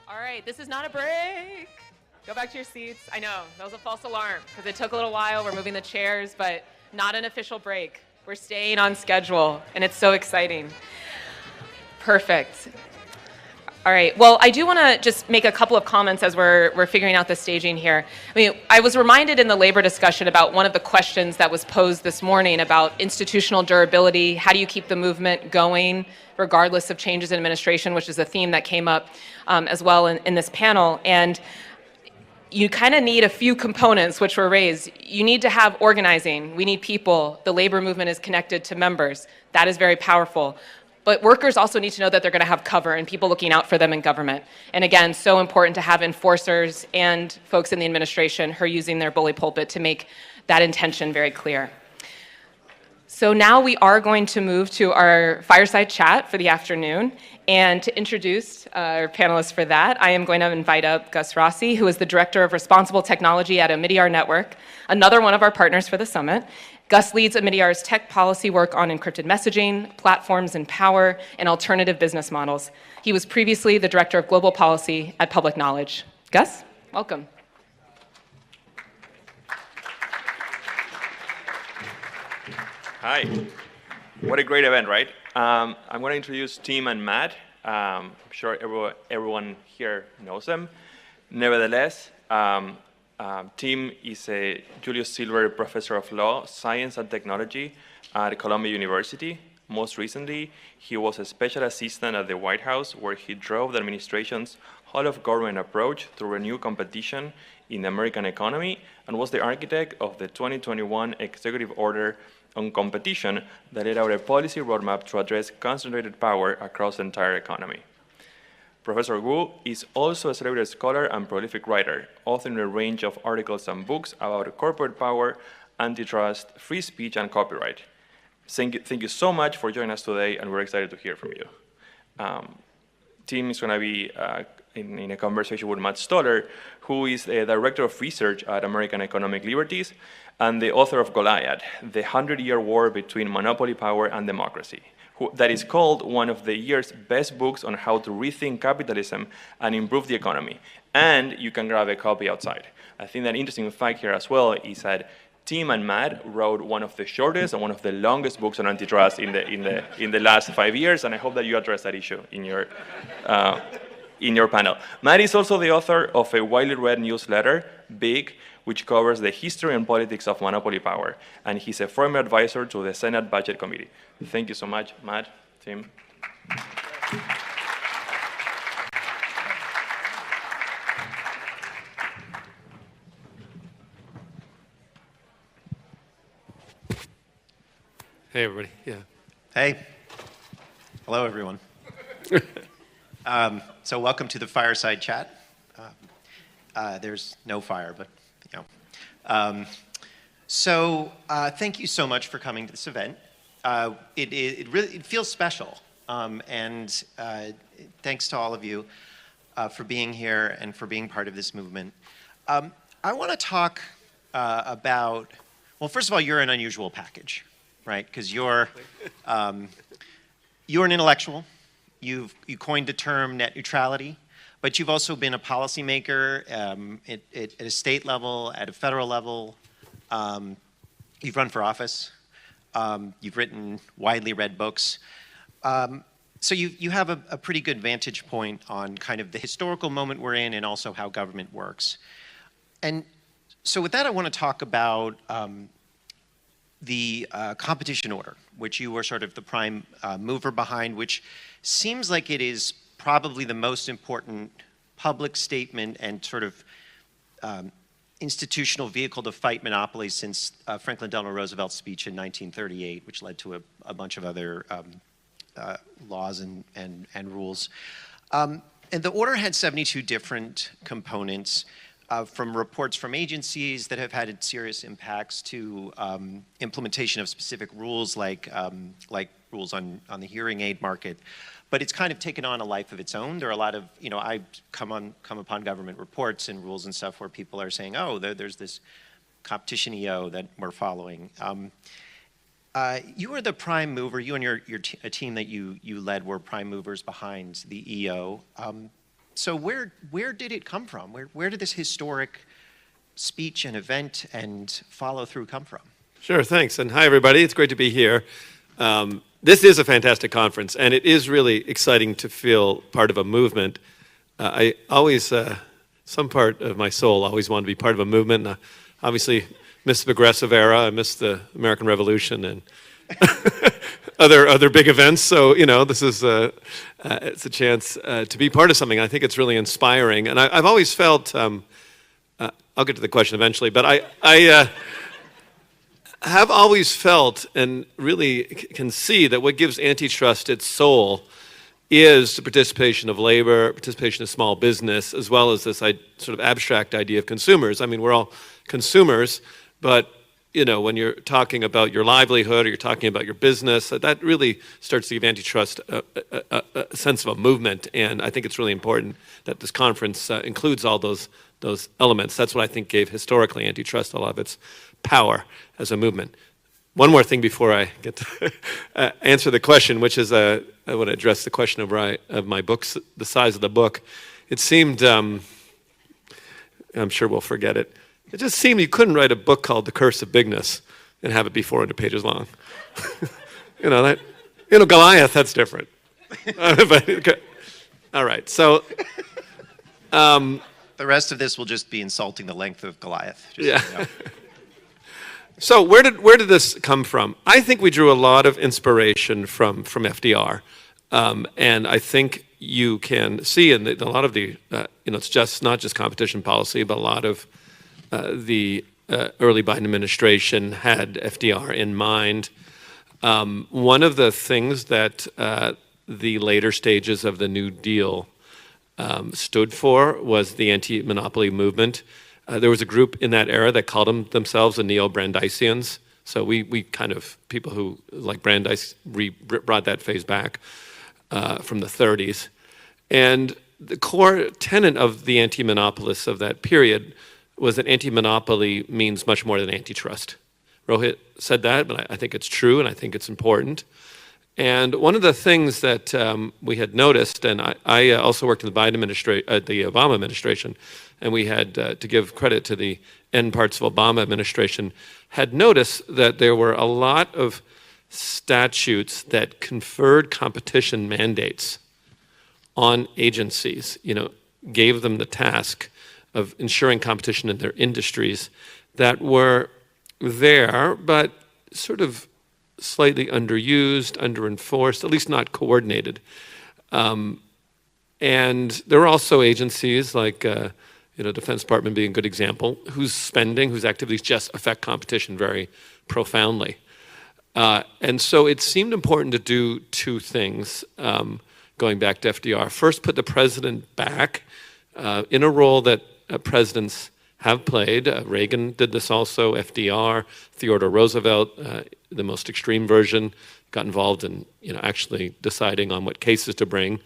All right, this is not a break. Go back to your seats. I know, that was a false alarm because it took a little while. We're moving the chairs, but not an official break. We're staying on schedule, and it's so exciting. Perfect. All right, well, I do want to just make a couple of comments as we're figuring out the staging here. I was reminded in the labor discussion about one of the questions that was posed this morning about institutional durability. How do you keep the movement going regardless of changes in administration, which is a theme that came up as well in this panel. And you kind of need a few components which were raised. You need to have organizing. We need people. The labor movement is connected to members. That is very powerful. But workers also need to know that they're going to have cover and people looking out for them in government. And again, so important to have enforcers and folks in the administration who are using their bully pulpit to make that intention very clear. So now we are going to move to our fireside chat for the afternoon. And to introduce our panelists for that, I am going to invite up Gus Rossi, who is the Director of Responsible Technology at Omidyar Network, another one of our partners for the summit. Gus leads Omidyar's tech policy work on encrypted messaging, platforms and power, and alternative business models. He was previously the Director of Global Policy at Public Knowledge. Gus, welcome. Hi. What a great event, right? I'm going to introduce Tim and Matt. I'm sure everyone here knows them. Nevertheless, Tim is a Julius Silver Professor of Law, Science and Technology at Columbia University. Most recently, he was a special assistant at the White House, where he drove the administration's whole-of-government approach to renew competition in the American economy and was the architect of the 2021 Executive Order on competition that laid out a policy roadmap to address concentrated power across the entire economy. Professor Wu is also a celebrated scholar and prolific writer, authoring a range of articles and books about corporate power, antitrust, free speech, and copyright. Thank you so much for joining us today, and we're excited to hear from you. Tim is going to be in a conversation with Matt Stoller, who is the Director of Research at American Economic Liberties and the author of Goliath, the 100-year war between monopoly power and democracy, that is called one of the year's best books on how to rethink capitalism and improve the economy. And you can grab a copy outside. I think that interesting fact here as well is that Tim and Matt wrote one of the shortest and one of the longest books on antitrust in the last 5 years, and I hope that you address that issue in your panel. Matt is also the author of a widely read newsletter, Big, which covers the history and politics of monopoly power, and he's a former advisor to the Senate Budget Committee. Thank you so much, Matt, Tim. Hey, everybody. Yeah. Hey. Hello, everyone. So welcome to the fireside chat. There's no fire, but, you know. Thank you so much for coming to this event. It really feels special. And thanks to all of you for being here and for being part of this movement. I want to talk about, well, first of all, you're an unusual package, right? Because you're an intellectual. You coined the term net neutrality, but you've also been a policymaker at a state level, at a federal level. You've run for office. You've written widely read books. So you have a pretty good vantage point on kind of the historical moment we're in and also how government works. And so with that, I want to talk about the competition order, which you were sort of the prime mover behind, which seems like it is probably the most important public statement and sort of institutional vehicle to fight monopolies since Franklin Delano Roosevelt's speech in 1938, which led to a bunch of other laws and rules. And the order had 72 different components, from reports from agencies that have had serious impacts to implementation of specific rules like rules on the hearing aid market. But it's kind of taken on a life of its own. There are a lot of, you know, I come upon government reports and rules and stuff where people are saying, oh, there's this competition EO that we're following. You were the prime mover. You and a team that you led were prime movers behind the EO. So where did it come from? Where did this historic speech and event and follow through come from? Sure, thanks. And hi, everybody. It's great to be here. This is a fantastic conference, and it is really exciting to feel part of a movement. I always, some part of my soul always wanted to be part of a movement. Obviously, miss the progressive era. I miss the American Revolution and other big events. So, you know, this is it's a chance to be part of something. I think it's really inspiring. And I've always felt, I'll get to the question eventually, but I have always felt and really can see that what gives antitrust its soul is the participation of labor, participation of small business, as well as this sort of abstract idea of consumers. I mean, we're all consumers, but when you're talking about your livelihood or you're talking about your business, that really starts to give antitrust a sense of a movement. And I think it's really important that this conference includes all those elements. That's what I think gave historically antitrust a lot of its power as a movement. One more thing before I get to answer the question, which is I want to address the question of my books, the size of the book. It seemed, I'm sure we'll forget it. It just seemed you couldn't write a book called The Curse of Bigness and have it be 400 pages long. Goliath, that's different. All right, so. The rest of this will just be insulting the length of Goliath. Yeah. So, so where did this come from? I think we drew a lot of inspiration from FDR. And I think you can see in a lot of the, it's just not just competition policy, but a lot of the early Biden administration had FDR in mind. One of the things that the later stages of the New Deal stood for was the anti-monopoly movement. There was a group in that era that called themselves the Neo-Brandeisians. So we kind of, people who like Brandeis brought that phase back from the 30s. And the core tenet of the anti-monopolists of that period was that anti-monopoly means much more than antitrust. Rohit said that, but I think it's true and I think it's important. And one of the things that we had noticed, and I also worked in the the Obama administration, and we had to give credit to the end parts of Obama administration, had noticed that there were a lot of statutes that conferred competition mandates on agencies, gave them the task of ensuring competition in their industries that were there, but sort of slightly underused, underenforced, at least not coordinated. And there were also agencies like, Defense Department being a good example, whose activities just affect competition very profoundly. And so it seemed important to do two things, going back to FDR. First, put the president back in a role that presidents have played. Reagan did this also, FDR, Theodore Roosevelt, the most extreme version, got involved in actually deciding on what cases to bring,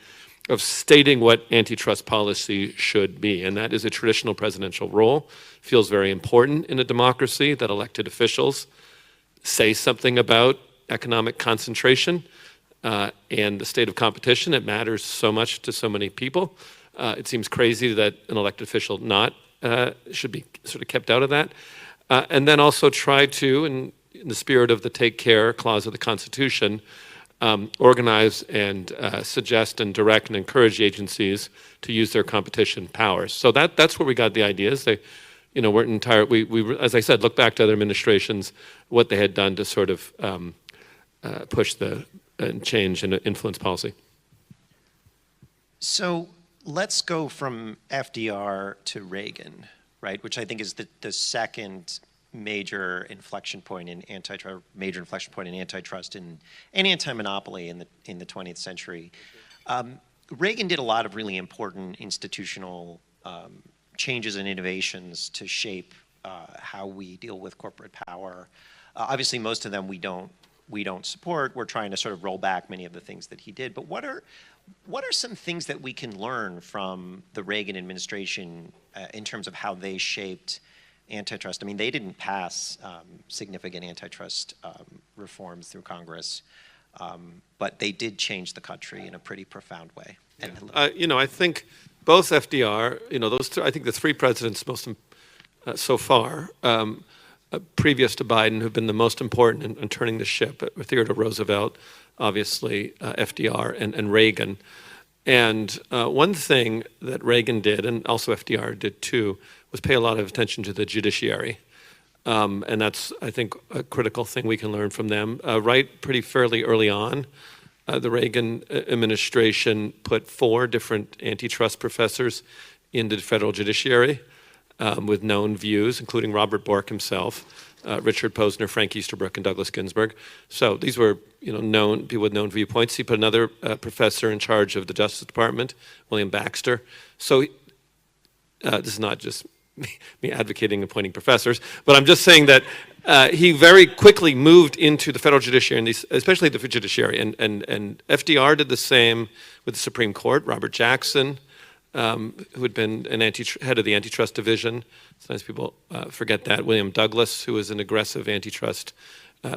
of stating what antitrust policy should be. And that is a traditional presidential role. Feels very important in a democracy that elected officials say something about economic concentration and the state of competition. It matters so much to so many people. It seems crazy that an elected official should be sort of kept out of that. And then also try to, in the spirit of the Take Care clause of the Constitution, organize and suggest and direct and encourage agencies to use their competition powers. So that's where we got the ideas. They, weren't we, as I said, look back to other administrations, what they had done to sort of push and change and influence policy. So let's go from FDR to Reagan, right? Which I think is the second major inflection point in antitrust and anti-monopoly in the 20th century. Reagan did a lot of really important institutional changes and innovations to shape how we deal with corporate power. Obviously, most of them we don't support. We're trying to sort of roll back many of the things that he did. But what are some things that we can learn from the Reagan administration in terms of how they shaped antitrust? I mean, they didn't pass significant antitrust reforms through Congress, but they did change the country in a pretty profound way. I think both FDR, I think the three presidents so far, previous to Biden, who've been the most important in turning the ship, Theodore Roosevelt, obviously FDR, and Reagan. And one thing that Reagan did, and also FDR did too, was pay a lot of attention to the judiciary. And that's, I think, a critical thing we can learn from them. Pretty fairly early on, the Reagan administration put 4 different antitrust professors into the federal judiciary with known views, including Robert Bork himself, Richard Posner, Frank Easterbrook, and Douglas Ginsburg. So these were known people with known viewpoints. He put another professor in charge of the Justice Department, William Baxter. So this is not just me advocating appointing professors, but I'm just saying that he very quickly moved into the federal judiciary, and especially the judiciary, and FDR did the same with the Supreme Court. Robert Jackson, who had been head of the antitrust division. Sometimes people forget that. William Douglas, who was an aggressive antitrust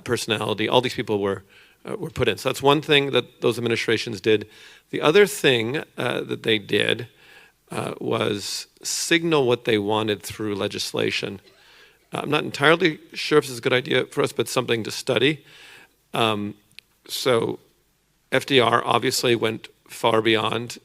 personality. All these people were put in. So that's one thing that those administrations did. The other thing that they did was signal what they wanted through legislation. I'm not entirely sure if this is a good idea for us, but something to study. So FDR obviously went far beyond,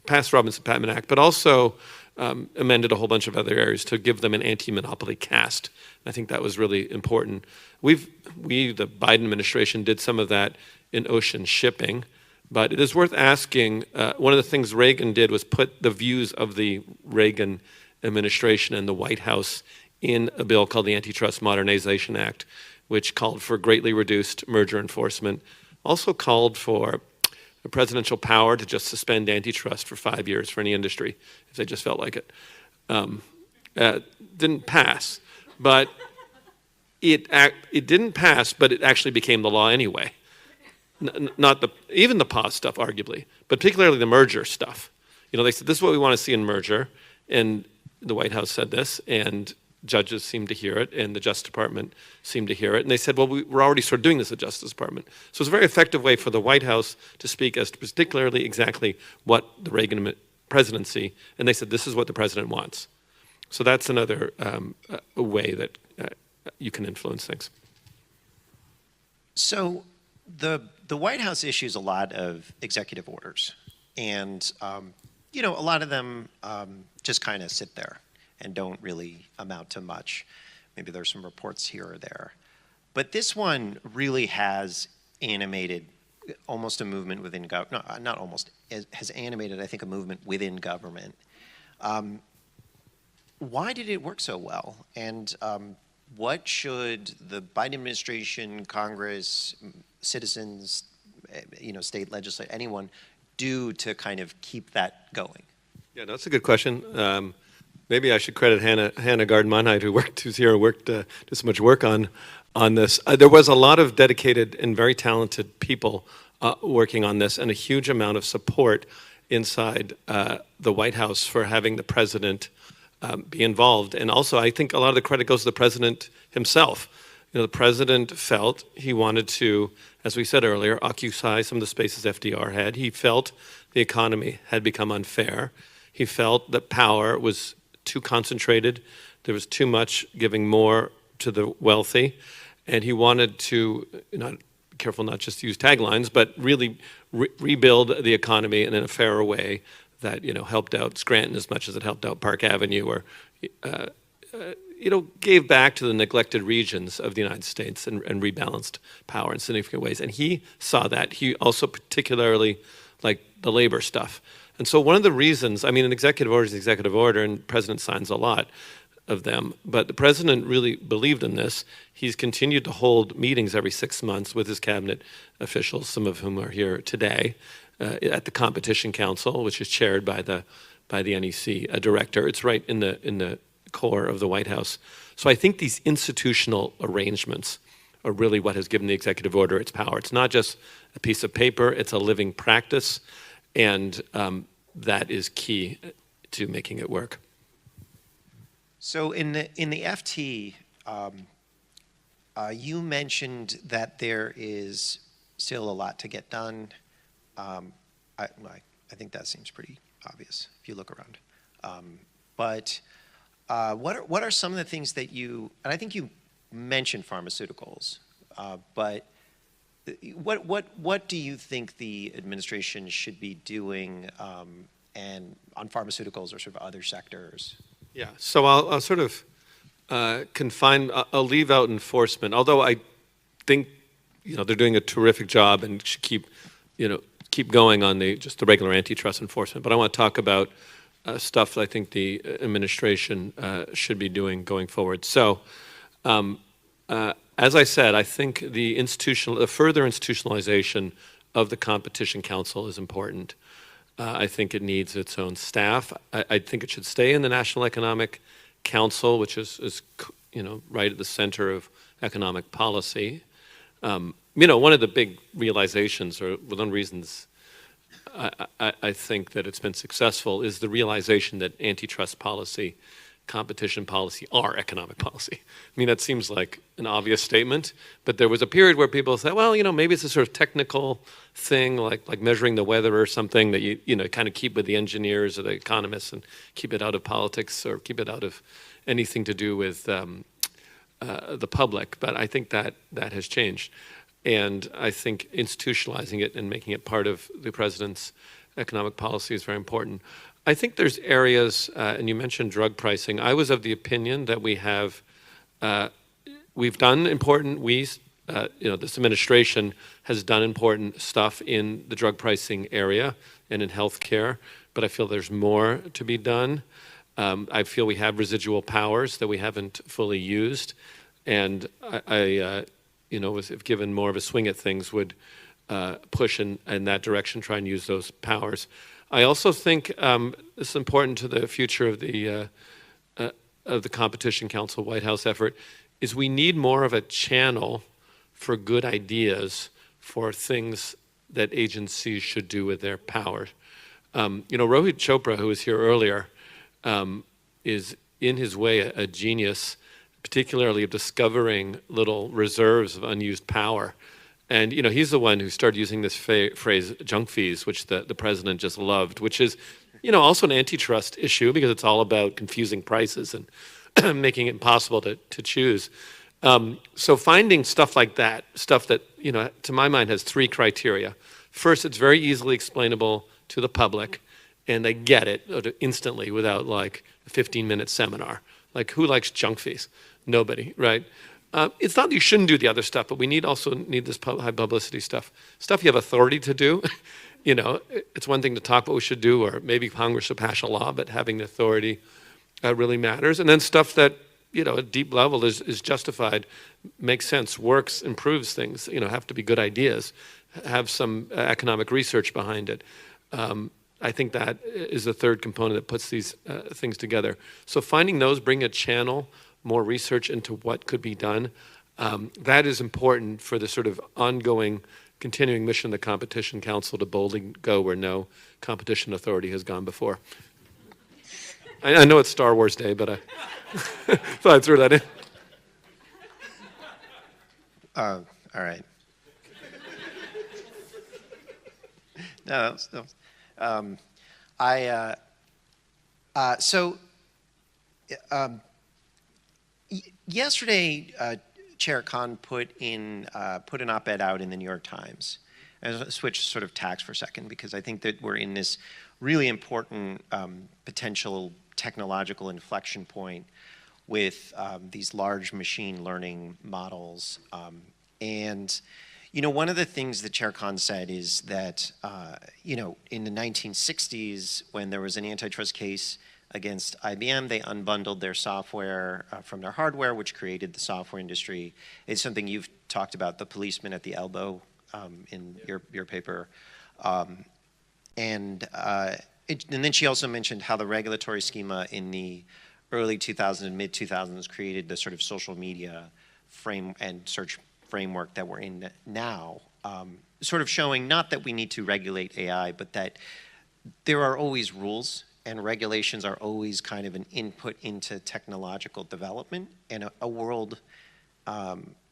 passed Robinson-Patman Act, but also amended a whole bunch of other areas to give them an anti-monopoly cast. And I think that was really important. We, the Biden administration, did some of that in ocean shipping, but it is worth asking, one of the things Reagan did was put the views of the Reagan administration and the White House in a bill called the Antitrust Modernization Act, which called for greatly reduced merger enforcement, also called for a presidential power to just suspend antitrust for 5 years for any industry if they just felt like it. Didn't pass, but it didn't pass, but it actually became the law anyway. Not even the pause stuff, arguably, but particularly the merger stuff. They said, this is what we want to see in merger, and the White House said this, and judges seemed to hear it, and the Justice Department seemed to hear it, and they said, well, we're already sort of doing this at the Justice Department. So it's a very effective way for the White House to speak as to particularly exactly what the Reagan presidency, and they said, this is what the president wants. So that's another way that you can influence things. So the White House issues a lot of executive orders, and a lot of them just kind of sit there and don't really amount to much. Maybe there's some reports here or there. But this one really has animated almost a movement within government, no, not almost, has animated, I think, a movement within government. Why did it work so well? And what should the Biden administration, Congress, citizens, state legislature, anyone do to kind of keep that going? Yeah, that's a good question. Maybe I should credit Hannah Garden-Monheit, who's here, who did so much work on this. There was a lot of dedicated and very talented people working on this, and a huge amount of support inside the White House for having the president be involved. And also, I think a lot of the credit goes to the president himself. The president felt he wanted to, as we said earlier, occupy some of the spaces FDR had. He felt the economy had become unfair. He felt that power was too concentrated. There was too much giving more to the wealthy. And he wanted to, be careful not just to use taglines, but really rebuild the economy in a fairer way that, helped out Scranton as much as it helped out Park Avenue, or, gave back to the neglected regions of the United States and rebalanced power in significant ways. And he saw that. He also particularly liked the labor stuff. And so one of the reasons, an executive order is an executive order, and the president signs a lot of them, but the president really believed in this. He's continued to hold meetings every 6 months with his cabinet officials, some of whom are here today, at the Competition Council, which is chaired by the NEC director. It's right in the core of the White House. So I think these institutional arrangements are really what has given the executive order its power. It's not just a piece of paper, it's a living practice. And that is key to making it work. So in the FT, you mentioned that there is still a lot to get done. I think that seems pretty obvious if you look around. But what are some of the things that and I think you mentioned pharmaceuticals, but what do you think the administration should be doing and on pharmaceuticals or sort of other sectors? Yeah, so I'll sort of I'll leave out enforcement, although I think they're doing a terrific job and should keep going on just the regular antitrust enforcement. But I want to talk about stuff that I think the administration should be doing going forward. So, as I said, I think the further institutionalization of the Competition Council is important. I think it needs its own staff. I think it should stay in the National Economic Council, which is right at the center of economic policy. One of the big realizations, or one of the reasons I think that it's been successful, is the realization that antitrust policy, competition policy are economic policy. I mean, that seems like an obvious statement, but there was a period where people said, well, maybe it's a sort of technical thing, like measuring the weather or something that you kind of keep with the engineers or the economists and keep it out of politics or keep it out of anything to do with the public. But I think that has changed. And I think institutionalizing it and making it part of the president's economic policy is very important. I think there's areas, and you mentioned drug pricing. I was of the opinion that we've done important, this administration has done important stuff in the drug pricing area and in healthcare, but I feel there's more to be done. I feel we have residual powers that we haven't fully used, and if given more of a swing at things, would push in that direction, try and use those powers. I also think it's important to the future of the Competition Council White House effort, is we need more of a channel for good ideas for things that agencies should do with their power. Rohit Chopra, who was here earlier, is in his way a genius, particularly of discovering little reserves of unused power. And he's the one who started using this phrase junk fees, which the president just loved, which is also an antitrust issue because it's all about confusing prices and making it impossible to choose. So finding stuff like that, stuff that to my mind has three criteria. First, it's very easily explainable to the public, and they get it instantly without like a 15-minute seminar. Like, who likes junk fees? Nobody, right? It's not that you shouldn't do the other stuff, but we also need this high publicity stuff. Stuff you have authority to do. It's one thing to talk what we should do, or maybe Congress should pass a law, but having the authority really matters. And then stuff that, at deep level is justified, makes sense, works, improves things, have to be good ideas, have some economic research behind it. I think that is the third component that puts these things together. So finding those, bring a channel, more research into what could be done. That is important for the sort of ongoing, continuing mission of the Competition Council to boldly go where no competition authority has gone before. I know it's Star Wars Day, but I thought I'd throw that in. All right. No, yesterday, Chair Khan put an op-ed out in the New York Times. And switch sort of tacks for a second, because I think that we're in this really important potential technological inflection point with these large machine learning models. One of the things that Chair Khan said is that, in the 1960s, when there was an antitrust case against IBM, they unbundled their software from their hardware, which created the software industry. It's something you've talked about, the policeman at the elbow in your paper. And then she also mentioned how the regulatory schema in the early 2000s and mid 2000s created the sort of social media frame and search framework that we're in now, sort of showing not that we need to regulate AI, but that there are always rules and regulations are always kind of an input into technological development, and a world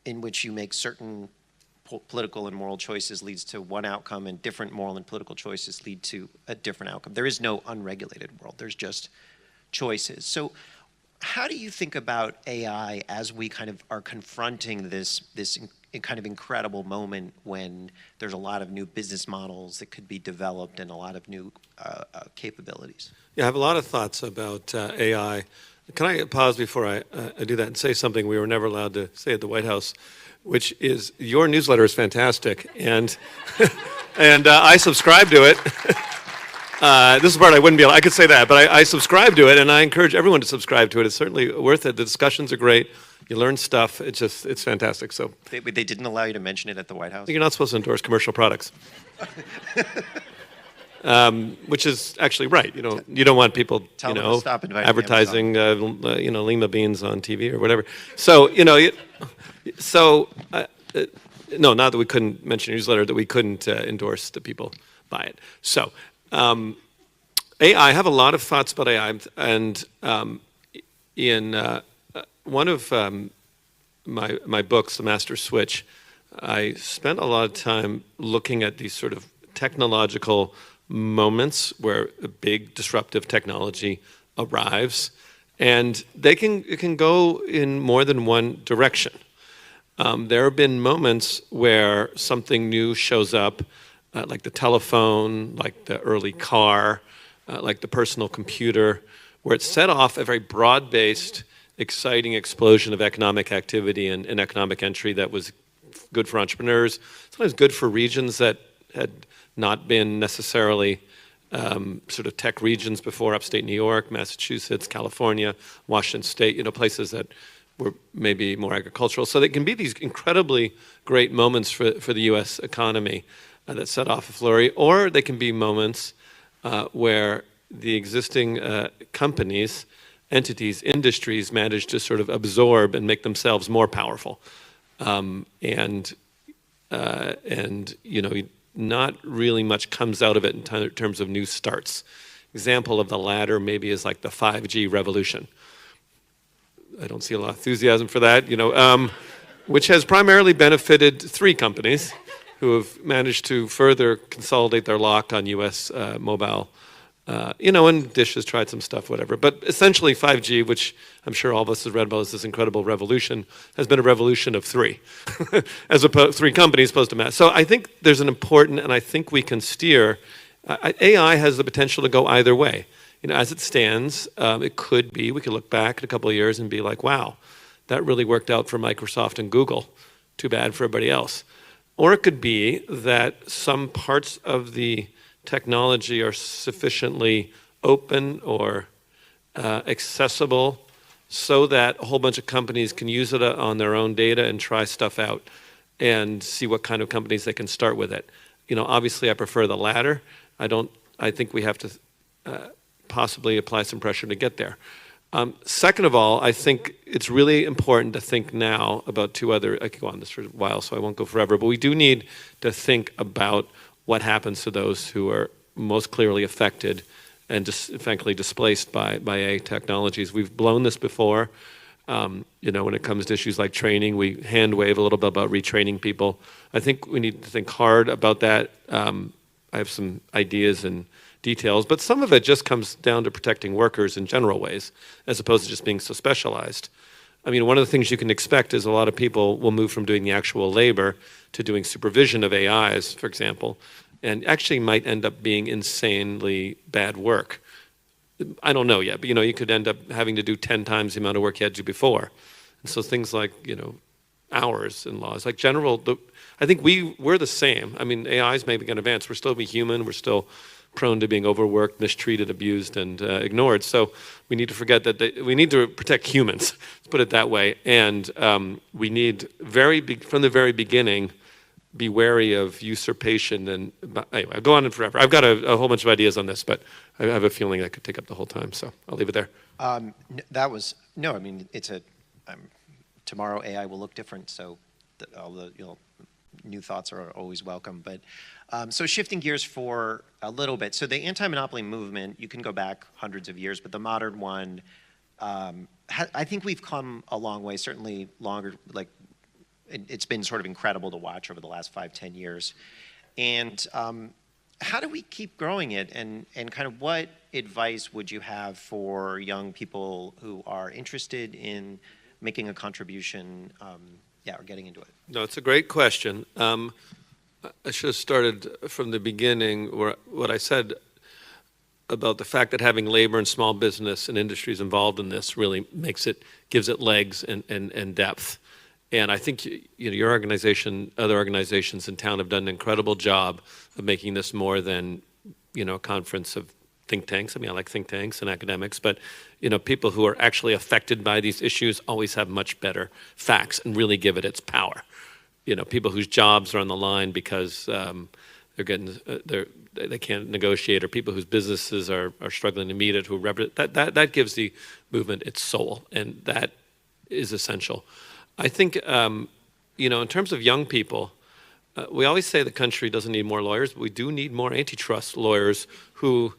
in which you make certain political and moral choices leads to one outcome, and different moral and political choices lead to a different outcome. There is no unregulated world. There's just choices. So how do you think about AI as we kind of are confronting this kind of incredible moment when there's a lot of new business models that could be developed and a lot of new capabilities? Yeah, I have a lot of thoughts about AI. Can I pause before I do that and say something we were never allowed to say at the White House, which is your newsletter is fantastic, and I subscribe to it. This is the part I wouldn't be able, I could say that, but I subscribe to it, and I encourage everyone to subscribe to it. It's certainly worth it. The discussions are great. You learn stuff. It's fantastic. So they didn't allow you to mention it at the White House? You're not supposed to endorse commercial products. which is actually right. You don't want people, Tell them to stop inviting advertising, lima beans on TV or whatever. So, no, not that we couldn't mention a newsletter, that we couldn't endorse the people buy it. So, AI, I have a lot of thoughts about AI, and in one of my books, The Master Switch, I spent a lot of time looking at these sort of technological moments where a big disruptive technology arrives, and it can go in more than one direction. There have been moments where something new shows up, like the telephone, like the early car, like the personal computer, where it set off a very broad-based, exciting explosion of economic activity and economic entry that was good for entrepreneurs, sometimes good for regions that had not been necessarily sort of tech regions before, upstate New York, Massachusetts, California, Washington State, places that were maybe more agricultural. So they can be these incredibly great moments for the U.S. economy that set off a flurry, or they can be moments where the existing companies, entities, industries manage to sort of absorb and make themselves more powerful. Not really much comes out of it in terms of new starts. Example of the latter maybe is like the 5G revolution. I don't see a lot of enthusiasm for that, which has primarily benefited 3 companies who have managed to further consolidate their lock on U.S. mobile. And Dish has tried some stuff, whatever. But essentially 5G, which I'm sure all of us have read about as this incredible revolution, has been a revolution of 3, as opposed 3 companies opposed to mass. So I think there's an important, and I think we can steer, AI has the potential to go either way. As it stands, it could be, we could look back in a couple of years and be like, wow, that really worked out for Microsoft and Google. Too bad for everybody else. Or it could be that some parts of the technology are sufficiently open or accessible so that a whole bunch of companies can use it on their own data and try stuff out and see what kind of companies they can start with it. Obviously I prefer the latter. I think we have to possibly apply some pressure to get there. Second of all, I think it's really important to think now about 2 other, I could go on this for a while so I won't go forever, but we do need to think about what happens to those who are most clearly affected and frankly displaced by AI technologies. We've blown this before. When it comes to issues like training, we hand wave a little bit about retraining people. I think we need to think hard about that. I have some ideas and details, but some of it just comes down to protecting workers in general ways, as opposed to just being so specialized. One of the things you can expect is a lot of people will move from doing the actual labor to doing supervision of AIs, for example, and actually might end up being insanely bad work. I don't know yet, but you could end up having to do 10 times the amount of work you had to do before. And so things like, hours and laws, like I think we're the same. AIs may be going to advance. We're still be human. We're still prone to being overworked, mistreated, abused, and ignored. So we need to forget that we need to protect humans, let's put it that way. And we need from the very beginning, be wary of usurpation. And anyway, I'll go on and forever. I've got a whole bunch of ideas on this, but I have a feeling that could take up the whole time. So I'll leave it there. Tomorrow AI will look different. So all the new thoughts are always welcome. But so shifting gears for a little bit. So the anti-monopoly movement, you can go back hundreds of years, but the modern one, I think we've come a long way, certainly longer, it's been sort of incredible to watch over the last 5-10 years. And how do we keep growing it? And kind of what advice would you have for young people who are interested in making a contribution or getting into it? No, it's a great question. I should have started from the beginning where what I said about the fact that having labor and small business and industries involved in this really gives it legs and depth. And I think your organization, other organizations in town have done an incredible job of making this more than a conference of think tanks. I like think tanks and academics, but people who are actually affected by these issues always have much better facts and really give it its power. People whose jobs are on the line because they're they can't negotiate, or people whose businesses are struggling to meet it, that gives the movement its soul, and that is essential. I think, in terms of young people, we always say the country doesn't need more lawyers, but we do need more antitrust lawyers who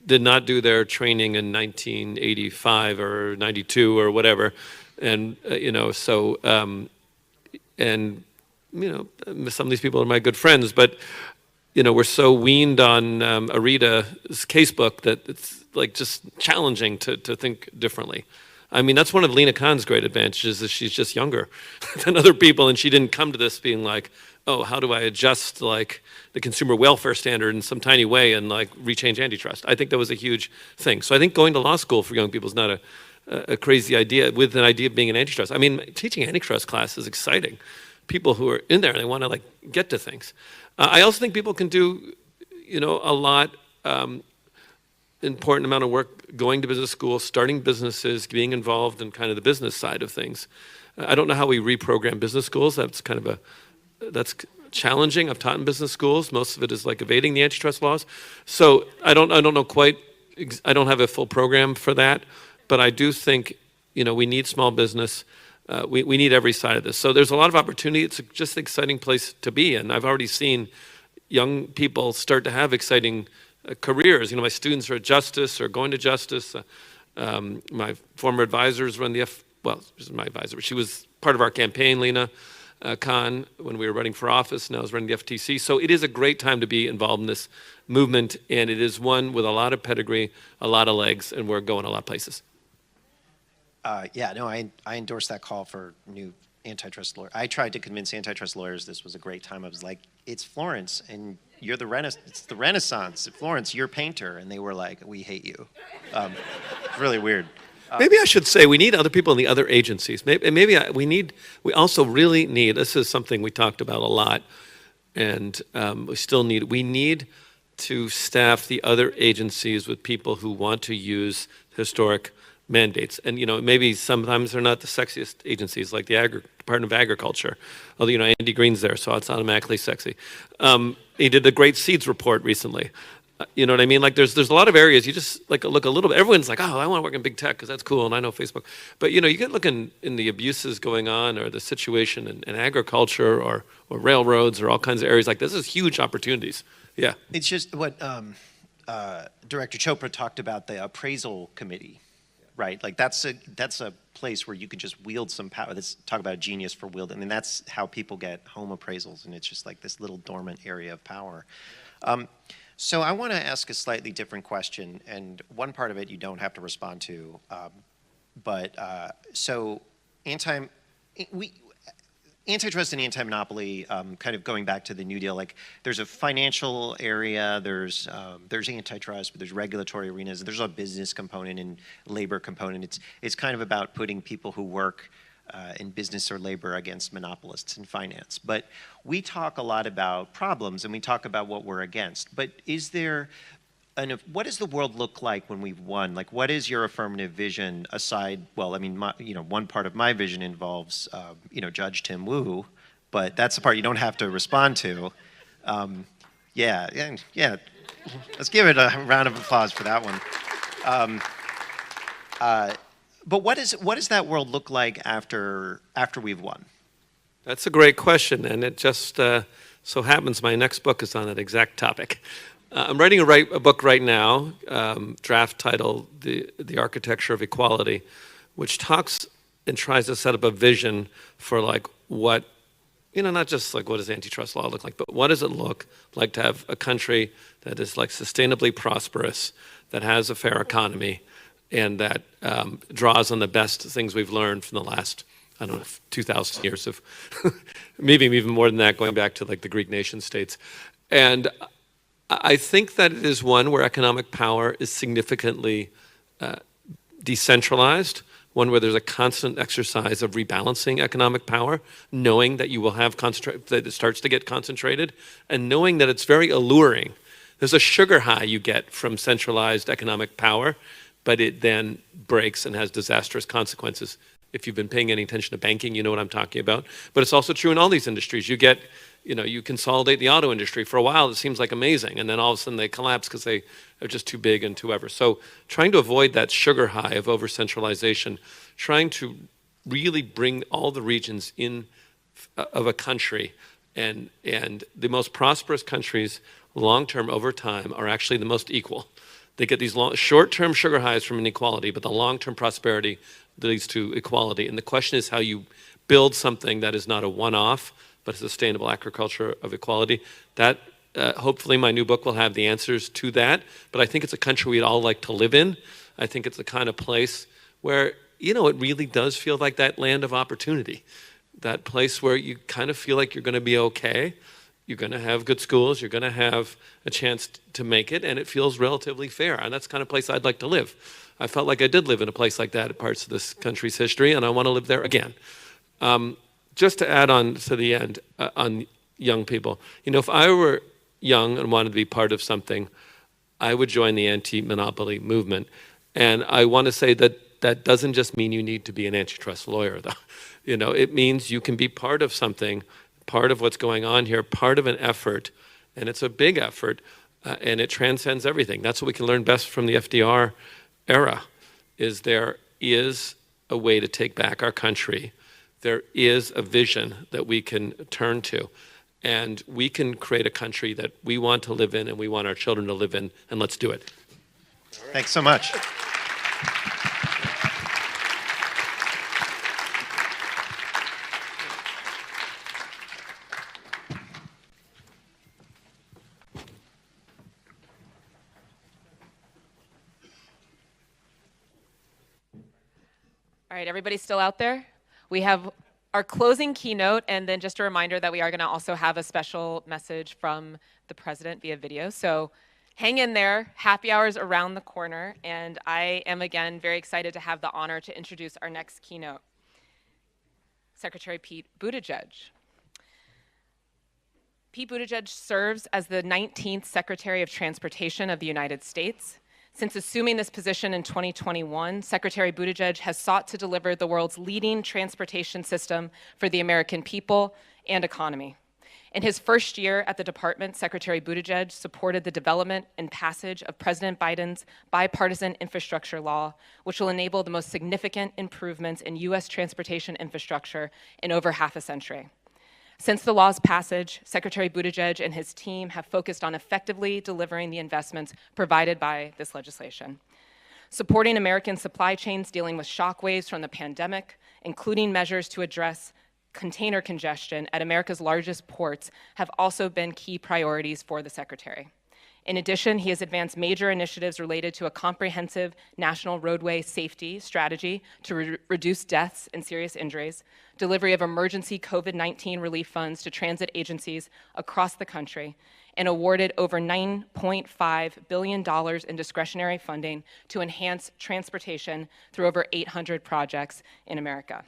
did not do their training in 1985 or 92 or whatever. And, some of these people are my good friends, but, we're so weaned on Arita's casebook that it's like just challenging to think differently. I mean, that's one of Lena Khan's great advantages, is she's just younger than other people, and she didn't come to this being like, oh, how do I adjust like the consumer welfare standard in some tiny way and like rechange antitrust? I think that was a huge thing. So I think going to law school for young people is not a crazy idea, with an idea of being an antitrust. I mean, teaching antitrust class is exciting. People who are in there, they want to like get to things. I also think people can do, a lot, important amount of work going to business school, starting businesses, being involved in kind of the business side of things. I don't know how we reprogram business schools. That's challenging. I've taught in business schools. Most of it is like evading the antitrust laws. So I don't know quite. I don't have a full program for that, but I do think we need small business. We need every side of this. So there's a lot of opportunity. It's just an exciting place to be, and I've already seen young people start to have exciting careers. My students are at Justice or going to Justice. My former advisors run she's my advisor, but she was part of our campaign, Lena Khan, when we were running for office. Now is running the FTC. So it is a great time to be involved in this movement, and it is one with a lot of pedigree, a lot of legs, and we're going a lot of places. I endorse that call for new antitrust lawyers. I tried to convince antitrust lawyers this was a great time. I was like, it's Florence, and you're it's the Renaissance. Florence, you're a painter. And they were like, we hate you. It's really weird. Maybe I should say we need other people in the other agencies. We also really need, this is something we talked about a lot, and we need to staff the other agencies with people who want to use historic mandates. And, maybe sometimes they're not the sexiest agencies, like the Department of Agriculture. Although, Andy Green's there, so it's automatically sexy. He did the Great Seeds report recently. You know what I mean? Like there's a lot of areas you just like look a little bit. Everyone's like, oh, I want to work in big tech because that's cool, and I know Facebook. But you get looking in the abuses going on, or the situation in agriculture, or railroads, or all kinds of areas like this. Is huge opportunities. Yeah. It's just what Director Chopra talked about, the appraisal committee, right? Like that's a place where you can just wield some power. Let's talk about genius for wielding. I mean, that's how people get home appraisals, and it's just like this little dormant area of power. So I want to ask a slightly different question, and one part of it you don't have to respond to, antitrust and anti-monopoly, kind of going back to the New Deal, like there's a financial area, there's antitrust, but there's regulatory arenas, there's a business component and labor component. It's kind of about putting people who work in business or labor against monopolists in finance. But we talk a lot about problems and we talk about what we're against. But what does the world look like when we've won? Like, what is your affirmative vision aside? Well, I mean, one part of my vision involves, Judge Tim Wu, but that's the part you don't have to respond to. Yeah. Let's give it a round of applause for that one. But what does that world look like after we've won? That's a great question, and it just so happens my next book is on that exact topic. I'm writing a book right now, draft title, The Architecture of Equality, which talks and tries to set up a vision for like what, not just like what does antitrust law look like, but what does it look like to have a country that is like sustainably prosperous, that has a fair economy, and that draws on the best things we've learned from the last, 2,000 years of, maybe even more than that, going back to like the Greek nation states. And I think that it is one where economic power is significantly decentralized, one where there's a constant exercise of rebalancing economic power, knowing that you will have that it starts to get concentrated, and knowing that it's very alluring. There's a sugar high you get from centralized economic power, but it then breaks and has disastrous consequences. If you've been paying any attention to banking, you know what I'm talking about. But it's also true in all these industries. You get you consolidate the auto industry. For a while, it seems like amazing, and then all of a sudden they collapse because they are just too big and too ever. So trying to avoid that sugar high of over-centralization, trying to really bring all the regions in of a country, and the most prosperous countries long-term over time are actually the most equal. They get these short-term sugar highs from inequality, but the long-term prosperity leads to equality. And the question is how you build something that is not a one-off, but a sustainable agriculture of equality. That, hopefully my new book will have the answers to that, but I think it's a country we'd all like to live in. I think it's the kind of place where, it really does feel like that land of opportunity, that place where you kind of feel like you're going to be okay, you're going to have good schools, you're going to have a chance to make it, and it feels relatively fair. And that's the kind of place I'd like to live. I felt like I did live in a place like that at parts of this country's history, and I want to live there again. Just to add on to the end, on young people, if I were young and wanted to be part of something, I would join the anti-monopoly movement. And I want to say that doesn't just mean you need to be an antitrust lawyer, though. It means you can be part of something, part of what's going on here, part of an effort, and it's a big effort, and it transcends everything. That's what we can learn best from the FDR era, is there is a way to take back our country. There is a vision that we can turn to, and we can create a country that we want to live in and we want our children to live in, and let's do it. Thanks so much. All right, everybody still out there? We have our closing keynote, and then just a reminder that we are going to also have a special message from the president via video. So hang in there. Happy hour's around the corner, and I am, again, very excited to have the honor to introduce our next keynote, Secretary Pete Buttigieg. Pete Buttigieg serves as the 19th Secretary of Transportation of the United States. Since assuming this position in 2021, Secretary Buttigieg has sought to deliver the world's leading transportation system for the American people and economy. In his first year at the department, Secretary Buttigieg supported the development and passage of President Biden's bipartisan infrastructure law, which will enable the most significant improvements in U.S. transportation infrastructure in over half a century. Since the law's passage, Secretary Buttigieg and his team have focused on effectively delivering the investments provided by this legislation. Supporting American supply chains dealing with shockwaves from the pandemic, including measures to address container congestion at America's largest ports, have also been key priorities for the Secretary. In addition, he has advanced major initiatives related to a comprehensive national roadway safety strategy to reduce deaths and serious injuries, delivery of emergency COVID-19 relief funds to transit agencies across the country, and awarded over $9.5 billion in discretionary funding to enhance transportation through over 800 projects in America.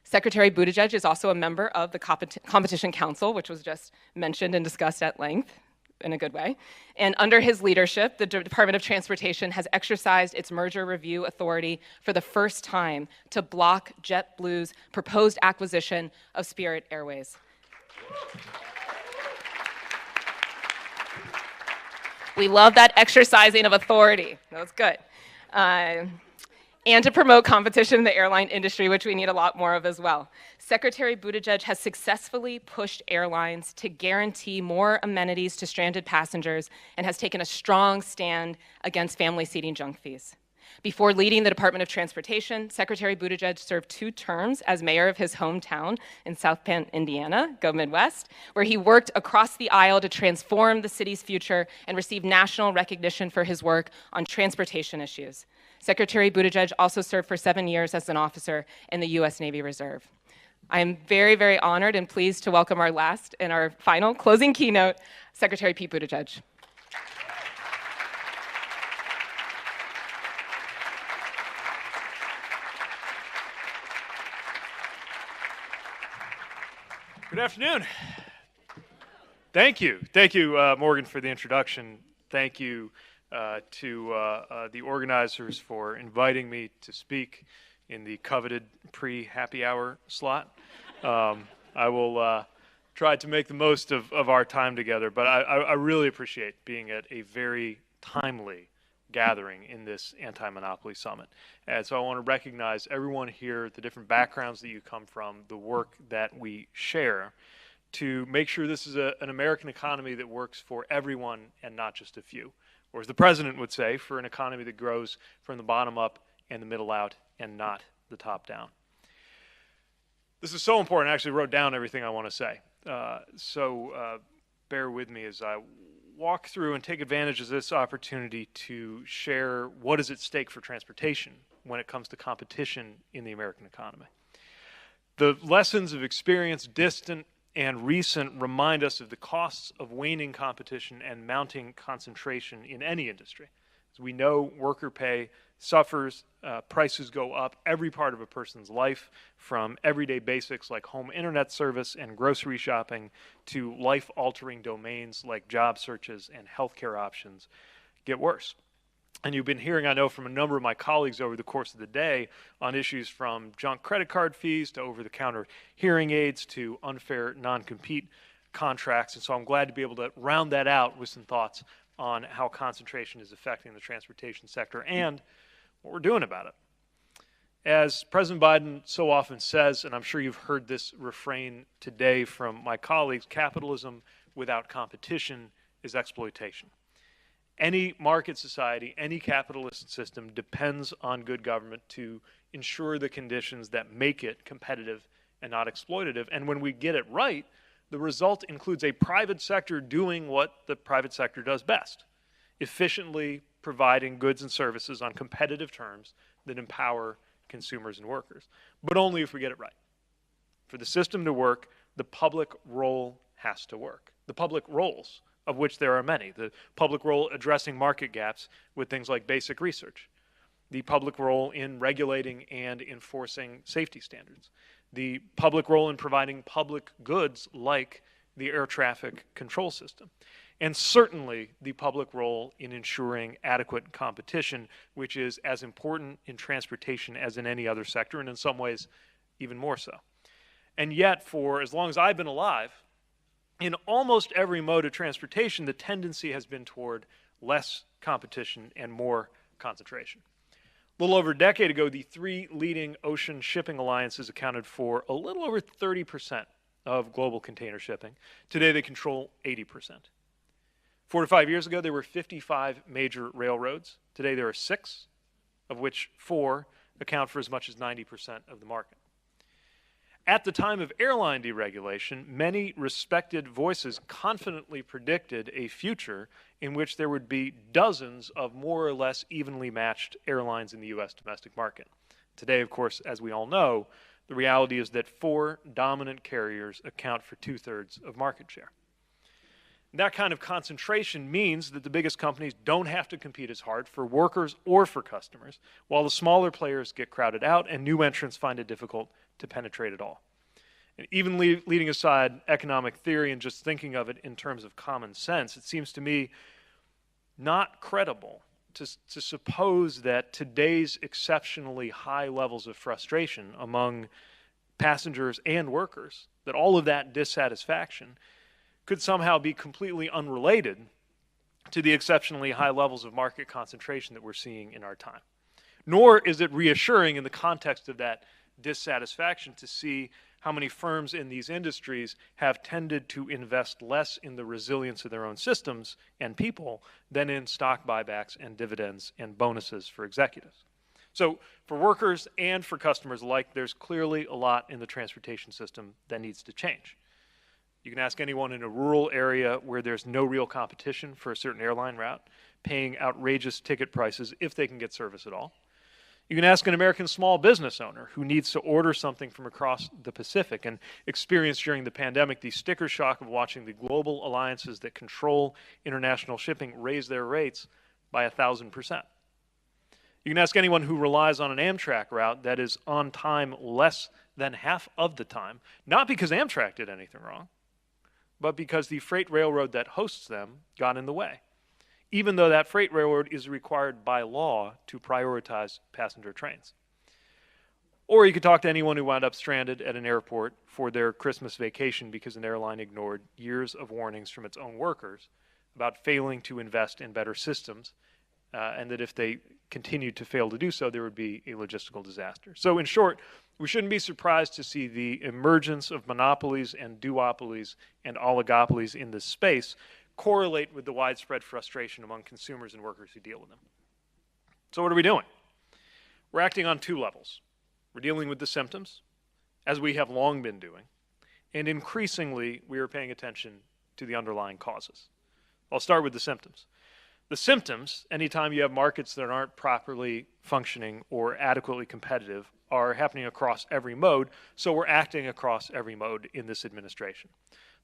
Secretary Buttigieg is also a member of the Competition Council, which was just mentioned and discussed at length, in a good way. And under his leadership, the Department of Transportation has exercised its merger review authority for the first time to block JetBlue's proposed acquisition of Spirit Airways. We love that exercising of authority. That was good. And to promote competition in the airline industry, which we need a lot more of as well. Secretary Buttigieg has successfully pushed airlines to guarantee more amenities to stranded passengers and has taken a strong stand against family seating junk fees. Before leading the Department of Transportation, Secretary Buttigieg served 2 terms as mayor of his hometown in South Bend, Indiana, go Midwest, where he worked across the aisle to transform the city's future and received national recognition for his work on transportation issues. Secretary Buttigieg also served for 7 years as an officer in the U.S. Navy Reserve. I am very, very honored and pleased to welcome our last and our final closing keynote, Secretary Pete Buttigieg. Good afternoon. Thank you. Thank you, Morgan, for the introduction. Thank you to the organizers for inviting me to speak in the coveted pre-happy hour slot. I will tried to make the most of our time together, but I really appreciate being at a very timely gathering in this anti-monopoly summit. And so I want to recognize everyone here, the different backgrounds that you come from, the work that we share to make sure this is an American economy that works for everyone and not just a few. Or as the president would say, for an economy that grows from the bottom up and the middle out and not the top down. This is so important. I actually wrote down everything I want to say. So bear with me as I walk through and take advantage of this opportunity to share what is at stake for transportation when it comes to competition in the American economy. The lessons of experience, distant and recent, remind us of the costs of waning competition and mounting concentration in any industry. As we know, worker pay suffers, prices go up every part of a person's life, from everyday basics like home internet service and grocery shopping to life-altering domains like job searches and healthcare options get worse. And you've been hearing, I know, from a number of my colleagues over the course of the day on issues from junk credit card fees to over-the-counter hearing aids to unfair non-compete contracts. And so I'm glad to be able to round that out with some thoughts on how concentration is affecting the transportation sector and what we're doing about it. As President Biden so often says, and I'm sure you've heard this refrain today from my colleagues, capitalism without competition is exploitation. Any market society, any capitalist system depends on good government to ensure the conditions that make it competitive and not exploitative. And when we get it right, the result includes a private sector doing what the private sector does best, efficiently providing goods and services on competitive terms that empower consumers and workers, but only if we get it right. For the system to work, the public role has to work. The public roles, of which there are many. The public role addressing market gaps with things like basic research. The public role in regulating and enforcing safety standards. The public role in providing public goods like the air traffic control system. And certainly the public role in ensuring adequate competition, which is as important in transportation as in any other sector, and in some ways even more so. And yet, for as long as I've been alive, in almost every mode of transportation, the tendency has been toward less competition and more concentration. A little over a decade ago, the three leading ocean shipping alliances accounted for a little over 30% of global container shipping. Today, they control 80%. 4 to 5 years ago, there were 55 major railroads. Today, there are 6, of which 4 account for as much as 90% of the market. At the time of airline deregulation, many respected voices confidently predicted a future in which there would be dozens of more or less evenly matched airlines in the U.S. domestic market. Today, of course, as we all know, the reality is that 4 dominant carriers account for 2/3 of market share. That kind of concentration means that the biggest companies don't have to compete as hard for workers or for customers, while the smaller players get crowded out and new entrants find it difficult to penetrate at all. And even leaving aside economic theory and just thinking of it in terms of common sense, it seems to me not credible to suppose that today's exceptionally high levels of frustration among passengers and workers, that all of that dissatisfaction could somehow be completely unrelated to the exceptionally high levels of market concentration that we're seeing in our time. Nor is it reassuring in the context of that dissatisfaction to see how many firms in these industries have tended to invest less in the resilience of their own systems and people than in stock buybacks and dividends and bonuses for executives. So for workers and for customers alike, there's clearly a lot in the transportation system that needs to change. You can ask anyone in a rural area where there's no real competition for a certain airline route, paying outrageous ticket prices if they can get service at all. You can ask an American small business owner who needs to order something from across the Pacific and experienced during the pandemic the sticker shock of watching the global alliances that control international shipping raise their rates by 1,000%. You can ask anyone who relies on an Amtrak route that is on time less than half of the time, not because Amtrak did anything wrong, but because the freight railroad that hosts them got in the way, even though that freight railroad is required by law to prioritize passenger trains. Or you could talk to anyone who wound up stranded at an airport for their Christmas vacation because an airline ignored years of warnings from its own workers about failing to invest in better systems, and that if they continued to fail to do so, there would be a logistical disaster. So in short, we shouldn't be surprised to see the emergence of monopolies and duopolies and oligopolies in this space correlate with the widespread frustration among consumers and workers who deal with them. So what are we doing? We're acting on two levels. We're dealing with the symptoms, as we have long been doing, and increasingly we are paying attention to the underlying causes. I'll start with the symptoms. The symptoms, anytime you have markets that aren't properly functioning or adequately competitive, are happening across every mode, so we're acting across every mode in this administration.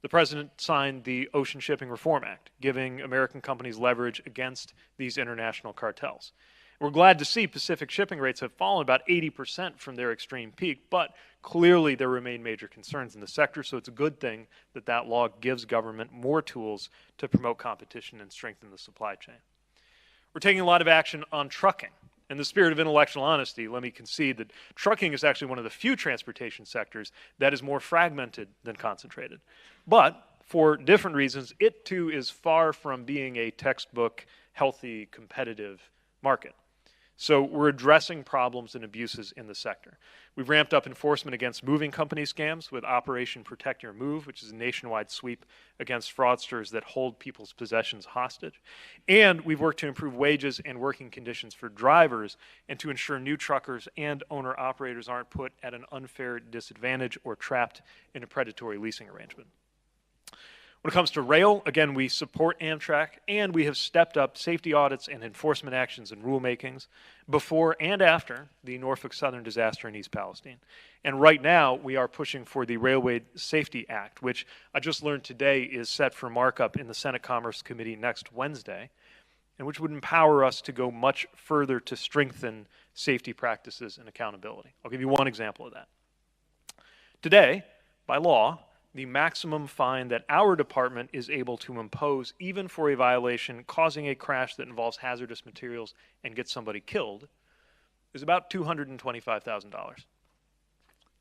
The President signed the Ocean Shipping Reform Act, giving American companies leverage against these international cartels. We're glad to see Pacific shipping rates have fallen about 80% from their extreme peak, but clearly there remain major concerns in the sector, so it's a good thing that that law gives government more tools to promote competition and strengthen the supply chain. We're taking a lot of action on trucking. In the spirit of intellectual honesty, let me concede that trucking is actually one of the few transportation sectors that is more fragmented than concentrated. But for different reasons, it too is far from being a textbook, healthy, competitive market. So we're addressing problems and abuses in the sector. We've ramped up enforcement against moving company scams with Operation Protect Your Move, which is a nationwide sweep against fraudsters that hold people's possessions hostage. And we've worked to improve wages and working conditions for drivers and to ensure new truckers and owner-operators aren't put at an unfair disadvantage or trapped in a predatory leasing arrangement. When it comes to rail, again, we support Amtrak, and we have stepped up safety audits and enforcement actions and rulemakings before and after the Norfolk Southern disaster in East Palestine. And right now, we are pushing for the Railway Safety Act, which I just learned today is set for markup in the Senate Commerce Committee next Wednesday, and which would empower us to go much further to strengthen safety practices and accountability. I'll give you one example of that. Today, by law, the maximum fine that our department is able to impose, even for a violation causing a crash that involves hazardous materials and gets somebody killed, is about $225,000.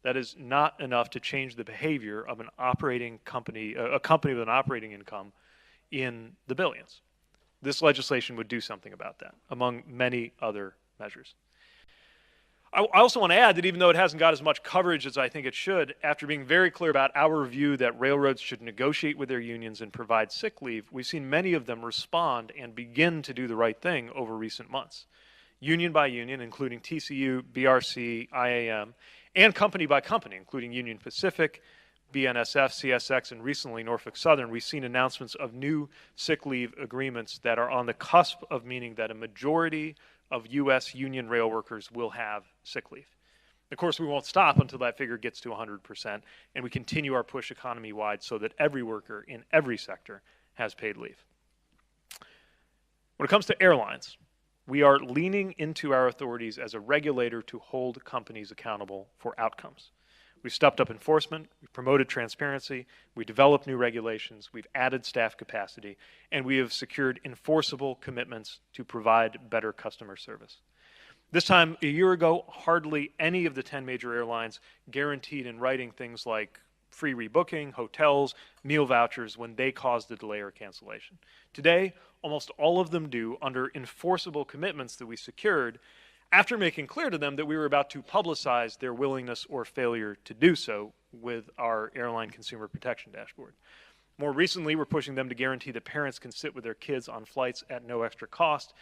That is not enough to change the behavior of an operating company, a company with an operating income in the billions. This legislation would do something about that, among many other measures. I also want to add that even though it hasn't got as much coverage as I think it should, after being very clear about our view that railroads should negotiate with their unions and provide sick leave, we've seen many of them respond and begin to do the right thing over recent months. Union by union, including TCU, BRC, IAM, and company by company, including Union Pacific, BNSF, CSX, and recently Norfolk Southern, we've seen announcements of new sick leave agreements that are on the cusp of meaning that a majority of U.S. union rail workers will have sick leave. Of course, we won't stop until that figure gets to 100%, and we continue our push economy-wide so that every worker in every sector has paid leave. When it comes to airlines, we are leaning into our authorities as a regulator to hold companies accountable for outcomes. We've stepped up enforcement, we've promoted transparency, we developed new regulations, we've added staff capacity, and we have secured enforceable commitments to provide better customer service. This time a year ago, hardly any of the 10 major airlines guaranteed in writing things like free rebooking, hotels, meal vouchers when they caused a delay or cancellation. Today, almost all of them do under enforceable commitments that we secured after making clear to them that we were about to publicize their willingness or failure to do so with our airline consumer protection dashboard. More recently, we're pushing them to guarantee that parents can sit with their kids on flights at no extra cost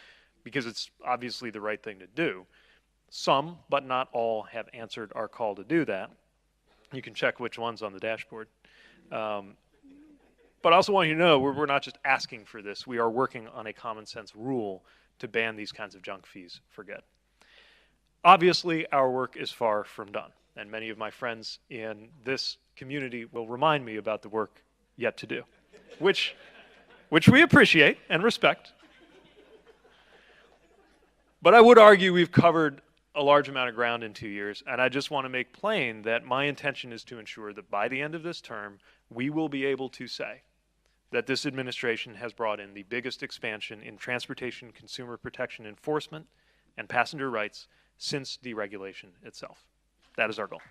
because it's obviously the right thing to do. Some, but not all, have answered our call to do that. You can check which ones on the dashboard. But I also want you to know we're not just asking for this. We are working on a common sense rule to ban these kinds of junk fees for good. Obviously, our work is far from done, and many of my friends in this community will remind me about the work yet to do, which we appreciate and respect. But I would argue we've covered a large amount of ground in 2 years, and I just want to make plain that my intention is to ensure that by the end of this term, we will be able to say that this administration has brought in the biggest expansion in transportation consumer protection enforcement and passenger rights since deregulation itself. That is our goal.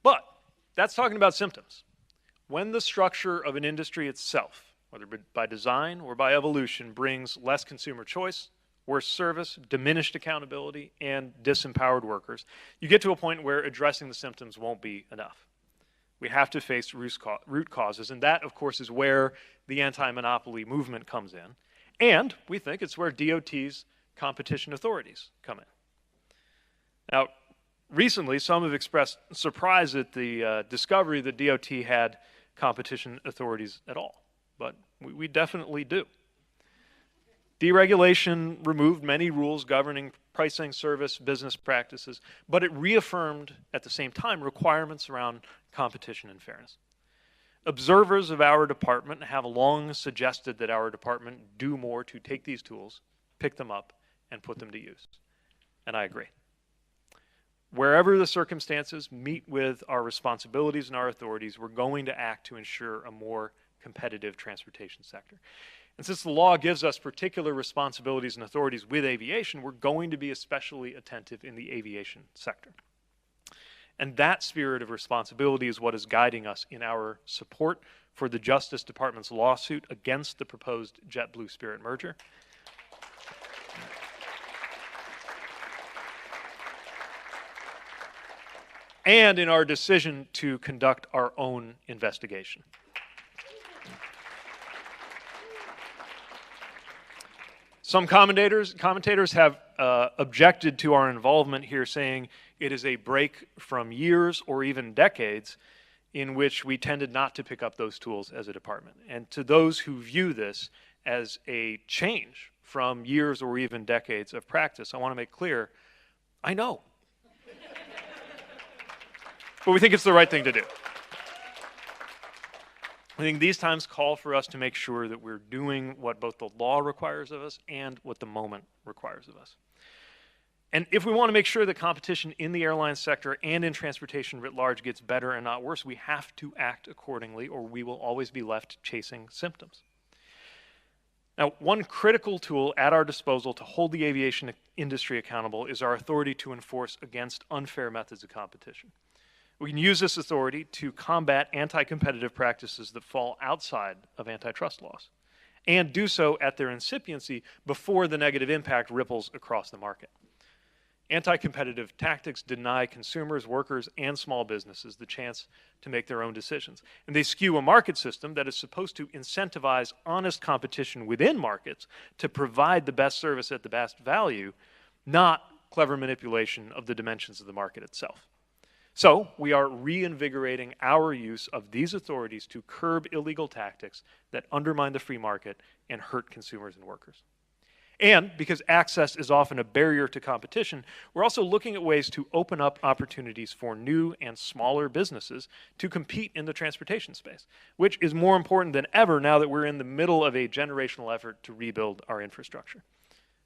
But that's talking about symptoms. When the structure of an industry itself, whether by design or by evolution, brings less consumer choice, worse service, diminished accountability, and disempowered workers, you get to a point where addressing the symptoms won't be enough. We have to face root causes, and that, of course, is where the anti-monopoly movement comes in. And we think it's where DOT's competition authorities come in. Now, recently, some have expressed surprise at the discovery that DOT had competition authorities at all, but we definitely do. Deregulation removed many rules governing pricing, service, business practices, but it reaffirmed at the same time requirements around competition and fairness. Observers of our department have long suggested that our department do more to take these tools, pick them up, and put them to use. And I agree. Wherever the circumstances meet with our responsibilities and our authorities, we're going to act to ensure a more competitive transportation sector. And since the law gives us particular responsibilities and authorities with aviation, we're going to be especially attentive in the aviation sector. And that spirit of responsibility is what is guiding us in our support for the Justice Department's lawsuit against the proposed JetBlue Spirit merger. And in our decision to conduct our own investigation. Some commentators have objected to our involvement here, saying it is a break from years or even decades in which we tended not to pick up those tools as a department. And to those who view this as a change from years or even decades of practice, I want to make clear, I know. But we think it's the right thing to do. I think these times call for us to make sure that we're doing what both the law requires of us and what the moment requires of us. And if we want to make sure that competition in the airline sector and in transportation writ large gets better and not worse, we have to act accordingly, or we will always be left chasing symptoms. Now, one critical tool at our disposal to hold the aviation industry accountable is our authority to enforce against unfair methods of competition. We can use this authority to combat anti-competitive practices that fall outside of antitrust laws, and do so at their incipiency before the negative impact ripples across the market. Anti-competitive tactics deny consumers, workers, and small businesses the chance to make their own decisions. And they skew a market system that is supposed to incentivize honest competition within markets to provide the best service at the best value, not clever manipulation of the dimensions of the market itself. So we are reinvigorating our use of these authorities to curb illegal tactics that undermine the free market and hurt consumers and workers. And because access is often a barrier to competition, we're also looking at ways to open up opportunities for new and smaller businesses to compete in the transportation space, which is more important than ever now that we're in the middle of a generational effort to rebuild our infrastructure.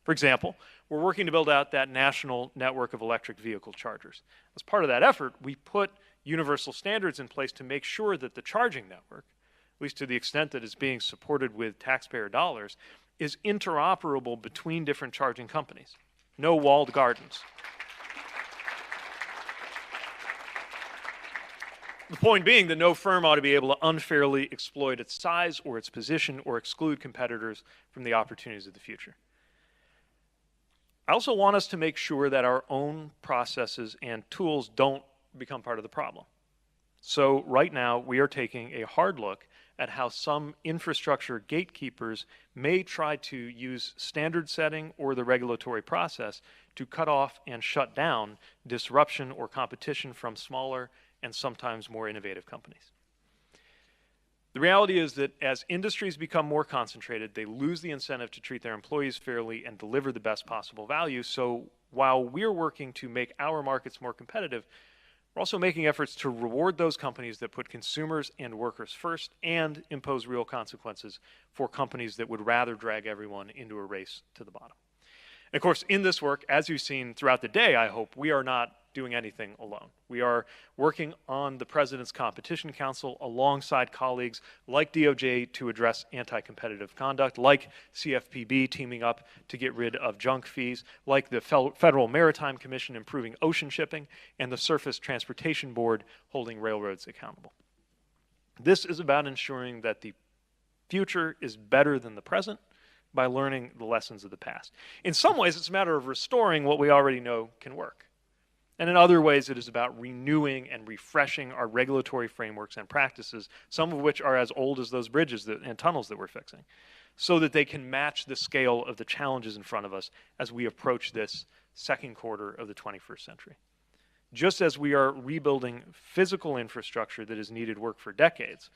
For example, we're working to build out that national network of electric vehicle chargers. As part of that effort, we put universal standards in place to make sure that the charging network, at least to the extent that it's being supported with taxpayer dollars, is interoperable between different charging companies. No walled gardens. The point being that no firm ought to be able to unfairly exploit its size or its position or exclude competitors from the opportunities of the future. I also want us to make sure that our own processes and tools don't become part of the problem. So right now, we are taking a hard look at how some infrastructure gatekeepers may try to use standard setting or the regulatory process to cut off and shut down disruption or competition from smaller and sometimes more innovative companies. The reality is that as industries become more concentrated, they lose the incentive to treat their employees fairly and deliver the best possible value. So while we're working to make our markets more competitive, we're also making efforts to reward those companies that put consumers and workers first and impose real consequences for companies that would rather drag everyone into a race to the bottom. And of course, in this work, as you've seen throughout the day, I hope, we are not doing anything alone. We are working on the President's Competition Council alongside colleagues like DOJ to address anti-competitive conduct, like CFPB teaming up to get rid of junk fees, like the Federal Maritime Commission improving ocean shipping, and the Surface Transportation Board holding railroads accountable. This is about ensuring that the future is better than the present by learning the lessons of the past. In some ways, it's a matter of restoring what we already know can work. And in other ways, it is about renewing and refreshing our regulatory frameworks and practices, some of which are as old as those bridges and tunnels that we're fixing, so that they can match the scale of the challenges in front of us as we approach this second quarter of the 21st century. Just as we are rebuilding physical infrastructure that has needed work for decades,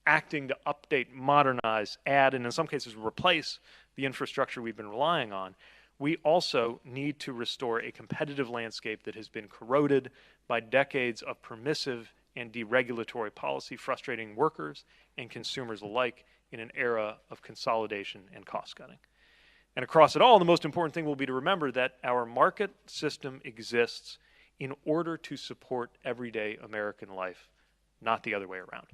acting to update, modernize, add, and in some cases replace the infrastructure we've been relying on, we also need to restore a competitive landscape that has been corroded by decades of permissive and deregulatory policy, frustrating workers and consumers alike in an era of consolidation and cost cutting. And across it all, the most important thing will be to remember that our market system exists in order to support everyday American life, not the other way around.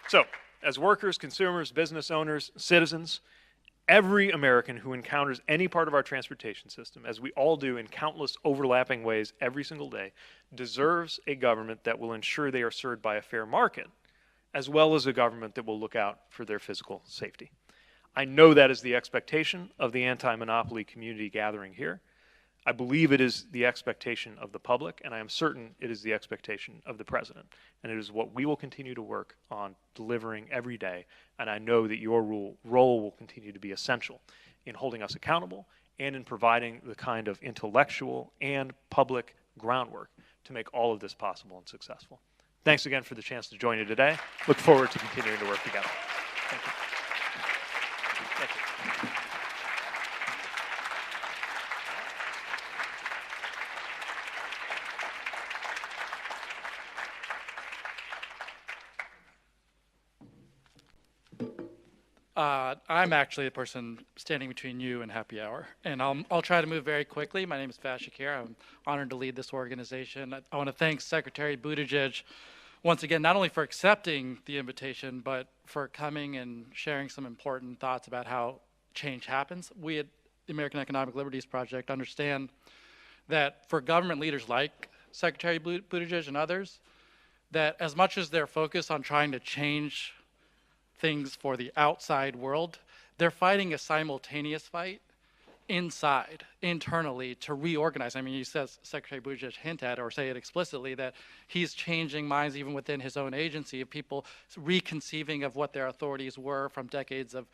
So, as workers, consumers, business owners, citizens, every American who encounters any part of our transportation system, as we all do in countless overlapping ways every single day, deserves a government that will ensure they are served by a fair market, as well as a government that will look out for their physical safety. I know that is the expectation of the anti-monopoly community gathering here. I believe it is the expectation of the public, and I am certain it is the expectation of the President. And it is what we will continue to work on delivering every day, and I know that your role will continue to be essential in holding us accountable and in providing the kind of intellectual and public groundwork to make all of this possible and successful. Thanks again for the chance to join you today. Look forward to continuing to work together. Thank you. Thank you. I'm actually the person standing between you and happy hour, and I'll try to move very quickly. My name is Faz Shakir. I'm honored to lead this organization. I want to thank Secretary Buttigieg once again, not only for accepting the invitation, but for coming and sharing some important thoughts about how change happens. We at the American Economic Liberties Project understand that for government leaders like Secretary Buttigieg and others, that as much as they're focused on trying to change things for the outside world, they're fighting a simultaneous fight inside, internally, to reorganize. I mean, you said Secretary Buttigieg hint at or say it explicitly that he's changing minds even within his own agency of people reconceiving of what their authorities were from decades of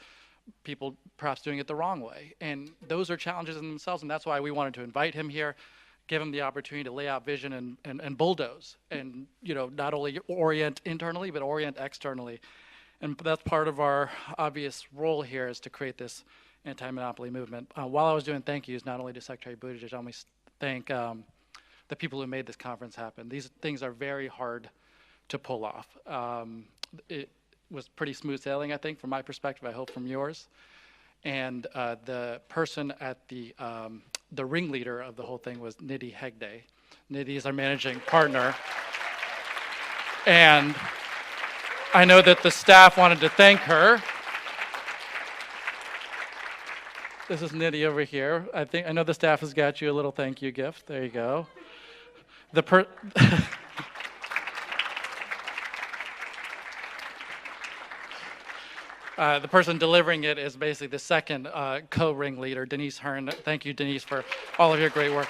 people perhaps doing it the wrong way. And those are challenges in themselves, and that's why we wanted to invite him here, give him the opportunity to lay out vision and bulldoze, and not only orient internally, but orient externally. And that's part of our obvious role here is to create this anti-monopoly movement. While I was doing thank yous, not only to Secretary Buttigieg, I want to thank the people who made this conference happen. These things are very hard to pull off. It was pretty smooth sailing, I think, from my perspective, I hope from yours. And the person at the ringleader of the whole thing was Nidhi Hegde. Nidhi is our managing partner. And I know that the staff wanted to thank her. This is Nidhi over here. I know the staff has got you a little thank you gift. There you go. The person delivering it is basically the second co-ringleader, Denise Hearn. Thank you, Denise, for all of your great work.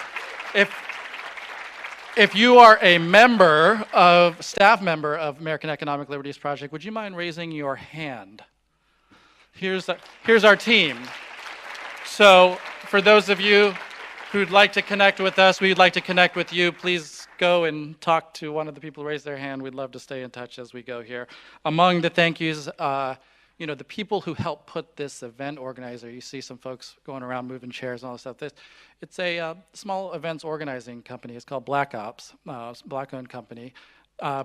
If you are a staff member of American Economic Liberties Project, would you mind raising your hand? Here's our team. So for those of you who'd like to connect with us, we'd like to connect with you. Please go and talk to one of the people who raised their hand. We'd love to stay in touch as we go here. Among the thank yous, the people who helped put this event organizer, you see some folks going around moving chairs and all this stuff. It's a small events organizing company. It's called Black Ops, Black-owned company.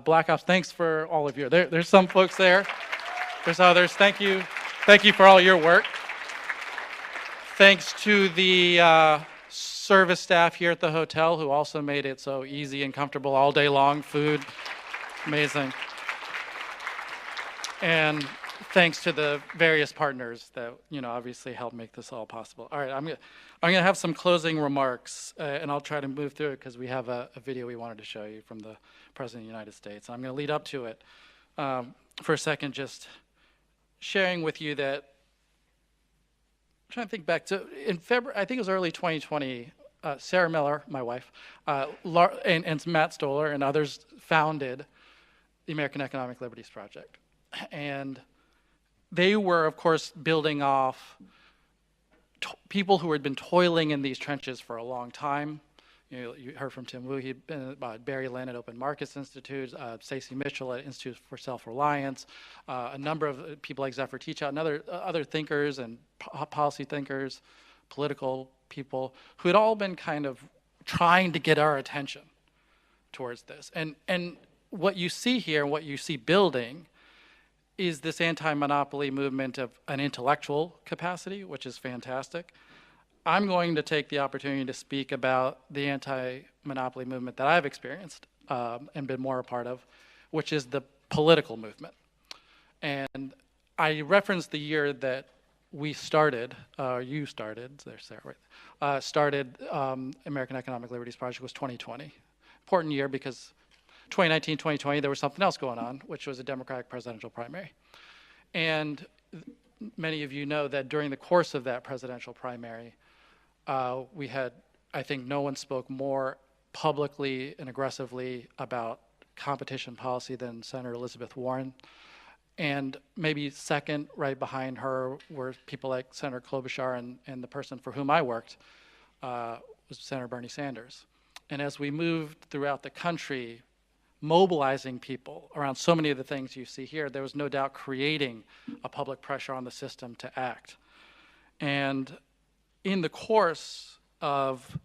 Black Ops, thanks for all of you. There's some folks there. There's others. Thank you for all your work. Thanks to the service staff here at the hotel who also made it so easy and comfortable all day long. Food, amazing. And thanks to the various partners that, obviously helped make this all possible. All right, I'm gonna have some closing remarks, and I'll try to move through it because we have a video we wanted to show you from the President of the United States. I'm gonna lead up to it for a second, just sharing with you that, I'm trying to think back to, in February, I think it was early 2020, Sarah Miller, my wife, and Matt Stoller and others founded the American Economic Liberties Project. And they were, of course, building off people who had been toiling in these trenches for a long time. You heard from Tim Wu, he'd been Barry Lynn at Open Markets Institute, Stacey Mitchell at Institute for Self-Reliance, a number of people like Zephyr Teachout and other thinkers and policy thinkers, political people, who had all been kind of trying to get our attention towards this. And what you see here, what you see building, is this anti-monopoly movement of an intellectual capacity, which is fantastic. I'm going to take the opportunity to speak about the anti-monopoly movement that I've experienced and been more a part of, which is the political movement. And I referenced the year that we started, you started, there's Sarah, right? Started American Economic Liberties Project was 2020. Important year because 2019, 2020, there was something else going on, which was a Democratic presidential primary. And many of you know that during the course of that presidential primary, we had, I think no one spoke more publicly and aggressively about competition policy than Senator Elizabeth Warren. And maybe second, right behind her, were people like Senator Klobuchar and the person for whom I worked was Senator Bernie Sanders. And as we moved throughout the country, mobilizing people around so many of the things you see here, there was no doubt creating a public pressure on the system to act. And in the course of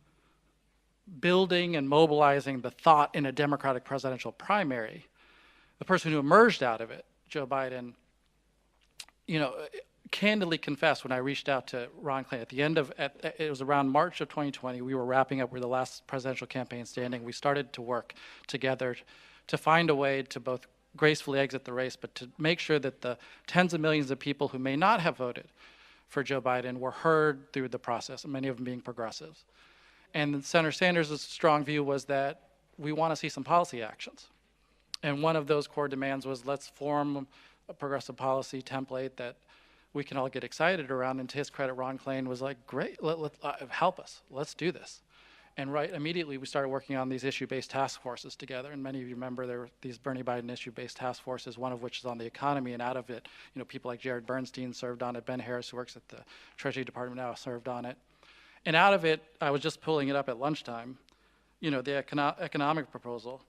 building and mobilizing the thought in a Democratic presidential primary, the person who emerged out of it, Joe Biden, candidly confessed when I reached out to Ron Klain at the end of, it was around March of 2020, we were wrapping up, we're the last presidential campaign standing. We started to work together to find a way to both gracefully exit the race, but to make sure that the tens of millions of people who may not have voted for Joe Biden were heard through the process, and many of them being progressives. And Senator Sanders' strong view was that we want to see some policy actions. And one of those core demands was, let's form a progressive policy template that we can all get excited around. And to his credit, Ron Klain was like, great, help us, let's do this. And right immediately we started working on these issue-based task forces together. And many of you remember there were these Bernie Biden issue-based task forces, one of which is on the economy. And out of it, people like Jared Bernstein served on it. Ben Harris, who works at the Treasury Department now, served on it. And out of it, I was just pulling it up at lunchtime, the economic proposal.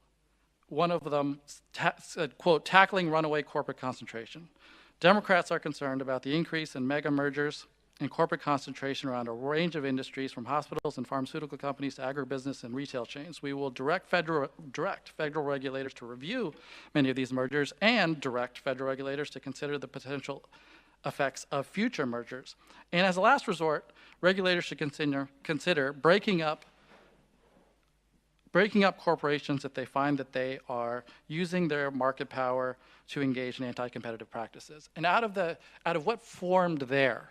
One of them said, quote, tackling runaway corporate concentration. Democrats are concerned about the increase in mega mergers and corporate concentration around a range of industries, from hospitals and pharmaceutical companies to agribusiness and retail chains. We will direct federal regulators to review many of these mergers and direct federal regulators to consider the potential effects of future mergers. And as a last resort, regulators should consider breaking up corporations if they find that they are using their market power to engage in anti-competitive practices. And out of what formed there,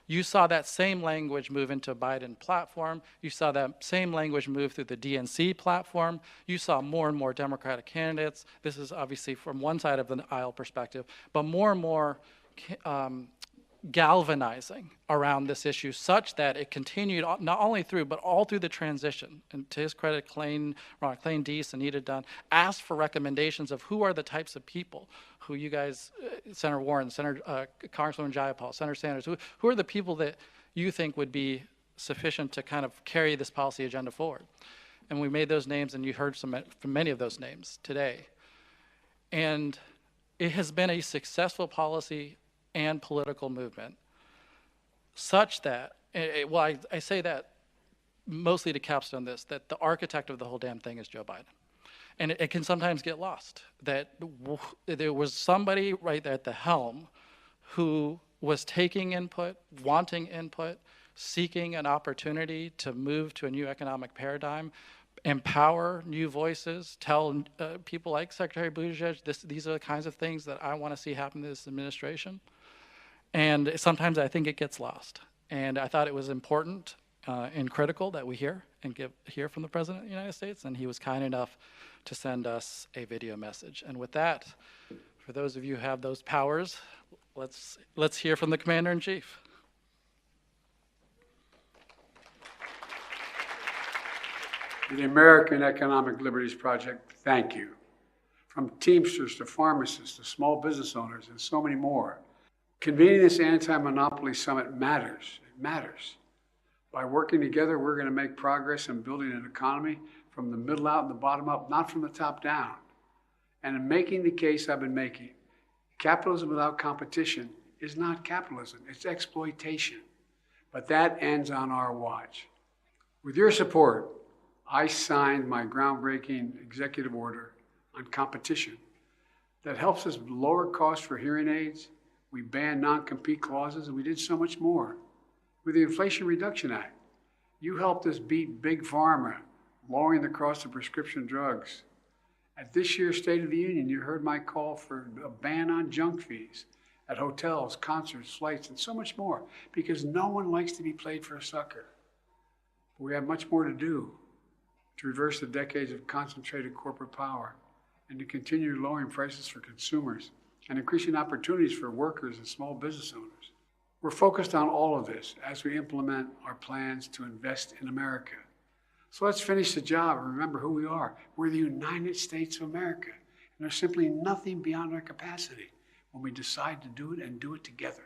you saw that same language move into a Biden platform. You saw that same language move through the DNC platform. You saw more and more Democratic candidates. This is obviously from one side of the aisle perspective, but more and more galvanizing around this issue, such that it continued not only through, but all through the transition. And to his credit, Ron Klain, Deese, Anita Dunn asked for recommendations of who are the types of people who you guys, Senator Warren, Congresswoman Jayapal, Senator Sanders, who are the people that you think would be sufficient to kind of carry this policy agenda forward. And we made those names, and you heard from many of those names today. And it has been a successful policy and political movement, such that, I say that mostly to capstone this, that the architect of the whole damn thing is Joe Biden. And it can sometimes get lost that there was somebody right there at the helm who was taking input, wanting input, seeking an opportunity to move to a new economic paradigm, empower new voices, tell people like Secretary Buttigieg, these are the kinds of things that I want to see happen to this administration. And sometimes I think it gets lost. And I thought it was important and critical that we hear from the President of the United States, and he was kind enough to send us a video message. And with that, for those of you who have those powers, let's hear from the Commander-in-Chief. To the American Economic Liberties Project, thank you. From Teamsters to pharmacists to small business owners and so many more, convening this anti-monopoly summit matters. It matters. By working together, we're going to make progress in building an economy from the middle out and the bottom up, not from the top down. And in making the case I've been making, capitalism without competition is not capitalism, it's exploitation. But that ends on our watch. With your support, I signed my groundbreaking executive order on competition that helps us lower costs for hearing aids. We banned non-compete clauses, and we did so much more. With the Inflation Reduction Act, you helped us beat Big Pharma, lowering the cost of prescription drugs. At this year's State of the Union, you heard my call for a ban on junk fees at hotels, concerts, flights, and so much more, because no one likes to be played for a sucker. But we have much more to do to reverse the decades of concentrated corporate power and to continue lowering prices for consumers and increasing opportunities for workers and small business owners. We're focused on all of this as we implement our plans to invest in America. So let's finish the job and remember who we are. We're the United States of America, and there's simply nothing beyond our capacity when we decide to do it and do it together.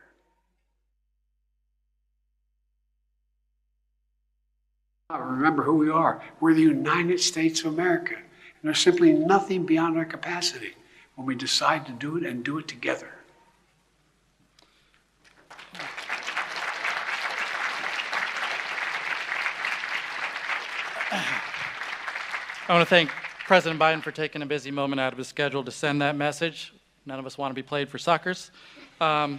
Remember who we are. We're the United States of America, and there's simply nothing beyond our capacity when we decide to do it and do it together. I want to thank President Biden for taking a busy moment out of his schedule to send that message. None of us want to be played for suckers. I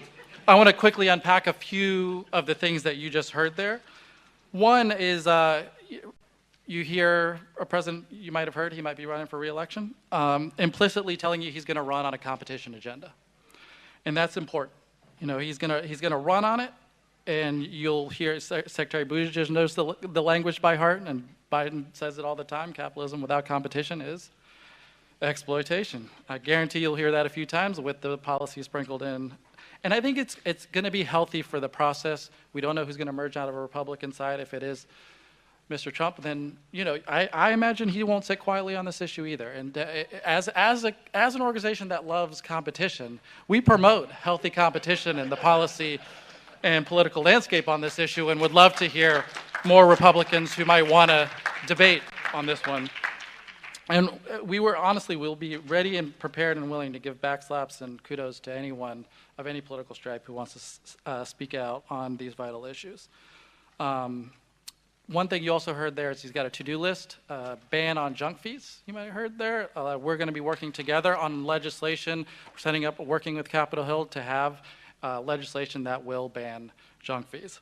want to quickly unpack a few of the things that you just heard there. One is you hear a president, you might have heard, he might be running for re-election, implicitly telling you he's going to run on a competition agenda. And that's important. You know, he's going to run on it, and you'll hear Secretary Buttigieg knows the language by heart, and Biden says it all the time, capitalism without competition is exploitation. I guarantee you'll hear that a few times with the policy sprinkled in. And I think it's going to be healthy for the process. We don't know who's going to emerge out of a Republican side. If it is Mr. Trump, then I imagine he won't sit quietly on this issue either. And as an organization that loves competition, we promote healthy competition in the policy and political landscape on this issue, and would love to hear more Republicans who might want to debate on this one. And we'll be ready and prepared and willing to give backslaps and kudos to anyone of any political stripe who wants to speak out on these vital issues. One thing you also heard there is he's got a to-do list, ban on junk fees, you might have heard there. We're going to be working together on legislation, working with Capitol Hill to have legislation that will ban junk fees.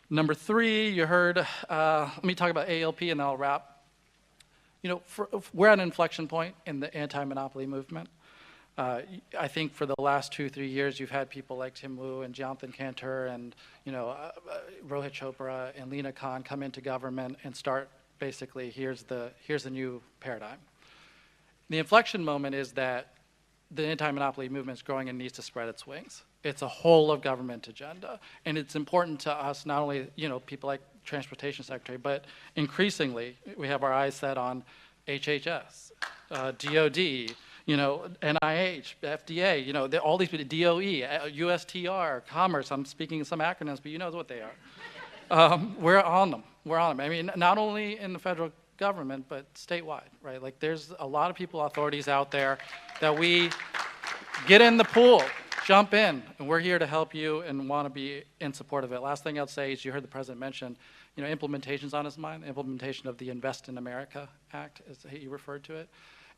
Number 3, you heard, let me talk about ALP and then I'll wrap. We're at an inflection point in the anti-monopoly movement. I think for the last 2-3 years, you've had people like Tim Wu and Jonathan Cantor and Rohit Chopra and Lina Khan come into government and start basically, here's the new paradigm. The inflection moment is that the anti-monopoly movement is growing and needs to spread its wings. It's a whole of government agenda, and it's important to us, not only people like Transportation Secretary, but increasingly we have our eyes set on HHS, DOD, NIH, FDA, all these people, DOE, USTR, Commerce. I'm speaking some acronyms, but you know what they are. We're on them. I mean, not only in the federal government, but statewide, right? Like, there's a lot of people, authorities out there that we get in the pool, jump in, and we're here to help you and want to be in support of it. Last thing I'll say is you heard the president mention, implementation's on his mind, implementation of the Invest in America Act, as he referred to it.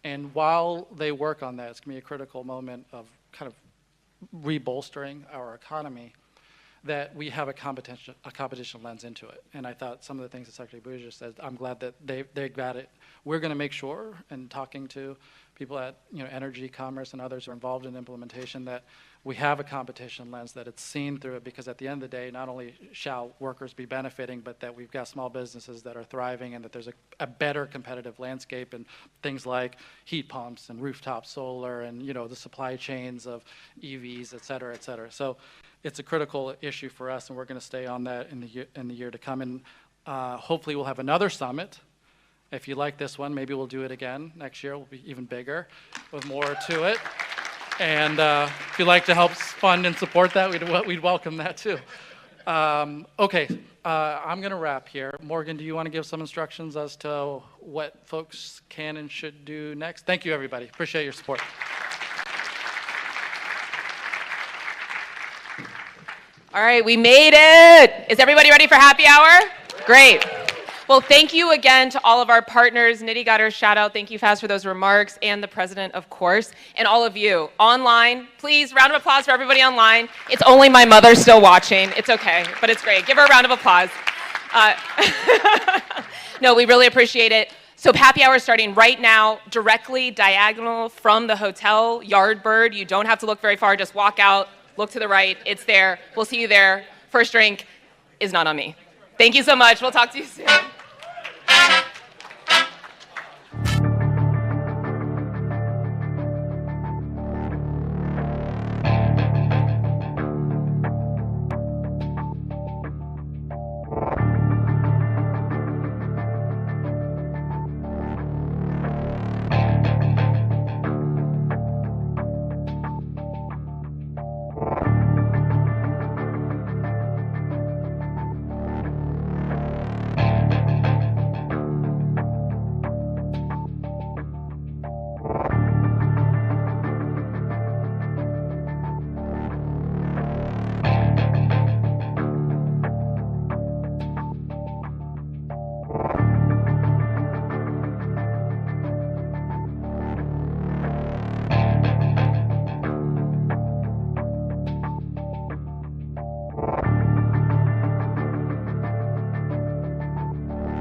And while they work on that, it's going to be a critical moment of kind of rebolstering our economy. that we have a competition lens into it. And I thought some of the things that Secretary Buttigieg said, I'm glad that they got it. We're going to make sure, and talking to people at Energy, Commerce, and others who are involved in implementation, that we have a competition lens, that it's seen through it, because at the end of the day, not only shall workers be benefiting, but that we've got small businesses that are thriving, and that there's a better competitive landscape, and things like heat pumps and rooftop solar, and the supply chains of EVs, et cetera, et cetera. So it's a critical issue for us, and we're going to stay on that in the year to come. And hopefully we'll have another summit. If you like this one, maybe we'll do it again next year. We'll be even bigger with more to it. And if you'd like to help fund and support that, we'd welcome that too. Okay, I'm going to wrap here. Morgan, do you want to give some instructions as to what folks can and should do next? Thank you, everybody. Appreciate your support. All right, we made it. Is everybody ready for happy hour? Great. Well, thank you again to all of our partners. Nidhi got her shout out. Thank you, Faz, for those remarks, and the president, of course, and all of you online. Please, round of applause for everybody online. It's only my mother still watching. It's okay, but it's great. Give her a round of applause. No, we really appreciate it. So happy hour is starting right now, directly diagonal from the hotel, Yardbird. You don't have to look very far. Just walk out, look to the right. It's there. We'll see you there. First drink is not on me. Thank you so much. We'll talk to you soon.